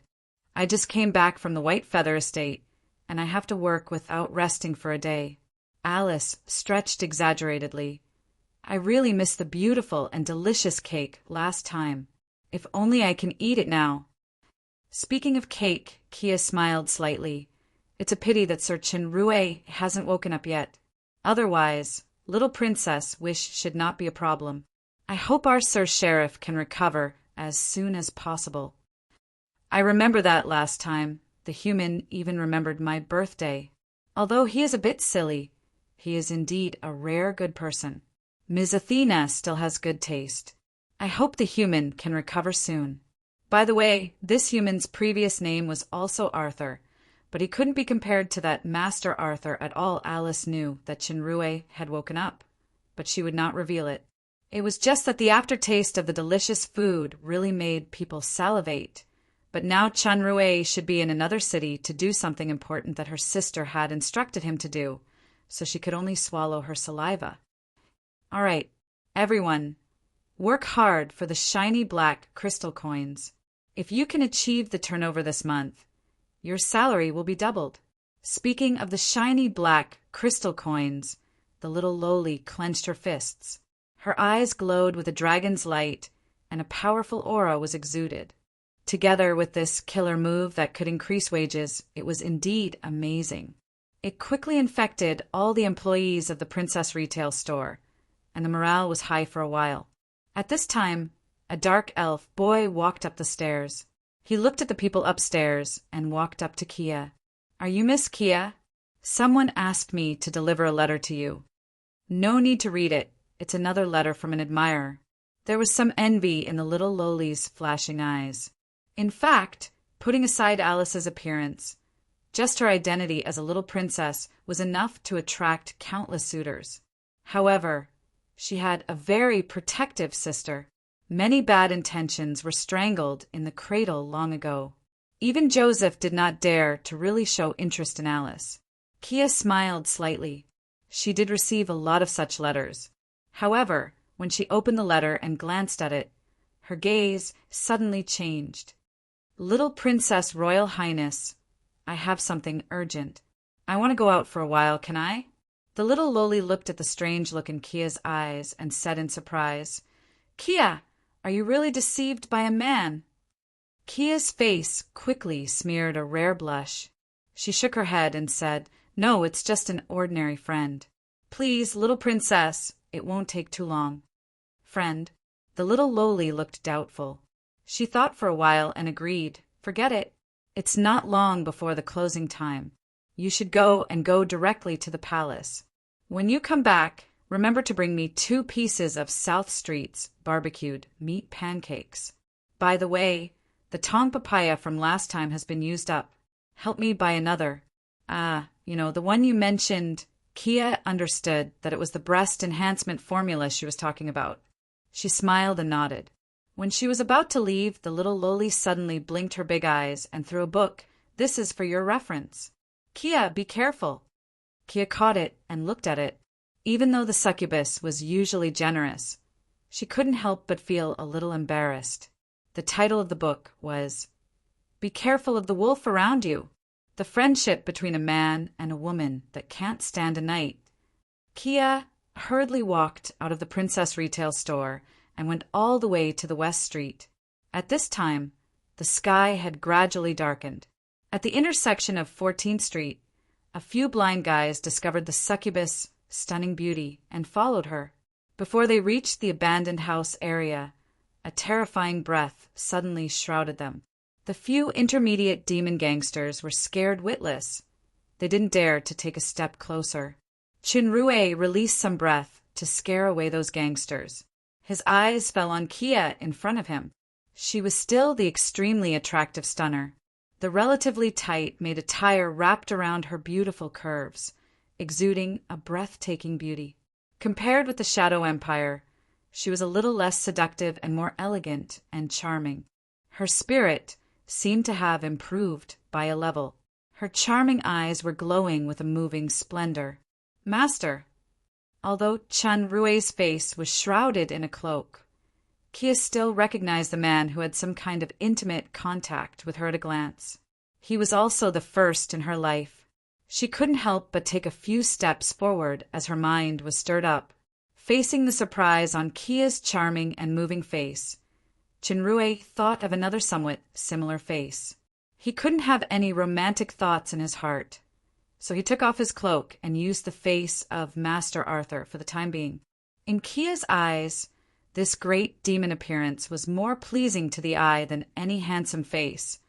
I just came back from the White Feather Estate, and I have to work without resting for a day. Alice stretched exaggeratedly. I really missed the beautiful and delicious cake last time. If only I can eat it now. Speaking of cake, Kia smiled slightly. It's a pity that Sir Chinrue hasn't woken up yet. Otherwise, little princess wish should not be a problem. I hope our Sir Sheriff can recover as soon as possible. I remember that last time. The human even remembered my birthday. Although he is a bit silly, he is indeed a rare good person. Ms. Athena still has good taste. I hope the human can recover soon. By the way, this human's previous name was also Arthur, but he couldn't be compared to that Master Arthur at all. Alice knew that Chinrue had woken up, but she would not reveal it. It was just that the aftertaste of the delicious food really made people salivate. But now Chinrue should be in another city to do something important that her sister had instructed him to do, so she could only swallow her saliva. All right, everyone, work hard for the shiny black crystal coins. If you can achieve the turnover this month, your salary will be doubled. Speaking of the shiny black crystal coins, the little lowly clenched her fists. Her eyes glowed with a dragon's light, and a powerful aura was exuded. Together with this killer move that could increase wages, it was indeed amazing. It quickly infected all the employees of the Princess Retail Store, and the morale was high for a while. At this time, a dark elf boy walked up the stairs. He looked at the people upstairs and walked up to Kia. Are you Miss Kia? Someone asked me to deliver a letter to you. No need to read it. It's another letter from an admirer. There was some envy in the little lowly's flashing eyes. In fact, putting aside Alice's appearance, just her identity as a little princess was enough to attract countless suitors. However, she had a very protective sister. Many bad intentions were strangled in the cradle long ago. Even Joseph did not dare to really show interest in Alice. Kia smiled slightly. She did receive a lot of such letters. However, when she opened the letter and glanced at it, her gaze suddenly changed. Little Princess Royal Highness, I have something urgent. I want to go out for a while, can I? The little lowly looked at the strange look in Kia's eyes and said in surprise, Kia, are you really deceived by a man? Kia's face quickly smeared a rare blush. She shook her head and said, No, it's just an ordinary friend. Please, little princess, it won't take too long. Friend. The little loli looked doubtful. She thought for a while and agreed, Forget it. It's not long before the closing time. You should go directly to the palace. When you come back, remember to bring me 2 pieces of South Street's barbecued meat pancakes. By the way, the tong papaya from last time has been used up. Help me buy another. The one you mentioned. Kia understood that it was the breast enhancement formula she was talking about. She smiled and nodded. When she was about to leave, the little loli suddenly blinked her big eyes and threw a book. This is for your reference. Kia, be careful. Kia caught it and looked at it. Even though the succubus was usually generous, she couldn't help but feel a little embarrassed. The title of the book was Be Careful of the Wolf Around You, the friendship between a man and a woman that can't stand a night. Kia hurriedly walked out of the princess retail store and went all the way to the West Street. At this time, the sky had gradually darkened. At the intersection of 14th Street, a few blind guys discovered the succubus' stunning beauty and followed her. Before they reached the abandoned house area, a terrifying breath suddenly shrouded them. The few intermediate demon gangsters were scared witless. They didn't dare to take a step closer. Chinrue released some breath to scare away those gangsters. His eyes fell on Kia in front of him. She was still the extremely attractive stunner. The relatively tight made attire wrapped around her beautiful curves, exuding a breathtaking beauty. Compared with the Shadow Empire, she was a little less seductive and more elegant and charming. Her spirit seemed to have improved by a level. Her charming eyes were glowing with a moving splendor. Master. Although Chanrue's face was shrouded in a cloak, Kia still recognized the man who had some kind of intimate contact with her at a glance. He was also the first in her life. She couldn't help but take a few steps forward as her mind was stirred up. Facing the surprise on Kia's charming and moving face, Chinrue thought of another somewhat similar face. He couldn't have any romantic thoughts in his heart, so he took off his cloak and used the face of Master Arthur for the time being. In Kia's eyes, this great demon appearance was more pleasing to the eye than any handsome face,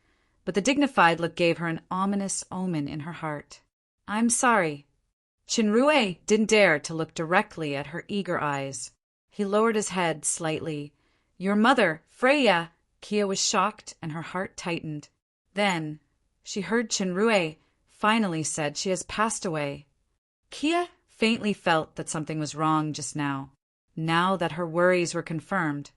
but the dignified look gave her an ominous omen in her heart. I'm sorry. Chinrue didn't dare to look directly at her eager eyes. He lowered his head slightly. Your mother, Freya! Kia was shocked and her heart tightened. Then she heard Chinrue finally said she has passed away. Kia faintly felt that something was wrong just now. Now that her worries were confirmed,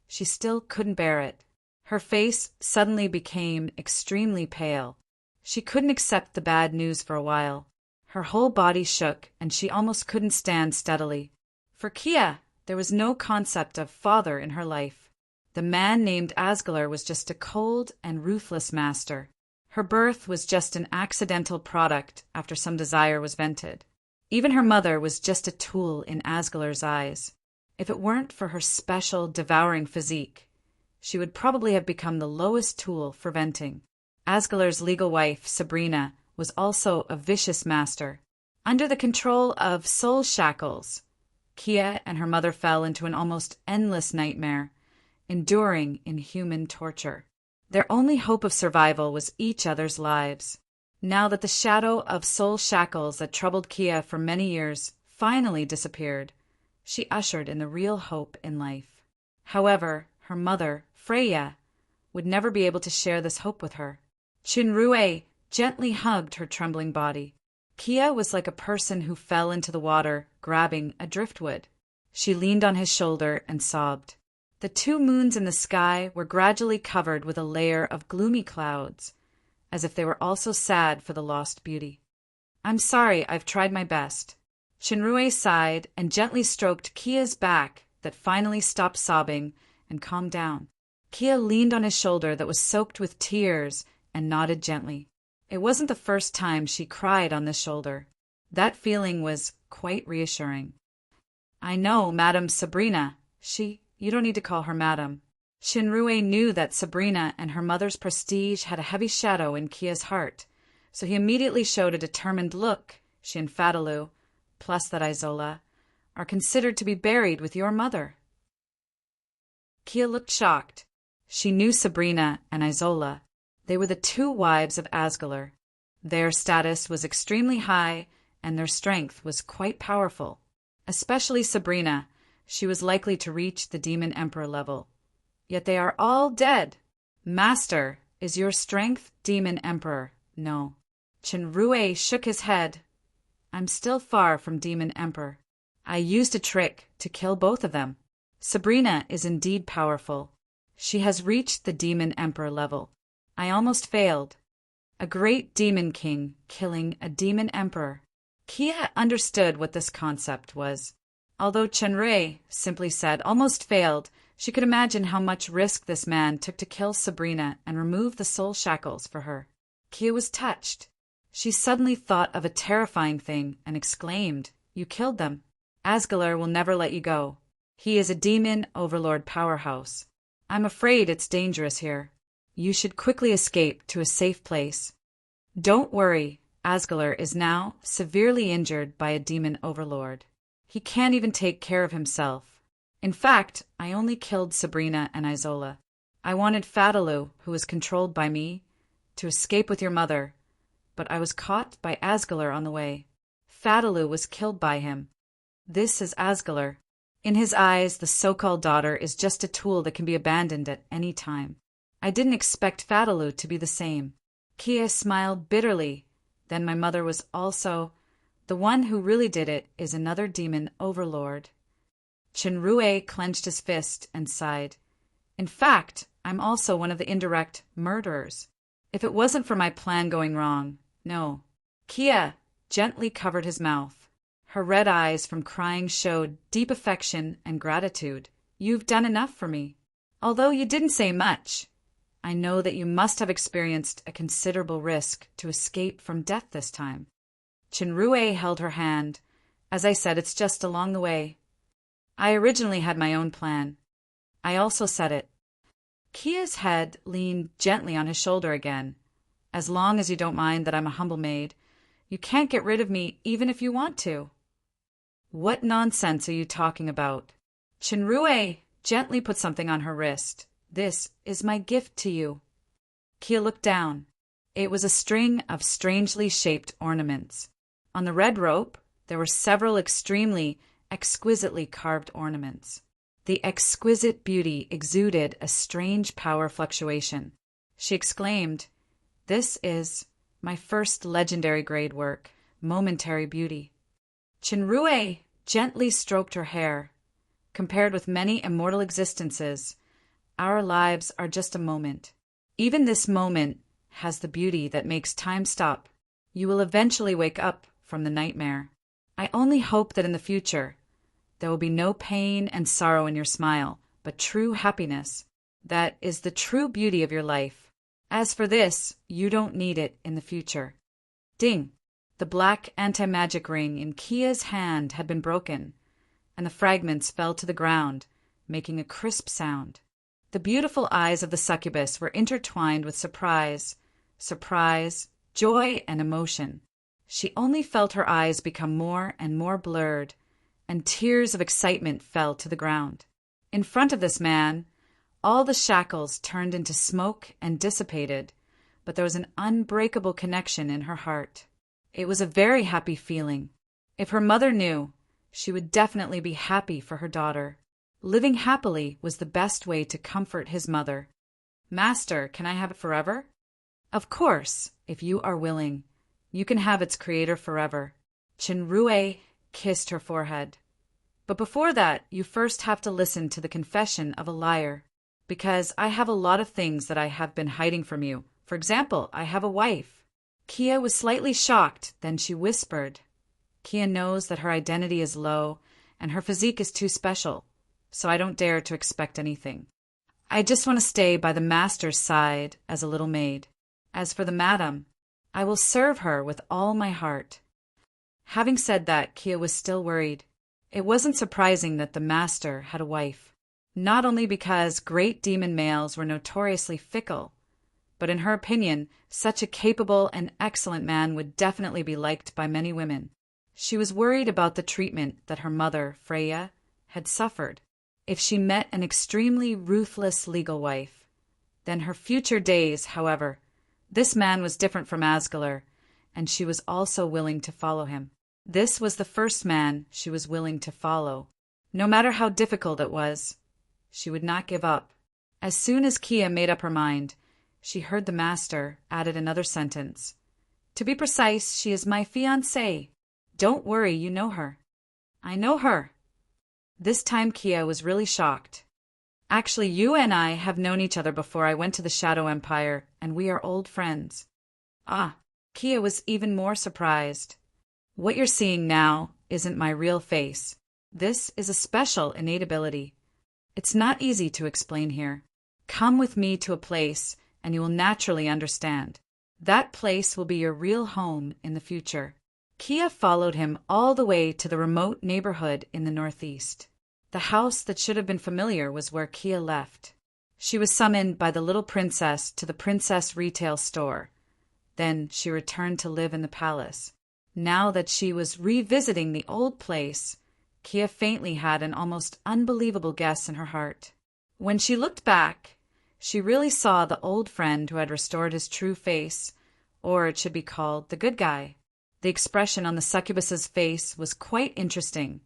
she still couldn't bear it. Her face suddenly became extremely pale. She couldn't accept the bad news for a while. Her whole body shook, and she almost couldn't stand steadily. For Kia, there was no concept of father in her life. The man named Asgalar was just a cold and ruthless master. Her birth was just an accidental product after some desire was vented. Even her mother was just a tool in Asgalar's eyes. If it weren't for her special, devouring physique, she would probably have become the lowest tool for venting. Asgalar's legal wife, Sabrina, was also a vicious master. Under the control of soul shackles, Kia and her mother fell into an almost endless nightmare, enduring inhuman torture. Their only hope of survival was each other's lives. Now that the shadow of soul shackles that troubled Kia for many years finally disappeared, she ushered in the real hope in life. However, her mother, Freya, would never be able to share this hope with her. Chinrue gently hugged her trembling body. Kia was like a person who fell into the water, grabbing a driftwood. She leaned on his shoulder and sobbed. The 2 moons in the sky were gradually covered with a layer of gloomy clouds, as if they were also sad for the lost beauty. I'm sorry, I've tried my best. Chinrue sighed and gently stroked Kia's back that finally stopped sobbing and calmed down. Kia leaned on his shoulder that was soaked with tears and nodded gently. It wasn't the first time she cried on this shoulder. That feeling was quite reassuring. I know, Madame Sabrina. She You don't need to call her madam. Shinrue knew that Sabrina and her mother's prestige had a heavy shadow in Kia's heart, so he immediately showed a determined look. She and Fatalu, plus that Isola, are considered to be buried with your mother. Kia looked shocked. She knew Sabrina and Isola. They were the two wives of Asgalar. Their status was extremely high, and their strength was quite powerful. Especially Sabrina, she was likely to reach the Demon Emperor level. Yet they are all dead. Master, is your strength Demon Emperor? No. Shinrue shook his head. I'm still far from Demon Emperor. I used a trick to kill both of them. Sabrina is indeed powerful. She has reached the Demon Emperor level. I almost failed. A great demon king killing a demon emperor. Kia understood what this concept was. Although Shinrue simply said almost failed, she could imagine how much risk this man took to kill Sabrina and remove the soul shackles for her. Kia was touched. She suddenly thought of a terrifying thing and exclaimed, "You killed them. Asgalar will never let you go. He is a demon overlord powerhouse. I'm afraid it's dangerous here. You should quickly escape to a safe place." Don't worry, Asgalar is now severely injured by a demon overlord. He can't even take care of himself. In fact, I only killed Sabrina and Isola. I wanted Fatalu, who was controlled by me, to escape with your mother, but I was caught by Asgalar on the way. Fatalu was killed by him. This is Asgalar. In his eyes, the so-called daughter is just a tool that can be abandoned at any time. I didn't expect Fatalu to be the same. Kia smiled bitterly. Then my mother was also... The one who really did it is another demon overlord. Shinrue clenched his fist and sighed. In fact, I'm also one of the indirect murderers. If it wasn't for my plan going wrong, no. Kia gently covered his mouth. Her red eyes from crying showed deep affection and gratitude. You've done enough for me. Although you didn't say much, I know that you must have experienced a considerable risk to escape from death this time. Shinrue held her hand. As I said, it's just along the way. I originally had my own plan. I also said it. Kia's head leaned gently on his shoulder again. As long as you don't mind that I'm a humble maid, you can't get rid of me even if you want to. What nonsense are you talking about? Shinrue gently put something on her wrist. This is my gift to you. Kia looked down. It was a string of strangely shaped ornaments. On the red rope, there were several exquisitely carved ornaments. The exquisite beauty exuded a strange power fluctuation. She exclaimed, "This is my first legendary grade work, Momentary Beauty." Shinrue gently stroked her hair. Compared with many immortal existences, our lives are just a moment. Even this moment has the beauty that makes time stop. You will eventually wake up from the nightmare. I only hope that in the future, there will be no pain and sorrow in your smile, but true happiness. That is the true beauty of your life. As for this, you don't need it in the future. Ding! The black anti-magic ring in Kia's hand had been broken, and the fragments fell to the ground, making a crisp sound. The beautiful eyes of the succubus were intertwined with surprise, joy, and emotion. She only felt her eyes become more and more blurred, and tears of excitement fell to the ground. In front of this man, all the shackles turned into smoke and dissipated, but there was an unbreakable connection in her heart. It was a very happy feeling. If her mother knew, she would definitely be happy for her daughter. Living happily was the best way to comfort his mother. "Master, can I have it forever?" "Of course, if you are willing. You can have its creator forever." Shinrue kissed her forehead. "But before that, you first have to listen to the confession of a liar. Because I have a lot of things that I have been hiding from you. For example, I have a wife." Kia was slightly shocked, then she whispered. "Kia knows that her identity is low, and her physique is too special, so I don't dare to expect anything. I just want to stay by the master's side as a little maid. As for the madam, I will serve her with all my heart." Having said that, Kia was still worried. It wasn't surprising that the master had a wife. not only because great demon males were notoriously fickle, but in her opinion, such a capable and excellent man would definitely be liked by many women. She was worried about the treatment that her mother, Freya, had suffered. If she met an extremely ruthless legal wife, then her future days, however, this man was different from Asgulr, and she was also willing to follow him. This was the first man she was willing to follow. No matter how difficult it was, she would not give up. As soon as Kia made up her mind, she heard the master added another sentence. To be precise, she is my fiancée. Don't worry, you know her. I know her. This time Kia was really shocked. Actually, you and I have known each other before I went to the Shadow Empire, and we are old friends. Ah, Kia was even more surprised. What you're seeing now isn't my real face. This is a special innate ability. It's not easy to explain here. Come with me to a place, and you will naturally understand. That place will be your real home in the future. Kia followed him all the way to the remote neighborhood in the northeast. The house that should have been familiar was where Kia left. She was summoned by the little princess to the princess retail store. Then she returned to live in the palace. Now that she was revisiting the old place, Kia faintly had an almost unbelievable guess in her heart. When she looked back, she really saw the old friend who had restored his true face, or it should be called the good guy. The expression on the succubus's face was quite interesting,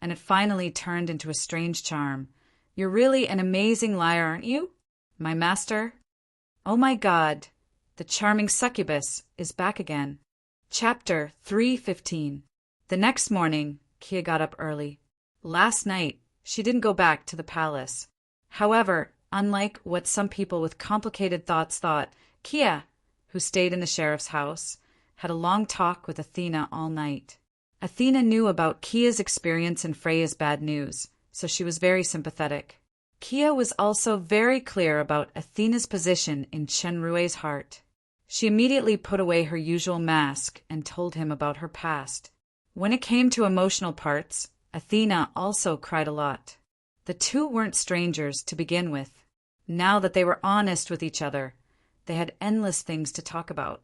and it finally turned into a strange charm. You're really an amazing liar, aren't you, my master? Oh my God, the charming succubus is back again. Chapter 3:15. The next morning, Kia got up early. Last night, she didn't go back to the palace. However, unlike what some people with complicated thoughts thought, Kia, who stayed in the sheriff's house, had a long talk with Athena all night. Athena knew about Kia's experience and Freya's bad news, so she was very sympathetic. Kia was also very clear about Athena's position in Chenrue's heart. She immediately put away her usual mask and told him about her past. When it came to emotional parts, Athena also cried a lot. The two weren't strangers to begin with. Now that they were honest with each other, they had endless things to talk about.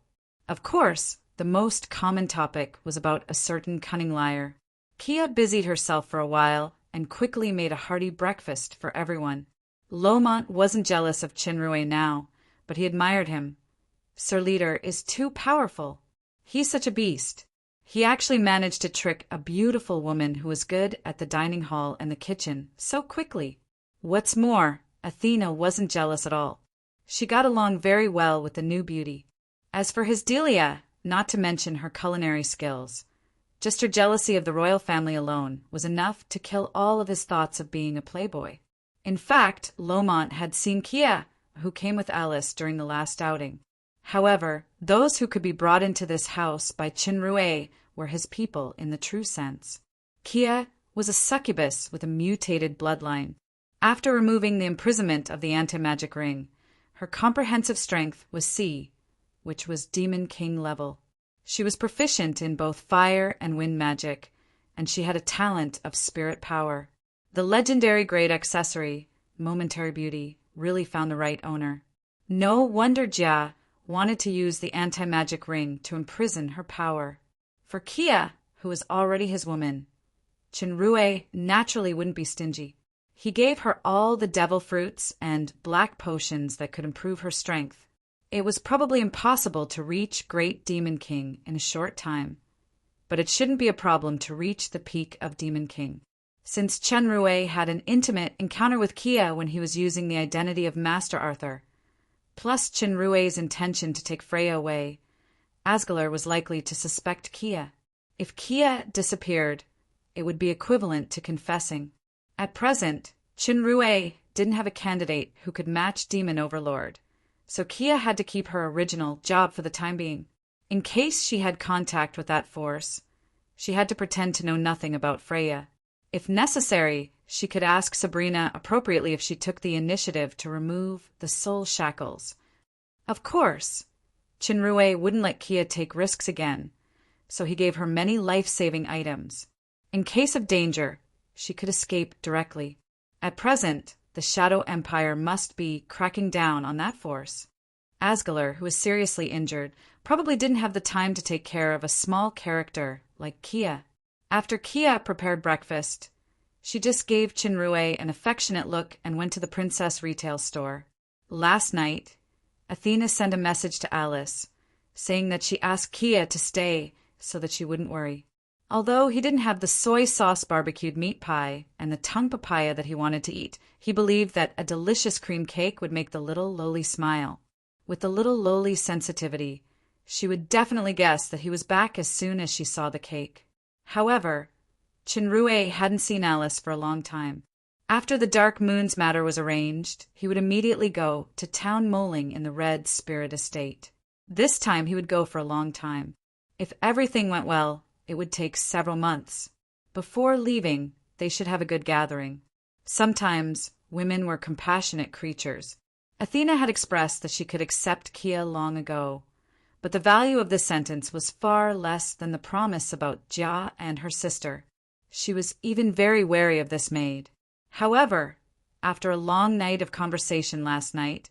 Of course, the most common topic was about a certain cunning liar. Kia busied herself for a while and quickly made a hearty breakfast for everyone. Lomont wasn't jealous of Chenrue now, but he admired him. Sir Leader is too powerful. He's such a beast. He actually managed to trick a beautiful woman who was good at the dining hall and the kitchen so quickly. What's more, Athena wasn't jealous at all. She got along very well with the new beauty. As for his Delia, not to mention her culinary skills, just her jealousy of the royal family alone was enough to kill all of his thoughts of being a playboy. In fact, Lomont had seen Kia, who came with Alice during the last outing. However, those who could be brought into this house by Chenrue were his people in the true sense. Kia was a succubus with a mutated bloodline. After removing the imprisonment of the anti-magic ring, her comprehensive strength was C, which was Demon King level. She was proficient in both fire and wind magic, and she had a talent of spirit power. The legendary great accessory, Momentary Beauty, really found the right owner. No wonder Jia wanted to use the anti-magic ring to imprison her power. For Kia, who was already his woman, Chenrue naturally wouldn't be stingy. He gave her all the devil fruits and black potions that could improve her strength. It was probably impossible to reach Great Demon King in a short time, but it shouldn't be a problem to reach the peak of Demon King. Since Chenrue had an intimate encounter with Kia when he was using the identity of Master Arthur, plus Chenrue's intention to take Freya away, Asgulr was likely to suspect Kia. If Kia disappeared, it would be equivalent to confessing. At present, Chenrue didn't have a candidate who could match Demon Overlord, so Kia had to keep her original job for the time being. In case she had contact with that force, she had to pretend to know nothing about Freya. If necessary, she could ask Sabrina appropriately if she took the initiative to remove the soul shackles. Of course, Chenrue wouldn't let Kia take risks again, so he gave her many life-saving items. In case of danger, she could escape directly. At present, the Shadow Empire must be cracking down on that force. Asgalar, who was seriously injured, probably didn't have the time to take care of a small character like Kia. After Kia prepared breakfast, she just gave Chinrue an affectionate look and went to the princess retail store. Last night, Athena sent a message to Alice, saying that she asked Kia to stay so that she wouldn't worry. Although he didn't have the soy sauce barbecued meat pie and the tongue papaya that he wanted to eat, he believed that a delicious cream cake would make the little lowly smile. With the little lowly sensitivity, she would definitely guess that he was back as soon as she saw the cake. However, Chinrue hadn't seen Alice for a long time. After the Dark Moon's matter was arranged, he would immediately go to town moling in the Red Spirit Estate. This time he would go for a long time. If everything went well, it would take several months. Before leaving, they should have a good gathering. Sometimes women were compassionate creatures. Athena had expressed that she could accept Kia long ago, but the value of this sentence was far less than the promise about Jia and her sister. She was even very wary of this maid. However, after a long night of conversation last night,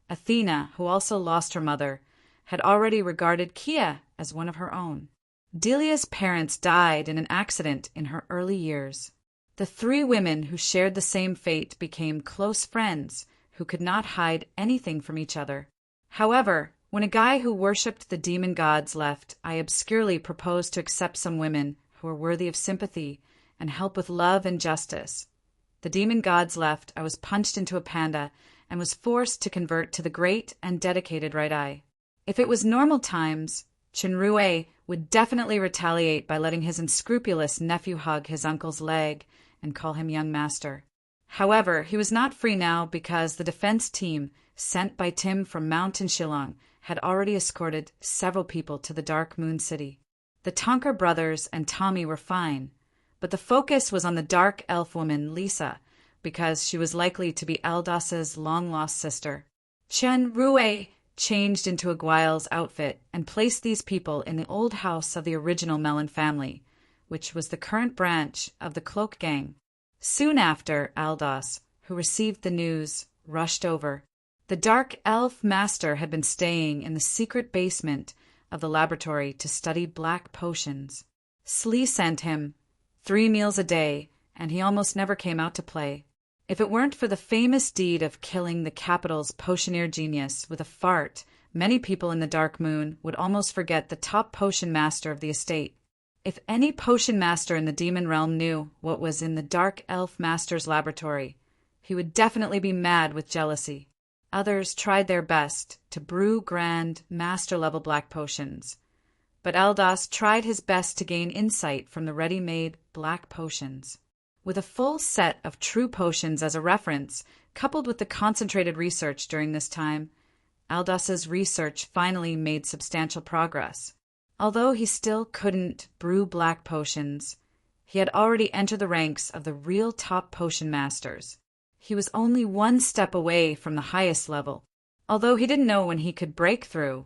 Athena, who also lost her mother, had already regarded Kia as one of her own. Delia's parents died in an accident in her early years. The three women who shared the same fate became close friends who could not hide anything from each other. However, when a guy who worshipped the demon gods left, I obscurely proposed to accept some women who were worthy of sympathy and help with love and justice. The demon gods left, I was punched into a panda and was forced to convert to the great and dedicated Right Eye. If it was normal times, Chinrue would definitely retaliate by letting his unscrupulous nephew hug his uncle's leg and call him young master. However, he was not free now because the defense team sent by Tim from Mountain Shillong had already escorted several people to the Dark Moon City. The Tonker brothers and Tommy were fine, but the focus was on the dark elf woman Lisa because she was likely to be Aldas's long-lost sister. Chinrue changed into a Gwile's outfit and placed these people in the old house of the original Melon family, which was the current branch of the Cloak Gang. Soon after, Aldas, who received the news, rushed over. The Dark Elf Master had been staying in the secret basement of the laboratory to study black potions. Slee sent him 3 meals a day, and he almost never came out to play. If it weren't for the famous deed of killing the capital's potioneer genius with a fart, many people in the Dark Moon would almost forget the top potion master of the estate. If any potion master in the demon realm knew what was in the Dark Elf Master's laboratory, he would definitely be mad with jealousy. Others tried their best to brew grand, master-level black potions, but Aldas tried his best to gain insight from the ready-made black potions. With a full set of true potions as a reference, coupled with the concentrated research during this time, Aldas's research finally made substantial progress. Although he still couldn't brew black potions, he had already entered the ranks of the real top potion masters. He was only one step away from the highest level. Although he didn't know when he could break through,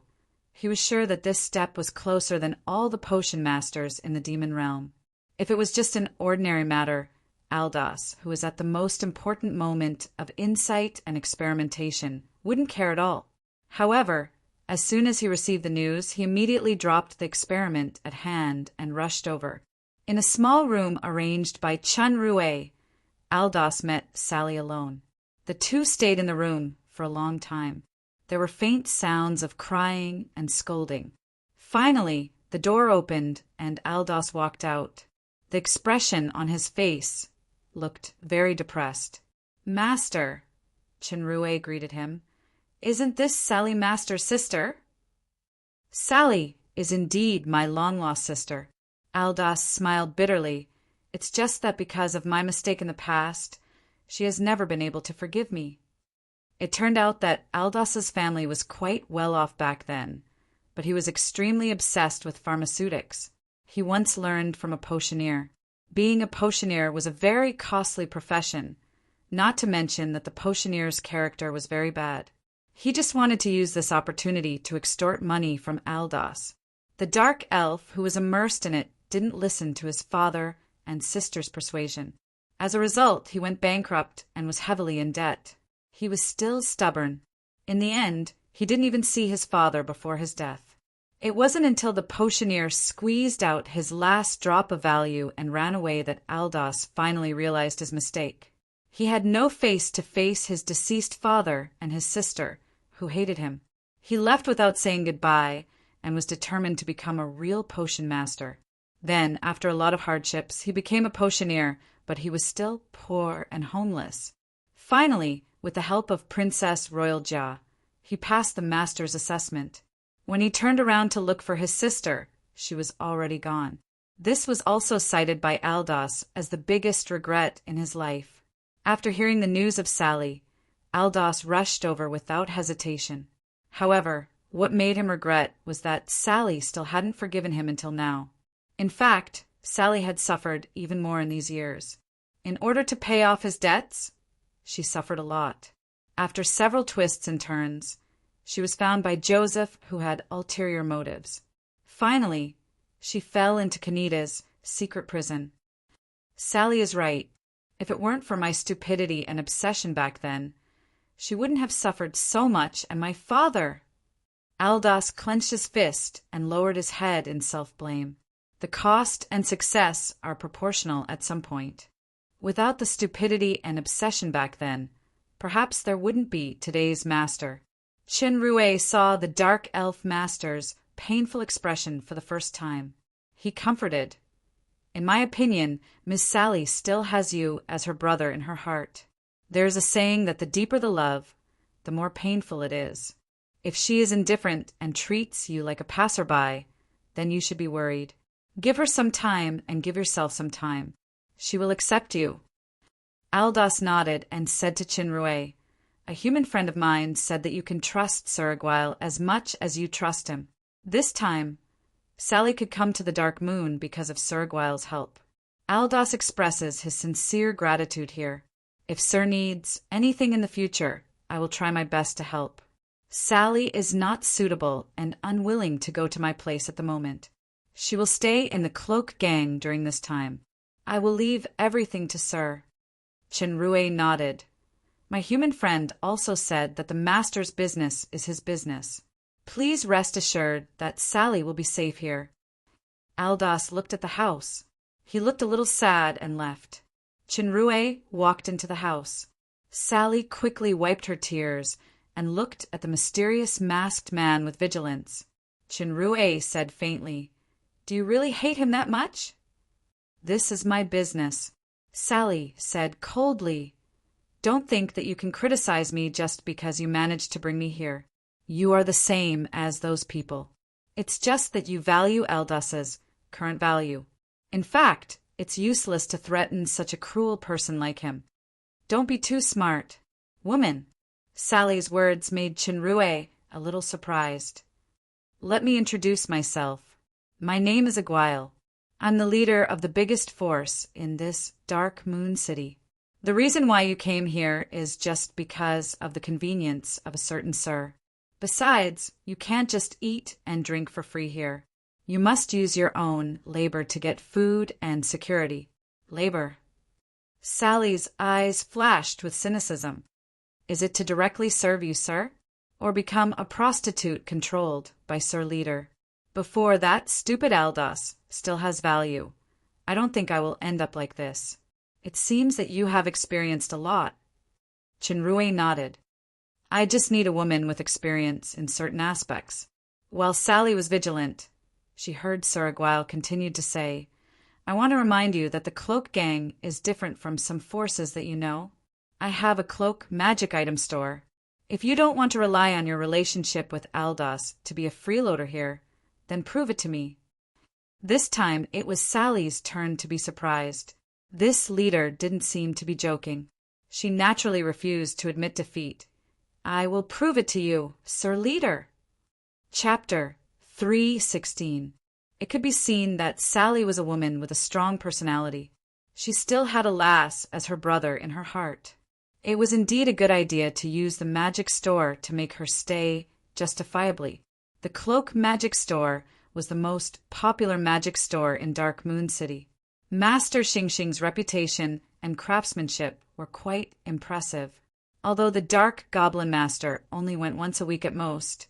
he was sure that this step was closer than all the potion masters in the demon realm. If it was just an ordinary matter, Aldas, who was at the most important moment of insight and experimentation, wouldn't care at all. However, as soon as he received the news, he immediately dropped the experiment at hand and rushed over. In a small room arranged by Chinrue, Aldas met Sally alone. The two stayed in the room for a long time. There were faint sounds of crying and scolding. Finally, the door opened and Aldas walked out. The expression on his face looked very depressed. "Master," Chinrue greeted him. "Isn't this Sally Master's sister?" "Sally is indeed my long-lost sister." Aldas smiled bitterly. "It's just that because of my mistake in the past, she has never been able to forgive me." It turned out that Aldas's family was quite well off back then, but he was extremely obsessed with pharmaceutics. He once learned from a potioneer. Being a potioneer was a very costly profession, not to mention that the potioneer's character was very bad. He just wanted to use this opportunity to extort money from Aldas. The dark elf, who was immersed in it, didn't listen to his father and sister's persuasion. As a result, he went bankrupt and was heavily in debt. He was still stubborn. In the end, he didn't even see his father before his death. It wasn't until the potioneer squeezed out his last drop of value and ran away that Aldous finally realized his mistake. He had no face to face his deceased father and his sister, who hated him. He left without saying goodbye and was determined to become a real potion master. Then, after a lot of hardships, he became a potioneer, but he was still poor and homeless. Finally, with the help of Princess Royal Jia, he passed the master's assessment. When he turned around to look for his sister, she was already gone. This was also cited by Aldous as the biggest regret in his life. After hearing the news of Sally, Aldous rushed over without hesitation. However, what made him regret was that Sally still hadn't forgiven him until now. In fact, Sally had suffered even more in these years. In order to pay off his debts, she suffered a lot. After several twists and turns, she was found by Joseph, who had ulterior motives. Finally, she fell into Kanita's secret prison. Sally is right. If it weren't for my stupidity and obsession back then, she wouldn't have suffered so much, and my father... Aldous clenched his fist and lowered his head in self-blame. The cost and success are proportional at some point. Without the stupidity and obsession back then, perhaps there wouldn't be today's master. Qin Rui saw the dark elf master's painful expression for the first time. He comforted. In my opinion, Miss Sally still has you as her brother in her heart. There is a saying that the deeper the love, the more painful it is. If she is indifferent and treats you like a passerby, then you should be worried. Give her some time and give yourself some time. She will accept you. Aldous nodded and said to Qin Rui, a human friend of mine said that you can trust Sir Aguile as much as you trust him. This time, Sally could come to the Dark Moon because of Sir Aguile's help. Aldous expresses his sincere gratitude here. If Sir needs anything in the future, I will try my best to help. Sally is not suitable and unwilling to go to my place at the moment. She will stay in the Cloak Gang during this time. I will leave everything to Sir. Qin Rui nodded. My human friend also said that the master's business is his business. Please rest assured that Sally will be safe here. Aldous looked at the house. He looked a little sad and left. Qin Rui walked into the house. Sally quickly wiped her tears and looked at the mysterious masked man with vigilance. Qin Rui said faintly, Do you really hate him that much? This is my business. Sally said coldly, Don't think that you can criticize me just because you managed to bring me here. You are the same as those people. It's just that you value Aldous' current value. In fact, it's useless to threaten such a cruel person like him. Don't be too smart. Woman. Sally's words made Qin Rui a little surprised. Let me introduce myself. My name is Aguile. I'm the leader of the biggest force in this Dark Moon City. The reason why you came here is just because of the convenience of a certain Sir. Besides, you can't just eat and drink for free here. You must use your own labor to get food and security. Labor. Sally's eyes flashed with cynicism. Is it to directly serve you, sir? Or become a prostitute controlled by Sir Leader? Before that stupid Aldous still has value, I don't think I will end up like this. It seems that you have experienced a lot. Qin Rui nodded. I just need a woman with experience in certain aspects. While Sally was vigilant, she heard Sir Aguile continue to say, I want to remind you that the Cloak Gang is different from some forces that you know. I have a cloak magic item store. If you don't want to rely on your relationship with Aldous to be a freeloader here, then prove it to me. This time it was Sally's turn to be surprised. This leader didn't seem to be joking. She naturally refused to admit defeat. I will prove it to you, Sir Leader. Chapter 3:16. It could be seen that Sally was a woman with a strong personality. She still had a lass as her brother in her heart. It was indeed a good idea to use the magic store to make her stay justifiably. The Cloak Magic Store was the most popular magic store in Dark Moon City. Master Xingxing's reputation and craftsmanship were quite impressive. Although the Dark Goblin Master only went once a week at most,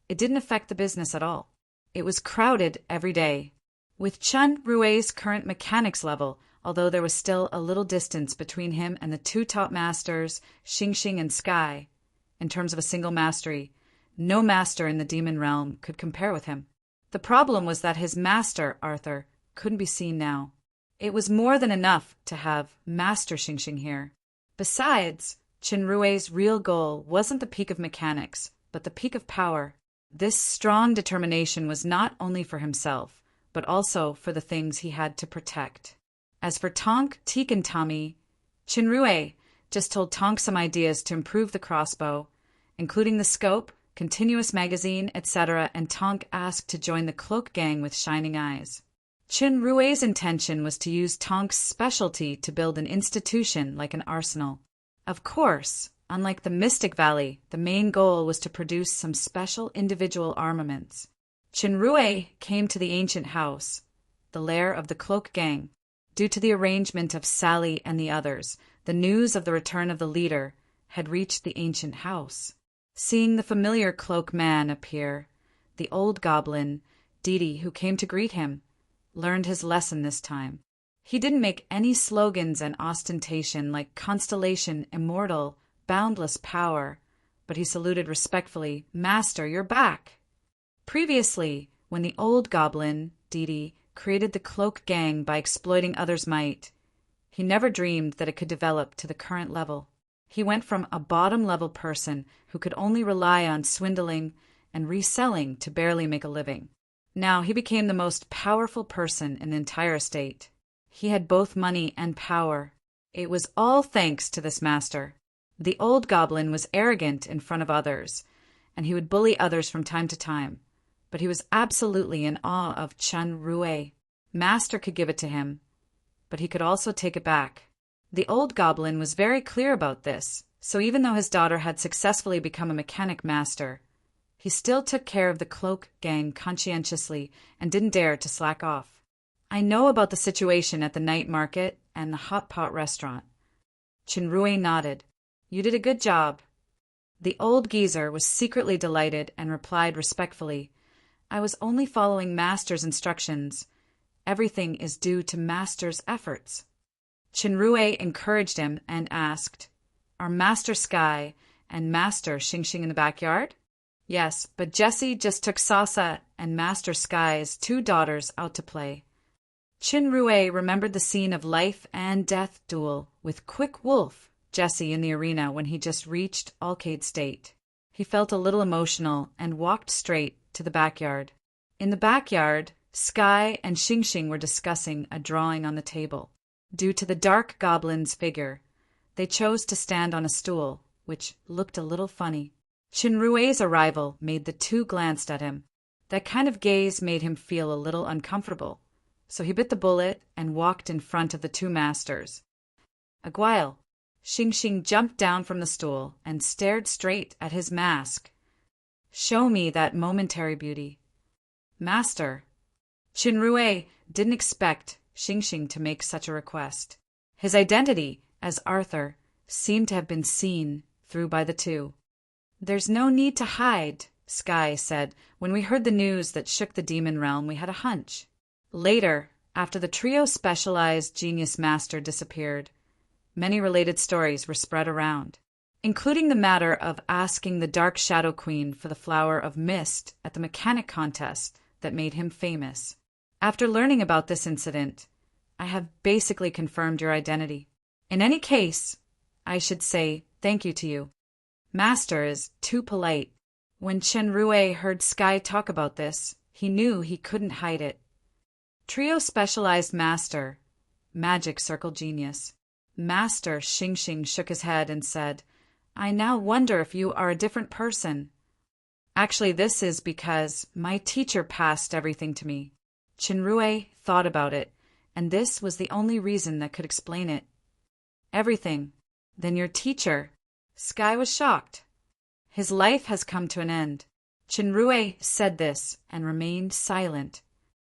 it didn't affect the business at all. It was crowded every day. With Chun Rui's current mechanics level, although there was still a little distance between him and the two top masters, Xingxing and Sky, in terms of a single mastery, no master in the demon realm could compare with him. The problem was that his master, Arthur, couldn't be seen now. It was more than enough to have Master Xingxing here. Besides, Qinrui's real goal wasn't the peak of mechanics, but the peak of power. This strong determination was not only for himself, but also for the things he had to protect. As for Tonk, Teak, and Tommy, Qinrui just told Tonk some ideas to improve the crossbow, including the scope, continuous magazine, etc., and Tonk asked to join the cloak gang with shining eyes. Qinrui's intention was to use Tonk's specialty to build an institution like an arsenal. Of course, unlike the Mystic Valley, the main goal was to produce some special individual armaments. Qinrui came to the ancient house, the lair of the cloak gang. Due to the arrangement of Sally and the others, the news of the return of the leader had reached the ancient house. Seeing the familiar cloak man appear, the old goblin, Didi, who came to greet him, learned his lesson this time. He didn't make any slogans and ostentation like Constellation, Immortal, Boundless Power, but he saluted respectfully, "Master, you're back!" Previously, when the old goblin, Didi, created the cloak gang by exploiting others' might, he never dreamed that it could develop to the current level. He went from a bottom-level person who could only rely on swindling and reselling to barely make a living. Now he became the most powerful person in the entire estate. He had both money and power. It was all thanks to this master. The old goblin was arrogant in front of others, and he would bully others from time to time, but he was absolutely in awe of Chun Rui. Master could give it to him, but he could also take it back. The old goblin was very clear about this, so even though his daughter had successfully become a mechanic master, he still took care of the cloak gang conscientiously and didn't dare to slack off. "I know about the situation at the night market and the hot pot restaurant." Qinrui nodded. "You did a good job." The old geezer was secretly delighted and replied respectfully, "I was only following Master's instructions. Everything is due to Master's efforts." Qinrui encouraged him and asked, "Are Master Sky and Master Xingxing in the backyard?" "Yes, but Jessie just took Sasa and Master Sky's two daughters out to play." Qinrui remembered the scene of life and death duel with Quick Wolf, Jessie, in the arena when he just reached Alcade State. He felt a little emotional and walked straight to the backyard. In the backyard, Sky and Xingxing were discussing a drawing on the table. Due to the dark goblin's figure, they chose to stand on a stool, which looked a little funny. Qinrui's arrival made the two glanced at him. That kind of gaze made him feel a little uncomfortable, so he bit the bullet and walked in front of the two masters. Aguile, Xingxing jumped down from the stool and stared straight at his mask. "Show me that momentary beauty." "Master." Qinrui didn't expect Xingxing to make such a request. His identity, as Arthur, seemed to have been seen through by the two. "There's no need to hide," Sky said. "When we heard the news that shook the demon realm, we had a hunch." Later, after the trio's specialized genius master disappeared, many related stories were spread around, including the matter of asking the Dark Shadow Queen for the Flower of Mist at the mechanic contest that made him famous. After learning about this incident, I have basically confirmed your identity. In any case, I should say thank you to you. Master is too polite. When Qinrui heard Sky talk about this, he knew he couldn't hide it. Trio specialized master, magic circle genius. Master Xingxing shook his head and said, "I now wonder if you are a different person." "Actually, this is because my teacher passed everything to me." Qinrui thought about it, and this was the only reason that could explain it. "Everything? Then your teacher?" Sky was shocked. "His life has come to an end." Qinrui said this and remained silent.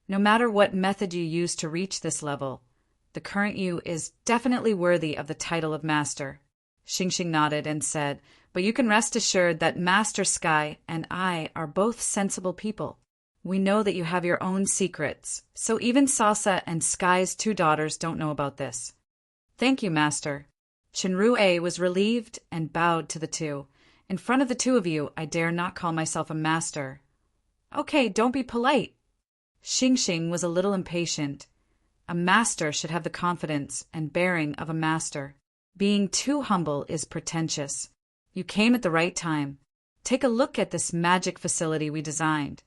No matter what method you use to reach this level, The current you is definitely worthy of the title of master. Xingxing nodded and said, but you can rest assured that Master Sky and I are both sensible people. We know that you have your own secrets, so even Sasa and Sky's 2 daughters don't know about this. Thank you, Master. Chenrue was relieved and bowed to the 2. In front of the 2 of you, I dare not call myself a master. Okay, don't be polite. Xingxing was a little impatient. A master should have the confidence and bearing of a master. Being too humble is pretentious. You came at the right time. Take a look at this magic facility we designed.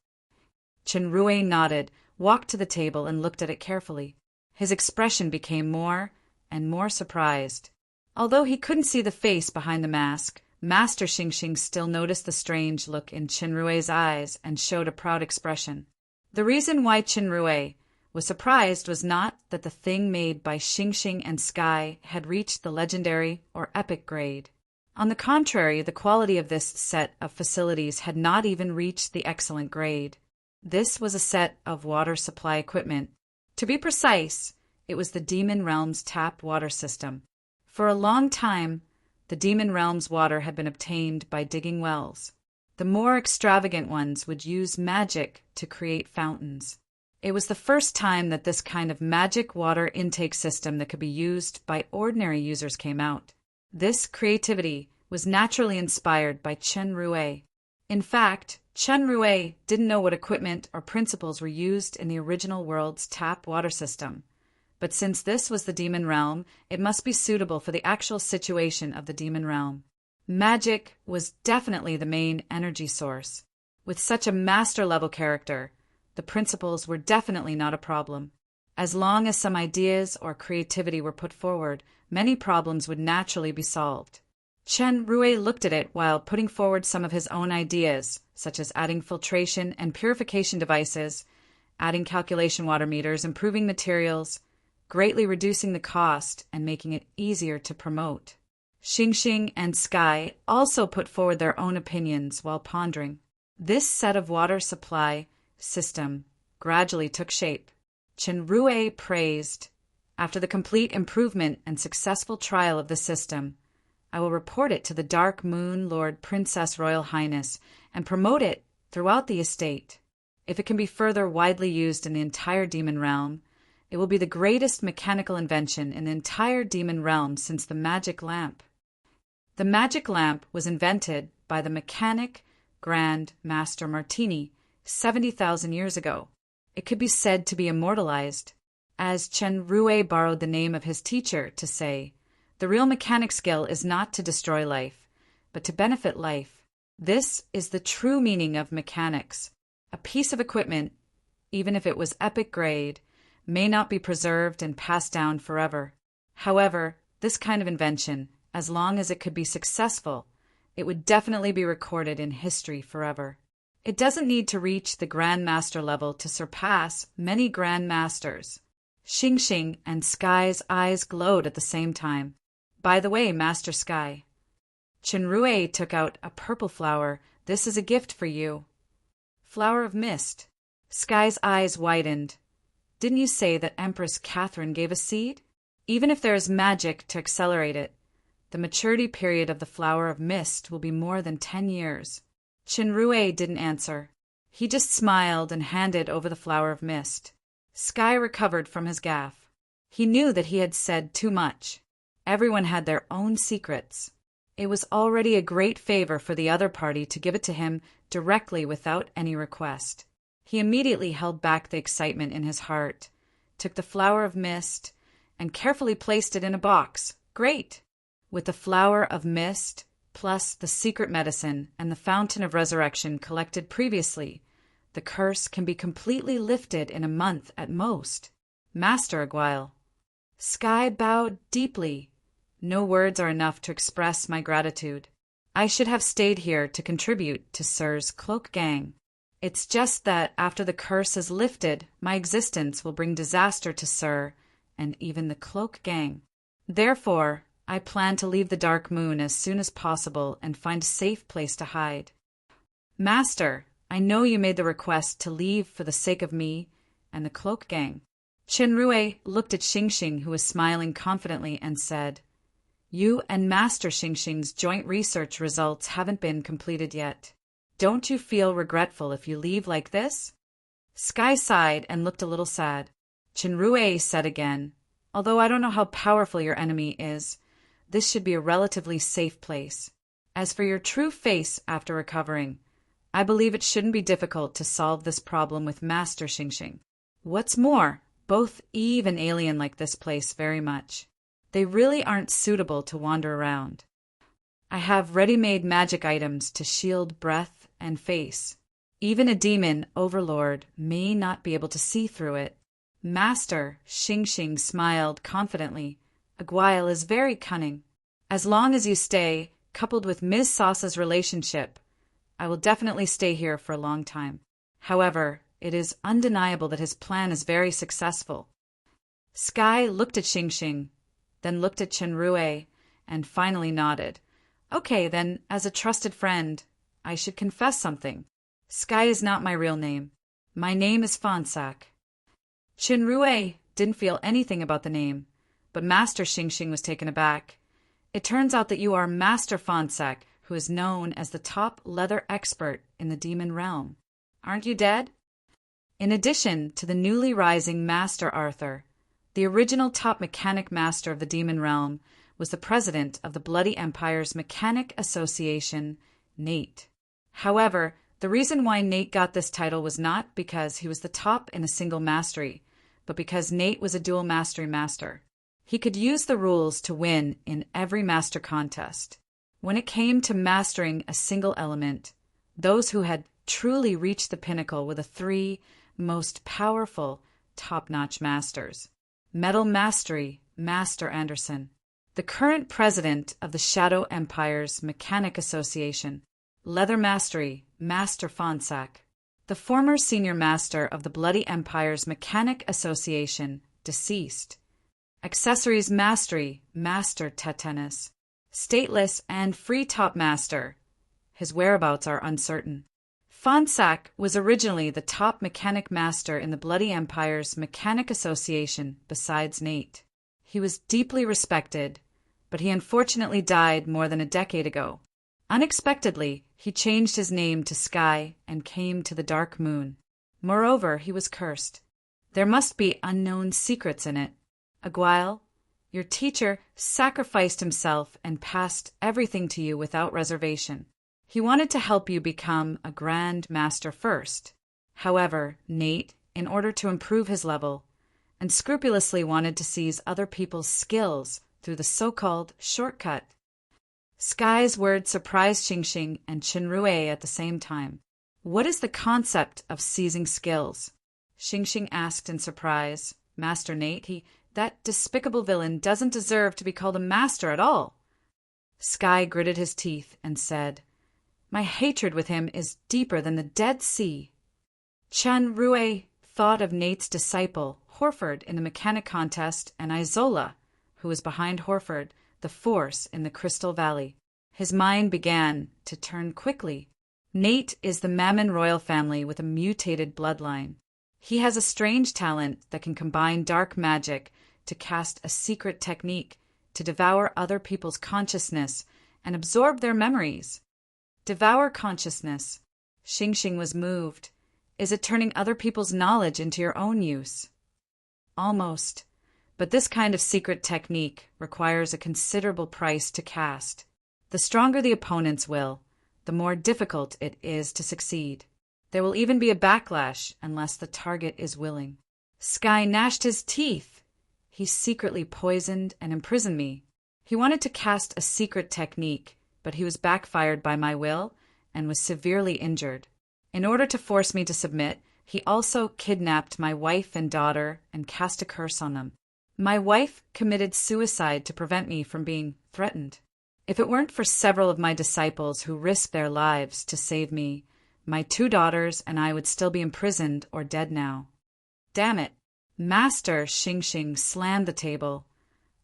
Chenrue nodded, walked to the table, and looked at it carefully. His expression became more and more surprised. Although he couldn't see the face behind the mask, Master Xingxing still noticed the strange look in Chenrue's eyes and showed a proud expression. The reason why Chenrue was surprised was not that the thing made by Xingxing and Sky had reached the legendary or epic grade. On the contrary, the quality of this set of facilities had not even reached the excellent grade. This was a set of water supply equipment. To be precise, it was the Demon Realm's tap water system. For a long time, the Demon Realm's water had been obtained by digging wells. The more extravagant ones would use magic to create fountains. It was the first time that this kind of magic water intake system that could be used by ordinary users came out. This creativity was naturally inspired by Chenrue. In fact, Chenrue didn't know what equipment or principles were used in the original world's tap water system. But since this was the Demon Realm, it must be suitable for the actual situation of the Demon Realm. Magic was definitely the main energy source. With such a master-level character, the principles were definitely not a problem. As long as some ideas or creativity were put forward, many problems would naturally be solved. Chenrue looked at it while putting forward some of his own ideas, such as adding filtration and purification devices, adding calculation water meters, improving materials, greatly reducing the cost and making it easier to promote. Xingxing and Sky also put forward their own opinions while pondering. This set of water supply system gradually took shape. Chenrue praised, after the complete improvement and successful trial of the system, I will report it to the Dark Moon Lord Princess Royal Highness and promote it throughout the estate. If it can be further widely used in the entire Demon Realm, it will be the greatest mechanical invention in the entire Demon Realm since the magic lamp. The magic lamp was invented by the mechanic Grand Master Martini 70,000 years ago. It could be said to be immortalized, as Chenrue borrowed the name of his teacher to say, the real mechanic skill is not to destroy life, but to benefit life. This is the true meaning of mechanics. A piece of equipment, even if it was epic grade, may not be preserved and passed down forever. However, this kind of invention, as long as it could be successful, it would definitely be recorded in history forever. It doesn't need to reach the Grand Master level to surpass many Grand Masters. Xingxing and Sky's eyes glowed at the same time. By the way, Master Sky, Chenrue took out a purple flower. This is a gift for you. Flower of Mist. Sky's eyes widened. Didn't you say that Empress Catherine gave a seed? Even if there is magic to accelerate it, the maturity period of the Flower of Mist will be more than 10 years. Chenrue didn't answer. He just smiled and handed over the Flower of Mist. Sky recovered from his gaffe. He knew that he had said too much. Everyone had their own secrets. It was already a great favor for the other party to give it to him directly without any request. He immediately held back the excitement in his heart, took the Flower of Mist, and carefully placed it in a box. Great! With the Flower of Mist, plus the secret medicine and the Fountain of Resurrection collected previously, the curse can be completely lifted in a month at most. Master Aguile. Sky bowed deeply. No words are enough to express my gratitude. I should have stayed here to contribute to Sir's cloak gang. It's just that after the curse is lifted, my existence will bring disaster to Sir and even the cloak gang. Therefore, I plan to leave the Dark Moon as soon as possible and find a safe place to hide. Master, I know you made the request to leave for the sake of me and the cloak gang. Qinrui looked at Xingxing, who was smiling confidently, and said, "You and Master Xingxing's joint research results haven't been completed yet. Don't you feel regretful if you leave like this?" Sky sighed and looked a little sad. Qinrui said again, "Although I don't know how powerful your enemy is, this should be a relatively safe place. As for your true face after recovering, I believe it shouldn't be difficult to solve this problem with Master Xingxing. What's more, both Eve and Alien like this place very much. They really aren't suitable to wander around. I have ready-made magic items to shield breath and face. Even a demon overlord may not be able to see through it." Master Xingxing smiled confidently. "Aguile is very cunning. As long as you stay, coupled with Ms. Sasa's relationship, I will definitely stay here for a long time. However, it is undeniable that his plan is very successful." Sky looked at Xingxing, then looked at Qinrui, and finally nodded. "Okay, then, as a trusted friend, I should confess something. Sky is not my real name. My name is Fonsak." Qinrui didn't feel anything about the name, but Master Xingxing was taken aback. "It turns out that you are Master Fonsak, who is known as the top leather expert in the demon realm. Aren't you dead?" In addition to the newly rising Master Arthur, the original top mechanic master of the demon realm was the president of the Bloody Empire's Mechanic Association, Nate. However, the reason why Nate got this title was not because he was the top in a single mastery, but because Nate was a dual mastery master. He could use the rules to win in every master contest. When it came to mastering a single element, those who had truly reached the pinnacle were the three most powerful, top-notch masters. Metal Mastery, Master Anderson. The current president of the Shadow Empire's Mechanic Association. Leather Mastery, Master Fonsak. The former senior master of the Bloody Empire's Mechanic Association, deceased. Accessories Mastery, Master Tetanus. Stateless and free top master. His whereabouts are uncertain. Fonsak was originally the top mechanic master in the Bloody Empire's Mechanic Association besides Nate. He was deeply respected, but he unfortunately died more than a decade ago. Unexpectedly, he changed his name to Sky and came to the Dark Moon. Moreover, he was cursed. There must be unknown secrets in it. Aguile, your teacher sacrificed himself and passed everything to you without reservation. He wanted to help you become a Grand Master first. However, Nate, in order to improve his level, unscrupulously wanted to seize other people's skills through the so-called shortcut. Sky's words surprised Xingxing and Qinrui at the same time. "What is the concept of seizing skills?" Xingxing asked in surprise. "Master Nate, that despicable villain doesn't deserve to be called a master at all." Sky gritted his teeth and said, "My hatred with him is deeper than the Dead Sea." Qinrui thought of Nate's disciple, Horford, in the mechanic contest, and Isola, who was behind Horford, the force in the Crystal Valley. His mind began to turn quickly. Nate is the Mammon royal family with a mutated bloodline. He has a strange talent that can combine dark magic to cast a secret technique to devour other people's consciousness and absorb their memories. Devour consciousness. Xingxing was moved. Is it turning other people's knowledge into your own use? Almost. But this kind of secret technique requires a considerable price to cast. The stronger the opponent's will, the more difficult it is to succeed. There will even be a backlash unless the target is willing. Sky gnashed his teeth. He secretly poisoned and imprisoned me. He wanted to cast a secret technique, but he was backfired by my will and was severely injured. In order to force me to submit, he also kidnapped my wife and daughter and cast a curse on them. My wife committed suicide to prevent me from being threatened. If it weren't for several of my disciples who risked their lives to save me, my 2 daughters and I would still be imprisoned or dead now. Damn it. Master Xingxing slammed the table.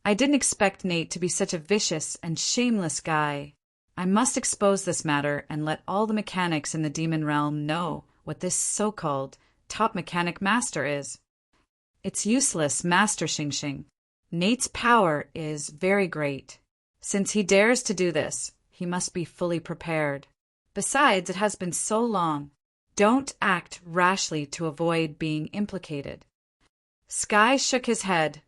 I didn't expect Nate to be such a vicious and shameless guy. I must expose this matter and let all the mechanics in the demon realm know what this so-called top mechanic master is. It's useless, Master Xingxing. Nate's power is very great. Since he dares to do this, he must be fully prepared. Besides, it has been so long. Don't act rashly to avoid being implicated. Sky shook his head.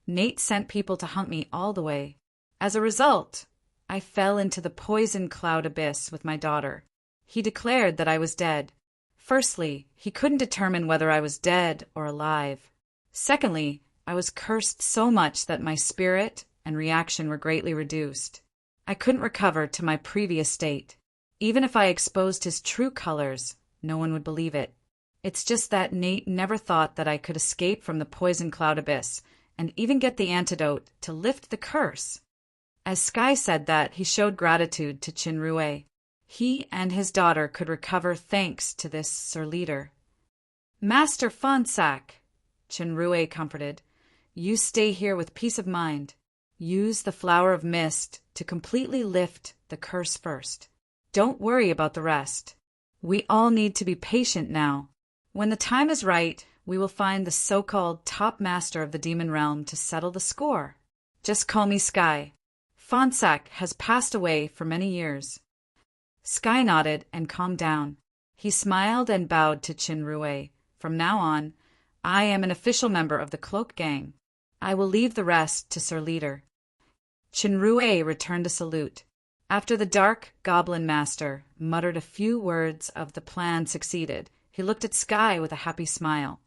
Nate sent people to hunt me all the way. As a result, I fell into the poison cloud abyss with my daughter. He declared that I was dead. Firstly, he couldn't determine whether I was dead or alive. Secondly, I was cursed so much that my spirit and reaction were greatly reduced. I couldn't recover to my previous state. Even if I exposed his true colors, no one would believe it. It's just that Nate never thought that I could escape from the poison cloud abyss and even get the antidote to lift the curse. As Sky said that, he showed gratitude to Qinrui. He and his daughter could recover thanks to this Sir Leader. Master Fonsac, Qinrui comforted, you stay here with peace of mind. Use the flower of mist to completely lift the curse first. Don't worry about the rest. We all need to be patient now. When the time is right, we will find the so-called top master of the demon realm to settle the score. Just call me Sky. Fonsac has passed away for many years. Sky nodded and calmed down. He smiled and bowed to Qinrui. From now on, I am an official member of the Cloak Gang. I will leave the rest to Sir Leader. Qinrui returned a salute. After the dark goblin master muttered a few words of the plan succeeded, he looked at Sky with a happy smile.